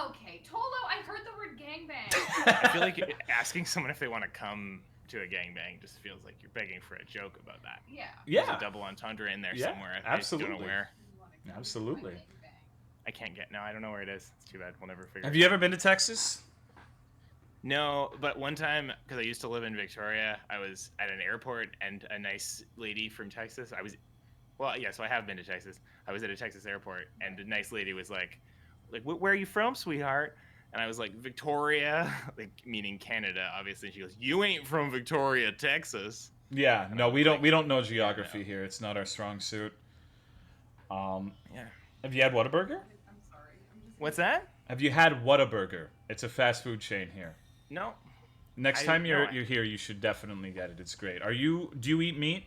Okay, Tolo, I heard the word gangbang. I feel like asking someone if they want to come to a gangbang just feels like you're begging for a joke about that. Yeah. There's Yeah. a double entendre in there Yeah, somewhere. I just don't absolutely. know where. Absolutely. I can't get. No, I don't know where it is. It's too bad. We'll never figure. Have it you out. ever been to Texas? No, but one time, because I used to live in Victoria, I was at an airport and a nice lady from Texas. I was Well, yeah. So I have been to Texas. I was at a Texas airport, and a nice lady was like, where are you from, sweetheart? And I was like, Victoria, like meaning Canada, obviously. She goes, you ain't from Victoria, Texas. Yeah, And no, I was we don't like, know geography no. here. It's not our strong suit. Yeah. Have you had Whataburger? What's that? Have you had Whataburger? It's a fast food chain here. No. Next I time didn't know you're it. here, you should definitely get it. It's great. Do you eat meat?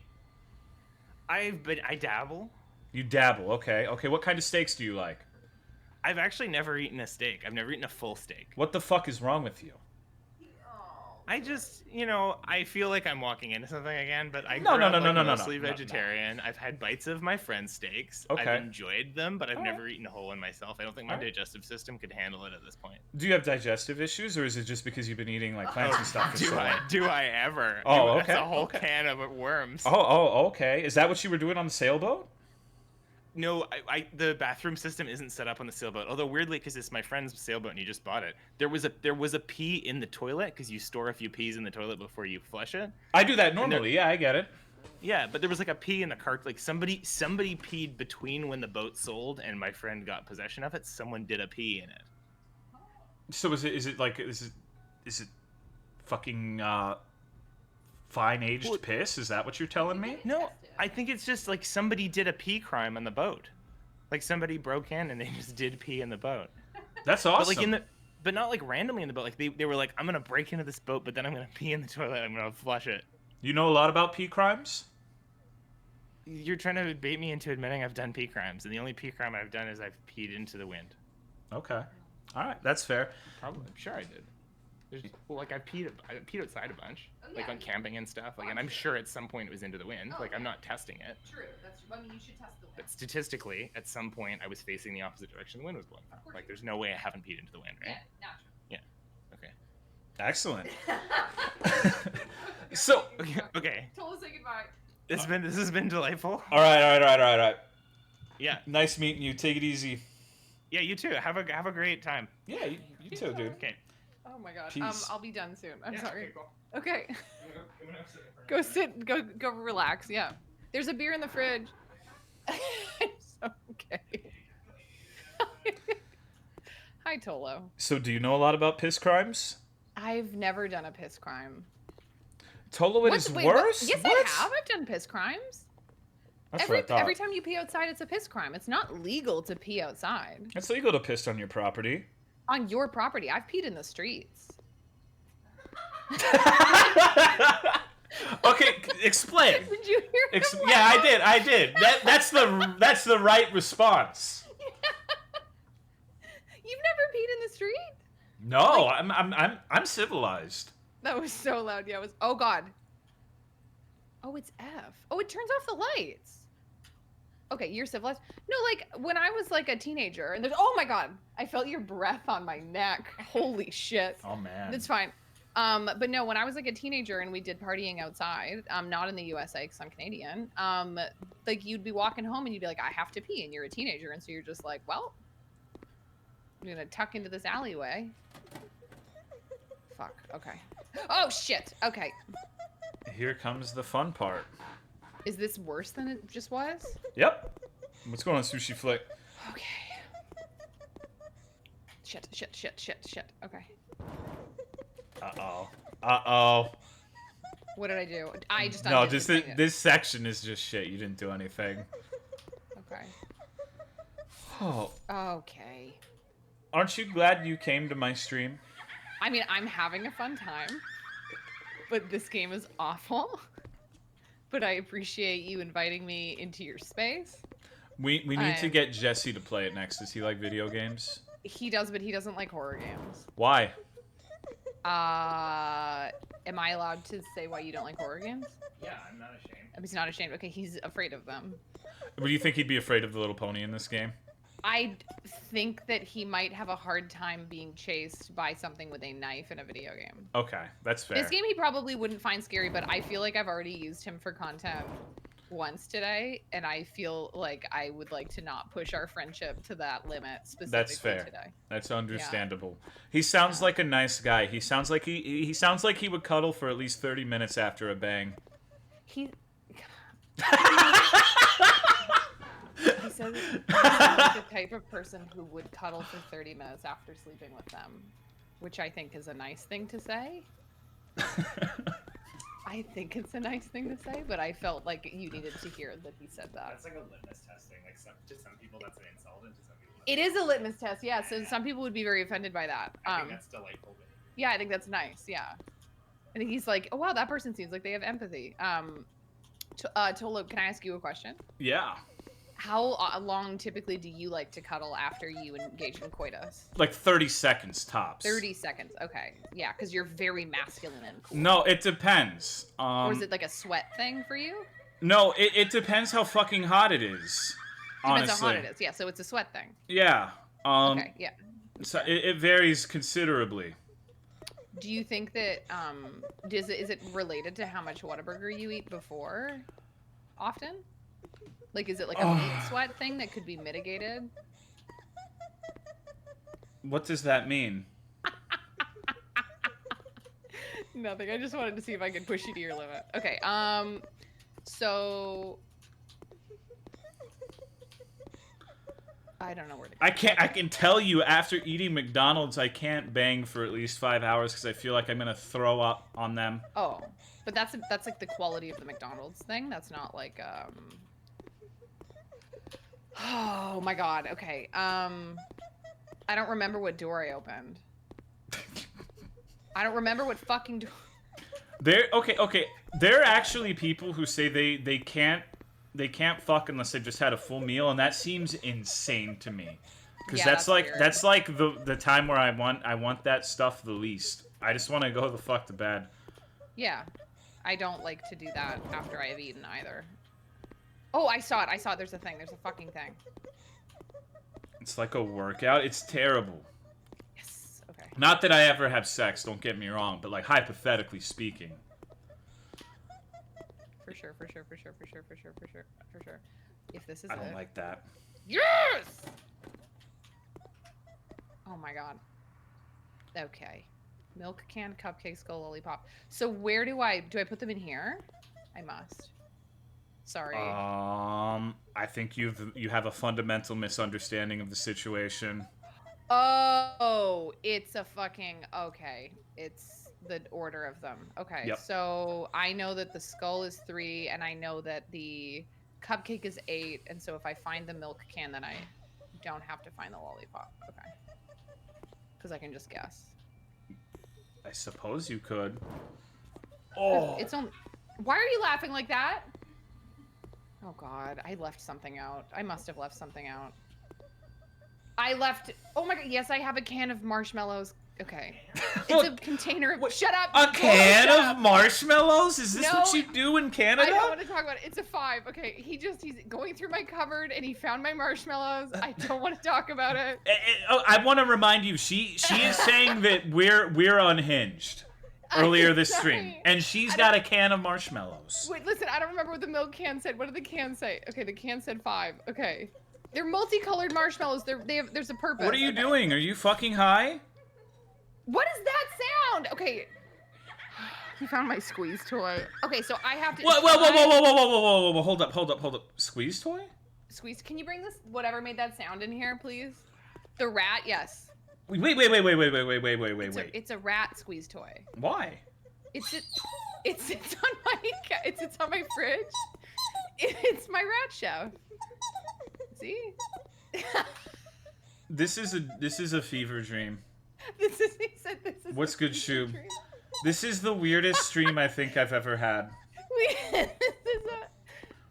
I dabble. You dabble. Okay. Okay. What kind of steaks do you like? I've actually never eaten a steak. I've never eaten a full steak. What the fuck is wrong with you? I just, I feel like I'm walking into something again, but I No, grew no, up no, like no, no, no, mostly no, no. vegetarian. I've had bites of my friend's steaks. Okay. I've enjoyed them, but I've All never eaten a whole one myself. I don't think my All right. digestive system could handle it at this point. Do you have digestive issues, or is it just because you've been eating like plants and stuff for so long? Do I ever? Oh, That's okay, a whole okay. can of worms. Oh, okay. Is that what you were doing on the sailboat? No, the bathroom system isn't set up on the sailboat. Although weirdly, because it's my friend's sailboat and he just bought it, there was a pee in the toilet because you store a few peas in the toilet before you flush it. I do that normally. Yeah, I get it. Yeah, but there was like a pee in the cart. Like somebody peed between when the boat sold and my friend got possession of it. Someone did a pee in it. So is it fucking fine aged piss? Is that what you're telling me? No, I think it's just like somebody did a pee crime on the boat. Like somebody broke in and they just did pee in the boat. That's awesome. But like but not like randomly in the boat. Like they were like, I'm gonna break into this boat, but then I'm gonna pee in the toilet. I'm gonna flush it. You know a lot about pee crimes? You're trying to bait me into admitting I've done pee crimes, and the only pee crime I've done is I've peed into the wind. Okay. All right, that's fair. Probably, I'm sure I did. I peed outside a bunch, like on camping and stuff. Like, and I'm sure at some point it was into the wind. Like, I'm not testing it. True. You should test the wind. But statistically, at some point, I was facing the opposite direction the wind was blowing. Like, there's no way I haven't peed into the wind, right? Yeah, natural. Yeah. Okay. Excellent. So, Okay. Tell us say goodbye. This has been delightful. all right. Yeah. Nice meeting you. Take it easy. Yeah. You too. Have a great time. Yeah, you too, dude. Okay. Oh my god. Peace. I'll be done soon. I'm Yeah, sorry. okay, cool. Okay. Go sit. Go relax. Yeah. There's a beer in the fridge. Okay. Hi, Tolo. So, do you know a lot about piss crimes? I've never done a piss crime. Tolo, it is worse? Yes, What? I have. I've done piss crimes. That's what I thought. Every time you pee outside, it's a piss crime. It's not legal to pee outside. It's legal to piss on your property. On your property. I've peed in the streets. Okay, explain. Did you hear him Yeah, laugh? I did. That's the right response. You've never peed in the street? No, I'm civilized. That was so loud. Yeah, it was. Oh God. Oh, it's F. Oh, it turns off the lights. Okay, you're civilized. No, like when I was like a teenager, and there's. Oh my God, I felt your breath on my neck. Holy shit. Oh man. It's fine. But no, when I was like a teenager and we did partying outside, not in the USA because I'm Canadian. Like you'd be walking home and you'd be like, I have to pee, and you're a teenager, and so you're just like, well, I'm gonna tuck into this alleyway. Fuck. Okay. Oh shit. Okay. Here comes the fun part. Is this worse than it just was? Yep. What's going on, Sushi Flick? Okay. Shit. Okay. Uh-oh. What did I do? I just No, undid the thing. this section is just shit. You didn't do anything. Okay. Oh. Okay. Aren't you glad you came to my stream? I mean, I'm having a fun time, but this game is awful. But I appreciate you inviting me into your space. We need to get Jesse to play it next. Does he like video games? He does, but he doesn't like horror games. Why? Am I allowed to say why you don't like horror games? Yeah, I'm not ashamed. He's not ashamed. Okay, he's afraid of them. Would you think he'd be afraid of the little pony in this game? I think that he might have a hard time being chased by something with a knife in a video game. Okay, that's fair. This game he probably wouldn't find scary, but I feel like I've already used him for content once today, and I feel like I would like to not push our friendship to that limit specifically That's fair. today. That's understandable. He sounds like a nice guy. He sounds like he sounds like he would cuddle for at least 30 minutes after a bang. He says he's like the type of person who would cuddle for 30 minutes after sleeping with them, which I think is a nice thing to say. I think it's a nice thing to say, but I felt like you needed to hear that he said that. That's like a litmus testing. Like to some people, that's an insult, and to some people, It is a litmus test, yeah. So some people would be very offended by that. I think that's delightful. Yeah, I think that's nice. Yeah, I think he's like, oh wow, that person seems like they have empathy. Tolo, can I ask you a question? Yeah. How long typically do you like to cuddle after you engage in coitus? Like 30 seconds tops. 30 seconds. Okay. Yeah, because you're very masculine and cool. No, it depends. Or is it like a sweat thing for you? No, it depends how fucking hot it is. Honestly. Depends how hot it is. Yeah, so it's a sweat thing. Yeah. Okay, yeah. So it varies considerably. Do you think that is it related to how much Whataburger you eat before? Often? Like, is it like a meat sweat thing that could be mitigated? What does that mean? Nothing. I just wanted to see if I could push you to your limit. Okay. So I don't know where to go. I can tell you after eating McDonald's, I can't bang for at least 5 hours because I feel like I'm gonna throw up on them. Oh, but that's like the quality of the McDonald's thing. That's not like Oh my god. Okay. I don't remember what door I opened. I don't remember what fucking door. Okay. There are actually people who say they can't fuck unless they've just had a full meal, and that seems insane to me. Because Yeah, that's like weird. that's like the time where I want that stuff the least. I just want to go the fuck to bed. Yeah. I don't like to do that after I have eaten either. Oh, I saw it. There's a thing. There's a fucking thing. It's like a workout. It's terrible. Yes. Okay. Not that I ever have sex, don't get me wrong, but like hypothetically speaking. For sure. If this is I don't it. like that. Yes! Oh my god. Okay. Milk can, cupcake, skull, lollipop. So where do I put them in here? I must. Sorry. I think you have a fundamental misunderstanding of the situation. Oh, it's a fucking okay. It's the order of them. Okay. Yep. So I know that the skull is 3 and I know that the cupcake is 8, and so if I find the milk can, then I don't have to find the lollipop. Okay. Because I can just guess. I suppose you could. Oh. It's on. Why are you laughing like that? Oh god, I left something out. I must have left something out. I left. Oh my god, yes, I have a can of marshmallows. Okay. It's a container of. Shut up! A can Shut of up. marshmallows? Is this No, what you do in Canada? I don't want to talk about it. It's a 5. Okay, he's going through my cupboard and he found my marshmallows. I don't want to talk about it. I want to remind you, she is saying that we're unhinged earlier this stream, and she's got a can of marshmallows. Wait, listen, I don't remember what the milk can said. What did the can say? Okay, the can said 5. Okay. They're multicolored marshmallows. There's a purpose. What are you doing? Are you fucking high? What is that sound? Okay. He found my squeeze toy. Okay, so I have to. Whoa! Hold up. Squeeze toy? Squeeze. Can you bring this whatever made that sound in here, please? The rat, yes. Wait. It's a rat squeeze toy. Why? It sits on my fridge. It's my rat chef. See? This is a fever dream. He said this is What's a good, fever Shub? dream. This is the weirdest stream I think I've ever had.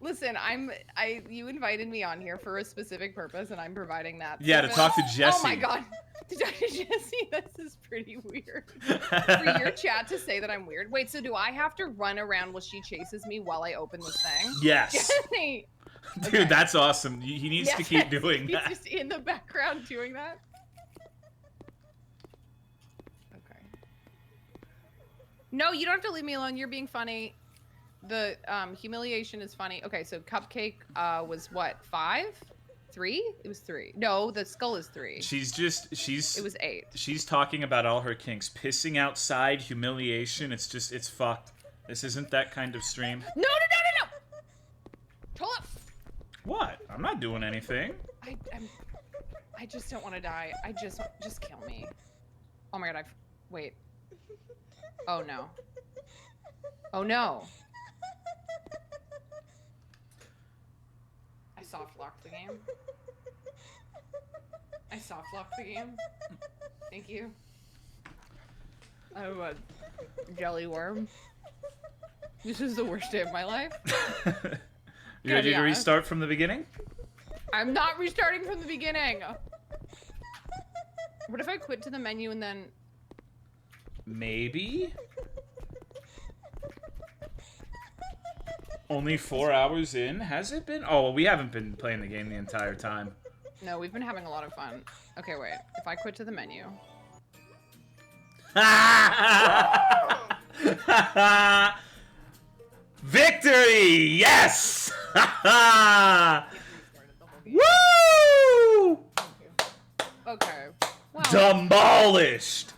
Listen, you invited me on here for a specific purpose, and I'm providing that. Yeah, to service. talk to Jesse. Oh my god, to talk to Jesse, this is pretty weird. For your chat to say that I'm weird. Wait, so do I have to run around while she chases me while I open this thing? Yes. Jesse! Dude, Okay. that's awesome. He needs to keep doing that. He's just in the background doing that. Okay. No, you don't have to leave me alone. You're being funny. The humiliation is funny. Okay, so Cupcake was what, 5? 3? It was 3. No, the skull is 3. It was 8. She's talking about all her kinks. Pissing outside, humiliation. It's fucked. This isn't that kind of stream. No! Hold up! What? I'm not doing anything. I just don't want to die. Just kill me. Oh my god, wait. Oh no. Oh no. I soft locked the game. I soft locked the game. Thank you. I'm a jelly worm. This is the worst day of my life. You ready to restart from the beginning? I'm not restarting from the beginning. What if I quit to the menu and then... Maybe? Only 4 hours in? Has it been? Oh, well, we haven't been playing the game the entire time. No, we've been having a lot of fun. Okay, wait. If I quit to the menu... Victory! Yes! Woo! Okay. Well... Demolished!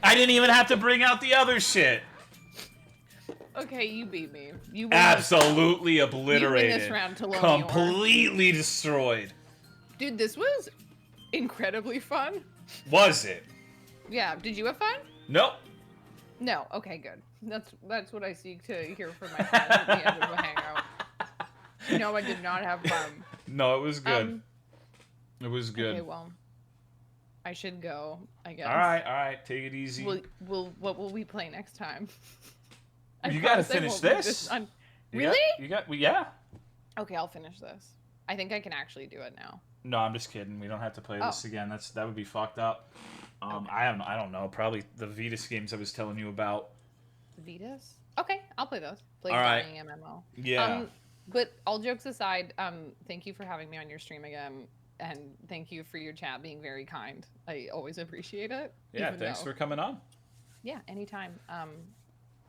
I didn't even have to bring out the other shit. Okay, you beat me. You win Absolutely obliterated. You win this round, Tolomeo. Completely destroyed. Dude, this was incredibly fun. Was it? Yeah, did you have fun? Nope. No. Okay, good. That's what I seek to hear from my friends at the end of a hangout. No, I did not have fun. No, it was good. It was good. Okay, well, I should go, I guess. All right. Take it easy. What will we play next time? You gotta finish this. Really? Yeah. Okay, I'll finish this. I think I can actually do it now. No, I'm just kidding. We don't have to play this again. That would be fucked up. Okay. I don't know. Probably the Vetus games I was telling you about. Vetus? Okay, I'll play those. Play All right. Dying MMO. Yeah. But all jokes aside, thank you for having me on your stream again, and thank you for your chat being very kind. I always appreciate it. Yeah, thanks for coming on. Yeah, anytime.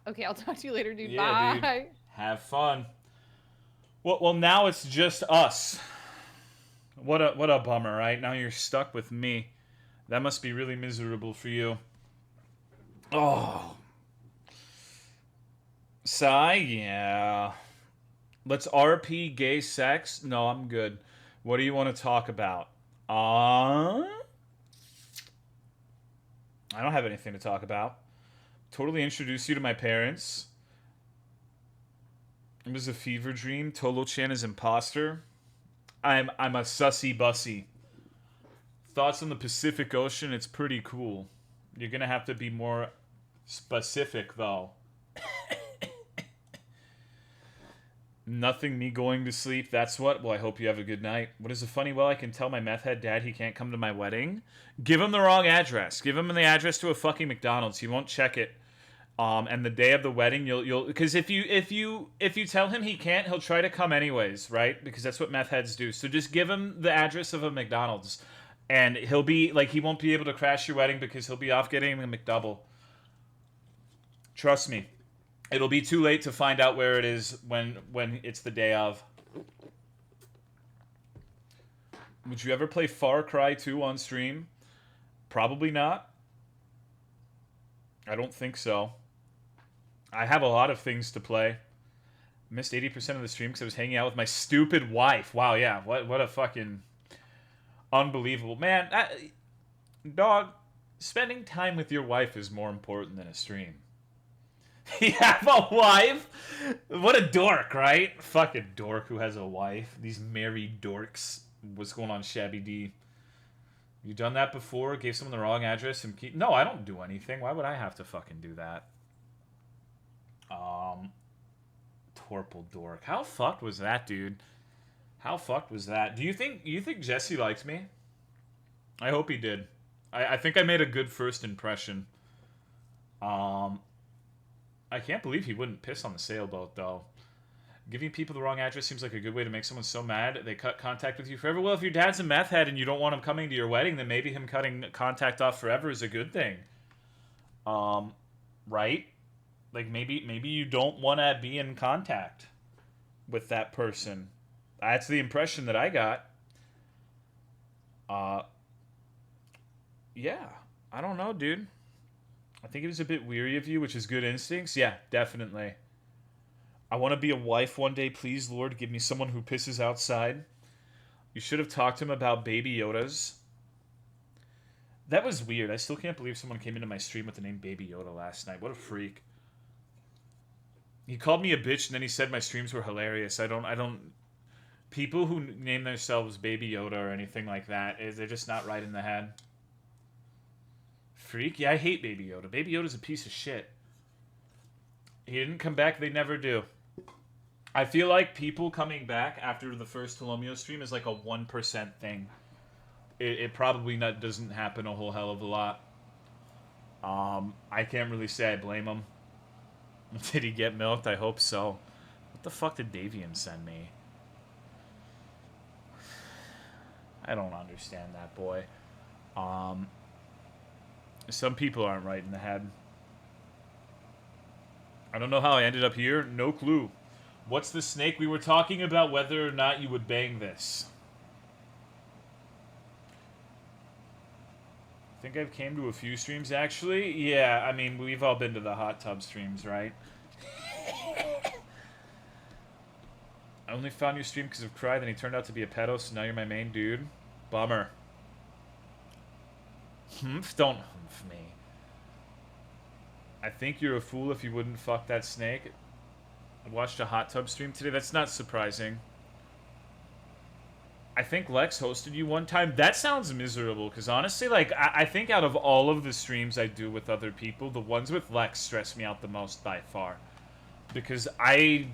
Okay, I'll talk to you later, dude. Yeah, Bye. Dude. Have fun. Well, now it's just us. What a bummer, right? Now you're stuck with me. That must be really miserable for you. Oh. Sigh, yeah. Let's RP gay sex? No, I'm good. What do you want to talk about? I don't have anything to talk about. Totally introduce you to my parents. It was a fever dream. Tolo-chan is imposter. I'm a sussy bussy. Thoughts on the Pacific Ocean? It's pretty cool. You're gonna have to be more specific, though. Nothing, me going to sleep. That's what? Well, I hope you have a good night. What is the funny? Well, I can tell my meth head dad he can't come to my wedding. Give him the wrong address. Give him the address to a fucking McDonald's. He won't check it. And the day of the wedding, you'll because if you tell him he can't, he'll try to come anyways, right? Because that's what meth heads do. So just give him the address of a McDonald's, and he'll be like, he won't be able to crash your wedding because he'll be off getting a McDouble. Trust me, it'll be too late to find out where it is when it's the day of. Would you ever play Far Cry 2 on stream? Probably not. I don't think so. I have a lot of things to play. Missed 80% of the stream because I was hanging out with my stupid wife. Wow, yeah. What a fucking unbelievable. Man, dog, spending time with your wife is more important than a stream. You have a wife? What a dork, right? Fucking dork who has a wife. These married dorks. What's going on, Shabby D? You done that before? Gave someone the wrong address and keep... No, I don't do anything. Why would I have to fucking do that? Torple dork. How fucked was that, dude? How fucked was that? Do you think Jesse liked me? I hope he did. I think I made a good first impression. I can't believe he wouldn't piss on the sailboat, though. Giving people the wrong address seems like a good way to make someone so mad they cut contact with you forever. Well, if your dad's a meth head and you don't want him coming to your wedding, then maybe him cutting contact off forever is a good thing. Right? Like, maybe you don't want to be in contact with that person. That's the impression that I got. Yeah. I don't know, dude. I think he was a bit weary of you, which is good instincts. Yeah, definitely. I want to be a wife one day. Please, Lord, give me someone who pisses outside. You should have talked to him about Baby Yodas. That was weird. I still can't believe someone came into my stream with the name Baby Yoda last night. What a freak. He called me a bitch and then he said my streams were hilarious. I don't... People who name themselves Baby Yoda or anything like that, they're just not right in the head. Freak? Yeah, I hate Baby Yoda. Baby Yoda's a piece of shit. He didn't come back. They never do. I feel like people coming back after the first Tolomeo stream is like a 1% thing. It probably doesn't happen a whole hell of a lot. I can't really say I blame him. Did he get milked? I hope so. What the fuck did Davian send me? I don't understand that boy. Some people aren't right in the head. I don't know how I ended up here. No clue. What's the snake? We were talking about whether or not you would bang this. I think I've came to a few streams, actually. Yeah, I mean, we've all been to the hot tub streams, right? I only found your stream because of Cry, then he turned out to be a pedo, so now you're my main dude. Bummer. Humph, don't humph me. I think you're a fool if you wouldn't fuck that snake. I watched a hot tub stream today. That's not surprising. I think Lex hosted you one time. That sounds miserable, because honestly, like, I think out of all of the streams I do with other people, the ones with Lex stress me out the most by far. Because I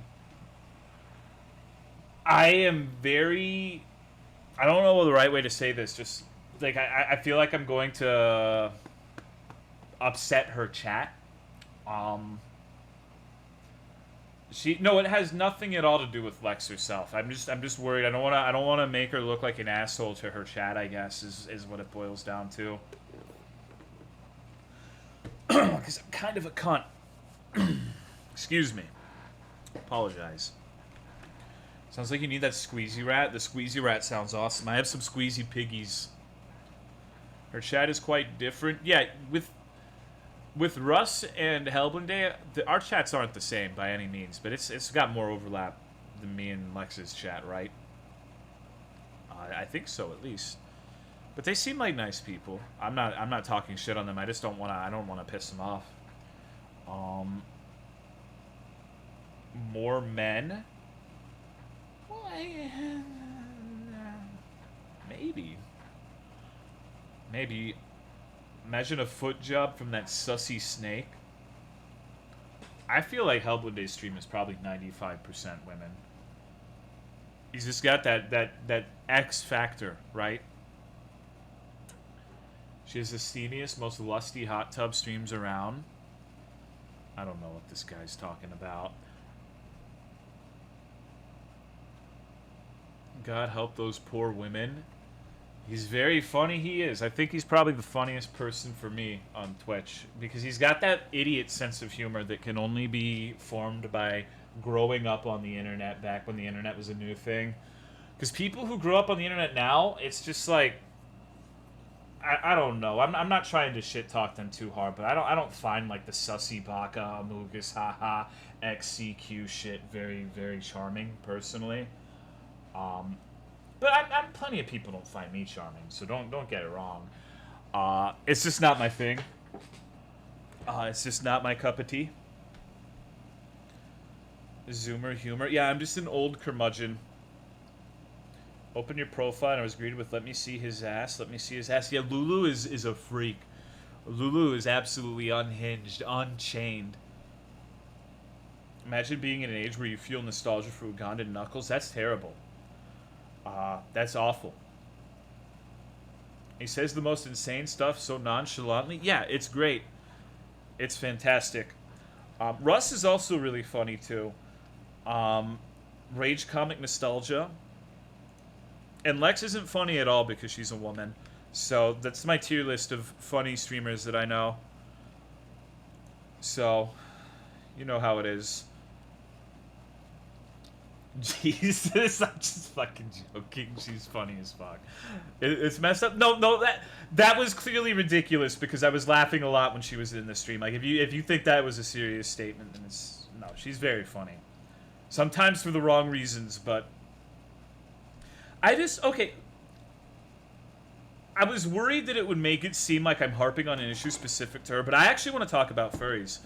am very... I don't know the right way to say this. Just, like, I feel like I'm going to upset her chat. No, it has nothing at all to do with Lex herself. I'm just worried. I don't want to make her look like an asshole to her chat, I guess, is what it boils down to. Because I'm kind of a cunt. Excuse me. Apologize. Sounds like you need that squeezy rat. The squeezy rat sounds awesome. I have some squeezy piggies. Her chat is quite different. Yeah, with Russ and Hellblade, our chats aren't the same by any means, but it's got more overlap than me and Lex's chat, right? I think so, at least. But they seem like nice people. I'm not talking shit on them. I just don't want to piss them off. More men? Well, maybe. Imagine a foot job from that sussy snake. I feel like Hellblade's stream is probably 95% women. He's just got that X factor, right? She has the steamiest, most lusty hot tub streams around. I don't know what this guy's talking about. God help those poor women. He's very funny, he is. I think he's probably the funniest person for me on Twitch. Because he's got that idiot sense of humor that can only be formed by growing up on the internet back when the internet was a new thing. Because people who grow up on the internet now, it's just like... I don't know. I'm not trying to shit talk them too hard, but I don't find like the sussy baka, amogus, haha, XCQ shit very, very charming, personally. But I'm plenty of people don't find me charming, so don't get it wrong. It's just not my thing. It's just not my cup of tea. Zoomer humor. Yeah, I'm just an old curmudgeon. Open your profile, and I was greeted with, let me see his ass, let me see his ass. Yeah, Lulu is a freak. Lulu is absolutely unhinged, unchained. Imagine being in an age where you feel nostalgia for Ugandan knuckles. That's terrible. That's awful. He says the most insane stuff so nonchalantly. Yeah, it's great. It's fantastic. Russ is also really funny, too. Rage Comic Nostalgia. And Lex isn't funny at all because she's a woman. So that's my tier list of funny streamers that I know. So, you know how it is. Jesus, I'm just fucking joking. She's funny as fuck. It's messed up. No, that was clearly ridiculous because I was laughing a lot when she was in the stream. Like, if you think that was a serious statement, then it's... No, she's very funny. Sometimes for the wrong reasons, but I just okay. I was worried that it would make it seem like I'm harping on an issue specific to her, but I actually want to talk about furries.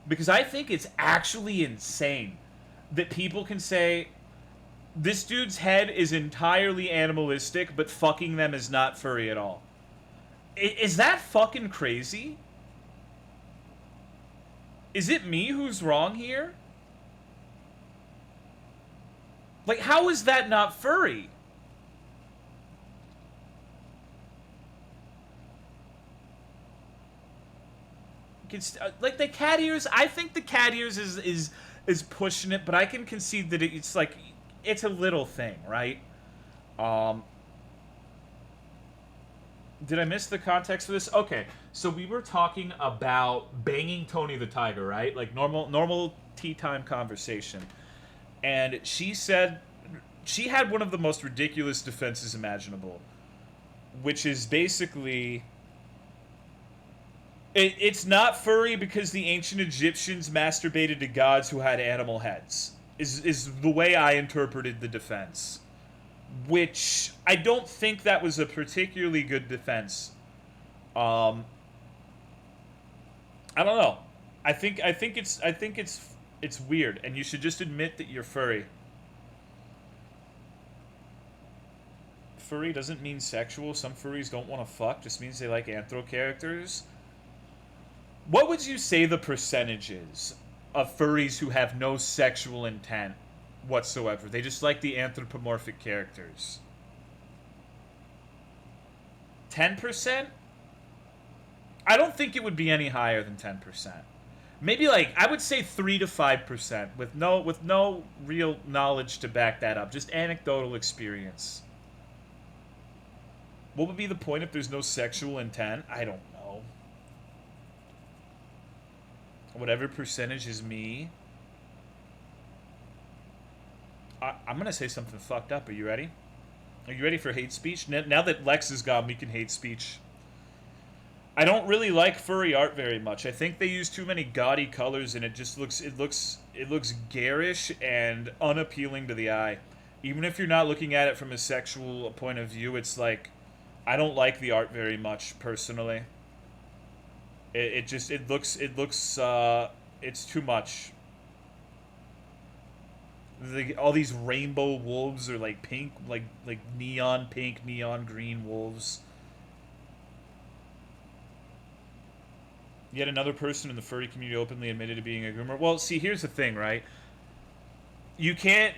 Because I think it's actually insane that people can say, this dude's head is entirely animalistic, but fucking them is not furry at all. Is that fucking crazy? Is it me who's wrong here? Like, how is that not furry? Like the cat ears, I think the cat ears is pushing it, but I can concede that it's like it's a little thing, right? Did I miss the context for this? Okay, so we were talking about banging Tony the Tiger, right? Like normal tea time conversation, and she said she had one of the most ridiculous defenses imaginable, which is basically. It's not furry because the ancient Egyptians masturbated to gods who had animal heads. Is the way I interpreted the defense. Which I don't think that was a particularly good defense. I don't know. I think it's weird, and you should just admit that you're furry. Furry doesn't mean sexual. Some furries don't want to fuck. Just means they like anthro characters. What would you say the percentage is of furries who have no sexual intent whatsoever? They just like the anthropomorphic characters. 10%? I don't think it would be any higher than 10%. Maybe like I would say 3 to 5% with no real knowledge to back that up, just anecdotal experience. What would be the point if there's no sexual intent? I don't know. Whatever percentage is me. I'm gonna say something fucked up. Are you ready? Are you ready for hate speech? Now that Lex is gone, we can hate speech. I don't really like furry art very much. I think they use too many gaudy colors, and it just looks garish and unappealing to the eye. Even if you're not looking at it from a sexual point of view, it's like I don't like the art very much personally. It looks it's too much. All these rainbow wolves are like pink, like neon pink, neon green wolves. Yet another person in the furry community openly admitted to being a groomer. Well, see, here's the thing, right? You can't...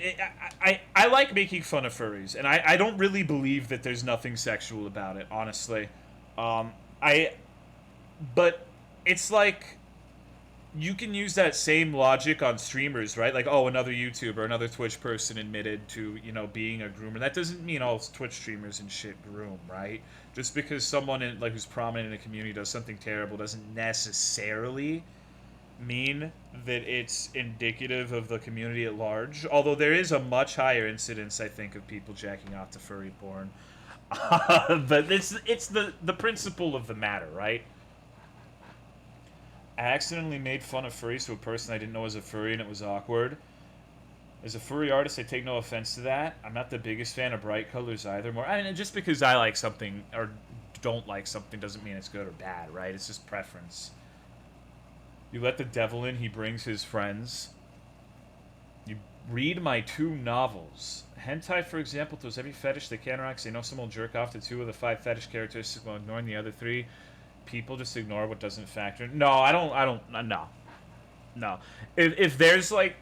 I like making fun of furries, and I don't really believe that there's nothing sexual about it, honestly. But it's like... You can use that same logic on streamers, right? Like, oh, another YouTuber, another Twitch person admitted to, you know, being a groomer. That doesn't mean all Twitch streamers and shit groom, right? Just because someone who's prominent in a community does something terrible doesn't necessarily mean that it's indicative of the community at large. Although there is a much higher incidence, I think, of people jacking off to furry porn. But it's the principle of the matter, right? I accidentally made fun of furries to a person I didn't know was a furry, and it was awkward. As a furry artist, I take no offense to that. I'm not the biggest fan of bright colors either. Just because I like something or don't like something doesn't mean it's good or bad, right? It's just preference. You let the devil in, he brings his friends. You read my 2 novels. Hentai, for example, throws every fetish they can around because they know someone will jerk off to 2 of the 5 fetish characteristics while ignoring the other 3. People just ignore what doesn't factor. No, I don't, no. If there's like,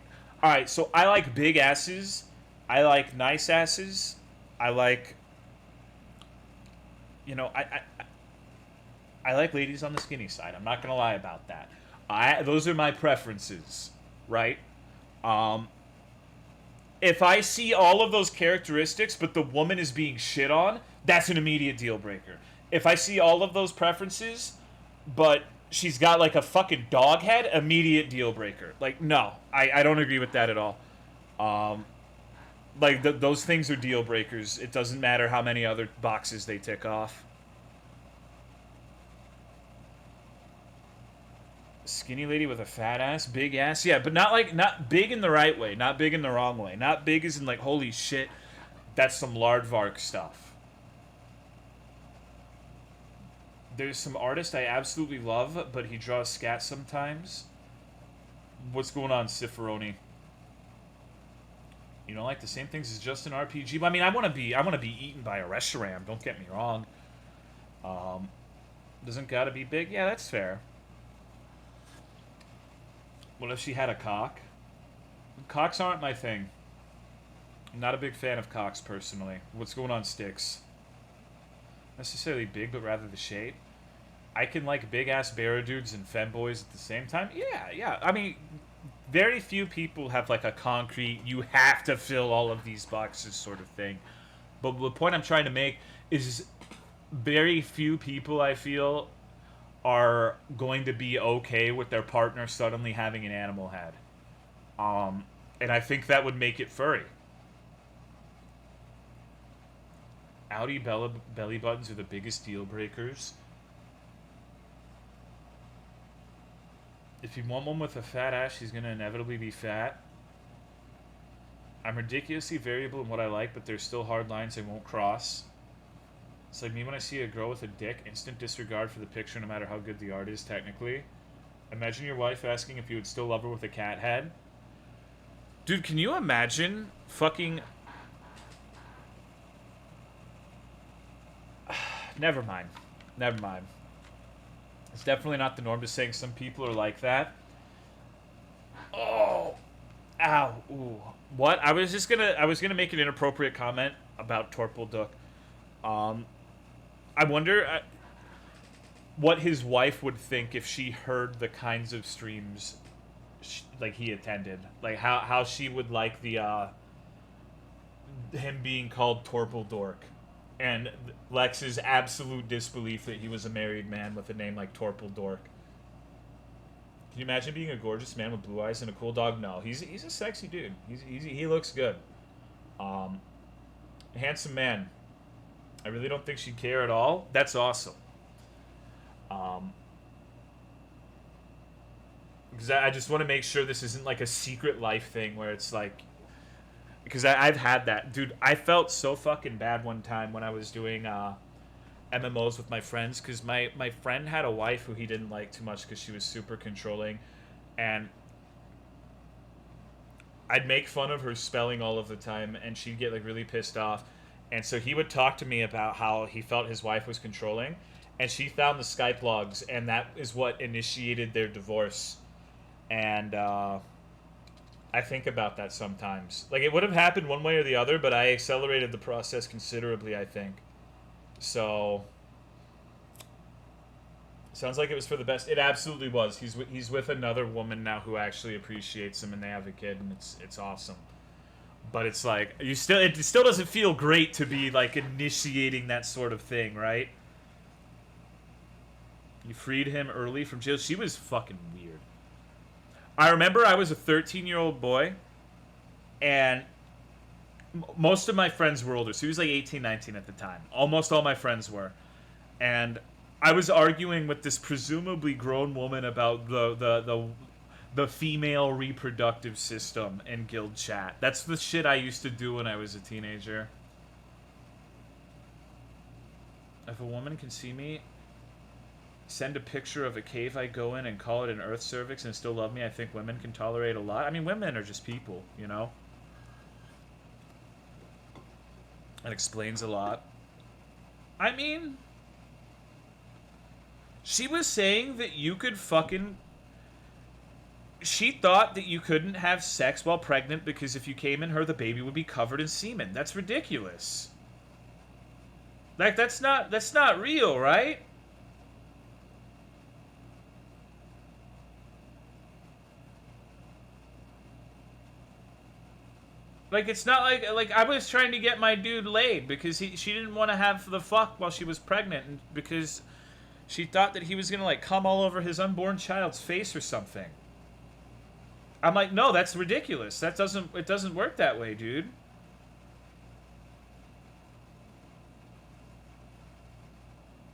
alright, so I like big asses, I like nice asses, I like, you know, I like ladies on the skinny side, I'm not gonna lie about that. Those are my preferences, right? If I see all of those characteristics, but the woman is being shit on, that's an immediate deal breaker. If I see all of those preferences, but she's got like a fucking dog head, immediate deal breaker. Like, no, I don't agree with that at all. Like, those things are deal breakers. It doesn't matter how many other boxes they tick off. Skinny lady with a fat ass, big ass. Yeah, but not big in the right way, not big in the wrong way. Not big as in like, holy shit, that's some Lardvark stuff. There's some artist I absolutely love, but he draws scat sometimes. What's going on, Ciferoni? You know, like the same things as just an RPG. But I mean, I want to be eaten by a Reshiram. Don't get me wrong. Doesn't gotta be big. Yeah, that's fair. What if she had a cock? Cocks aren't my thing. I'm not a big fan of cocks personally. What's going on, Sticks? Necessarily big, but rather the shape. I can like big ass bear dudes and femboys at the same time. Yeah. I mean, very few people have like a concrete, you have to fill all of these boxes sort of thing. But the point I'm trying to make is very few people, I feel, are going to be okay with their partner suddenly having an animal head. And I think that would make it furry. Audi belly buttons are the biggest deal breakers. If you want one with a fat ass, she's going to inevitably be fat. I'm ridiculously variable in what I like, but there's still hard lines I won't cross. It's like me when I see a girl with a dick, instant disregard for the picture no matter how good the art is technically. Imagine your wife asking if you would still love her with a cat head. Dude, can you imagine fucking... Never mind. It's definitely not the norm, just saying some people are like that. Oh! Ow. Ooh. What? I was gonna make an inappropriate comment about Torpelduk. I wonder what his wife would think if she heard the kinds of streams like he attended. Like how she would like the him being called Torpeldork. And Lex's absolute disbelief that he was a married man with a name like Torpeldork. Can you imagine being a gorgeous man with blue eyes and a cool dog? No, he's a sexy dude. He looks good. Handsome man. I really don't think she'd care at all. That's awesome. Because I just want to make sure this isn't like a secret life thing where it's like... Because I've had that. Dude, I felt so fucking bad one time when I was doing MMOs with my friends. Because my friend had a wife who he didn't like too much because she was super controlling. And I'd make fun of her spelling all of the time. And she'd get like really pissed off. And so he would talk to me about how he felt his wife was controlling. And she found the Skype logs. And that is what initiated their divorce. And I think about that sometimes. Like, it would have happened one way or the other, but I accelerated the process considerably, I think. So, sounds like it was for the best. It absolutely was. He's with another woman now who actually appreciates him, and they have a kid, and it's awesome. But it's like, it still doesn't feel great to be, like, initiating that sort of thing, right? You freed him early from jail. She was fucking weird. I remember I was a 13-year-old boy, and most of my friends were older. So he was like 18, 19 at the time. Almost all my friends were. And I was arguing with this presumably grown woman about the female reproductive system in guild chat. That's the shit I used to do when I was a teenager. If a woman can see me, send a picture of a cave I go in and call it an earth cervix and still love me, I think women can tolerate a lot. I mean, women are just people, you know? That explains a lot. I mean, she was saying that you could fucking... She thought that you couldn't have sex while pregnant because if you came in her, the baby would be covered in semen. That's ridiculous. Like, that's not real, right? Like, it's not like I was trying to get my dude laid because she didn't want to have the fuck while she was pregnant and because she thought that he was gonna like come all over his unborn child's face or something. I'm like, no, that's ridiculous. It doesn't work that way, dude.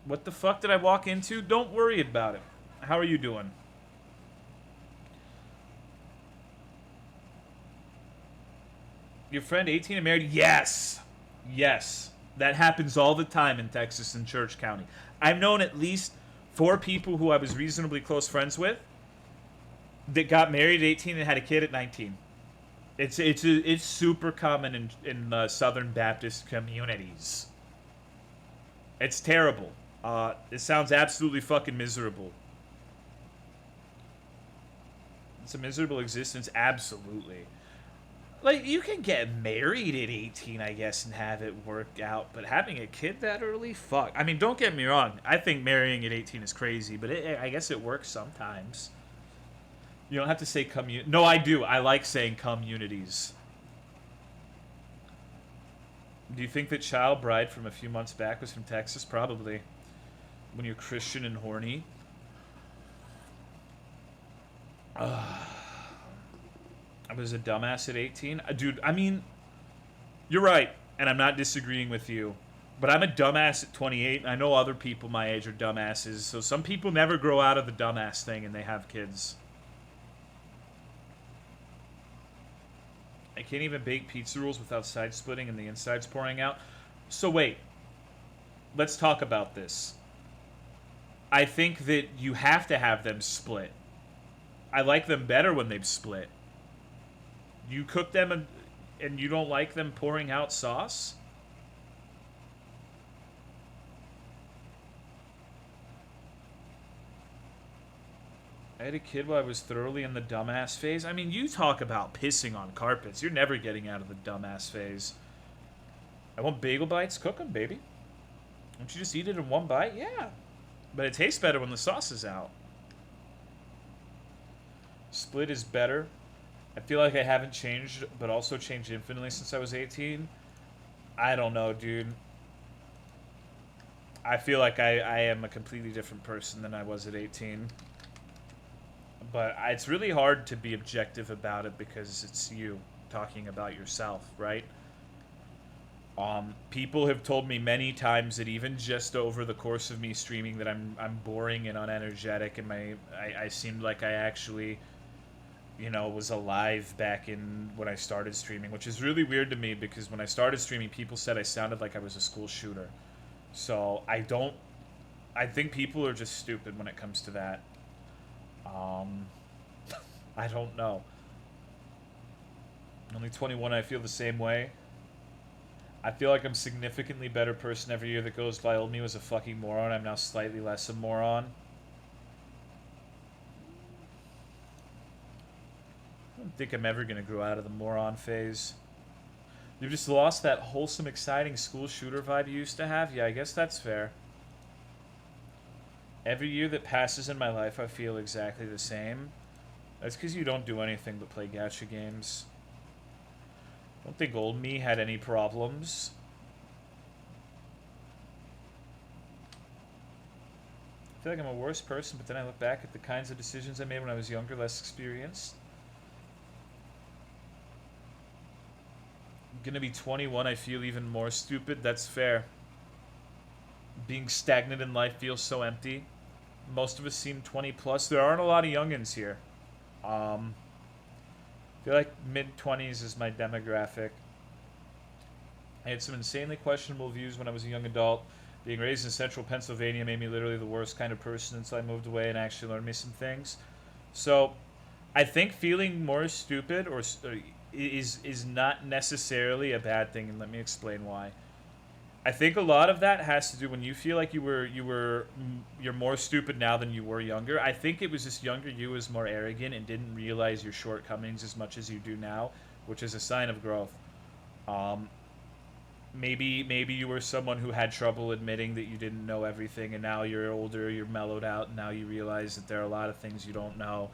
What the fuck did I walk into? Don't worry about it. How are you doing? Your friend 18 and married? Yes. Yes. That happens all the time in Texas and Church County. I've known at least 4 people who I was reasonably close friends with that got married at 18 and had a kid at 19. It's super common in Southern Baptist communities. It's terrible. It sounds absolutely fucking miserable. It's a miserable existence, absolutely. Like, you can get married at 18, I guess, and have it work out, but having a kid that early? Fuck. I mean, don't get me wrong. I think marrying at 18 is crazy, but I guess it works sometimes. You don't have to say No, I do. I like saying communities. Do you think that child bride from a few months back was from Texas? Probably. When you're Christian and horny. I was a dumbass at 18. Dude, I mean, you're right, and I'm not disagreeing with you. But I'm a dumbass at 28, and I know other people my age are dumbasses. So some people never grow out of the dumbass thing and they have kids. I can't even bake pizza rolls without side splitting and the insides pouring out. So wait. Let's talk about this. I think that you have to have them split. I like them better when they've split. You cook them and you don't like them pouring out sauce? I had a kid while I was thoroughly in the dumbass phase. I mean, you talk about pissing on carpets. You're never getting out of the dumbass phase. I want bagel bites. Cook them, baby. Don't you just eat it in one bite? Yeah. But it tastes better when the sauce is out. Split is better. I feel like I haven't changed, but also changed infinitely since I was 18. I don't know, dude. I feel like I am a completely different person than I was at 18. But it's really hard to be objective about it because it's you talking about yourself, right? People have told me many times that even just over the course of me streaming that I'm boring and unenergetic, and I seemed like I actually, you know, was alive back in when I started streaming, which is really weird to me because when I started streaming, people said I sounded like I was a school shooter. So I think people are just stupid when it comes to that. I don't know. Only 21, I feel the same way. I feel like I'm a significantly better person every year that goes by. Old me was a fucking moron. I'm now slightly less a moron. I don't think I'm ever going to grow out of the moron phase. You've just lost that wholesome, exciting school shooter vibe you used to have? Yeah, I guess that's fair. Every year that passes in my life, I feel exactly the same. That's because you don't do anything but play gacha games. I don't think old me had any problems. I feel like I'm a worse person, but then I look back at the kinds of decisions I made when I was younger, less experienced. I'm gonna be 21, I feel even more stupid. That's fair. Being stagnant in life feels so empty. Most of us seem 20 plus. There aren't a lot of youngins here. I feel like mid-20s is my demographic. I had some insanely questionable views when I was a young adult. Being raised in central Pennsylvania made me literally the worst kind of person until I moved away and actually learned me some things. So, I think feeling more stupid is not necessarily a bad thing, and let me explain why. I think a lot of that has to do when you feel like you're more stupid now than you were younger. I think it was just younger you was more arrogant and didn't realize your shortcomings as much as you do now, which is a sign of growth. Maybe you were someone who had trouble admitting that you didn't know everything, and now you're older, you're mellowed out, and now you realize that there are a lot of things you don't know,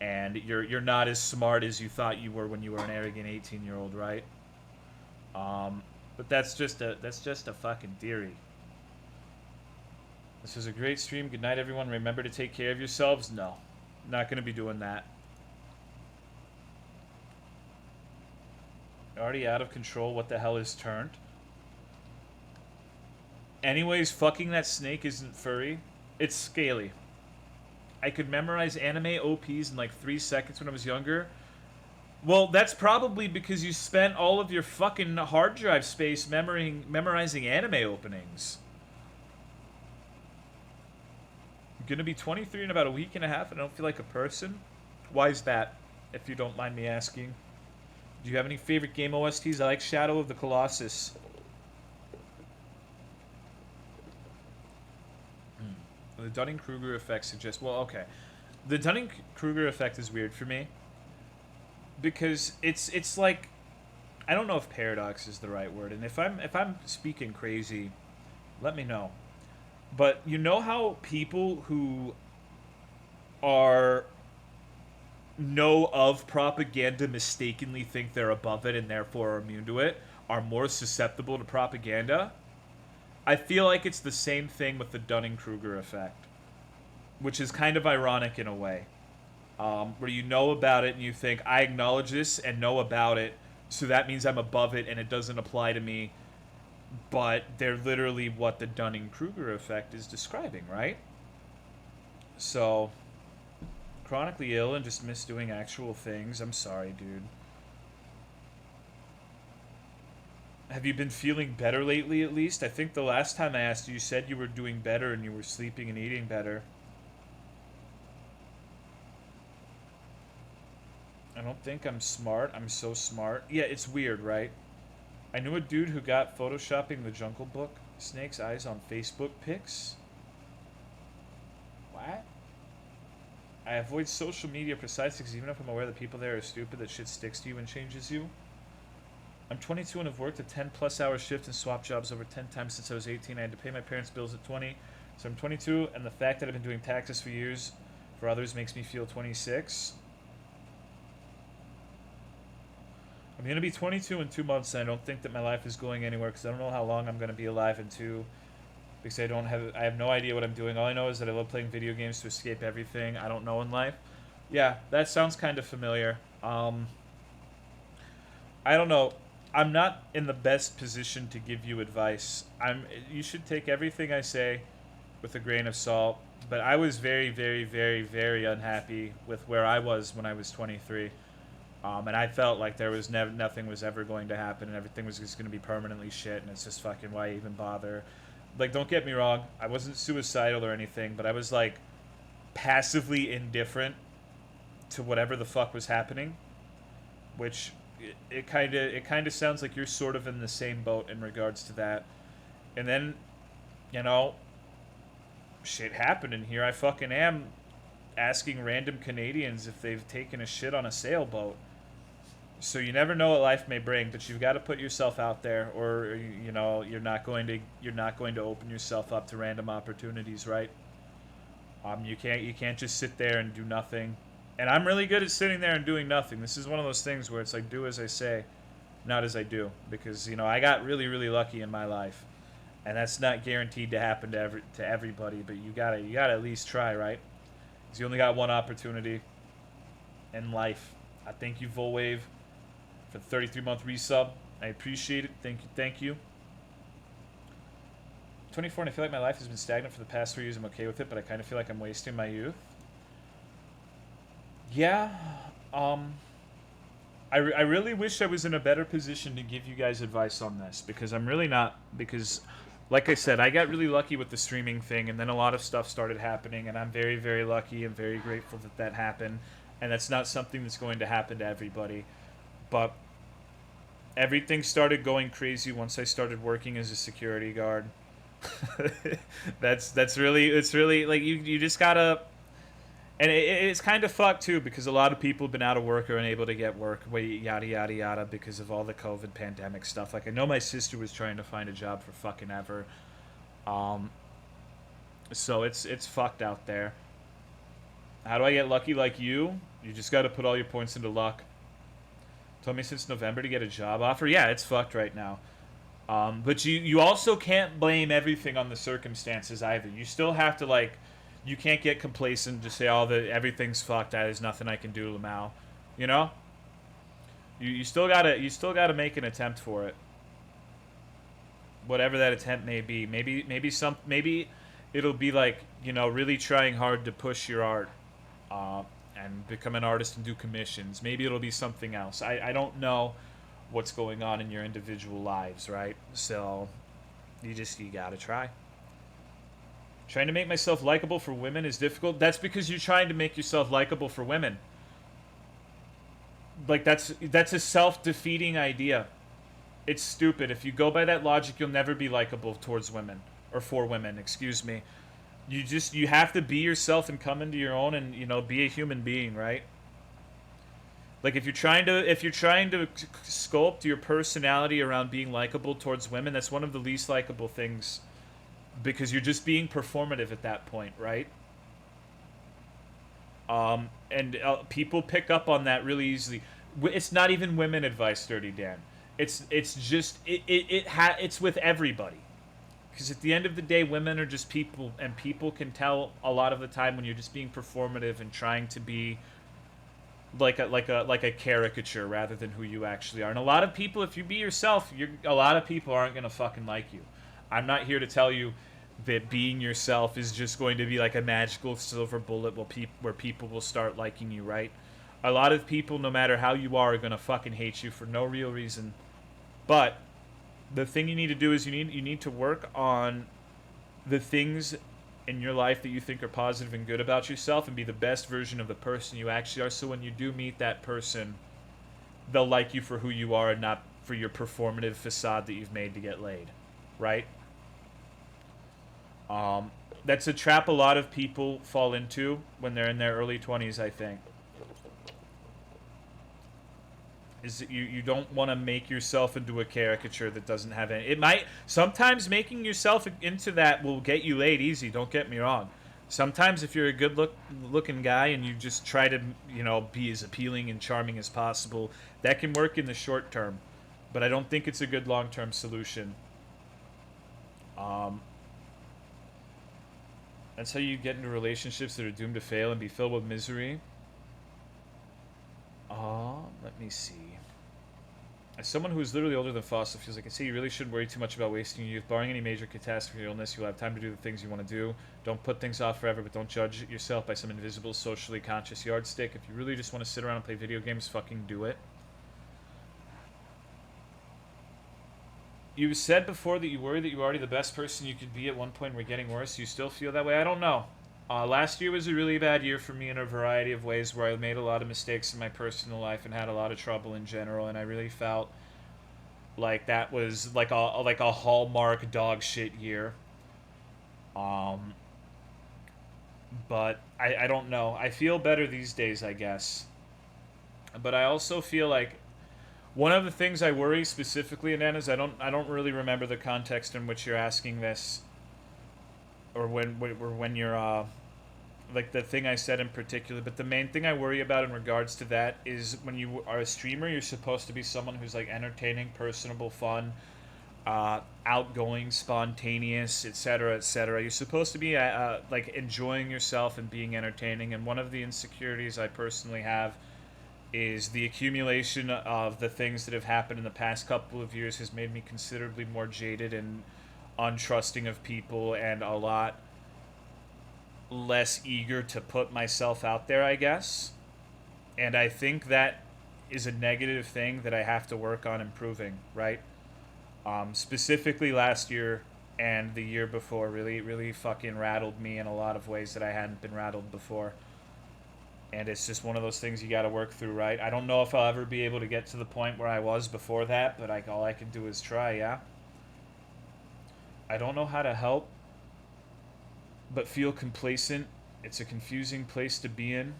and you're not as smart as you thought you were when you were an arrogant 18-year-old, right? But that's just a fucking theory. This was a great stream. Good night, everyone. Remember to take care of yourselves. No, not going to be doing that. Already out of control. What the hell is turned? Anyways, fucking that snake isn't furry. It's scaly. I could memorize anime OPs in like 3 seconds when I was younger. Well, that's probably because you spent all of your fucking hard drive space memorizing anime openings. I'm gonna be 23 in about a week and a half and I don't feel like a person. Why is that, if you don't mind me asking? Do you have any favorite game OSTs? I like Shadow of the Colossus. The Dunning-Kruger effect suggests... Well, okay. The Dunning-Kruger effect is weird for me. Because it's like... I don't know if paradox is the right word. And if I'm speaking crazy, let me know. But you know how people who know of propaganda mistakenly think they're above it and therefore are immune to it, are more susceptible to propaganda? I feel like it's the same thing with the Dunning-Kruger effect, which is kind of ironic in a way, where you know about it and you think, I acknowledge this and know about it, so that means I'm above it and it doesn't apply to me, but they're literally what the Dunning-Kruger effect is describing, right? So... chronically ill and just miss doing actual things. I'm sorry, dude. Have you been feeling better lately, at least? I think the last time I asked you, you said you were doing better and you were sleeping and eating better. I don't think I'm smart. I'm so smart. Yeah, it's weird, right? I knew a dude who got photoshopping the Jungle Book snake's eyes on Facebook pics. What? I avoid social media precisely because even if I'm aware that people there are stupid, that shit sticks to you and changes you. I'm 22 and have worked a 10-plus hour shift and swapped jobs over 10 times since I was 18. I had to pay my parents' bills at 20. So I'm 22, and the fact that I've been doing taxes for years for others makes me feel 26. I'm going to be 22 in 2 months, and I don't think that my life is going anywhere because I don't know how long I'm going to be alive in 2. Because I have no idea what I'm doing. All I know is that I love playing video games to escape everything I don't know in life. Yeah, that sounds kind of familiar. I don't know. I'm not in the best position to give you advice. You should take everything I say with a grain of salt. But I was very, very, very, very unhappy with where I was when I was 23. And I felt like there was nothing was ever going to happen and everything was just going to be permanently shit. And it's just fucking why even bother? Like, don't get me wrong, I wasn't suicidal or anything, but I was, like, passively indifferent to whatever the fuck was happening, which it kind of sounds like you're sort of in the same boat in regards to that. And then, you know, shit happened, and here I fucking am asking random Canadians if they've taken a shit on a sailboat. So you never know what life may bring, but you've got to put yourself out there, or you know you're not going to open yourself up to random opportunities, right? You can't just sit there and do nothing. And I'm really good at sitting there and doing nothing. This is one of those things where it's like do as I say, not as I do, because you know I got really really lucky in my life, and that's not guaranteed to happen to everybody. But you gotta at least try, right? Because you only got one opportunity in life. I thank you, Volwave, for the 33-month resub. I appreciate it. Thank you. 24, and I feel like my life has been stagnant for the past 3 years. I'm okay with it, but I kind of feel like I'm wasting my youth. Yeah. I really wish I was in a better position to give you guys advice on this, because I'm really not, because, like I said, I got really lucky with the streaming thing, and then a lot of stuff started happening, and I'm very, very lucky and very grateful that that happened, and that's not something that's going to happen to everybody. But everything started going crazy once I started working as a security guard. It's really like you just gotta, and it's kind of fucked too, because a lot of people have been out of work or unable to get work, yada yada yada, because of all the COVID pandemic stuff. Like I know my sister was trying to find a job for fucking ever. So it's fucked out there. How do I get lucky like you? You just got to put all your points into luck. Told me since November to get a job offer. Yeah, it's fucked right now. But you also can't blame everything on the circumstances either. You still have to, like, you can't get complacent to say, oh, everything's fucked. There's nothing I can do, Lamau. You know? You still gotta make an attempt for it. Whatever that attempt may be. Maybe it'll be like, you know, really trying hard to push your art. and become an artist and do commissions. Maybe it'll be something else. I don't know what's going on in your individual lives, right? So you gotta try. Trying to make myself likable for women is difficult. That's because you're trying to make yourself likable for women. Like, that's a self-defeating idea. It's stupid. If you go by that logic, you'll never be likable towards women. Or for women, excuse me. You have to be yourself and come into your own and, you know, be a human being, right? Like, if you're trying to sculpt your personality around being likable towards women, that's one of the least likable things, because you're just being performative at that point, right? And people pick up on that really easily. It's not even women advice, Dirty Dan. It's with everybody. Because at the end of the day, women are just people, and people can tell a lot of the time when you're just being performative and trying to be like a caricature rather than who you actually are. And a lot of people, if you be yourself, a lot of people aren't gonna fucking like you. I'm not here to tell you that being yourself is just going to be like a magical silver bullet where people will start liking you, right? A lot of people, no matter how you are gonna fucking hate you for no real reason. But the thing you need to do is you need to work on the things in your life that you think are positive and good about yourself, and be the best version of the person you actually are, so when you do meet that person, they'll like you for who you are and not for your performative facade that you've made to get laid, right? That's a trap a lot of people fall into when they're in their early 20s, I think. Is that you don't want to make yourself into a caricature that doesn't have any... It might... Sometimes making yourself into that will get you laid easy, don't get me wrong. Sometimes if you're a good-looking guy and you just try to, you know, be as appealing and charming as possible, that can work in the short term. But I don't think it's a good long-term solution. That's how you get into relationships that are doomed to fail and be filled with misery. Let me see. As someone who is literally older than fossil fuels, I can say you really shouldn't worry too much about wasting your youth. Barring any major catastrophe or illness, you'll have time to do the things you want to do. Don't put things off forever, but don't judge yourself by some invisible, socially conscious yardstick. If you really just want to sit around and play video games, fucking do it. You said before that you worry that you were already the best person you could be at one point and we're getting worse. Do you still feel that way? I don't know. Last year was a really bad year for me in a variety of ways, where I made a lot of mistakes in my personal life and had a lot of trouble in general, and I really felt like that was like a hallmark dog shit year. But I don't know. I feel better these days, I guess. But I also feel like one of the things I worry specifically, Anand, is I don't really remember the context in which you're asking this, or when you're like the thing I said in particular. But the main thing I worry about in regards to that is when you are a streamer, you're supposed to be someone who's like entertaining, personable, fun, outgoing, spontaneous, etc., etc. You're supposed to be like enjoying yourself and being entertaining. And one of the insecurities I personally have is the accumulation of the things that have happened in the past couple of years has made me considerably more jaded and untrusting of people, and a lot less eager to put myself out there, I guess. And I think that is a negative thing that I have to work on improving, right? Specifically last year and the year before really fucking rattled me in a lot of ways that I hadn't been rattled before. And it's just one of those things you got to work through, right? I don't know if I'll ever be able to get to the point where I was before that, but all I can do is try, yeah? I don't know how to help but feel complacent. It's a confusing place to be in.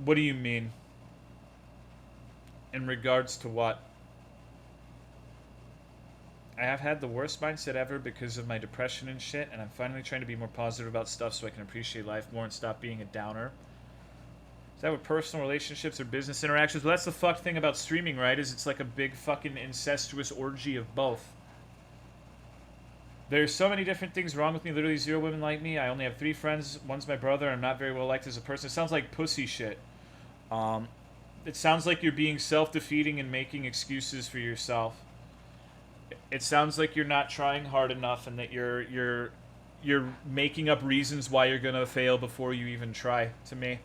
What do you mean? In regards to what? I have had the worst mindset ever because of my depression and shit, and I'm finally trying to be more positive about stuff so I can appreciate life more and stop being a downer. Is that with personal relationships or business interactions? Well, that's the fucked thing about streaming, right? Is it's like a big fucking incestuous orgy of both. There's so many different things wrong with me. Literally 0 women like me. I only have 3 friends. One's my brother. I'm not very well liked as a person. It sounds like pussy shit. It sounds like you're being self-defeating and making excuses for yourself. It sounds like you're not trying hard enough, and that you're making up reasons why you're gonna fail before you even try, to me.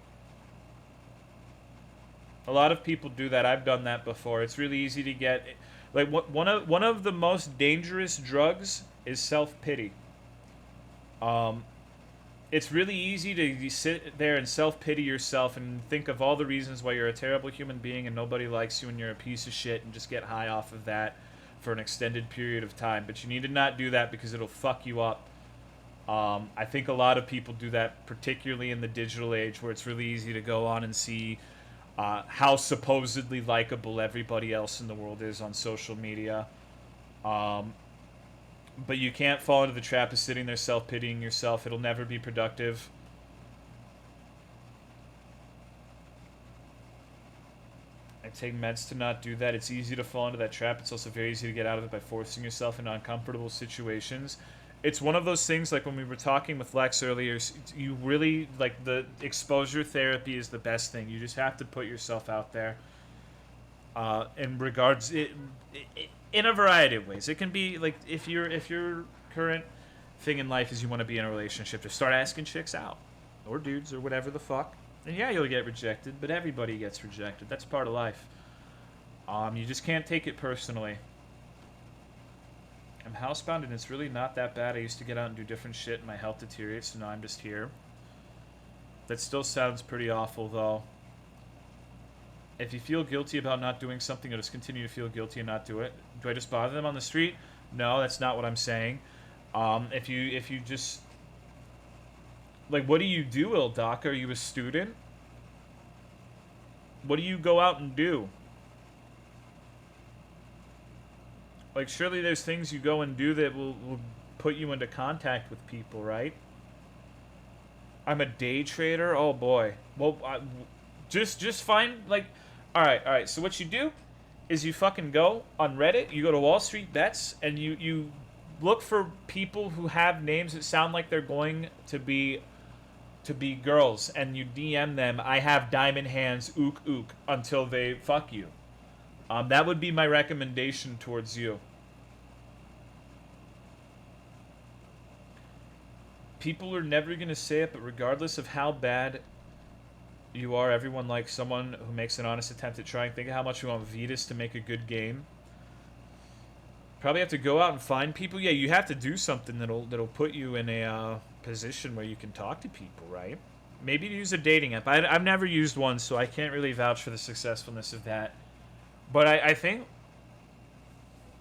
A lot of people do that. I've done that before. It's really easy to get, like, one of the most dangerous drugs is self-pity. It's really easy to sit there and self-pity yourself and think of all the reasons why you're a terrible human being and nobody likes you and you're a piece of shit and just get high off of that for an extended period of time. But you need to not do that because it'll fuck you up. I think a lot of people do that, particularly in the digital age, where it's really easy to go on and see how supposedly likable everybody else in the world is on social media. But you can't fall into the trap of sitting there self-pitying yourself. It'll never be productive. I take meds to not do that. It's easy to fall into that trap. It's also very easy to get out of it by forcing yourself into uncomfortable situations. It's one of those things, like when we were talking with Lex earlier, you really, like, the exposure therapy is the best thing. You just have to put yourself out there. In regards, in a variety of ways. It can be, like, if your current thing in life is you want to be in a relationship, just start asking chicks out. Or dudes, or whatever the fuck. And yeah, you'll get rejected, but everybody gets rejected. That's part of life. You just can't take it personally. I'm housebound and it's really not that bad. I used to get out and do different shit and my health deteriorates, so now I'm just here. That still sounds pretty awful, though. If you feel guilty about not doing something, you'll just continue to feel guilty and not do it. Do I just bother them on the street? No, that's not what I'm saying. If you just... Like, what do you do, Ildoc? Are you a student? What do you go out and do? Like, surely there's things you go and do that will put you into contact with people, right? I'm a day trader? Oh, boy. Well, just find, like... Alright, so what you do is you fucking go on Reddit, you go to Wall Street Bets, and you look for people who have names that sound like they're going to be girls, and you DM them, I have diamond hands, ook, until they fuck you. That would be my recommendation towards you. People are never going to say it, but regardless of how bad you are, everyone likes someone who makes an honest attempt at trying. Think of how much you want Vetus to make a good game. Probably have to go out and find people. Yeah, you have to do something that'll put you in a position where you can talk to people, right? Maybe use a dating app. I've never used one, so I can't really vouch for the successfulness of that. But I think...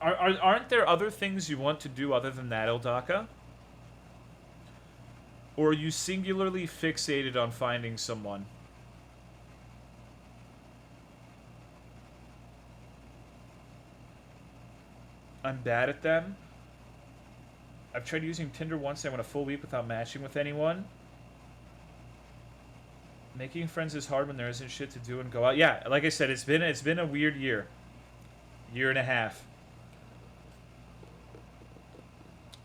Aren't there other things you want to do other than that, Ildaka? Or are you singularly fixated on finding someone? I'm bad at them. I've tried using Tinder once and I went a full week without matching with anyone. Making friends is hard when there isn't shit to do and go out. Yeah, like I said, it's been a weird year. Year and a half.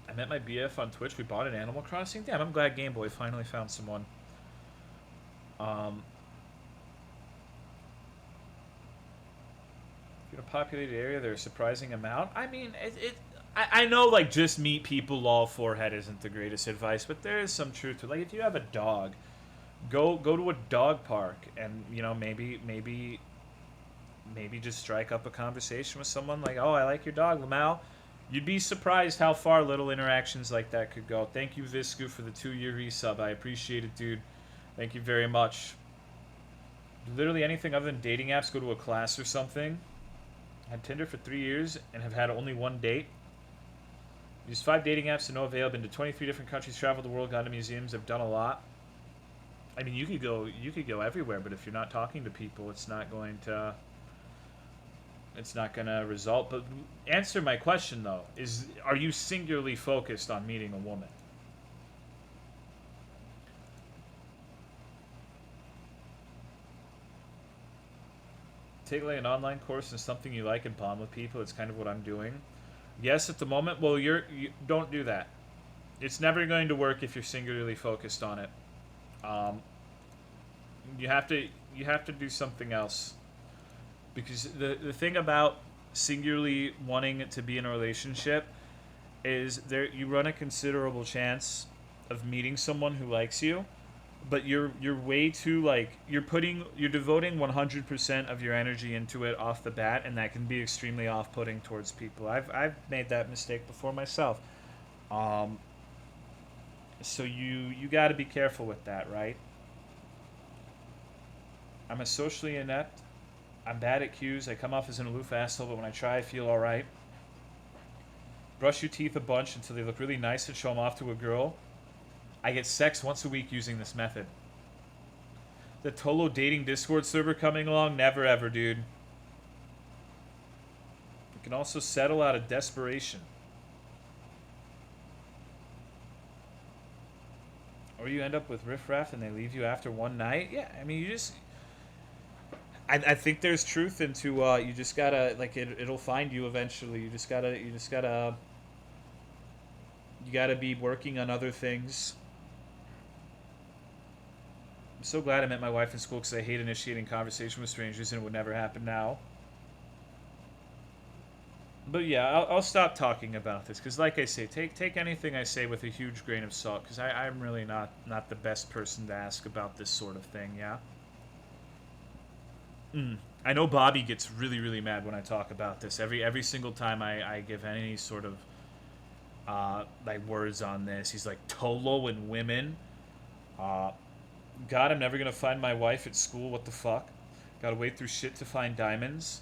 I met my BF on Twitch. We bought an Animal Crossing. Damn, I'm glad Game Boy finally found someone. In a populated area, there's a surprising amount. I mean, I know, like, just meet people lol forehead isn't the greatest advice, but there is some truth to it. Like, if you have a dog, go to a dog park and, you know, maybe just strike up a conversation with someone like, oh, I like your dog, Lamau. You'd be surprised how far little interactions like that could go. Thank you, Viscu, for the 2-year resub. I appreciate it, dude. Thank you very much. Literally anything other than dating apps, go to a class or something. Had Tinder for 3 years and have had only one date. Used 5 dating apps to no avail. Been to 23 different countries, traveled the world, gone to museums. I've done a lot. I mean, you could go everywhere, but if you're not talking to people, it's not going to result. But answer my question though: are you singularly focused on meeting a woman? Take like an online course and something you like and bond with people. It's kind of what I'm doing. Yes, at the moment. Well, you don't do that. It's never going to work if you're singularly focused on it. You have to do something else, because the thing about singularly wanting to be in a relationship is you run a considerable chance of meeting someone who likes you, but you're way too like you're devoting 100% of your energy into it off the bat, and that can be extremely off-putting towards people. I've made that mistake before myself. So you got to be careful with that, right? I'm a socially inept. I'm bad at cues. I come off as an aloof asshole, but when I try, I feel all right. Brush your teeth a bunch until they look really nice and show them off to a girl. I get sex once a week using this method. The Tolo dating Discord server coming along? Never ever, dude. You can also settle out of desperation. Or you end up with riffraff and they leave you after one night? Yeah, I mean, you just... I think there's truth into, you just gotta, like, it'll find you eventually. You gotta be working on other things. I'm so glad I met my wife in school because I hate initiating conversation with strangers and it would never happen now. But yeah, I'll stop talking about this because, like I say, take anything I say with a huge grain of salt because I'm really not the best person to ask about this sort of thing, yeah? I know Bobby gets really, really mad when I talk about this. Every single time I give any sort of like words on this, he's like, Tolo and women? God, I'm never gonna find my wife at school. What the fuck? Gotta wade through shit to find diamonds.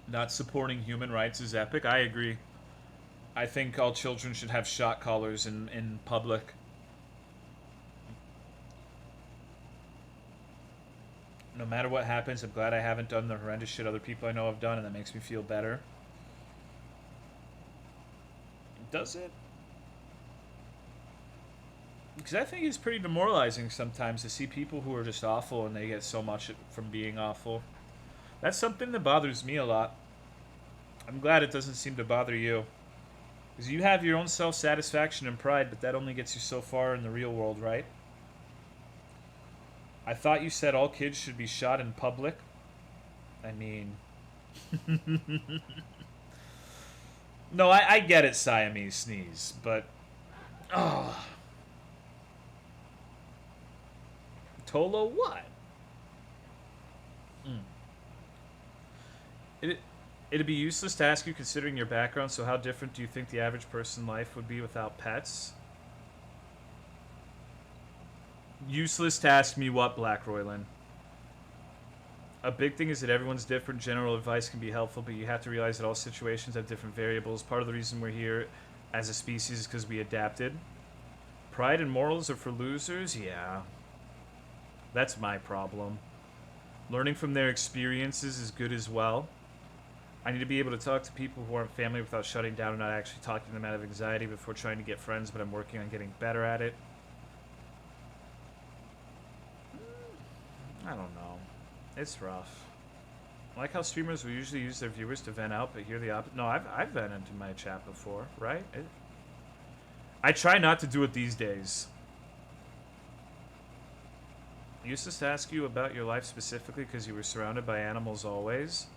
Not supporting human rights is epic. I agree. I think all children should have shot collars in public. No matter what happens, I'm glad I haven't done the horrendous shit other people I know have done, and that makes me feel better. Does it? Because I think it's pretty demoralizing sometimes to see people who are just awful and they get so much from being awful. That's something that bothers me a lot. I'm glad it doesn't seem to bother you. Because you have your own self-satisfaction and pride, but that only gets you so far in the real world, right? I thought you said all kids should be shot in public. I mean... No, I get it, Siamese sneeze, but... Oh... Tolo what? It'd be useless to ask you considering your background, so how different do you think the average person's life would be without pets? Useless to ask me what, Black Royland? A big thing is that everyone's different. General advice can be helpful, but you have to realize that all situations have different variables. Part of the reason we're here as a species is because we adapted. Pride and morals are for losers? Yeah. That's my problem. Learning from their experiences is good as well. I need to be able to talk to people who aren't family without shutting down and not actually talking them out of anxiety before trying to get friends, but I'm working on getting better at it. I don't know. It's rough. I like how streamers will usually use their viewers to vent out, but here the opposite. No, I've vented in my chat before, right? I try not to do it these days. I used to ask you about your life specifically because you were surrounded by animals always.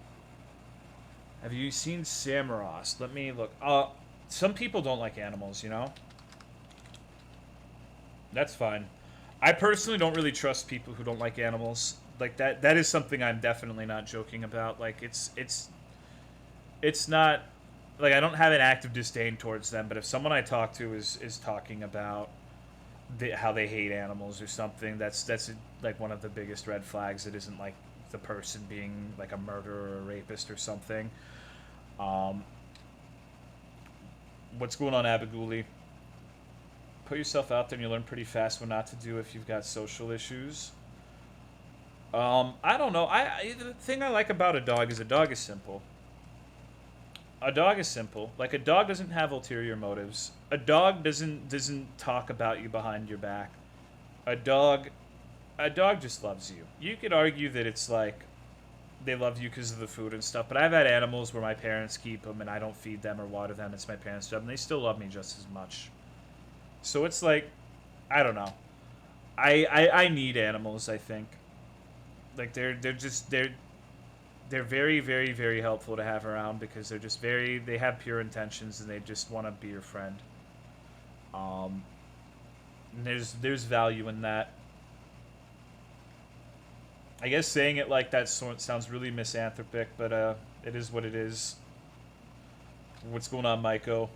Have you seen Samaros? Let me look. Some people don't like animals, you know? That's fine. I personally don't really trust people who don't like animals. Like, that is something I'm definitely not joking about. Like, it's not... Like, I don't have an active disdain towards them, but if someone I talk to is talking about how they hate animals or something, that's like one of the biggest red flags. It isn't like the person being like a murderer or a rapist or something. What's going on, Abaguli? Put yourself out there and you learn pretty fast what not to do if you've got social issues. I don't know. The thing I like about a dog is simple. A dog is simple. Like, a dog doesn't have ulterior motives. A dog doesn't talk about you behind your back. A dog just loves you. You could argue that it's like they love you because of the food and stuff, but I've had animals where my parents keep them and I don't feed them or water them. It's my parents' job, and they still love me just as much. So it's like, I don't know. I need animals, I think. Like, they're very, very, very helpful to have around because they're just they have pure intentions and they just want to be your friend. And there's value in that. I guess saying it like that sounds really misanthropic, but it is what it is. What's going on, Maiko?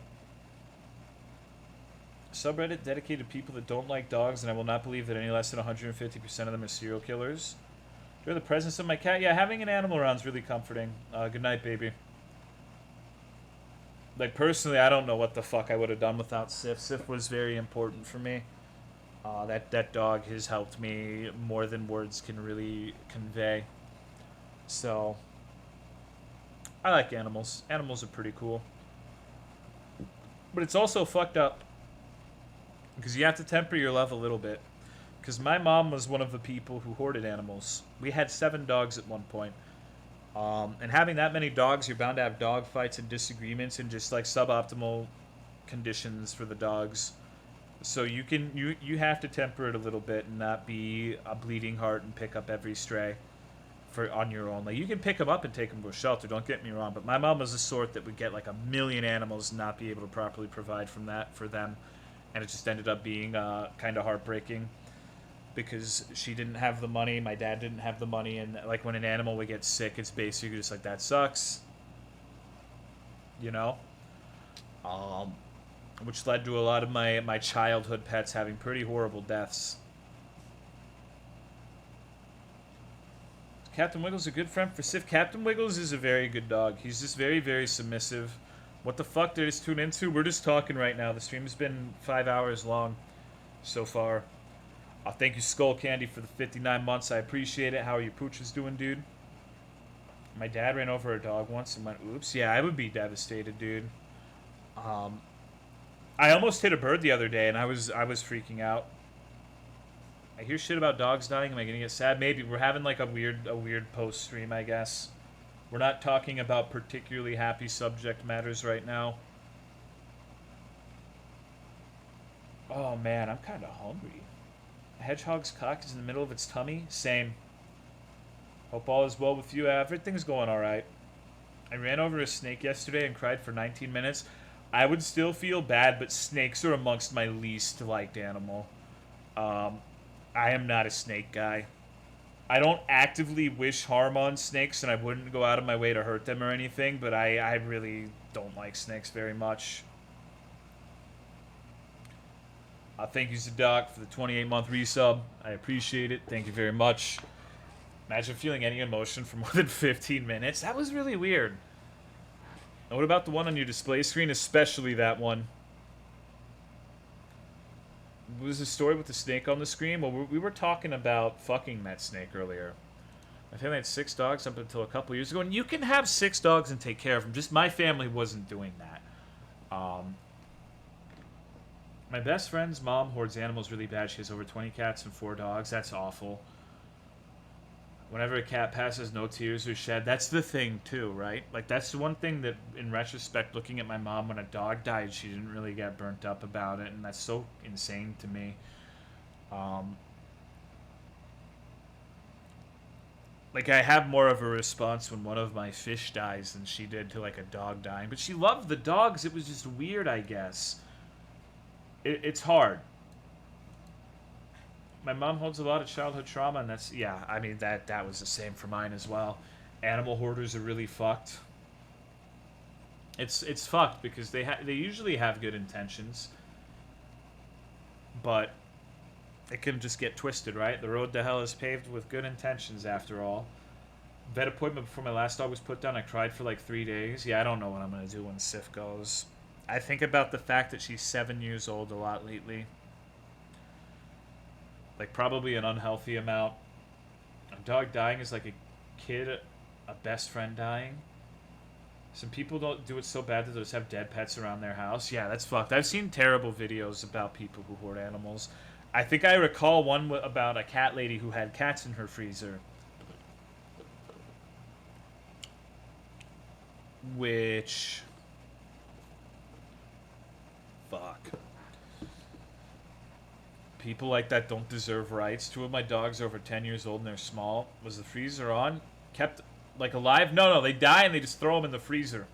Subreddit dedicated to people that don't like dogs, and I will not believe that any less than 150% of them are serial killers. Enjoy the presence of my cat. Yeah, having an animal around is really comforting. Good night, baby. Like, personally, I don't know what the fuck I would have done without Sif. Sif was very important for me. That dog has helped me more than words can really convey. So, I like animals. Animals are pretty cool. But it's also fucked up. Because you have to temper your love a little bit. Because my mom was one of the people who hoarded animals. We had 7 dogs at one point. And having that many dogs, you're bound to have dog fights and disagreements and just like suboptimal conditions for the dogs. So you have to temper it a little bit and not be a bleeding heart and pick up every stray on your own. Like, you can pick them up and take them to a shelter, don't get me wrong, but my mom was the sort that would get like 1,000,000 animals and not be able to properly provide for them, and it just ended up being kind of heartbreaking because she didn't have the money, my dad didn't have the money, and like when an animal would get sick, it's basically just like, that sucks, you know? Which led to a lot of my childhood pets having pretty horrible deaths. Captain Wiggles a good friend for Sif. Captain Wiggles is a very good dog. He's just very, very submissive. What the fuck did I just tune into? We're just talking right now. The stream's been 5 hours long so far. Thank you, Skull Candy, for the 59 months. I appreciate it. How are your pooches doing, dude? My dad ran over a dog once and went, oops. Yeah, I would be devastated, dude. I almost hit a bird the other day, and I was freaking out. I hear shit about dogs dying. Am I gonna get sad? Maybe. We're having like a weird post stream, I guess. We're not talking about particularly happy subject matters right now. Oh man, I'm kind of hungry. A hedgehog's cock is in the middle of its tummy. Same. Hope all is well with you. Everything's going all right. I ran over a snake yesterday and cried for 19 minutes. I would still feel bad, but snakes are amongst my least liked animal. I am not a snake guy. I don't actively wish harm on snakes, and I wouldn't go out of my way to hurt them or anything, but I really don't like snakes very much. Thank you, Zadok, for the 28-month resub. I appreciate it. Thank you very much. Imagine feeling any emotion for more than 15 minutes. That was really weird. And what about the one on your display screen? Especially that one. What was the story with the snake on the screen? Well, we were talking about fucking that snake earlier. My family had 6 dogs up until a couple years ago, and you can have 6 dogs and take care of them. Just my family wasn't doing that. My best friend's mom hoards animals really bad. She has over 20 cats and 4 dogs. That's awful. Whenever a cat passes, no tears are shed. That's the thing, too, right? Like, that's the one thing that, in retrospect, looking at my mom, when a dog died, she didn't really get burnt up about it, and that's so insane to me. Like, I have more of a response when one of my fish dies than she did to, like, a dog dying. But she loved the dogs. It was just weird, I guess. It's hard. My mom holds a lot of childhood trauma, and that's, yeah, I mean, that was the same for mine as well. Animal hoarders are really fucked. It's fucked because they usually have good intentions, but it can just get twisted, right? The road to hell is paved with good intentions, after all. Vet appointment before my last dog was put down. I cried for like 3 days. Yeah, I don't know what I'm gonna do when Sif goes. I think about the fact that she's 7 years old a lot lately. Like, probably an unhealthy amount. A dog dying is like a kid, a best friend dying. Some people don't do it so bad that they just have dead pets around their house. Yeah, that's fucked. I've seen terrible videos about people who hoard animals. I think I recall one about a cat lady who had cats in her freezer. Which... fuck. People like that don't deserve rights. 2 of my dogs are over 10 years old and they're small. Was the freezer on? Kept, like, alive? No, they die and they just throw them in the freezer.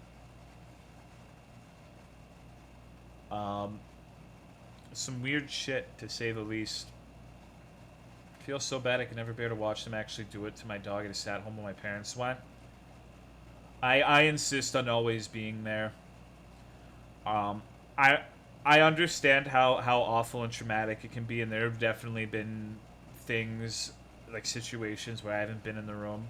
some weird shit, to say the least. I feel so bad I can never bear to watch them actually do it to my dog. I just sat home while my parents went. I insist on always being there. I understand how awful and traumatic it can be, and there have definitely been things, like situations where I haven't been in the room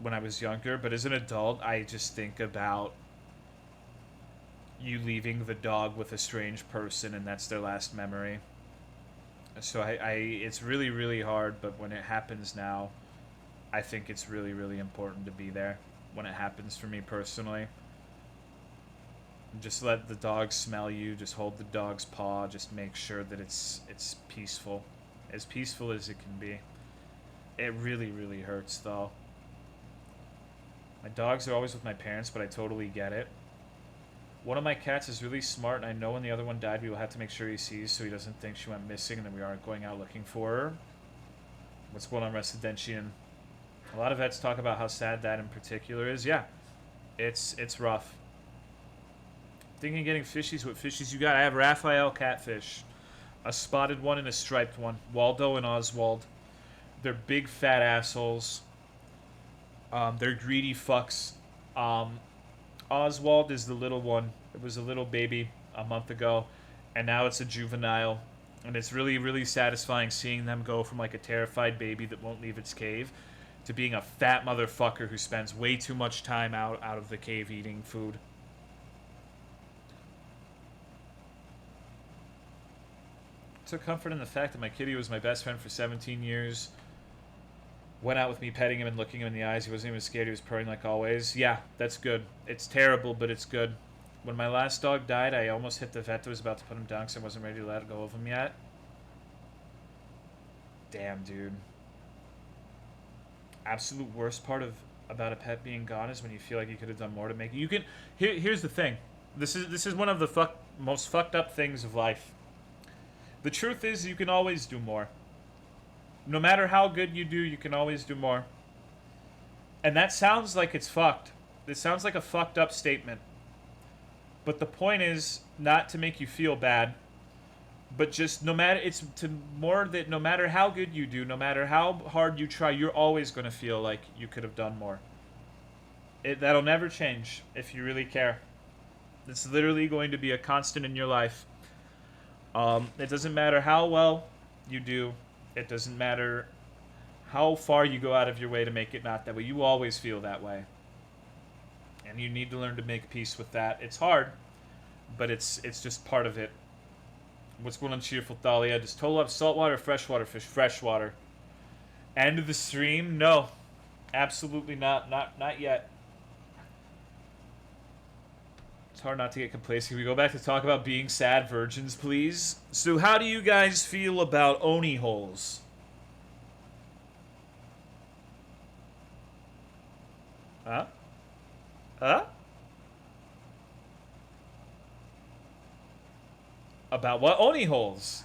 when I was younger, but as an adult, I just think about you leaving the dog with a strange person, and that's their last memory. So it's really, really hard, but when it happens now, I think it's really, really important to be there when it happens for me personally. Just let the dog smell you, just hold the dog's paw, just make sure that it's peaceful. As peaceful as it can be. It really, really hurts, though. My dogs are always with my parents, but I totally get it. One of my cats is really smart, and I know when the other one died, we will have to make sure he sees so he doesn't think she went missing and that we aren't going out looking for her. What's going on, Residentian? A lot of vets talk about how sad that in particular is. Yeah, it's rough. Thinking of getting fishies. What fishies you got? I have Raphael catfish. A spotted one and a striped one. Waldo and Oswald. They're big fat assholes. They're greedy fucks. Oswald is the little one. It was a little baby a month ago, and now it's a juvenile. And it's really, really satisfying seeing them go from like a terrified baby that won't leave its cave to being a fat motherfucker who spends way too much time out of the cave eating food. Took comfort in the fact that my kitty was my best friend for 17 years. Went out with me petting him and looking him in the eyes. He wasn't even scared. He was purring like always. Yeah, that's good. It's terrible, but it's good. When my last dog died, I almost hit the vet that was about to put him down because I wasn't ready to let go of him yet. Damn, dude. Absolute worst part about a pet being gone is when you feel like you could have done more to make it. You can. Here's the thing. This is one of the most fucked up things of life. The truth is, you can always do more. No matter how good you do, you can always do more. And that sounds like it's fucked. It sounds like a fucked up statement. But the point is not to make you feel bad, but just no matter how good you do, no matter how hard you try, you're always going to feel like you could have done more. That'll never change if you really care. It's literally going to be a constant in your life. It doesn't matter how well you do. It doesn't matter how far you go out of your way to make it not that way. You always feel that way. And you need to learn to make peace with that. It's hard, but it's just part of it. What's going on, Cheerful Thalia? Does Tolo have saltwater or freshwater fish? Freshwater. End of the stream? No. Absolutely not. Not yet. It's hard not to get complacent. Can we go back to talk about being sad virgins, please? So how do you guys feel about Oni holes? Huh? Huh? About what? Oni holes.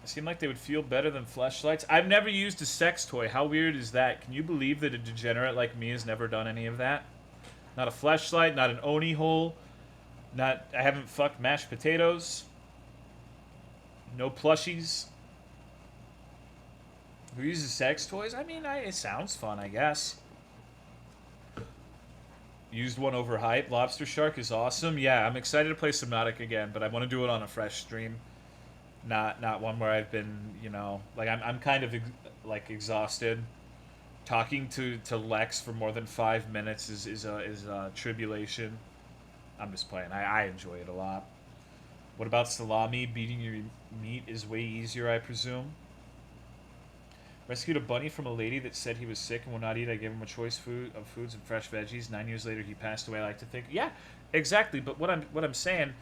It seemed like they would feel better than fleshlights. I've never used a sex toy. How weird is that? Can you believe that a degenerate like me has never done any of that? Not a fleshlight, not an Oni hole. I haven't fucked mashed potatoes. No plushies. Who uses sex toys? I mean, it sounds fun, I guess. Used one over hype. Lobster Shark is awesome. Yeah, I'm excited to play Subnautica again, but I want to do it on a fresh stream. Not one where I've been, like I'm kind of exhausted. Talking to Lex for more than 5 minutes is a tribulation. I'm just playing. I enjoy it a lot. What about salami? Beating your meat is way easier, I presume. Rescued a bunny from a lady that said he was sick and would not eat. I gave him a choice of foods and fresh veggies. 9 years later, he passed away. I like to think, yeah, exactly. But what I'm saying,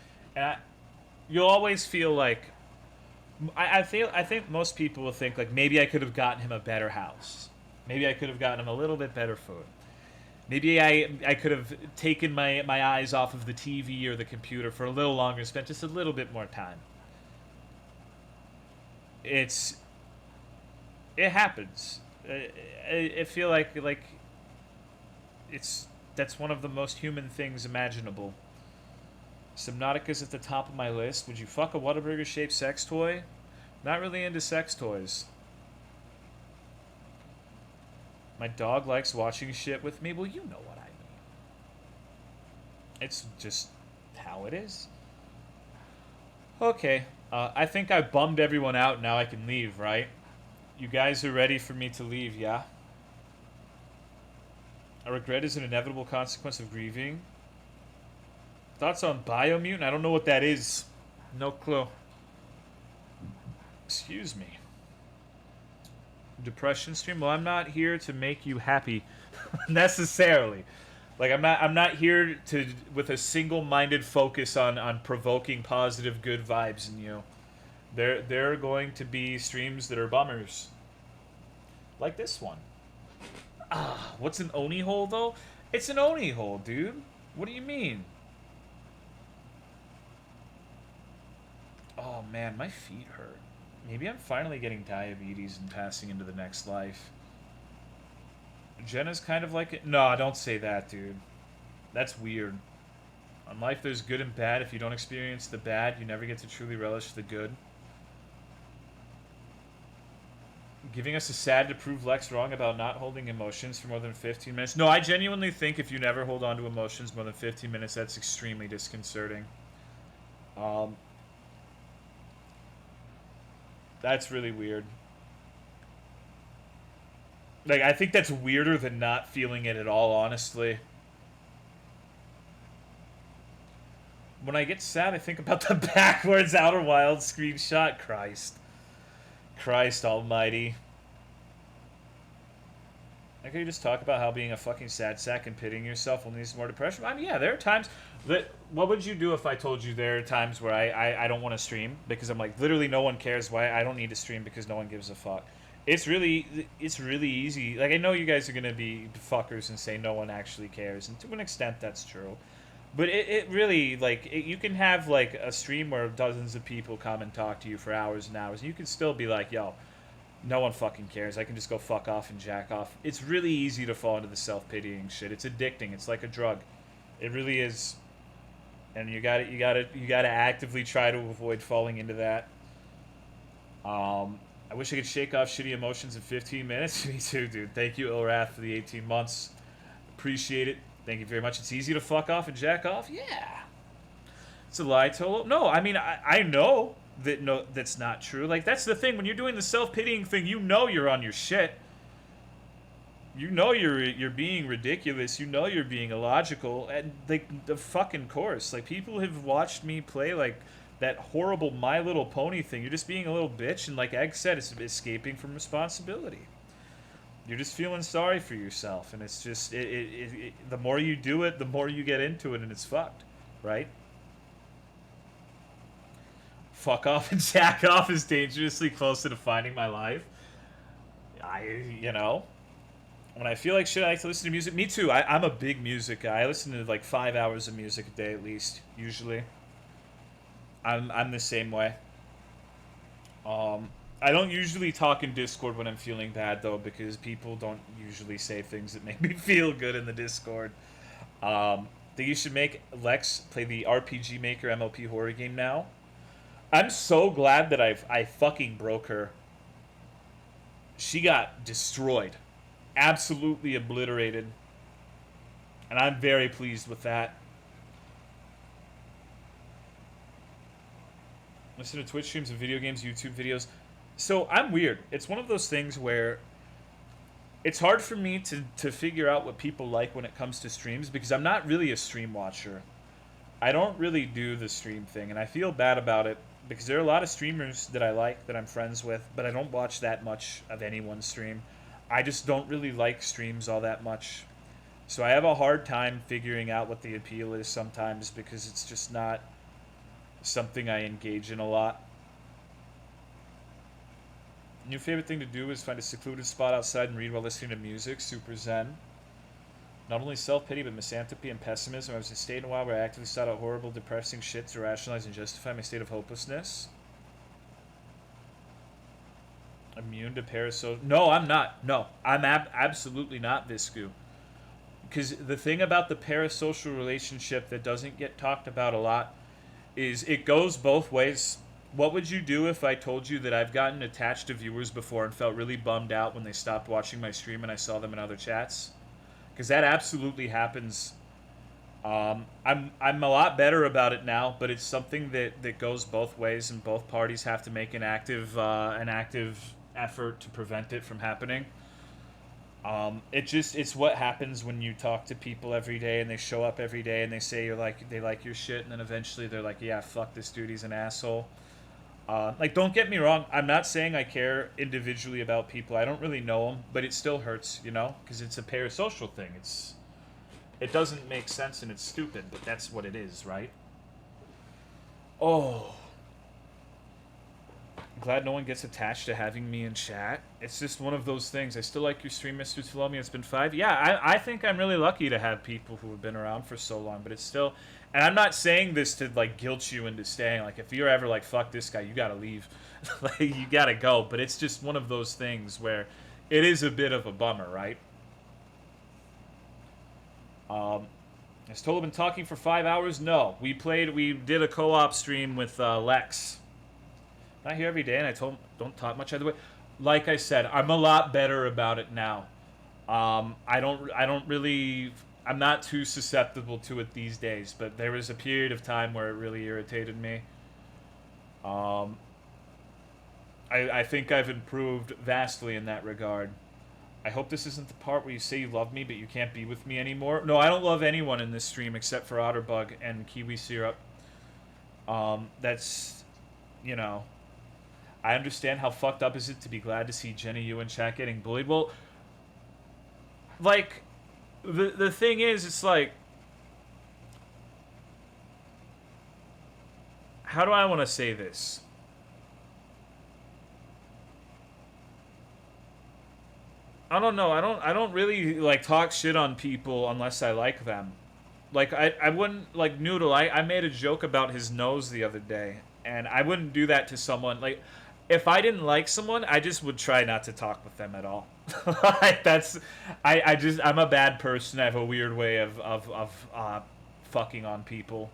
you'll always feel like. I think most people will think like maybe I could have gotten him a better house. Maybe I could have gotten him a little bit better food. Maybe I could have taken my eyes off of the TV or the computer for a little longer, spent just a little bit more time. It happens. I feel like that's one of the most human things imaginable. Subnautica's at the top of my list. Would you fuck a Whataburger-shaped sex toy? Not really into sex toys. My dog likes watching shit with me. Well, you know what I mean. It's just how it is. Okay. I think I bummed everyone out. Now I can leave, right? You guys are ready for me to leave, yeah? A regret is an inevitable consequence of grieving. Thoughts on Biomutant? I don't know what that is. No clue. Excuse me. Depression stream? Well, I'm not here to make you happy necessarily. Like I'm not here to with a single-minded focus on provoking positive good vibes in you. There are going to be streams that are bummers. Like this one. Ah, what's an Oni hole though? It's an Oni hole, dude. What do you mean? Oh man, my feet hurt. Maybe I'm finally getting diabetes and passing into the next life. Jenna's kind of like it. No, don't say that, dude. That's weird. On life, there's good and bad. If you don't experience the bad, you never get to truly relish the good. Giving us a sad to prove Lex wrong about not holding emotions for more than 15 minutes. No, I genuinely think if you never hold on to emotions more than 15 minutes, that's extremely disconcerting. That's really weird. Like, I think that's weirder than not feeling it at all, honestly. When I get sad, I think about the backwards Outer Wilds screenshot. Christ almighty. Like, you just talk about how being a fucking sad sack and pitying yourself will lead to more depression. I mean, yeah, there are times that... What would you do if I told you there are times where I don't want to stream? Because I'm like, literally no one cares. Why I don't need to stream because no one gives a fuck. It's really easy. Like, I know you guys are going to be fuckers and say no one actually cares. And to an extent, that's true. But it really, like, you can have, like, a stream where dozens of people come and talk to you for hours and hours. And you can still be like, yo, no one fucking cares. I can just go fuck off and jack off. It's really easy to fall into the self-pitying shit. It's addicting. It's like a drug. It really is. And you gotta actively try to avoid falling into that. I wish I could shake off shitty emotions in 15 minutes. Me too, dude. Thank you, Ilrath, for the 18 months. Appreciate it. Thank you very much. It's easy to fuck off and jack off? Yeah. It's a lie, Tolo. No, I mean, I know that that's not true. Like, that's the thing. When you're doing the self-pitying thing, you know you're on your shit. You know you're being ridiculous. You know you're being illogical. And, like, the fucking course. Like, people have watched me play, like, that horrible My Little Pony thing. You're just being a little bitch. And like Egg said, it's escaping from responsibility. You're just feeling sorry for yourself. And it's just, the more you do it, the more you get into it. And it's fucked. Right? Fuck off and jack off is dangerously close to defining my life. You know... When I feel like shit, I like to listen to music. Me too. I'm a big music guy. I listen to like 5 hours of music a day at least, usually. I'm the same way. I don't usually talk in Discord when I'm feeling bad though, because people don't usually say things that make me feel good in the Discord. Think you should make Lex play the RPG Maker MLP horror game now. I'm so glad that I fucking broke her. She got destroyed. Absolutely obliterated. And I'm very pleased with that. Listen to Twitch streams of video games, YouTube videos. So I'm weird. It's one of those things where it's hard for me to figure out what people like when it comes to streams because I'm not really a stream watcher. I don't really do the stream thing, and I feel bad about it because there are a lot of streamers that I like, that I'm friends with, but I don't watch that much of anyone's stream. I just don't really like streams all that much. So I have a hard time figuring out what the appeal is sometimes because it's just not something I engage in a lot. Your favorite thing to do is find a secluded spot outside and read while listening to music. Super zen. Not only self-pity, but misanthropy and pessimism. I was in a state in a while where I actively sought out horrible, depressing shit to rationalize and justify my state of hopelessness. Immune to parasocial... No, I'm not. No, I'm absolutely not, Visku. Because the thing about the parasocial relationship that doesn't get talked about a lot is it goes both ways. What would you do if I told you that I've gotten attached to viewers before and felt really bummed out when they stopped watching my stream and I saw them in other chats? Because that absolutely happens. I'm a lot better about it now, but it's something that goes both ways, and both parties have to make an active effort to prevent it from happening. It's what happens when you talk to people every day and they show up every day and they say they like your shit, and then eventually they're like, yeah, fuck this dude, he's an asshole. Like, don't get me wrong, I'm not saying I care individually about people. I don't really know them, but it still hurts, you know, because it's a parasocial thing. It doesn't make sense and it's stupid, but that's what it is, right? Oh. Glad no one gets attached to having me in chat. It's just one of those things. I still like your stream, Mr. Tolomeo. It's been 5. Yeah, I think I'm really lucky to have people who have been around for so long, but it's still... And I'm not saying this to, like, guilt you into staying. Like, if you're ever like, fuck this guy, you gotta leave. Like, you gotta go. But it's just one of those things where it is a bit of a bummer, right? Has Tolo been talking for 5 hours? No. We did a co-op stream with Lex. Not here every day, and I told him, don't talk much either way. Like I said, I'm a lot better about it now. I'm not too susceptible to it these days, but there was a period of time where it really irritated me. I think I've improved vastly in that regard. I hope this isn't the part where you say you love me, but you can't be with me anymore. No, I don't love anyone in this stream except for Otterbug and Kiwi Syrup. That's, you know... I understand how fucked up is it to be glad to see Jenny, you, and chat getting bullied. Well, like, the thing is, it's like, how do I want to say this? I don't know. I don't really, like, talk shit on people unless I like them. Like, I wouldn't, like, Noodle, I made a joke about his nose the other day, and I wouldn't do that to someone, like... If I didn't like someone, I just would try not to talk with them at all. Like, I'm a bad person. I have a weird way of fucking on people.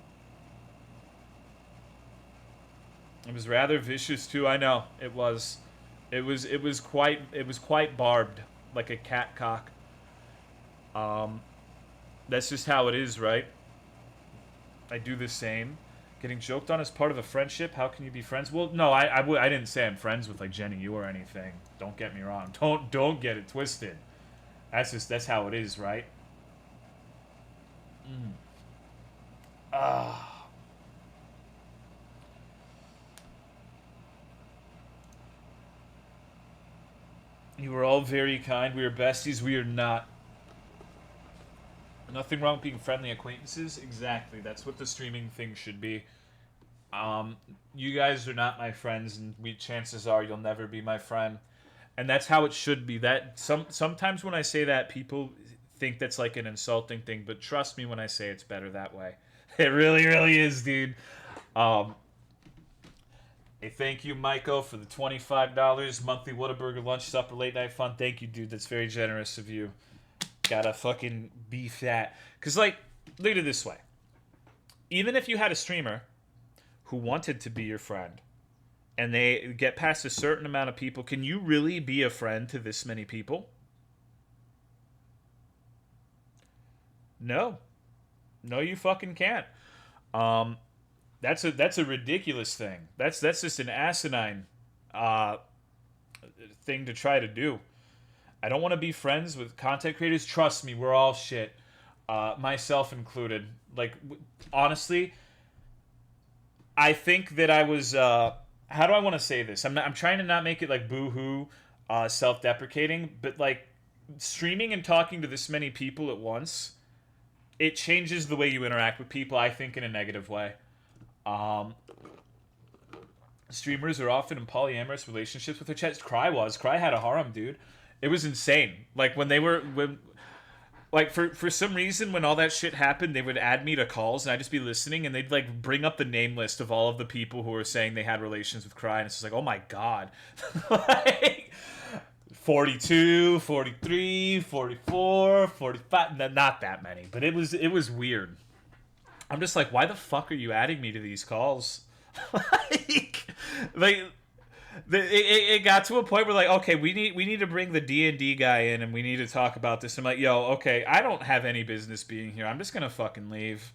It was rather vicious too. I know it was. It was quite barbed, like a cat cock. That's just how it is, right? I do the same. Getting joked on as part of a friendship? How can you be friends? Well, no, I didn't say I'm friends with, like, Jenny, you or anything. Don't get me wrong. Don't get it twisted. That's how it is, right? You were all very kind. We were besties. We are not. Nothing wrong with being friendly acquaintances. Exactly. That's what the streaming thing should be. You guys are not my friends, and chances are you'll never be my friend. And that's how it should be. That sometimes when I say that, people think that's like an insulting thing, but trust me when I say it's better that way. It really, really is, dude. Hey, thank you, Maiko, for the $25 monthly Whataburger lunch supper late night fun. Thank you, dude. That's very generous of you. Gotta fucking beef that. Because, like, look at it this way. Even if you had a streamer who wanted to be your friend, and they get past a certain amount of people, can you really be a friend to this many people? No. No, you fucking can't. That's a ridiculous thing. That's just an asinine thing to try to do. I don't want to be friends with content creators. Trust me, we're all shit. Myself included. Like, honestly, I think that I was... how do I want to say this? I'm trying to not make it, like, boo-hoo, self-deprecating, but, like, streaming and talking to this many people at once, it changes the way you interact with people, I think, in a negative way. Streamers are often in polyamorous relationships with their chats. Cry had a harem, dude. It was insane. Like, for some reason, when all that shit happened, they would add me to calls, and I'd just be listening, and they'd, like, bring up the name list of all of the people who were saying they had relations with Cry, and it's just like, oh my god. Like, 42, 43, 44, 45, not that many, but it was weird. I'm just like, why the fuck are you adding me to these calls? like it got to a point where like, okay, we need to bring the D&D guy in and we need to talk about this. I'm like, yo, okay, I don't have any business being here. I'm just gonna fucking leave.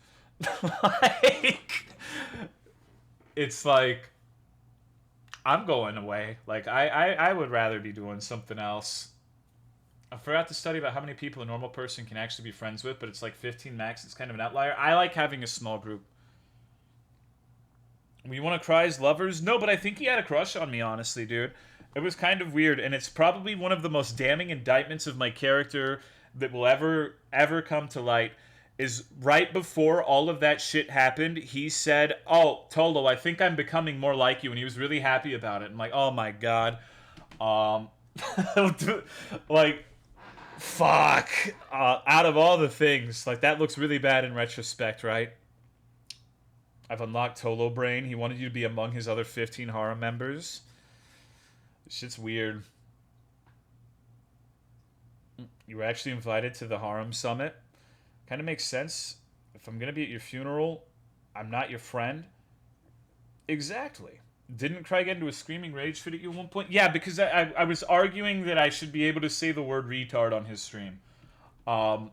Like, it's like, I'm going away. Like, I would rather be doing something else. I forgot to study about how many people a normal person can actually be friends with, but it's like 15 max. It's kind of an outlier. I like having a small group. We want to cry as lovers? No, but I think he had a crush on me, honestly, dude. It was kind of weird, and it's probably one of the most damning indictments of my character that will ever come to light. Is right before all of that shit happened, he said, "Oh, Tolo, I think I'm becoming more like you," and he was really happy about it. I'm like, oh my god, like, fuck. Out of all the things, like, that looks really bad in retrospect, right? I've unlocked Tolo Brain. He wanted you to be among his other 15 harem members. This shit's weird. You were actually invited to the harem summit. Kind of makes sense. If I'm gonna be at your funeral, I'm not your friend. Exactly. Didn't Craig get into a screaming rage fit at you at one point? Yeah, because I was arguing that I should be able to say the word retard on his stream. Like,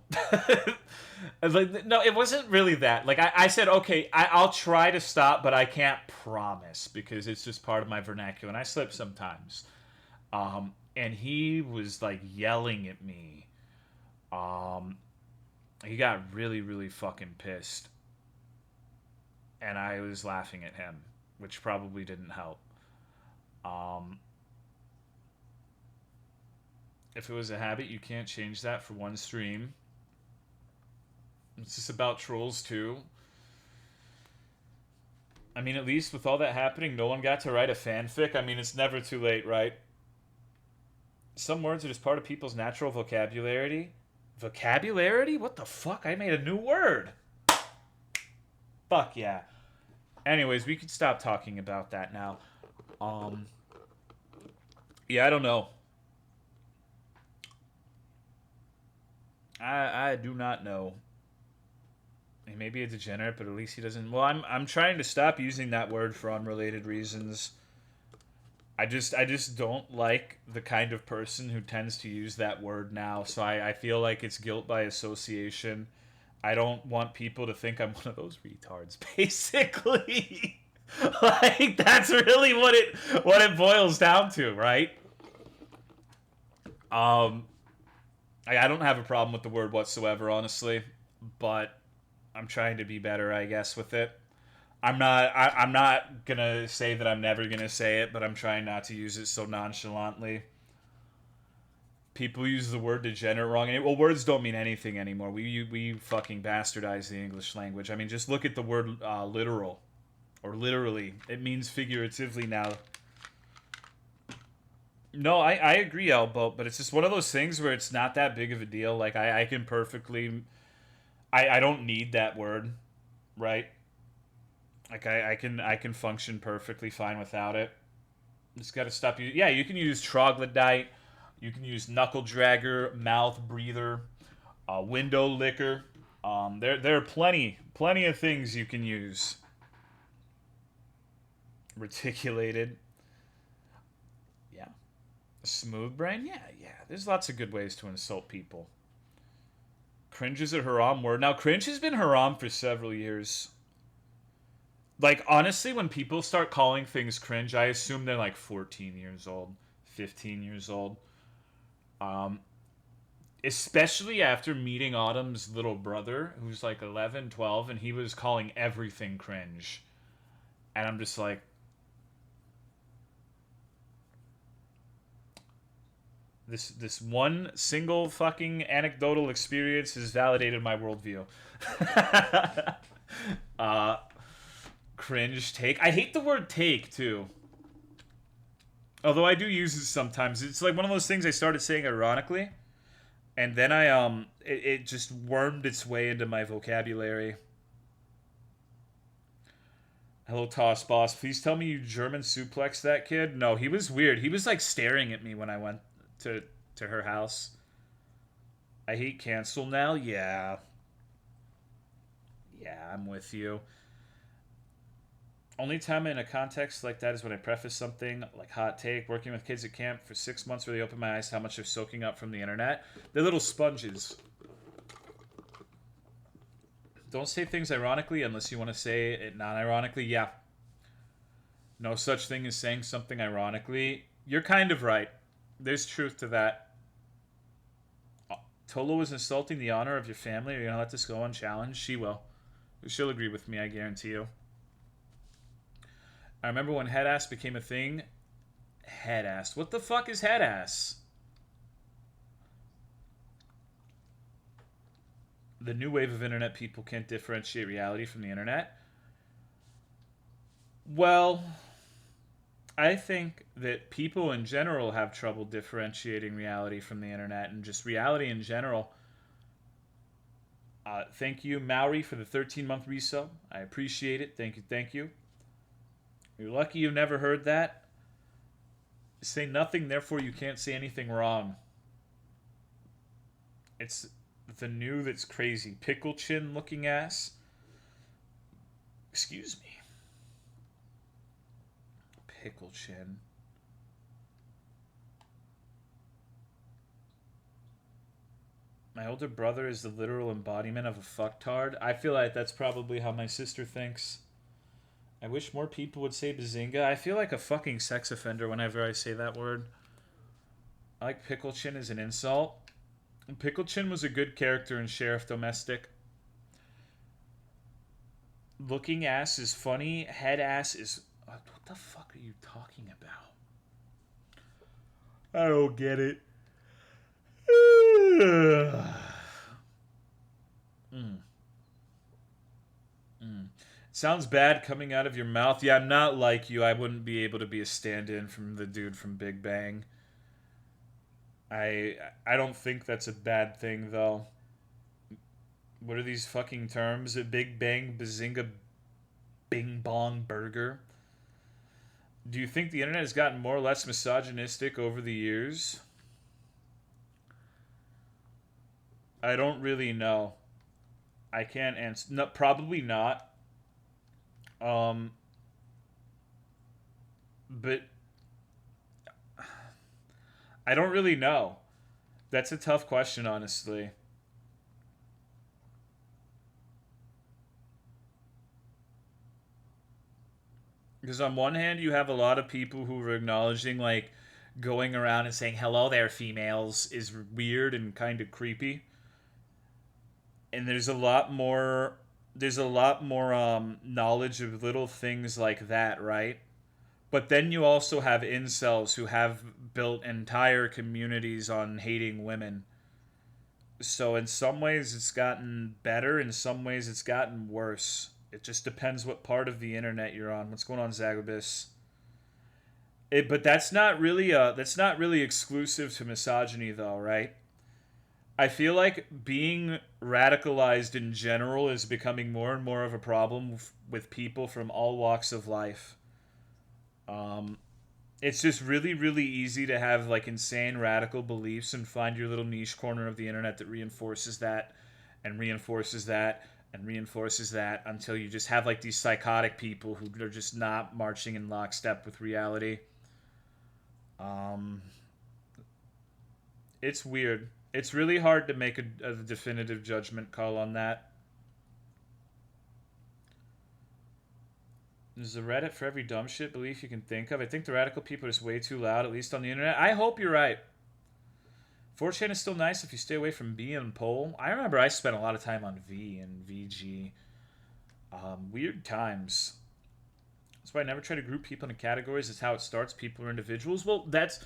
no, it wasn't really that. Like, I said, okay, I'll try to stop, but I can't promise because it's just part of my vernacular, and I slip sometimes. And he was like yelling at me. He got really, really fucking pissed, and I was laughing at him, which probably didn't help. If it was a habit, you can't change that for one stream. It's just about trolls too. I mean, at least with all that happening, no one got to write a fanfic. I mean, it's never too late, right? Some words are just part of people's natural vocabulary. Vocabulary? What the fuck? I made a new word. Fuck yeah. Anyways, we could stop talking about that now. Yeah, I don't know. I do not know. He may be a degenerate, but at least he doesn't... Well, I'm trying to stop using that word for unrelated reasons. I just don't like the kind of person who tends to use that word now, so I feel like it's guilt by association. I don't want people to think I'm one of those retards, basically. Like, that's really what it boils down to, right? I don't have a problem with the word whatsoever, honestly, but I'm trying to be better, I guess, with it. I'm not gonna say that I'm never gonna say it, but I'm trying not to use it so nonchalantly. People use the word degenerate wrong, and well, words don't mean anything anymore. We fucking bastardize the English language. I mean, just look at the word literal, or literally. It means figuratively now. No, I agree, Elbow, but it's just one of those things where it's not that big of a deal. Like, I can perfectly... I don't need that word, right? Like, I can function perfectly fine without it. Just gotta stop using... Yeah, you can use troglodyte. You can use knuckle dragger, mouth breather, window licker. There are plenty of things you can use. Reticulated. Yeah. Smooth brain? Yeah. There's lots of good ways to insult people. Cringe is a haram word. Now, cringe has been haram for several years. Like, honestly, when people start calling things cringe, I assume they're like 14 years old, 15 years old. Especially after meeting Autumn's little brother, who's like 11, 12, and he was calling everything cringe. And I'm just like... This one single fucking anecdotal experience has validated my worldview. Cringe take. I hate the word take, too. Although I do use it sometimes. It's like one of those things I started saying ironically. And then it just wormed its way into my vocabulary. Hello, Toss Boss. Please tell me you German suplexed that kid. No, he was weird. He was like staring at me when I went to her house. I hate cancel now. Yeah. Yeah, I'm with you. Only time in a context like that is when I preface something like hot take. Working with kids at camp for 6 months really opened my eyes to how much they're soaking up from the internet. They're little sponges. Don't say things ironically unless you want to say it non-ironically. Yeah. No such thing as saying something ironically. You're kind of right. There's truth to that. Tolo is insulting the honor of your family. Are you going to let this go unchallenged? She will. She'll agree with me, I guarantee you. I remember when head ass became a thing. Head ass. What the fuck is head ass? The new wave of internet people can't differentiate reality from the internet. Well, I think that people in general have trouble differentiating reality from the internet and just reality in general. Thank you, Maori, for the 13-month resub. I appreciate it. Thank you, thank you. You're lucky you never heard that. Say nothing, therefore you can't say anything wrong. It's the new that's crazy. Pickle chin looking ass. Excuse me. Pickle chin. My older brother is the literal embodiment of a fucktard. I feel like that's probably how my sister thinks. I wish more people would say bazinga. I feel like a fucking sex offender whenever I say that word. I like pickle chin as an insult. Pickle chin was a good character in Sheriff Domestic. Looking ass is funny. Head ass is... What the fuck are you talking about? I don't get it. Sounds bad coming out of your mouth. Yeah, I'm not like you. I wouldn't be able to be a stand-in from the dude from Big Bang. I don't think that's a bad thing, though. What are these fucking terms? A Big Bang, Bazinga, Bing Bong Burger? Do you think the internet has gotten more or less misogynistic over the years? I don't really know. I can't answer. No, probably not. But I don't really know. That's a tough question, honestly. Because on one hand, you have a lot of people who are acknowledging, like, going around and saying, hello there, females, is weird and kind of creepy. And there's a lot more knowledge of little things like that, right? But then you also have incels who have built entire communities on hating women. So in some ways it's gotten better, in some ways it's gotten worse. It just depends what part of the internet you're on. What's going on, Zagabis? But that's not really exclusive to misogyny, though, right? I feel like being radicalized in general is becoming more and more of a problem with people from all walks of life. It's just really, really easy to have like insane radical beliefs and find your little niche corner of the internet that reinforces that and reinforces that and reinforces that until you just have like these psychotic people who are just not marching in lockstep with reality. It's weird. It's really hard to make a definitive judgment call on that. There's a Reddit for every dumb shit belief you can think of. I think the radical people are just way too loud, at least on the internet. I hope you're right. 4chan is still nice if you stay away from B and Pol. I remember I spent a lot of time on V and VG. Weird times. That's why I never try to group people into categories. It's how it starts. People are individuals. Well, that's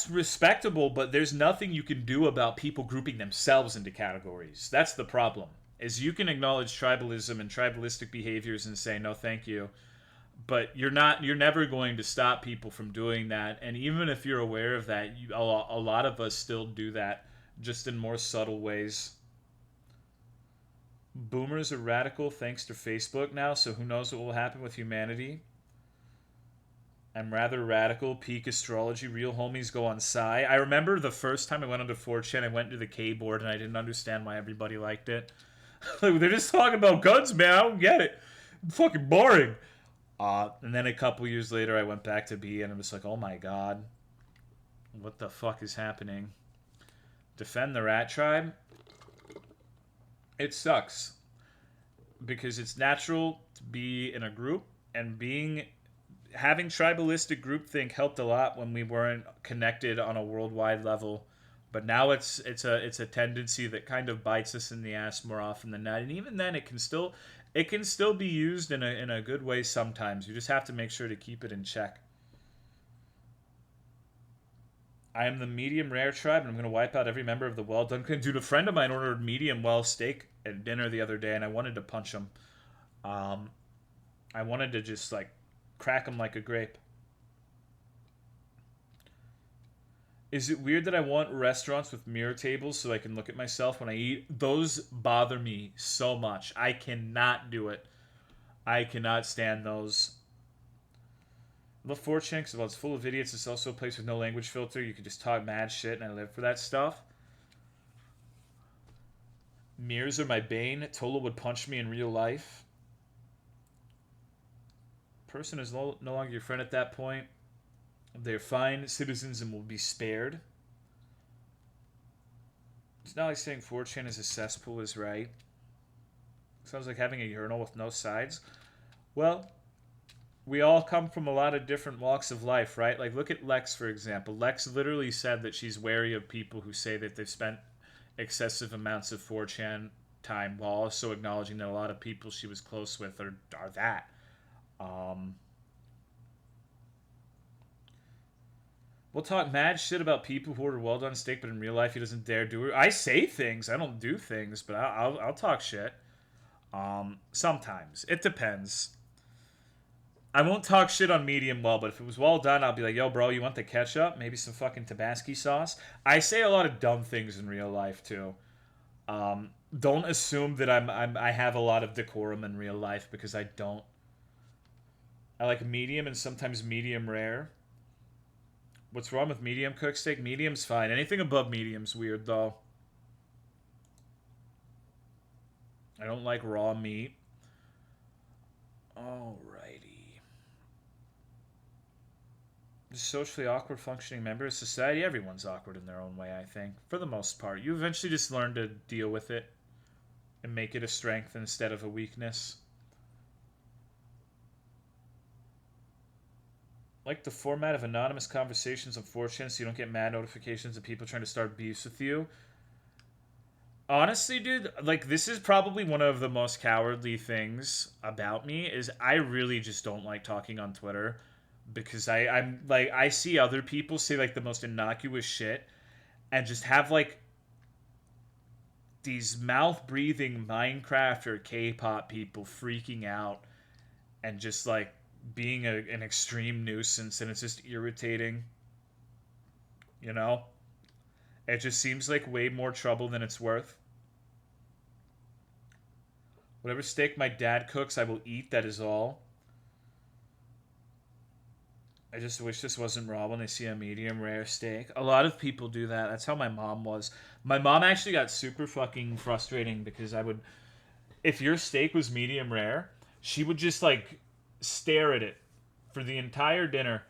respectable, but there's nothing you can do about people grouping themselves into categories. That's the problem. Is you can acknowledge tribalism and tribalistic behaviors and say no thank you, but you're never going to stop people from doing that. And even if you're aware of that, a lot of us still do that, just in more subtle ways. Boomers are radical thanks to Facebook now, so who knows what will happen with humanity. I'm rather radical. Peak astrology. Real homies go on Psy. I remember the first time I went onto 4chan, I went to the K board and I didn't understand why everybody liked it. Like, they're just talking about guns, man. I don't get it. Fucking boring. And then a couple years later, I went back to B, and I'm just like, oh my god, what the fuck is happening? Defend the rat tribe? It sucks. Because it's natural to be in a group, and having tribalistic groupthink helped a lot when we weren't connected on a worldwide level. But now it's a tendency that kind of bites us in the ass more often than not. And even then, it can still be used in a good way sometimes. You just have to make sure to keep it in check. I am the medium rare tribe, and I'm going to wipe out every member of the well done. Dude, a friend of mine ordered medium well steak at dinner the other day, and I wanted to punch him. I wanted to just, like, crack him like a grape. Is it weird that I want restaurants with mirror tables so I can look at myself when I eat? Those bother me so much. I cannot do it. I cannot stand those. I love 4chan because while it's full of idiots, it's also a place with no language filter. You can just talk mad shit, and I live for that stuff. Mirrors are my bane. Tola would punch me in real life. Person is no longer your friend at that point. They're fine citizens and will be spared. It's not like saying 4chan is a cesspool is right. Sounds like having a urinal with no sides. Well, we all come from a lot of different walks of life, right? Like, look at Lex, for example. Lex literally said that she's wary of people who say that they've spent excessive amounts of 4chan time, while also acknowledging that a lot of people she was close with are that. We'll talk mad shit about people who order well done steak, but in real life he doesn't dare do it. I say things, I don't do things, but I'll talk shit. Sometimes it depends. I won't talk shit on medium well, but if it was well done, I'll be like, yo, bro, you want the ketchup? Maybe some fucking Tabasco sauce? I say a lot of dumb things in real life too. Don't assume that I have a lot of decorum in real life, because I don't. I like medium and sometimes medium rare. What's wrong with medium cooked steak? Medium's fine. Anything above medium's weird, though. I don't like raw meat. Alrighty. Socially awkward functioning member of society. Everyone's awkward in their own way, I think. For the most part. You eventually just learn to deal with it and make it a strength instead of a weakness. Like the format of anonymous conversations on 4chan so you don't get mad notifications of people trying to start beefs with you. Honestly, dude, like, this is probably one of the most cowardly things about me, is I really just don't like talking on Twitter, because I'm like, I see other people say like the most innocuous shit and just have like these mouth-breathing Minecraft or K-pop people freaking out and just like being an extreme nuisance, and it's just irritating. You know? It just seems like way more trouble than it's worth. Whatever steak my dad cooks, I will eat, that is all. I just wish this wasn't raw when they see a medium rare steak. A lot of people do that. That's how my mom was. My mom actually got super fucking frustrating because if your steak was medium rare, she would just like stare at it for the entire dinner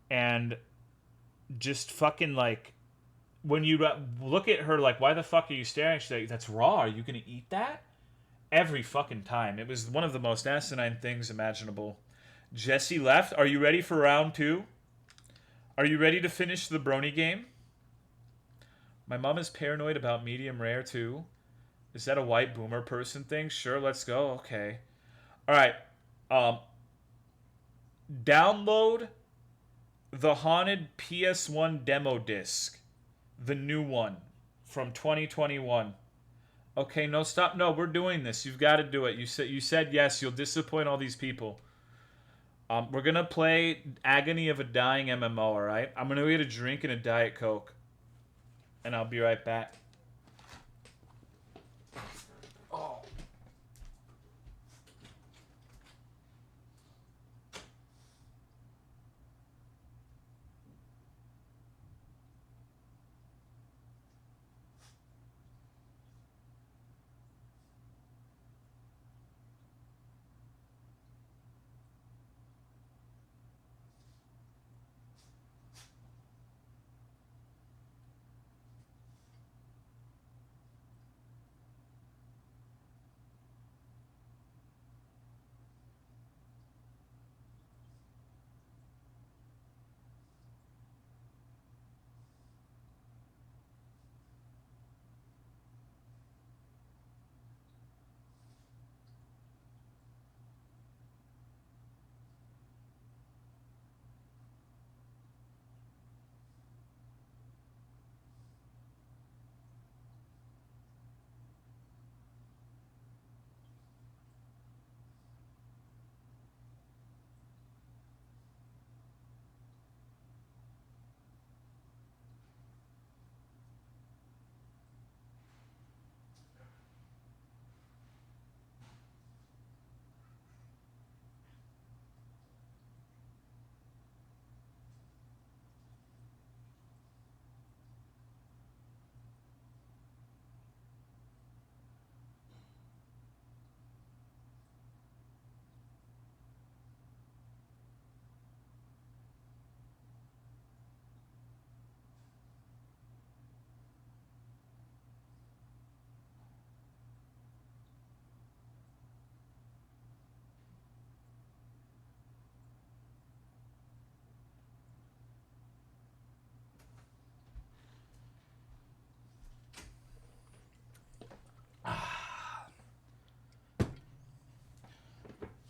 and just fucking like, when you look at her like, why the fuck are you staring? She's like, that's raw. Are you going to eat that? Every fucking time. It was one of the most asinine things imaginable. Jesse left. Are you ready for round 2? Are you ready to finish the brony game? My mom is paranoid about medium rare too. Is that a white boomer person thing? Sure, let's go. Okay. Alright. Download the haunted PS1 demo disc. The new one from 2021. Okay, no, stop. No, we're doing this. You've got to do it. You said yes. You'll disappoint all these people. We're going to play Agony of a Dying MMO, all right? I'm going to get a drink and a Diet Coke. And I'll be right back. Oh.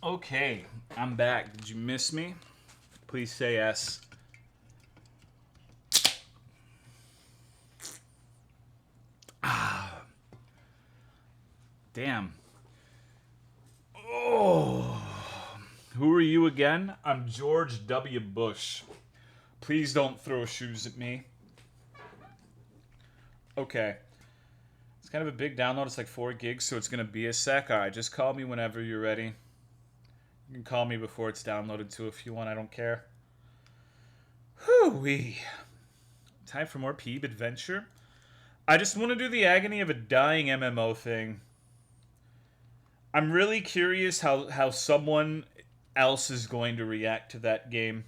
Okay, I'm back. Did you miss me? Please say yes. Damn. Oh. Who are you again? I'm George W. Bush. Please don't throw shoes at me. Okay. It's kind of a big download. It's like 4 gigs, so it's going to be a sec. Alright, just call me whenever you're ready. You can call me before it's downloaded too if you want. I don't care. Whew-wee. Time for more Peeb adventure. I just want to do the agony of a dying MMO thing. I'm really curious how someone else is going to react to that game.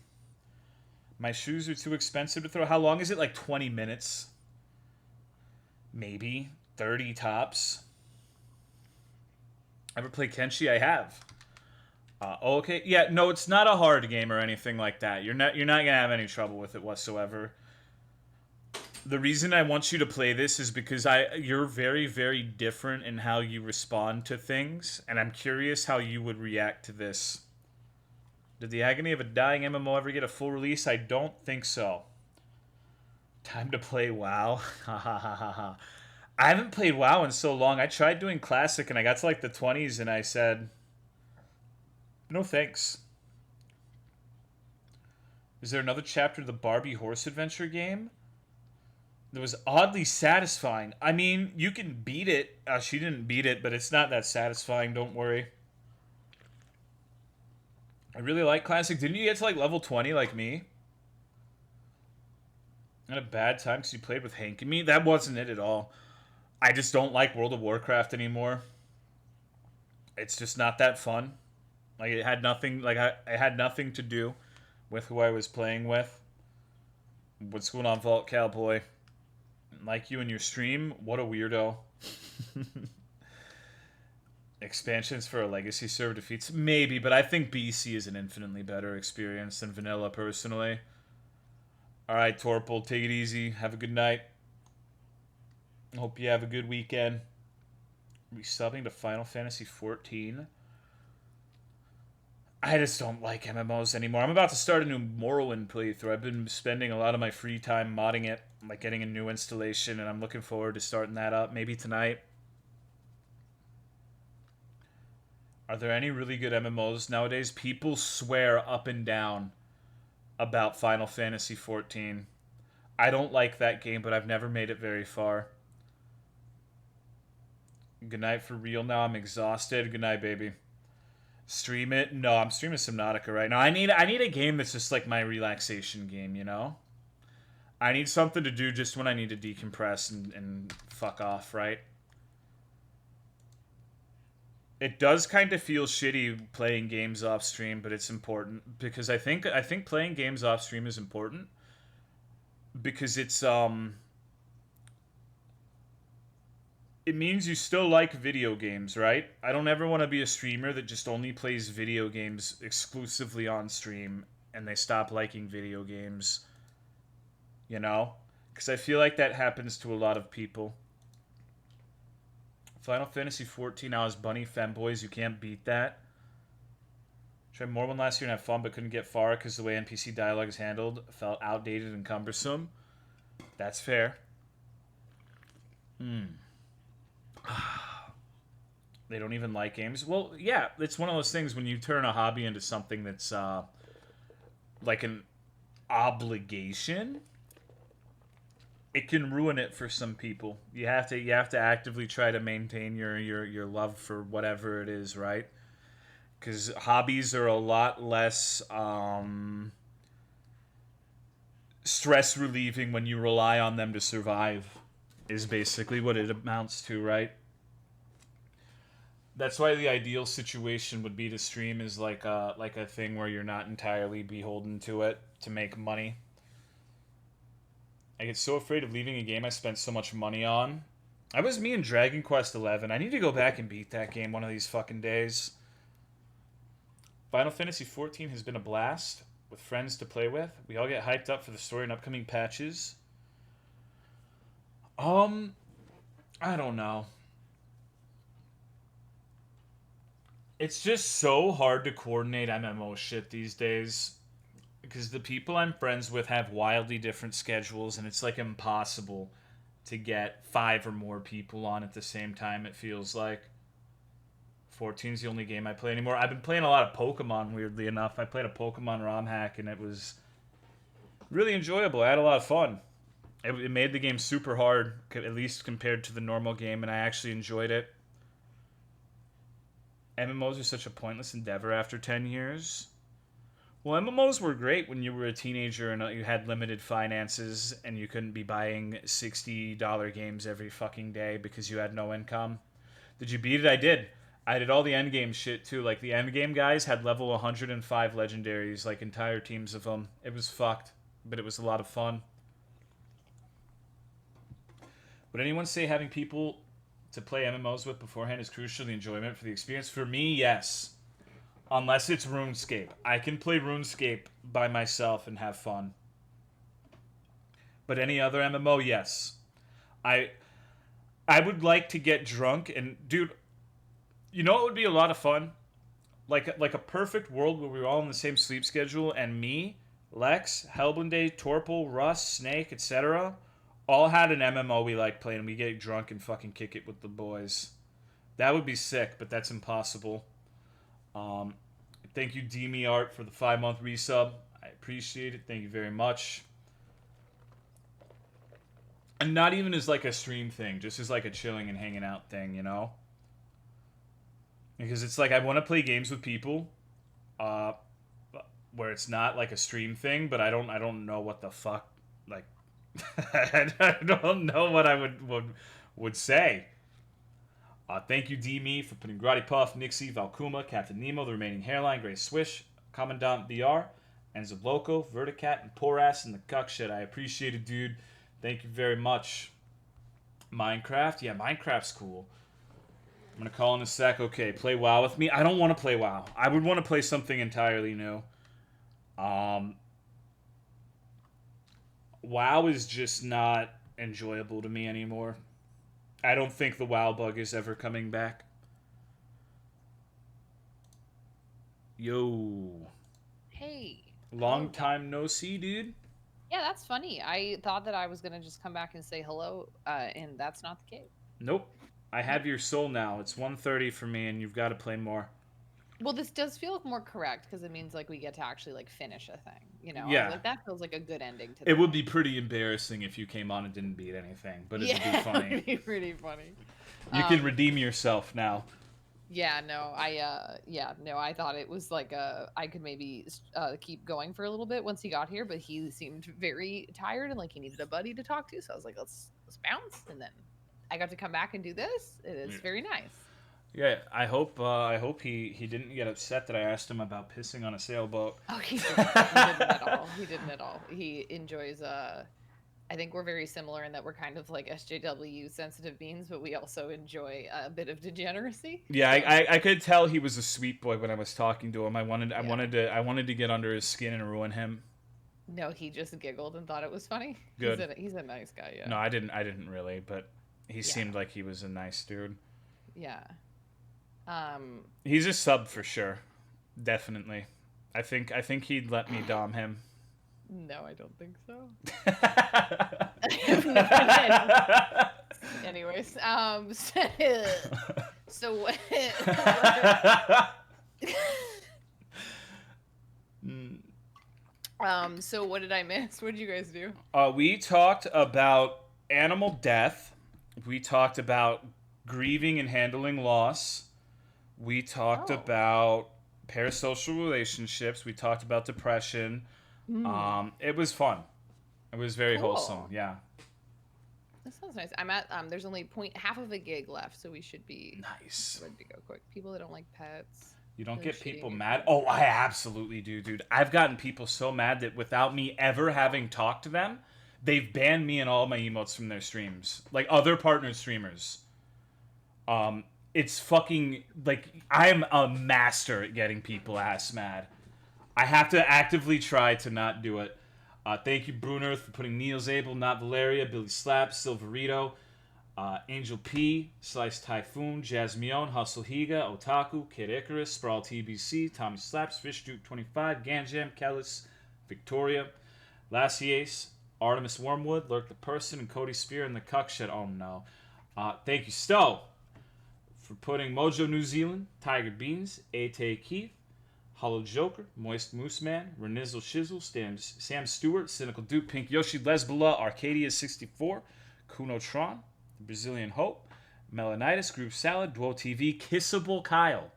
My shoes are too expensive to throw. How long is it? Like 20 minutes? Maybe 30 tops. Ever play Kenshi? I have. Okay. Yeah, no, it's not a hard game or anything like that. You're not gonna have any trouble with it whatsoever. The reason I want you to play this is because you're very, very different in how you respond to things, and I'm curious how you would react to this. Did the Agony of a Dying MMO ever get a full release? I don't think so. Time to play WoW. I haven't played WoW in so long. I tried doing Classic, and I got to like the 20s, and I said, no thanks. Is there another chapter of the Barbie horse adventure game? That was oddly satisfying. I mean, you can beat it. She didn't beat it, but it's not that satisfying, don't worry. I really like Classic. Didn't you get to like level 20 like me? At a bad time because you played with Hank and me? That wasn't it at all. I just don't like World of Warcraft anymore. It's just not that fun. Like it had nothing. Like I had nothing to do with who I was playing with. What's going on, Vault Cowboy? Like you and your stream? What a weirdo. Expansions for a legacy server defeats? Maybe, but I think BC is an infinitely better experience than vanilla, personally. Alright, Torpal, take it easy. Have a good night. Hope you have a good weekend. Resubbing to Final Fantasy XIV? I just don't like MMOs anymore. I'm about to start a new Morrowind playthrough. I've been spending a lot of my free time modding it, like getting a new installation, and I'm looking forward to starting that up, maybe tonight. Are there any really good MMOs nowadays? People swear up and down about Final Fantasy XIV. I don't like that game, but I've never made it very far. Good night for real now. I'm exhausted. Good night, baby. Stream it? No, I'm streaming Subnautica right now. I need a game that's just like my relaxation game, you know? I need something to do just when I need to decompress and fuck off, right? It does kind of feel shitty playing games off stream, but it's important because I think playing games off stream is important because it means you still like video games, right? I don't ever want to be a streamer that just only plays video games exclusively on stream and they stop liking video games, you know? Because I feel like that happens to a lot of people. Final Fantasy XIV now is Bunny Femboys. You can't beat that. Tried Morrowind last year and had fun, but couldn't get far because the way NPC dialogue is handled felt outdated and cumbersome. That's fair. They don't even like games. Well, yeah, it's one of those things when you turn a hobby into something that's like an obligation. It can ruin it for some people. You have to actively try to maintain your love for whatever it is, right? Because hobbies are a lot less stress relieving when you rely on them to survive. Is basically what it amounts to, right? That's why the ideal situation would be to stream is like a thing where you're not entirely beholden to it to make money. I get so afraid of leaving a game I spent so much money on. That was me in Dragon Quest XI. I need to go back and beat that game one of these fucking days. Final Fantasy XIV has been a blast with friends to play with. We all get hyped up for the story and upcoming patches. I don't know. It's just so hard to coordinate MMO shit these days. Because the people I'm friends with have wildly different schedules, and it's like impossible to get 5 or more people on at the same time, it feels like. 14's the only game I play anymore. I've been playing a lot of Pokemon, weirdly enough. I played a Pokemon ROM hack, and it was really enjoyable. I had a lot of fun. It made the game super hard, at least compared to the normal game, and I actually enjoyed it. MMOs are such a pointless endeavor after 10 years. Well, MMOs were great when you were a teenager and you had limited finances and you couldn't be buying $60 games every fucking day because you had no income. Did you beat it? I did. I did all the endgame shit too. Like, the endgame guys had level 105 legendaries, like entire teams of them. It was fucked, but it was a lot of fun. Would anyone say having people to play MMOs with beforehand is crucial to the enjoyment for the experience? For me, yes. Unless it's RuneScape. I can play RuneScape by myself and have fun. But any other MMO, yes. I would like to get drunk and, dude, you know what would be a lot of fun? Like a perfect world where we were all on the same sleep schedule and me, Lex, Hellblade, Torpal, Russ, Snake, etc. all had an MMO we like playing and we get drunk and fucking kick it with the boys. That would be sick, but that's impossible. Thank you, Demi Art, for the 5-month resub. I appreciate it. Thank you very much. And not even as like a stream thing, just as like a chilling and hanging out thing, you know? Because it's like I want to play games with people where it's not like a stream thing, but I don't know what the fuck, like, I don't know what I would say. Thank you, D-Me, for putting Grotty Puff, Nixie, Valkuma, Captain Nemo, The Remaining Hairline, Grey Swish, Commandant BR, Enzo Loco, Verticat, and Poor Ass in the Cuck shit. I appreciate it, dude. Thank you very much. Minecraft? Yeah, Minecraft's cool. I'm going to call in a sec. Okay, play WoW with me. I don't want to play WoW. I would want to play something entirely new. WoW is just not enjoyable to me anymore. I don't think the WoW bug is ever coming back. Yo. Hey. Long time no see, dude. Yeah, that's funny. I thought that I was going to just come back and say hello, and that's not the case. Nope. I have your soul now. It's 1:30 for me, and you've got to play more. Well, this does feel more correct because it means like we get to actually like finish a thing, you know? Yeah. Like that feels like a good ending to It would be pretty embarrassing if you came on and didn't beat anything, but it'd be funny. It would be pretty funny. You can redeem yourself now. Yeah, no, I thought it was like I could maybe keep going for a little bit once he got here, but he seemed very tired and like he needed a buddy to talk to, so I was like, let's bounce, and then I got to come back and do this. It is very nice. Yeah, I hope he didn't get upset that I asked him about pissing on a sailboat. Oh, he didn't at all. He didn't at all. He enjoys. I think we're very similar in that we're kind of like SJW sensitive beings, but we also enjoy a bit of degeneracy. Yeah, I could tell he was a sweet boy when I was talking to him. I wanted to get under his skin and ruin him. No, he just giggled and thought it was funny. Good. He's a nice guy. Yeah. No, I didn't really, but he seemed like he was a nice dude. Yeah. He's a sub for sure, definitely. I think he'd let me dom him. No, I don't think so. Anyways, so what? So what did I miss? What did you guys do? We talked about animal death. We talked about grieving and handling loss. We talked about parasocial relationships. We talked about depression. It was fun. It was very wholesome. Yeah. That sounds nice. I'm at there's only half of a gig left, so we should be nice. Ready to go quick. People that don't like pets. You don't get people mad? Oh, I absolutely do, dude. I've gotten people so mad that without me ever having talked to them, they've banned me and all my emotes from their streams. Like other partner streamers. It's fucking, like, I'm a master at getting people ass mad. I have to actively try to not do it. Thank you, Brunner, for putting Neil's Able, Not Valeria, Billy Slap, Silverito. Angel P, Slice Typhoon, Jasmion, Hustle Higa, Otaku, Kid Icarus, Sprawl TBC, Tommy Slaps, Fish Duke 25, Ganjam, Kellis, Victoria, Lassiace, Artemis Wormwood, Lurk the Person, and Cody Spear in the Cuck Shed. Oh no. Thank you, Stowe, for putting Mojo New Zealand, Tiger Beans, A.T. Keith, Hollow Joker, Moist Moose Man, Renizzle Shizzle, Sam Stewart, Cynical Duke, Pink Yoshi, Lesbala, Arcadia64, Kuno Tron, Brazilian Hope, Melanitis, Group Salad, Duo TV, Kissable Kyle,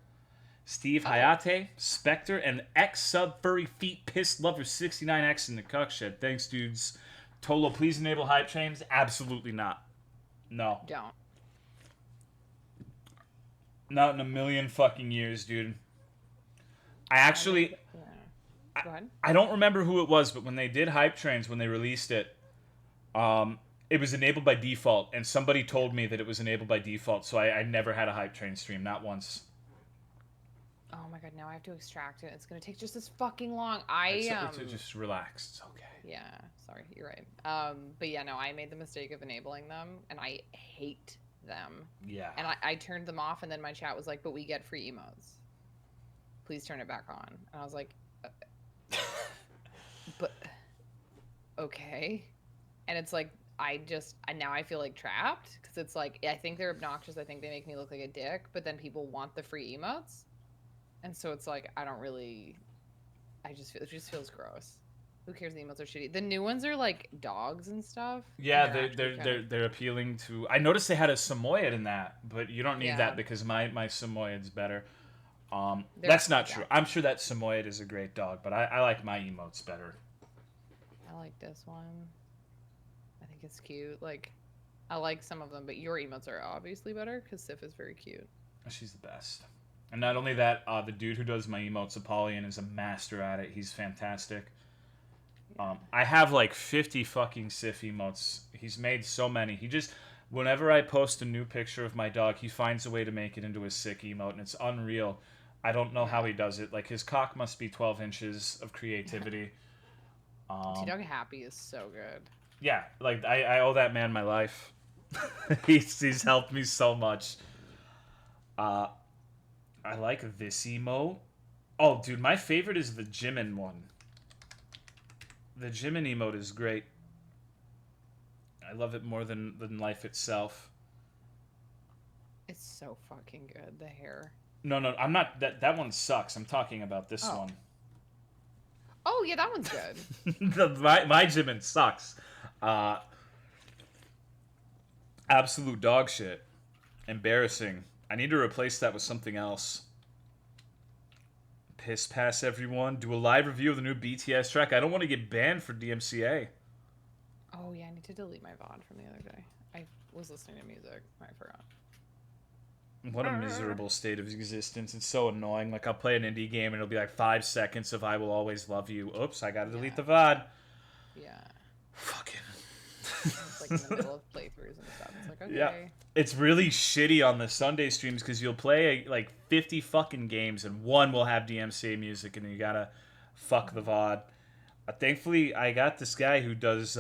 Steve Hayate, Spectre, and X Sub Furry Feet Pissed Lover 69X in the Cuck Shed. Thanks, dudes. Tolo, please enable hype trains. Absolutely not. No. Don't. Not in a million fucking years, dude. I actually... Go ahead. I don't remember who it was, but when they did hype trains, when they released it, it was enabled by default, and somebody told me that it was enabled by default, so I never had a hype train stream, not once. Oh my god, now I have to extract it. It's gonna take just this fucking long. Just relax. It's okay. Yeah, sorry, you're right. But yeah, no, I made the mistake of enabling them, and I hate them. Yeah. And I turned them off, and then my chat was like, "But we get free emotes. Please turn it back on." And I was like, "But okay." And it's like now I feel like trapped because it's like I think they're obnoxious. I think they make me look like a dick, but then people want the free emotes, and so it's like I don't really. It just feels gross. Who cares? The emotes are shitty. The new ones are like dogs and stuff. Yeah, and they're appealing to. I noticed they had a Samoyed in that, but you don't need Yeah. that because my Samoyed's better. They're That's not actually true. I'm sure that Samoyed is a great dog, but I like my emotes better. I like this one. I think it's cute. Like, I like some of them, but your emotes are obviously better because Sif is very cute. She's the best. And not only that, the dude who does my emotes, Apollyon, is a master at it. He's fantastic. I have like 50 fucking Sif emotes. He's made so many. He just, whenever I post a new picture of my dog, he finds a way to make it into a sick emote, and it's unreal. I don't know how he does it. Like, his cock must be 12 inches of creativity. T-Dog Happy is so good. Yeah, like, I owe that man my life. he's helped me so much. I like this emote. Oh, dude, my favorite is the Jimin one. The Jimin emote is great. I love it more than life itself. It's so fucking good. The hair. No, I'm not. That one sucks. I'm talking about this one. Oh yeah, that one's good. my Jimin sucks. Absolute dog shit. Embarrassing. I need to replace that with something else. Piss pass everyone. Do a live review of the new BTS track. I don't want to get banned for DMCA. Oh yeah, I need to delete my VOD from the other day. I was listening to music. I forgot. What a miserable state of existence. It's so annoying. Like, I'll play an indie game and it'll be like 5 seconds of I Will Always Love You. Oops, I gotta delete the VOD. Yeah. Fucking. It's like in the middle of playthroughs and stuff. It's like, okay. Yeah. It's really shitty on the Sunday streams because you'll play like 50 fucking games and one will have DMCA music and you gotta fuck the VOD. Thankfully, I got this guy who does,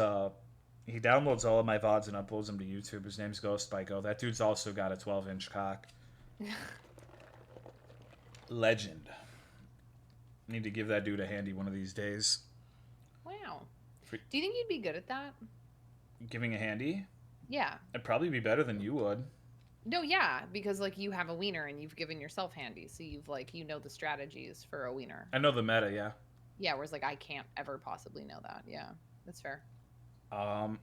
he downloads all of my VODs and uploads them to YouTube. His name's Ghost by Go. That dude's also got a 12-inch cock. Legend. Need to give that dude a handy one of these days. Wow. Do you think you'd be good at that? Giving a handy? Yeah. I'd probably be better than you would. No, yeah, because like you have a wiener and you've given yourself handy, so you've like you know the strategies for a wiener. I know the meta, yeah. Yeah, whereas like I can't ever possibly know that. Yeah, that's fair. I'd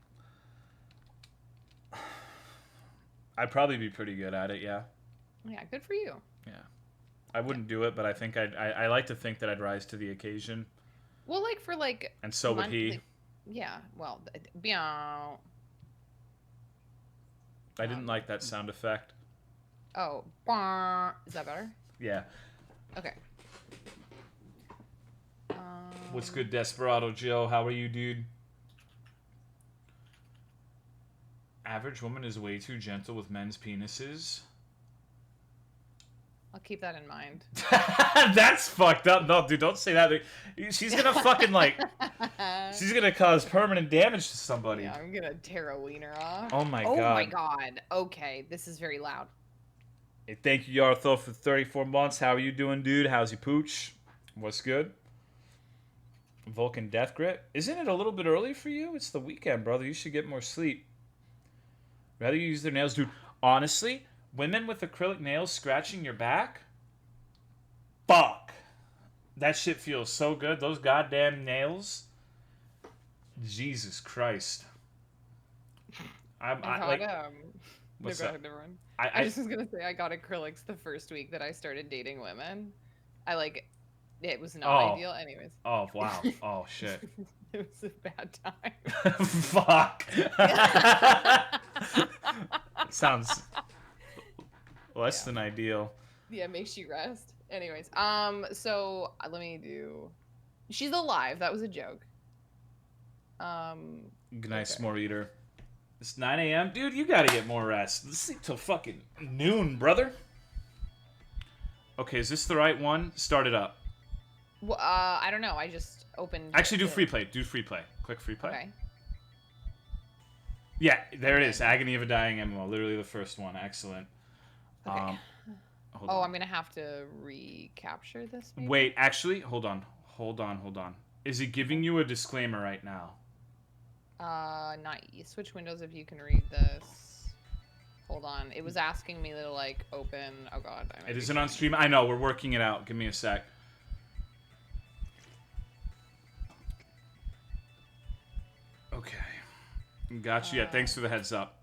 probably be pretty good at it, yeah. Yeah, good for you. Yeah. I wouldn't do it, but I think I like to think that I'd rise to the occasion. Well, like for like. And so would he. Yeah. Well, meow. I didn't like that sound effect. Oh, bah. Is that better? Yeah. Okay. What's good, Desperado Joe? How are you, dude? Average woman is way too gentle with men's penises. I'll keep that in mind. That's fucked up. No, dude, don't say that. She's gonna fucking like. She's gonna cause permanent damage to somebody. Yeah, I'm gonna tear a wiener off. Oh my god. Oh my god. Okay, this is very loud. Hey, thank you, Yartho, for 34 months. How are you doing, dude? How's your pooch? What's good? Vulcan Death Grit. Isn't it a little bit early for you? It's the weekend, brother. You should get more sleep. Rather use their nails, dude. Honestly, women with acrylic nails scratching your back? Fuck. That shit feels so good. Those goddamn nails. Jesus Christ. I got, like. What's that? never mind. I just was gonna say I got acrylics the first week that I started dating women. It was not ideal. Anyways. Oh wow. Oh shit. It was a bad time. Fuck. Sounds less than ideal. Yeah, makes you rest. Anyways, so let me do. She's alive. That was a joke. Good night, S'more Eater. It's 9 a.m. Dude, you gotta get more rest. Let's sleep till fucking noon, brother. Okay, is this the right one? Start it up. Well, I don't know. I just opened. Actually, do free play. Do free play. Click free play. Okay. Yeah, there it is. Agony of a Dying MMO. Literally the first one. Excellent. Okay. Hold Oh, on. I'm gonna have to recapture this. Maybe? Wait, actually, hold on. Is it giving you a disclaimer right now? Not switch windows if you can read this. Hold on. It was asking me to like open. Oh god. It isn't on stream. I know. We're working it out. Give me a sec. Okay. Got you. Yeah, thanks for the heads up.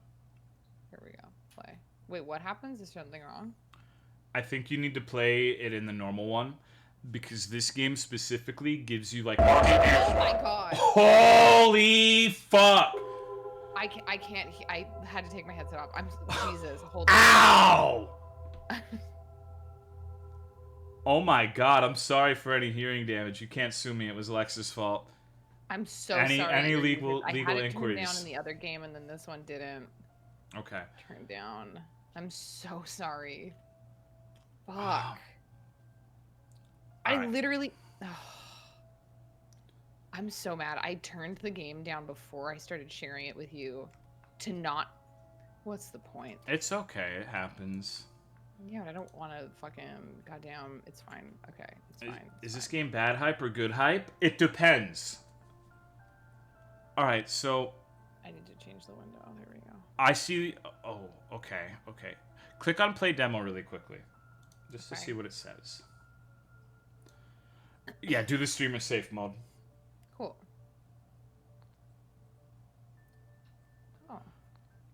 Here we go. Play. Wait, what happens? Is something wrong? I think you need to play it in the normal one because this game specifically gives you like. Oh my god. Holy fuck! I can't. I had to take my headset off. Jesus. Hold on. Ow! Oh my god! I'm sorry for any hearing damage. You can't sue me. It was Alexa's fault. I'm so Any sorry. legal I had it inquiries? turned down in the other game, and then this one didn't Okay. turn down. I'm so sorry. Fuck. Wow. I Alright. literally. I'm so mad. I turned the game down before I started sharing it with you to not. What's the point? It's okay. It happens. Yeah, but I don't want to fucking. Goddamn. It's fine. Okay. It's fine. Is this game bad hype or good hype? It depends. Alright, so I need to change the window. There we go. I see. Oh, okay. Click on play demo really quickly, just to Okay. see what it says. Yeah, do the streamer safe mode. Cool. Oh.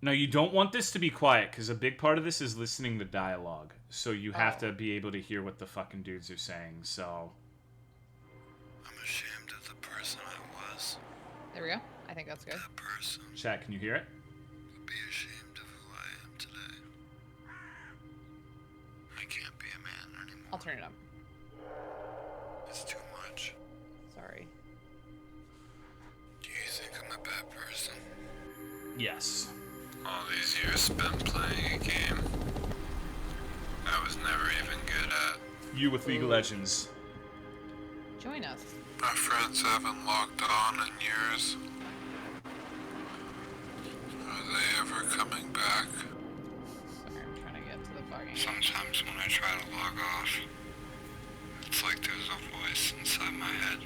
No, you don't want this to be quiet because a big part of this is listening to dialogue. So you have to be able to hear what the fucking dudes are saying. So. I'm ashamed of the person I was. There we go. I think that's good. That person Chat, can you hear it? would be ashamed of who I am today. I can't be a man anymore. I'll turn it up. It's too much. Sorry. Do you think I'm a bad person? Yes. All these years spent playing a game I was never even good at. You with League of Legends. Join us. My friends haven't logged on in years. Are they ever coming back? Sorry, I'm trying to get to the fucking. Sometimes when I try to log off, it's like there's a voice inside my head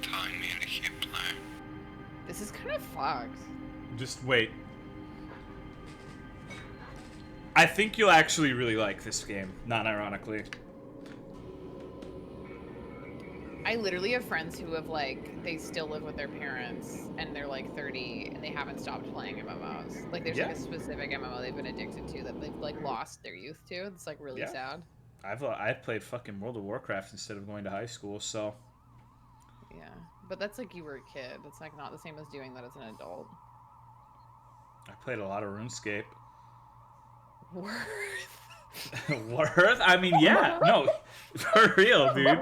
telling me to keep playing. This is kind of fucked. Just wait. I think you'll actually really like this game, not ironically. I literally have friends who have like they still live with their parents and they're like 30 and they haven't stopped playing MMOs. Like there's like a specific MMO they've been addicted to that they've like lost their youth to. It's like really sad. I've played fucking World of Warcraft instead of going to high school, so. Yeah, but that's like you were a kid. It's like not the same as doing that as an adult. I played a lot of RuneScape. Worth. Worth? I mean, yeah, no, for real, dude.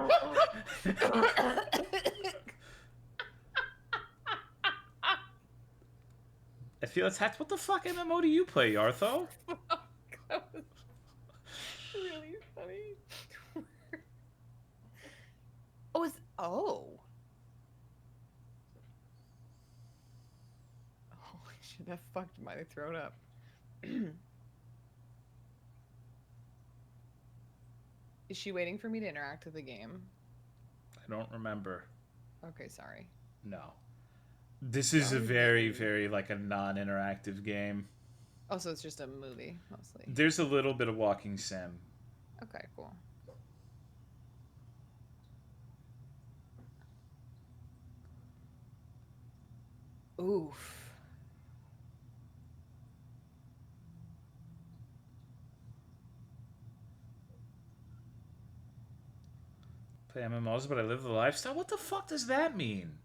I feel that's what the fuck MMO do you play, Yartho? That was really Oh. Holy shit, that fucked my throat up. Is she waiting for me to interact with the game? I don't remember. Okay, sorry. No. This is a Sorry, very, baby. very like a non-interactive game. Oh, so it's just a movie, mostly. There's a little bit of walking sim. Okay, cool. Oof. Play MMOs, but I live the lifestyle? What the fuck does that mean?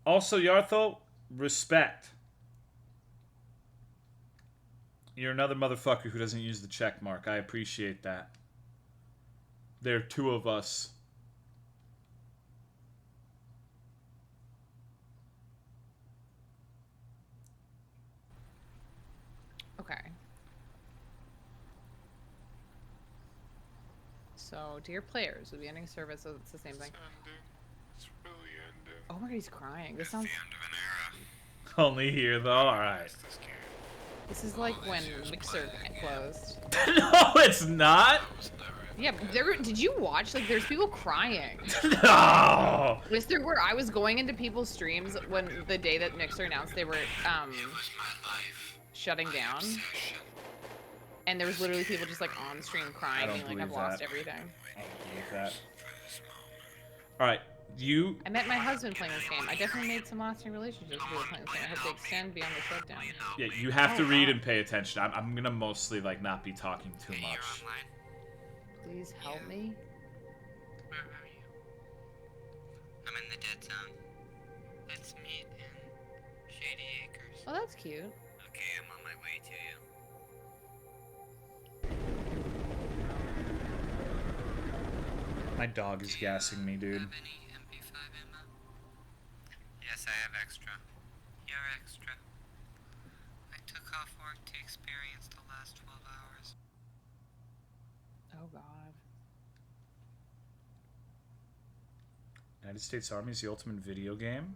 Also, Yartho, respect. You're another motherfucker who doesn't use the check mark. I appreciate that. There are two of us. Okay. So, dear players, we'll be ending service, so it's the same thing. It's ending. It's really ending. Oh my god, he's crying. This It's sounds... the end of an era. Only here, though. Alright. It's this game. This is like when Mixer closed. No, it's not. That was never Yeah, did you watch? Like, there's people crying. No. Was there where I was going into people's streams when the day that Mixer announced they were It was my life. shutting My down, obsession. and there was literally people just like on stream crying, don't being like, "I've believe lost that. everything." I don't believe that. For this moment. All right, you. I met my husband playing this game. I definitely made some lasting relationships with playing this game. I hope they extend beyond the shutdown. Yeah, you have to Oh, read wow. and pay attention. I'm gonna mostly like not be talking too Hey, much. you're online? Please help me. Where are you? I'm in the dead zone. Let's meet in Shady Acres. Oh, that's cute. Okay, I'm on my way to you. My dog is gassing me, dude. Have any MP5 ammo? Yes, I have extra. You're extra. I took off work to experience the last 12 hours. Oh god. United States Army is the ultimate video game.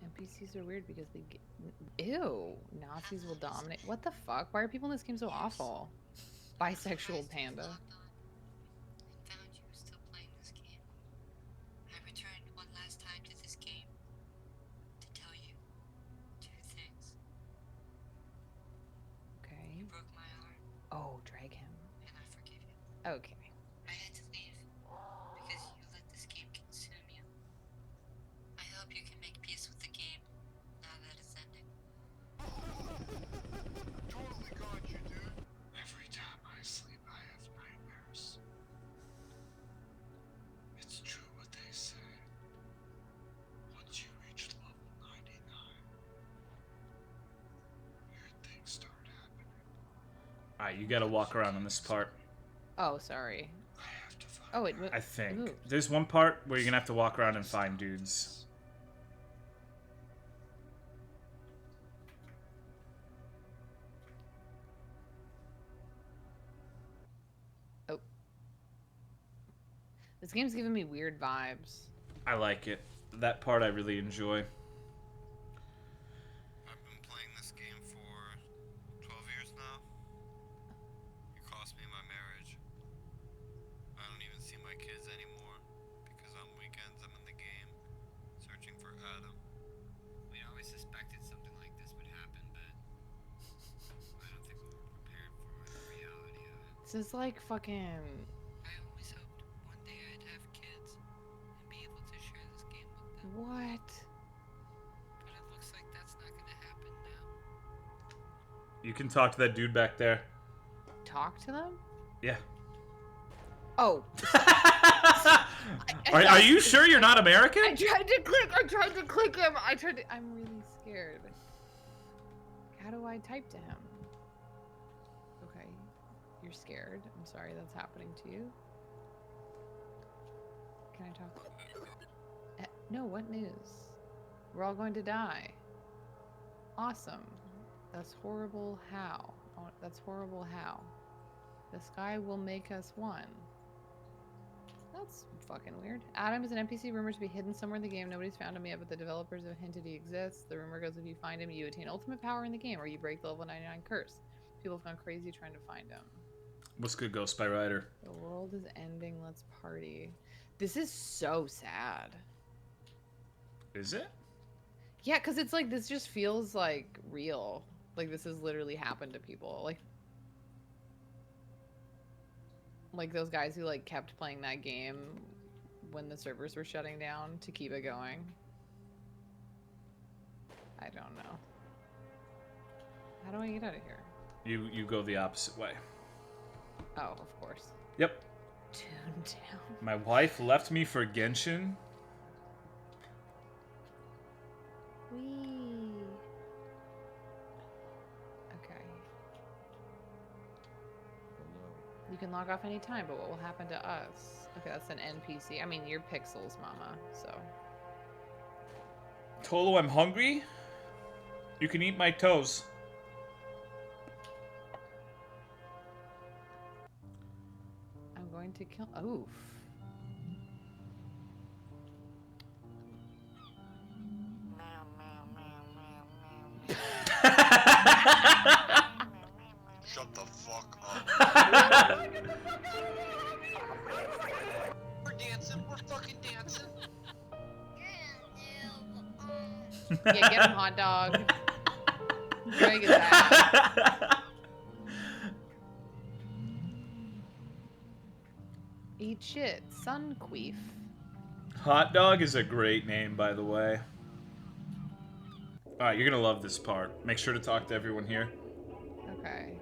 NPCs are weird because they get... Ew. Nazis will dominate. What the fuck? Why are people in this game so awful? Bisexual panda. I found you still playing this game. I returned one last time to this game to tell you 2 things. Okay. You broke my heart, Oh, drag him. and I forgive you. Okay. I had to leave because you let this game consume you. I hope you can make peace with the game now that it's ending. Totally got you, dude. Every time I sleep, I have nightmares. It's true what they say. Once you reach level 99, weird things start happening. All right, you gotta walk around on this part. Oh, sorry. I have to find Oh, it I think moved. there's one part where you're gonna have to walk around and find dudes. Oh. This game's giving me weird vibes. I like it. That part I really enjoy. I've been playing this game for 12 years now. It cost me my marriage. I don't even see my kids anymore because on weekends I'm in the game searching for Adam. We always suspected something like this would happen, but I don't think we were prepared for the reality of it. This is like fucking... I always hoped one day I'd have kids and be able to share this game with them. What? But it looks like that's not gonna happen now. You can talk to that dude back there. Talk to them? Yeah. Oh. Are you sure you're not American? I tried to click him. I'm really scared. How do I type to him? Okay. You're scared. I'm sorry that's happening to you. Can I talk? No, what news? We're all going to die. Awesome. That's horrible how? Oh, that's horrible how? The sky will make us one. That's fucking weird. Adam is an NPC rumored to be hidden somewhere in the game. Nobody's found him yet, but the developers have hinted he exists. The rumor goes if you find him, you attain ultimate power in the game, or you break the level 99 curse. People have gone crazy trying to find him. What's good, Ghost by Rider? The world is ending. Let's party. This is so sad. Is it? Yeah, because it's like, this just feels like real. Like this has literally happened to people. Like those guys who like kept playing that game when the servers were shutting down to keep it going. I don't know. How do I get out of here? You go the opposite way. Oh, of course. Yep. Tune down. My wife left me for Genshin. Whee. Okay. You can log off anytime, but what will happen to us? Okay, that's an NPC. I mean, you're pixels, mama, so. Tolo, I'm hungry. You can eat my toes. I'm going to kill. Oof. Shut the fuck up. We're dancing. We're fucking dancing. Yeah, get him, hot dog. Greg is that. Eat shit. Sunqueef. Hot dog is a great name, by the way. Alright, you're gonna love this part. Make sure to talk to everyone here. Okay.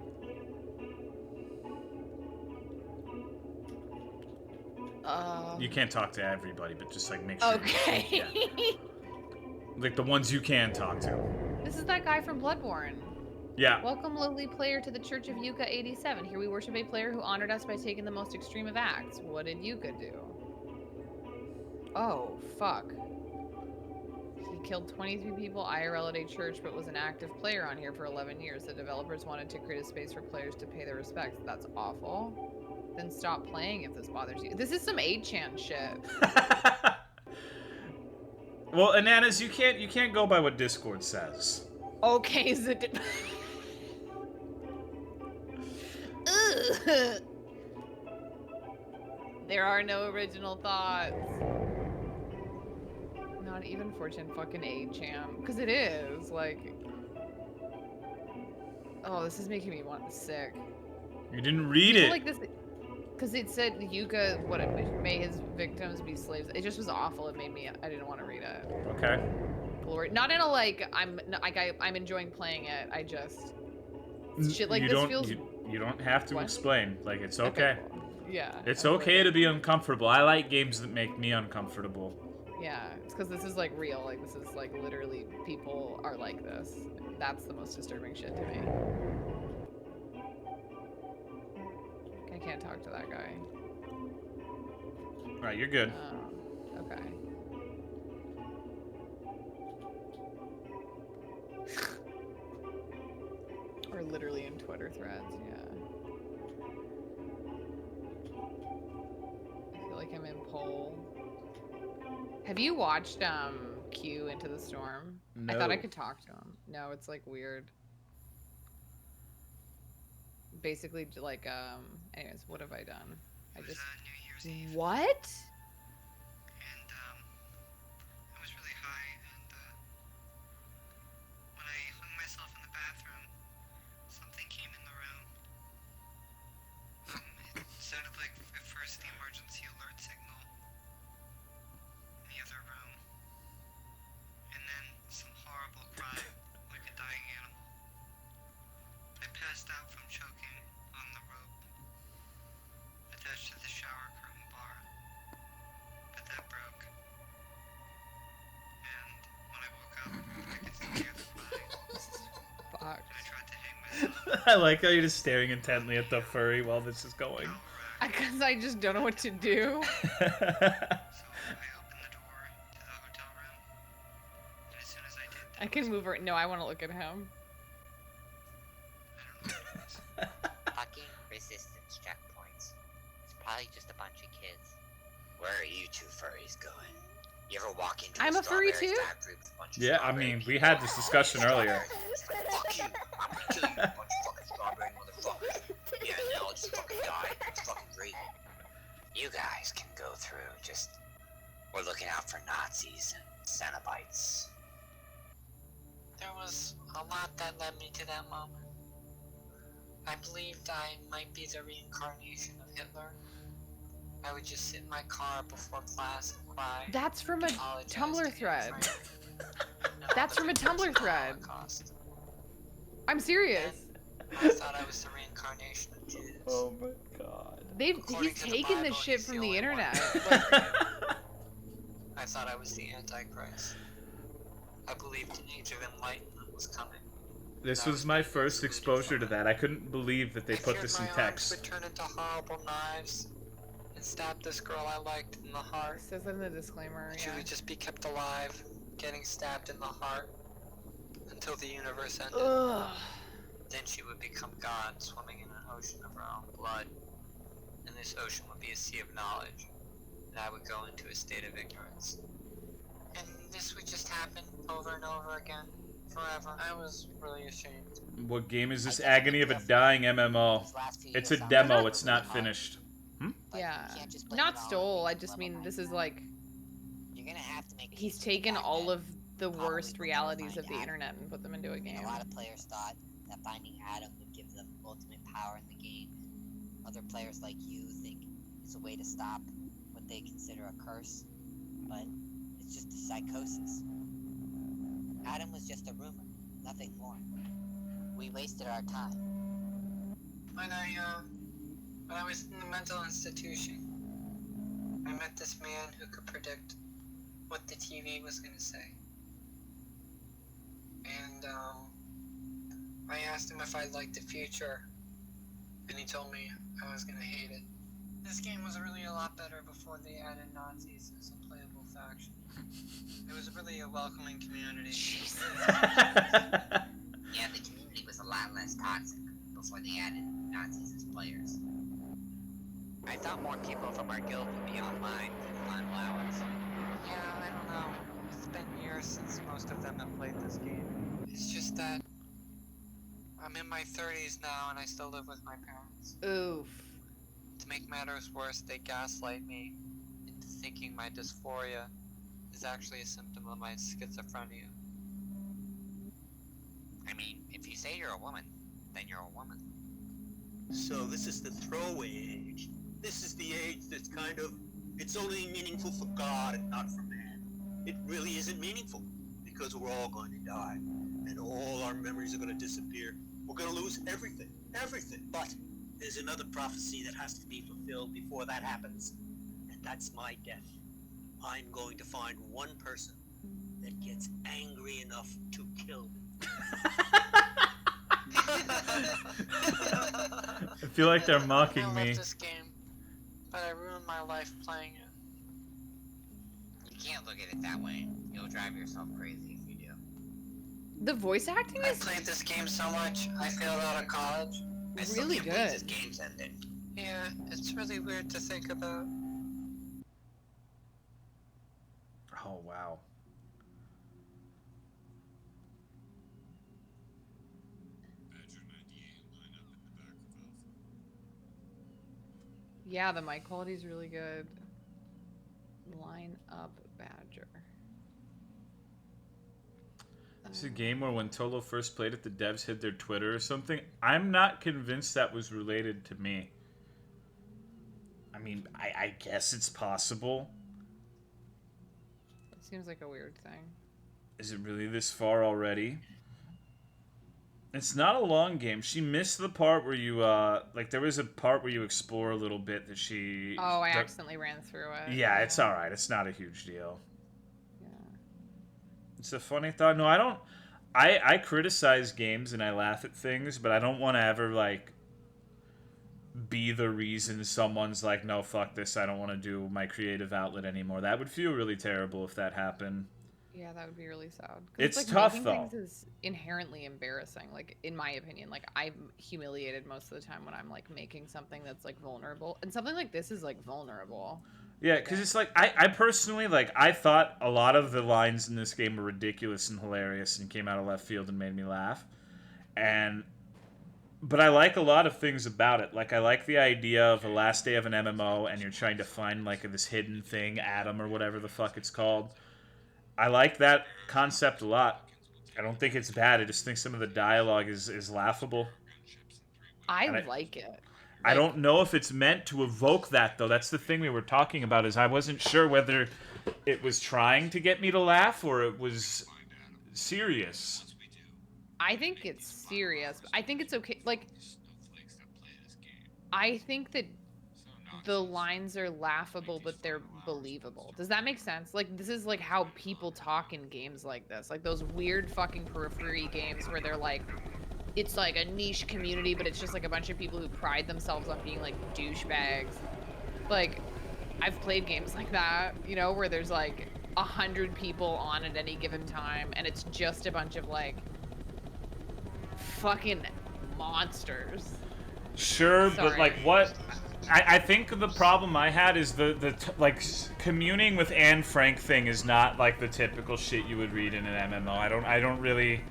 You can't talk to everybody, but just like make sure. Okay. Yeah. Like the ones you can talk to. This is that guy from Bloodborne. Yeah. Welcome, lowly player, to the Church of Yuka 87. Here we worship a player who honored us by taking the most extreme of acts. What did Yuka do? Oh, fuck. He killed 23 people IRL at a church, but was an active player on here for 11 years. The developers wanted to create a space for players to pay their respects. That's awful. Then stop playing if this bothers you. This is some 8chan shit. Well, Ananas, you can't go by what Discord says. Okay, is it? Ugh. There are no original thoughts. Not even Fortune fucking 8chan. Because it is, like... Oh, this is making me want sick. You didn't read it. Like this... Because it said Yuka, what, may his victims be slaves. It just was awful. It made me... I didn't want to read it. Okay. Glory. Not in a, like, I'm enjoying playing it. I just... Shit like you this don't, feels... You don't have to What? explain. Like, it's okay. Cool. Yeah. It's I was okay like- to be uncomfortable. I like games that make me uncomfortable. Yeah, it's because this is like real. Like this is like literally people are like this. That's the most disturbing shit to me. I can't talk to that guy. Alright, you're good. Okay. Or literally in Twitter threads, yeah. I feel like I'm in poll. Have you watched Q Into the Storm? I thought I No. could talk to him. No, it's like weird. Basically, like anyways, what have I done? I It was just New Year's Eve, what? and I was really high, and when I hung myself in the bathroom, something came in the room. It sounded like at first the emergency alert signal in the other room, and then some horrible cry like a dying animal. I passed out from choking on the rope attached to the shower curtain bar, but that broke. And when I woke up, I could still hear the crying, Fuck. and I tried to hang myself. I like how you're just staring intently at the furry while this is going. Because I just don't know what to do. So I opened the door to the hotel room, and as soon as I did, I can move her. No, I want to look at him. I don't know what it was. Fucking resistance checkpoints. It's probably just a bunch of kids. Where are you two furries going? You ever walk into I'm a furry too? Factory with a bunch of Yeah, I strawberry mean, we people had this discussion earlier. It's like, fuck you! I'm gonna kill you, you bunch of fucking strawberry motherfuckers. Yeah, now I'll just fucking die. It's fucking great. You guys can go through, just... We're looking out for Nazis and Cenobites. There was a lot that led me to that moment. I believed I might be the reincarnation of Hitler. I would just sit in my car before class and cry. That's from a apologize Tumblr to thread. him That's from a Tumblr thread. I'm serious. I thought I was the reincarnation of Jews. Oh my god. According He's to the taken this Bible, shit he's from the the only one. internet. I thought I was the Antichrist. I believed an age of enlightenment was coming. This was my first exposure to that. I couldn't believe that they put this in My arms text. would turn into horrible knives and stab this girl I liked in the heart. It says in the disclaimer, She yeah. would just be kept alive, getting stabbed in the heart until the universe ended. Ugh. Then she would become God, swimming in an ocean of her own blood. And this ocean would be a sea of knowledge, and I would go into a state of ignorance. And this would just happen over and over again, forever. I was really ashamed. What game is this? Agony of a Dying MMO. It's a demo, it's not finished. Yeah. Not stole, I just mean this is like... You're gonna have to make He's taken all of the worst realities of the internet and put them into a game. A lot of players thought that finding Adam would give them ultimate power in the game. Other players like you think it's a way to stop what they consider a curse, but it's just a psychosis. Adam was just a rumor, nothing more. We wasted our time. When I was in the mental institution, I met this man who could predict what the TV was gonna say. And, I asked him if I liked the future, and he told me I was gonna hate it. This game was really a lot better before they added Nazis as a playable faction. It was really a welcoming community. Yeah, the community was a lot less toxic before they added Nazis as players. I thought more people from our guild would be online than final hours. Yeah, I don't know. It's been years since most of them have played this game. It's just that I'm in my 30s now and I still live with my parents. Oof. To make matters worse, they gaslight me into thinking my dysphoria is actually a symptom of my schizophrenia. I mean, if you say you're a woman, then you're a woman. So this is the throwaway age. This is the age that's kind of, it's only meaningful for God and not for man. It really isn't meaningful, because we're all going to die, and all our memories are going to disappear. We're going to lose everything, everything. But there's another prophecy that has to be fulfilled before that happens, and that's my death. I'm going to find one person that gets angry enough to kill me. I feel like they're mocking I me. love this game, but I ruined my life playing it. You can't look at it that way. You'll drive yourself crazy if you do. The voice acting I is played this game so much, I failed out of college. I still really can't believe this good. game's ended. Yeah, it's really weird to think about. Oh, wow. Yeah, the mic quality is really good. Line up Badger. It's a game where when Tolo first played it, the devs hid their Twitter or something. I'm not convinced that was related to me. I mean, I guess it's possible. It seems like a weird thing. Is it really this far already? It's not a long game. She missed the part where you, like, there was a part where you explore a little bit that she... Oh, I accidentally ran through it. Yeah, it's alright. It's not a huge deal. Yeah. It's a funny thought. No, I don't... I criticize games and I laugh at things, but I don't want to ever, like, be the reason someone's like, no, fuck this, I don't want to do my creative outlet anymore. That would feel really terrible if that happened. Yeah, that would be really sad. 'Cause It's like, tough, making though. things is inherently embarrassing, like, in my opinion. Like, I'm humiliated most of the time when I'm, like, making something that's, like, vulnerable. And something like this is, like, vulnerable. Yeah, because it's like, I personally, like, I thought a lot of the lines in this game were ridiculous and hilarious and came out of left field and made me laugh. But I like a lot of things about it. Like, I like the idea of the last day of an MMO and you're trying to find, like, this hidden thing, Atom or whatever the fuck it's called. I like that concept a lot. I don't think it's bad. I just think some of the dialogue is laughable. I like it. I don't know if it's meant to evoke that, though. That's the thing we were talking about, is I wasn't sure whether it was trying to get me to laugh or it was serious. I think it's serious. I think it's okay. Like, I think that the lines are laughable, but they're believable. Does that make sense? Like, this is like how people talk in games like this. Like those weird fucking periphery games where they're like, it's like a niche community, but it's just like a bunch of people who pride themselves on being like douchebags. Like, I've played games like that, you know, where there's like 100 people on at any given time, and it's just a bunch of like fucking monsters. Sure, Sorry. but like what? I think the problem I had is like communing with Anne Frank thing is not like the typical shit you would read in an MMO. I don't really.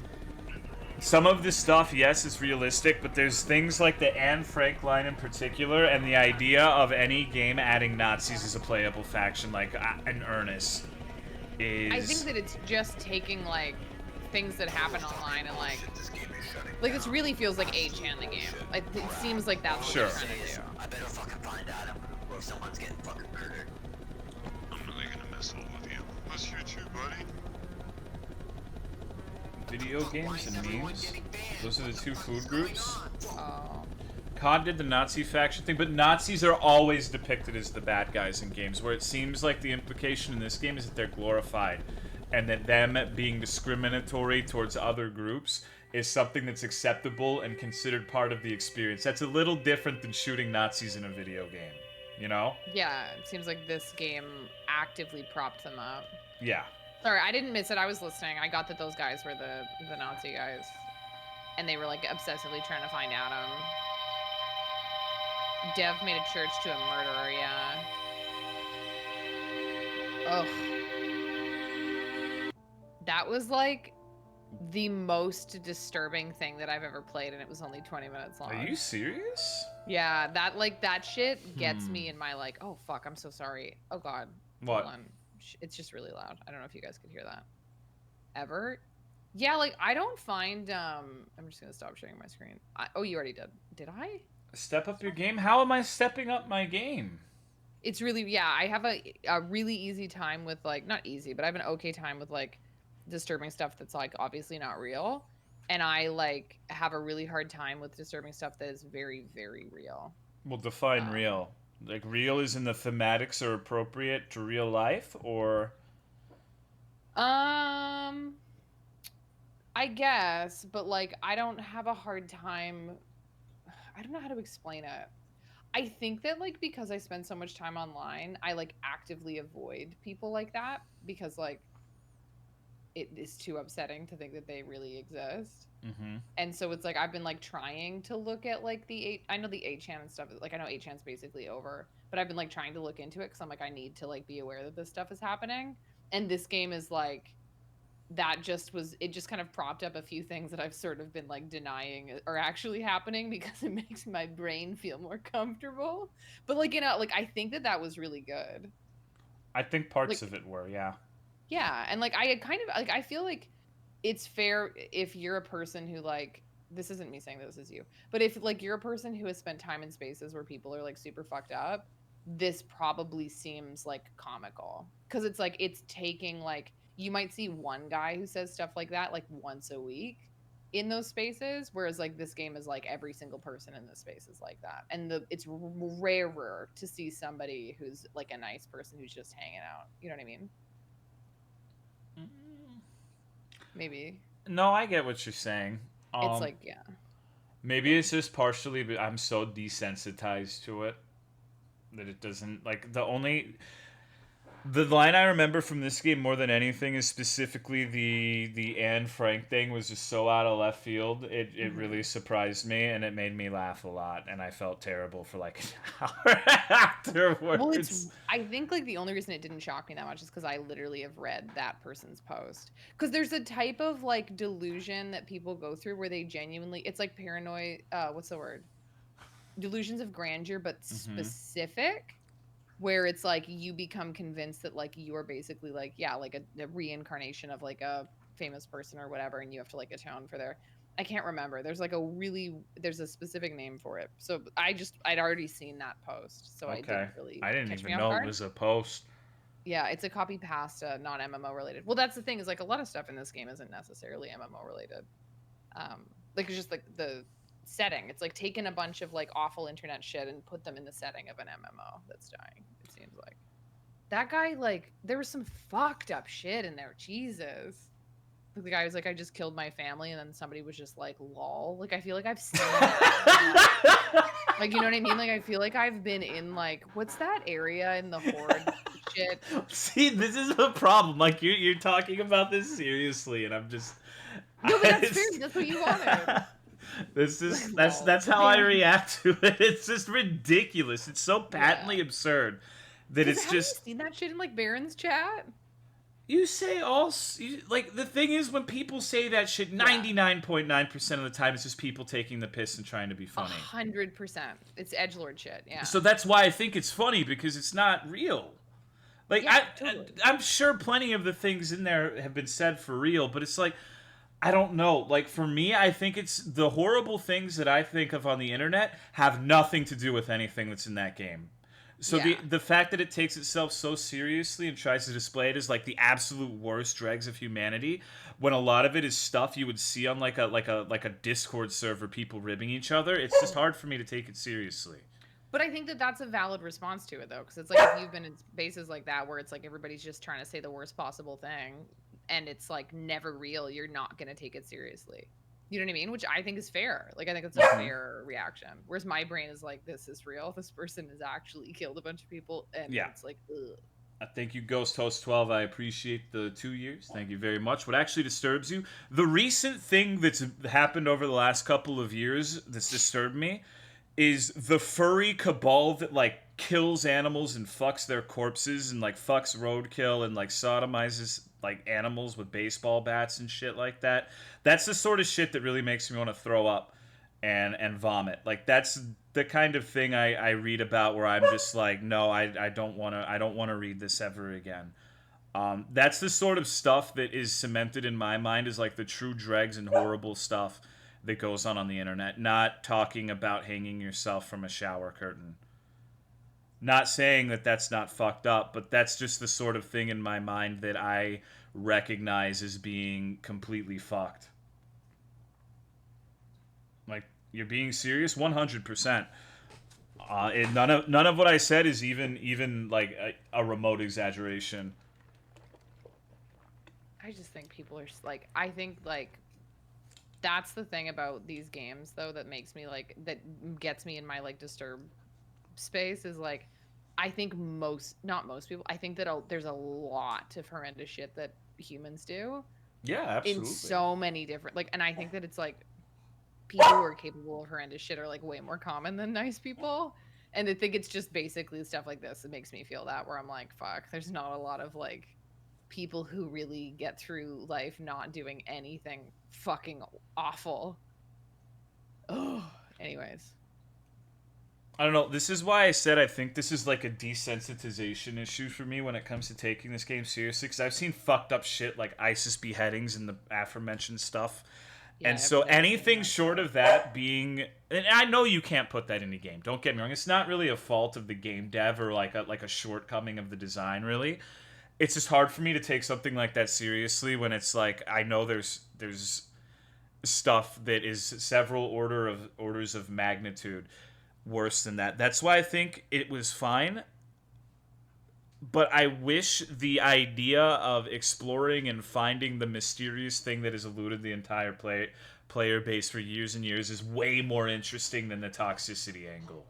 Some of this stuff, yes, is realistic, but there's things like the Anne Frank line in particular, and the idea of any game adding Nazis as a playable faction, like in earnest, is. I think that it's just taking like things that happen online and like this really feels like 8chan the game. Like, it seems like that's what they're trying to do. I better fucking find Adam, or someone's getting fucking murdered. I'm really gonna mess with you. Miss you too, buddy. Video games and memes. Those are the two food groups. Oh. COD did the Nazi faction thing, but Nazis are always depicted as the bad guys in games, where it seems like the implication in this game is that they're glorified, and that them being discriminatory towards other groups is something that's acceptable and considered part of the experience. That's a little different than shooting Nazis in a video game, you know? Yeah, it seems like this game actively propped them up. Yeah. Sorry, I didn't miss it. I was listening. I got that those guys were the Nazi guys. And they were like obsessively trying to find Adam. Dev made a church to a murderer, yeah. Ugh. That was like the most disturbing thing that I've ever played, and it was only 20 minutes long. Are you serious? Yeah, that shit gets me in my like, oh fuck, I'm so sorry. Oh god. What? Hold on. It's just really loud. I don't know if you guys could hear that. Ever? Yeah, like I don't find I'm just gonna stop sharing my screen. Oh, you already did. Did I? Step up your game? How am I stepping up my game? It's really, yeah, I have a really easy time with like, not easy, but I have an okay time with like disturbing stuff that's like obviously not real, and I like have a really hard time with disturbing stuff that is very, very real. Well, define real. Like, real is in the thematics are appropriate to real life, or? I guess, but like I don't have a hard time. I don't know how to explain it. I think that like because I spend so much time online, I like actively avoid people like that because like it is too upsetting to think that they really exist. Mm-hmm. And so it's like I've been like trying to look at like I know the 8chan and stuff, like I know 8chan's basically over, but I've been like trying to look into it because I'm like I need to like be aware that this stuff is happening. And this game is like it just kind of propped up a few things that I've sort of been like denying are actually happening because it makes my brain feel more comfortable. But like, you know, like I think that was really good. I think parts of it were, yeah. Yeah, and like I kind of like I feel like it's fair if you're a person who like, this isn't me saying this is you, but if like you're a person who has spent time in spaces where people are like super fucked up, this probably seems like comical because it's like it's taking like you might see one guy who says stuff like that like once a week in those spaces, whereas like this game is like every single person in this space is like that, and it's rarer to see somebody who's like a nice person who's just hanging out. You know what I mean? Maybe. No, I get what you're saying. It's like, yeah. Maybe it's just partially, but I'm so desensitized to it that it doesn't, like, the only... The line I remember from this game more than anything is specifically the Anne Frank thing was just so out of left field. It really surprised me, and it made me laugh a lot, and I felt terrible for like an hour afterwards. Well, I think like the only reason it didn't shock me that much is because I literally have read that person's post. Because there's a type of like delusion that people go through where they genuinely, it's like paranoid. What's the word? Delusions of grandeur, but specific. Where it's like you become convinced that like you are basically like like a reincarnation of like a famous person or whatever, and you have to like atone for their. I can't remember. There's a specific name for it. So I'd already seen that post, so I didn't really. I didn't catch even me off know guard. it was a post. Yeah, it's a copy pasta, not MMO related. Well, that's the thing is like a lot of stuff in this game isn't necessarily MMO related. Like it's just like the setting. It's like taking a bunch of like awful internet shit and put them in the setting of an MMO that's dying. It seems like that guy, like there was some fucked up shit in there. Jesus. Like, the guy was like, I just killed my family, and then somebody was just like, lol. Like I feel like I've seen that. Like, you know what I mean? Like I feel like I've been in like what's that area in the Horde shit. See, this is a problem. Like you're talking about this seriously, and I'm just. No, but that's fair. That's what you wanted. This is that's how I react to it. It's just ridiculous. It's so patently absurd that it's just. Have you seen that shit in like Baron's chat? You say like the thing is when people say that shit, 99.9% of the time it's just people taking the piss and trying to be funny. 100%. It's edgelord shit. Yeah. So that's why I think it's funny because it's not real. Like totally. I'm sure plenty of the things in there have been said for real, but it's like. I don't know. Like, for me, I think it's the horrible things that I think of on the internet have nothing to do with anything that's in that game. So the fact that it takes itself so seriously and tries to display it as like the absolute worst dregs of humanity, when a lot of it is stuff you would see on like a Discord server, people ribbing each other, it's just hard for me to take it seriously. But I think that that's a valid response to it, though, because it's like if you've been in spaces like that where it's like everybody's just trying to say the worst possible thing, and it's like never real, you're not gonna take it seriously. You know what I mean? Which I think is fair. Like I think it's a fair reaction. Whereas my brain is like, this is real. This person has actually killed a bunch of people, and it's like, ugh. Thank you, Ghost Host 12. I appreciate the 2 years. Thank you very much. What actually disturbs you? The recent thing that's happened over the last couple of years that's disturbed me is the furry cabal that like kills animals and fucks their corpses and like fucks roadkill and like sodomizes like animals with baseball bats and shit like that. That's the sort of shit that really makes me want to throw up and vomit. Like that's the kind of thing I read about where I'm just like, no, I don't want to read this ever again. That's the sort of stuff that is cemented in my mind as like the true dregs and horrible stuff that goes on the internet. Not talking about hanging yourself from a shower curtain. Not saying that that's not fucked up, but that's just the sort of thing in my mind that I recognize as being completely fucked. Like, you're being serious? 100%. And none of what I said is even like a remote exaggeration. I just think people are like, I think like that's the thing about these games though that makes me like, that gets me in my like disturbed space is like, I think not most people, I think that there's a lot of horrendous shit that humans do. Yeah, absolutely. In so many different, like, and I think that it's like people who are capable of horrendous shit are like way more common than nice people. And I think it's just basically stuff like this that makes me feel that, where I'm like, fuck, there's not a lot of like people who really get through life not doing anything fucking awful. Oh, anyways. I don't know. This is why I said I think this is like a desensitization issue for me when it comes to taking this game seriously. Because I've seen fucked up shit like ISIS beheadings and the aforementioned stuff. Yeah, and so anything short of that being... And I know you can't put that in a game. Don't get me wrong. It's not really a fault of the game dev or like a shortcoming of the design, really. It's just hard for me to take something like that seriously when it's like, I know there's stuff that is several orders of magnitude worse than that. That's why I think it was fine. But I wish the idea of exploring and finding the mysterious thing that has eluded the entire player base for years and years is way more interesting than the toxicity angle.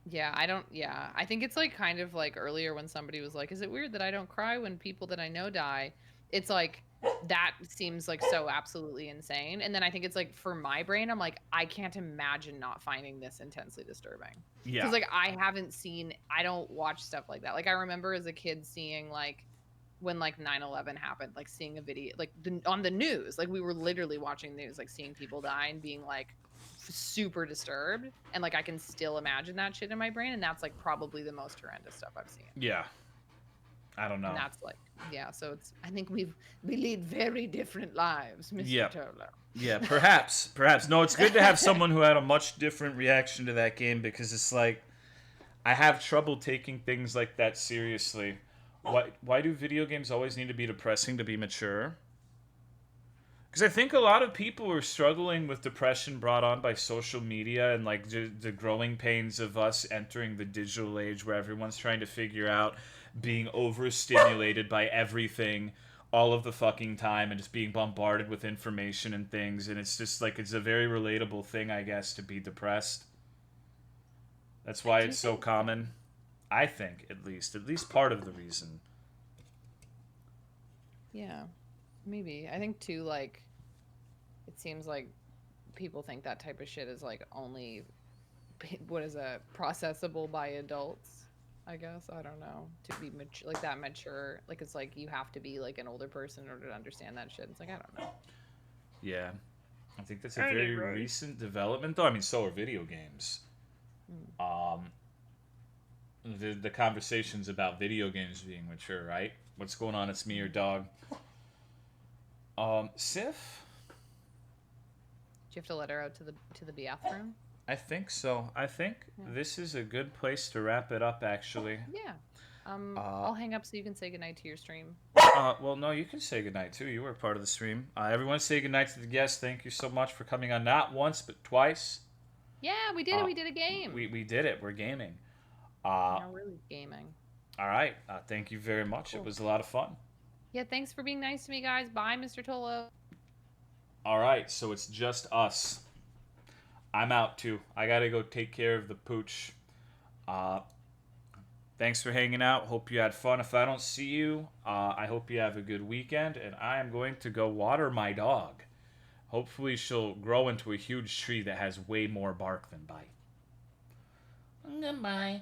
Yeah, I don't. Yeah, I think it's like kind of like earlier when somebody was like, "Is it weird that I don't cry when people that I know die?" It's like that seems like so absolutely insane. And then I think it's like for my brain, I'm like, I can't imagine not finding this intensely disturbing. Yeah. Because like I haven't seen, I don't watch stuff like that. Like I remember as a kid seeing like when like 9/11 happened, like seeing a video like on the news, like we were literally watching news, like seeing people die and being like super disturbed, and like I can still imagine that shit in my brain, and that's like probably the most horrendous stuff I've seen. Yeah. I don't know. And that's like, yeah, so it's, I think we lead very different lives, Mr. Yeah. Tolo. Yeah, perhaps. No, it's good to have someone who had a much different reaction to that game, because it's like I have trouble taking things like that seriously. Why do video games always need to be depressing to be mature? Because I think a lot of people are struggling with depression brought on by social media and like the growing pains of us entering the digital age where everyone's trying to figure out being overstimulated by everything all of the fucking time and just being bombarded with information and things. And it's just like, it's a very relatable thing, I guess, to be depressed. That's why it's so common. I think, at least part of the reason. Yeah, maybe. I think too, like, it seems like people think that type of shit is like only, what is it, processable by adults. I guess, I don't know, to be mature, like that mature, like it's like you have to be like an older person in order to understand that shit. It's like, I don't know. Yeah, I think that's a very recent development, though. I mean, so are video games. The conversations about video games being mature, right? What's going on? It's me, your dog. Sif? Do you have to let her out to the bathroom? I think so. I think this is a good place to wrap it up, actually. Yeah. I'll hang up so you can say goodnight to your stream. Well, no, you can say goodnight, too. You were part of the stream. Everyone say goodnight to the guests. Thank you so much for coming on, not once, but twice. Yeah, we did it. We did a game. We did it. We're gaming. We're really gaming. All right. Thank you very much. Cool. It was a lot of fun. Yeah, thanks for being nice to me, guys. Bye, Mr. Tolo. All right, so it's just us. I'm out, too. I got to go take care of the pooch. Thanks for hanging out. Hope you had fun. If I don't see you, I hope you have a good weekend. And I am going to go water my dog. Hopefully she'll grow into a huge tree that has way more bark than bite. Goodbye.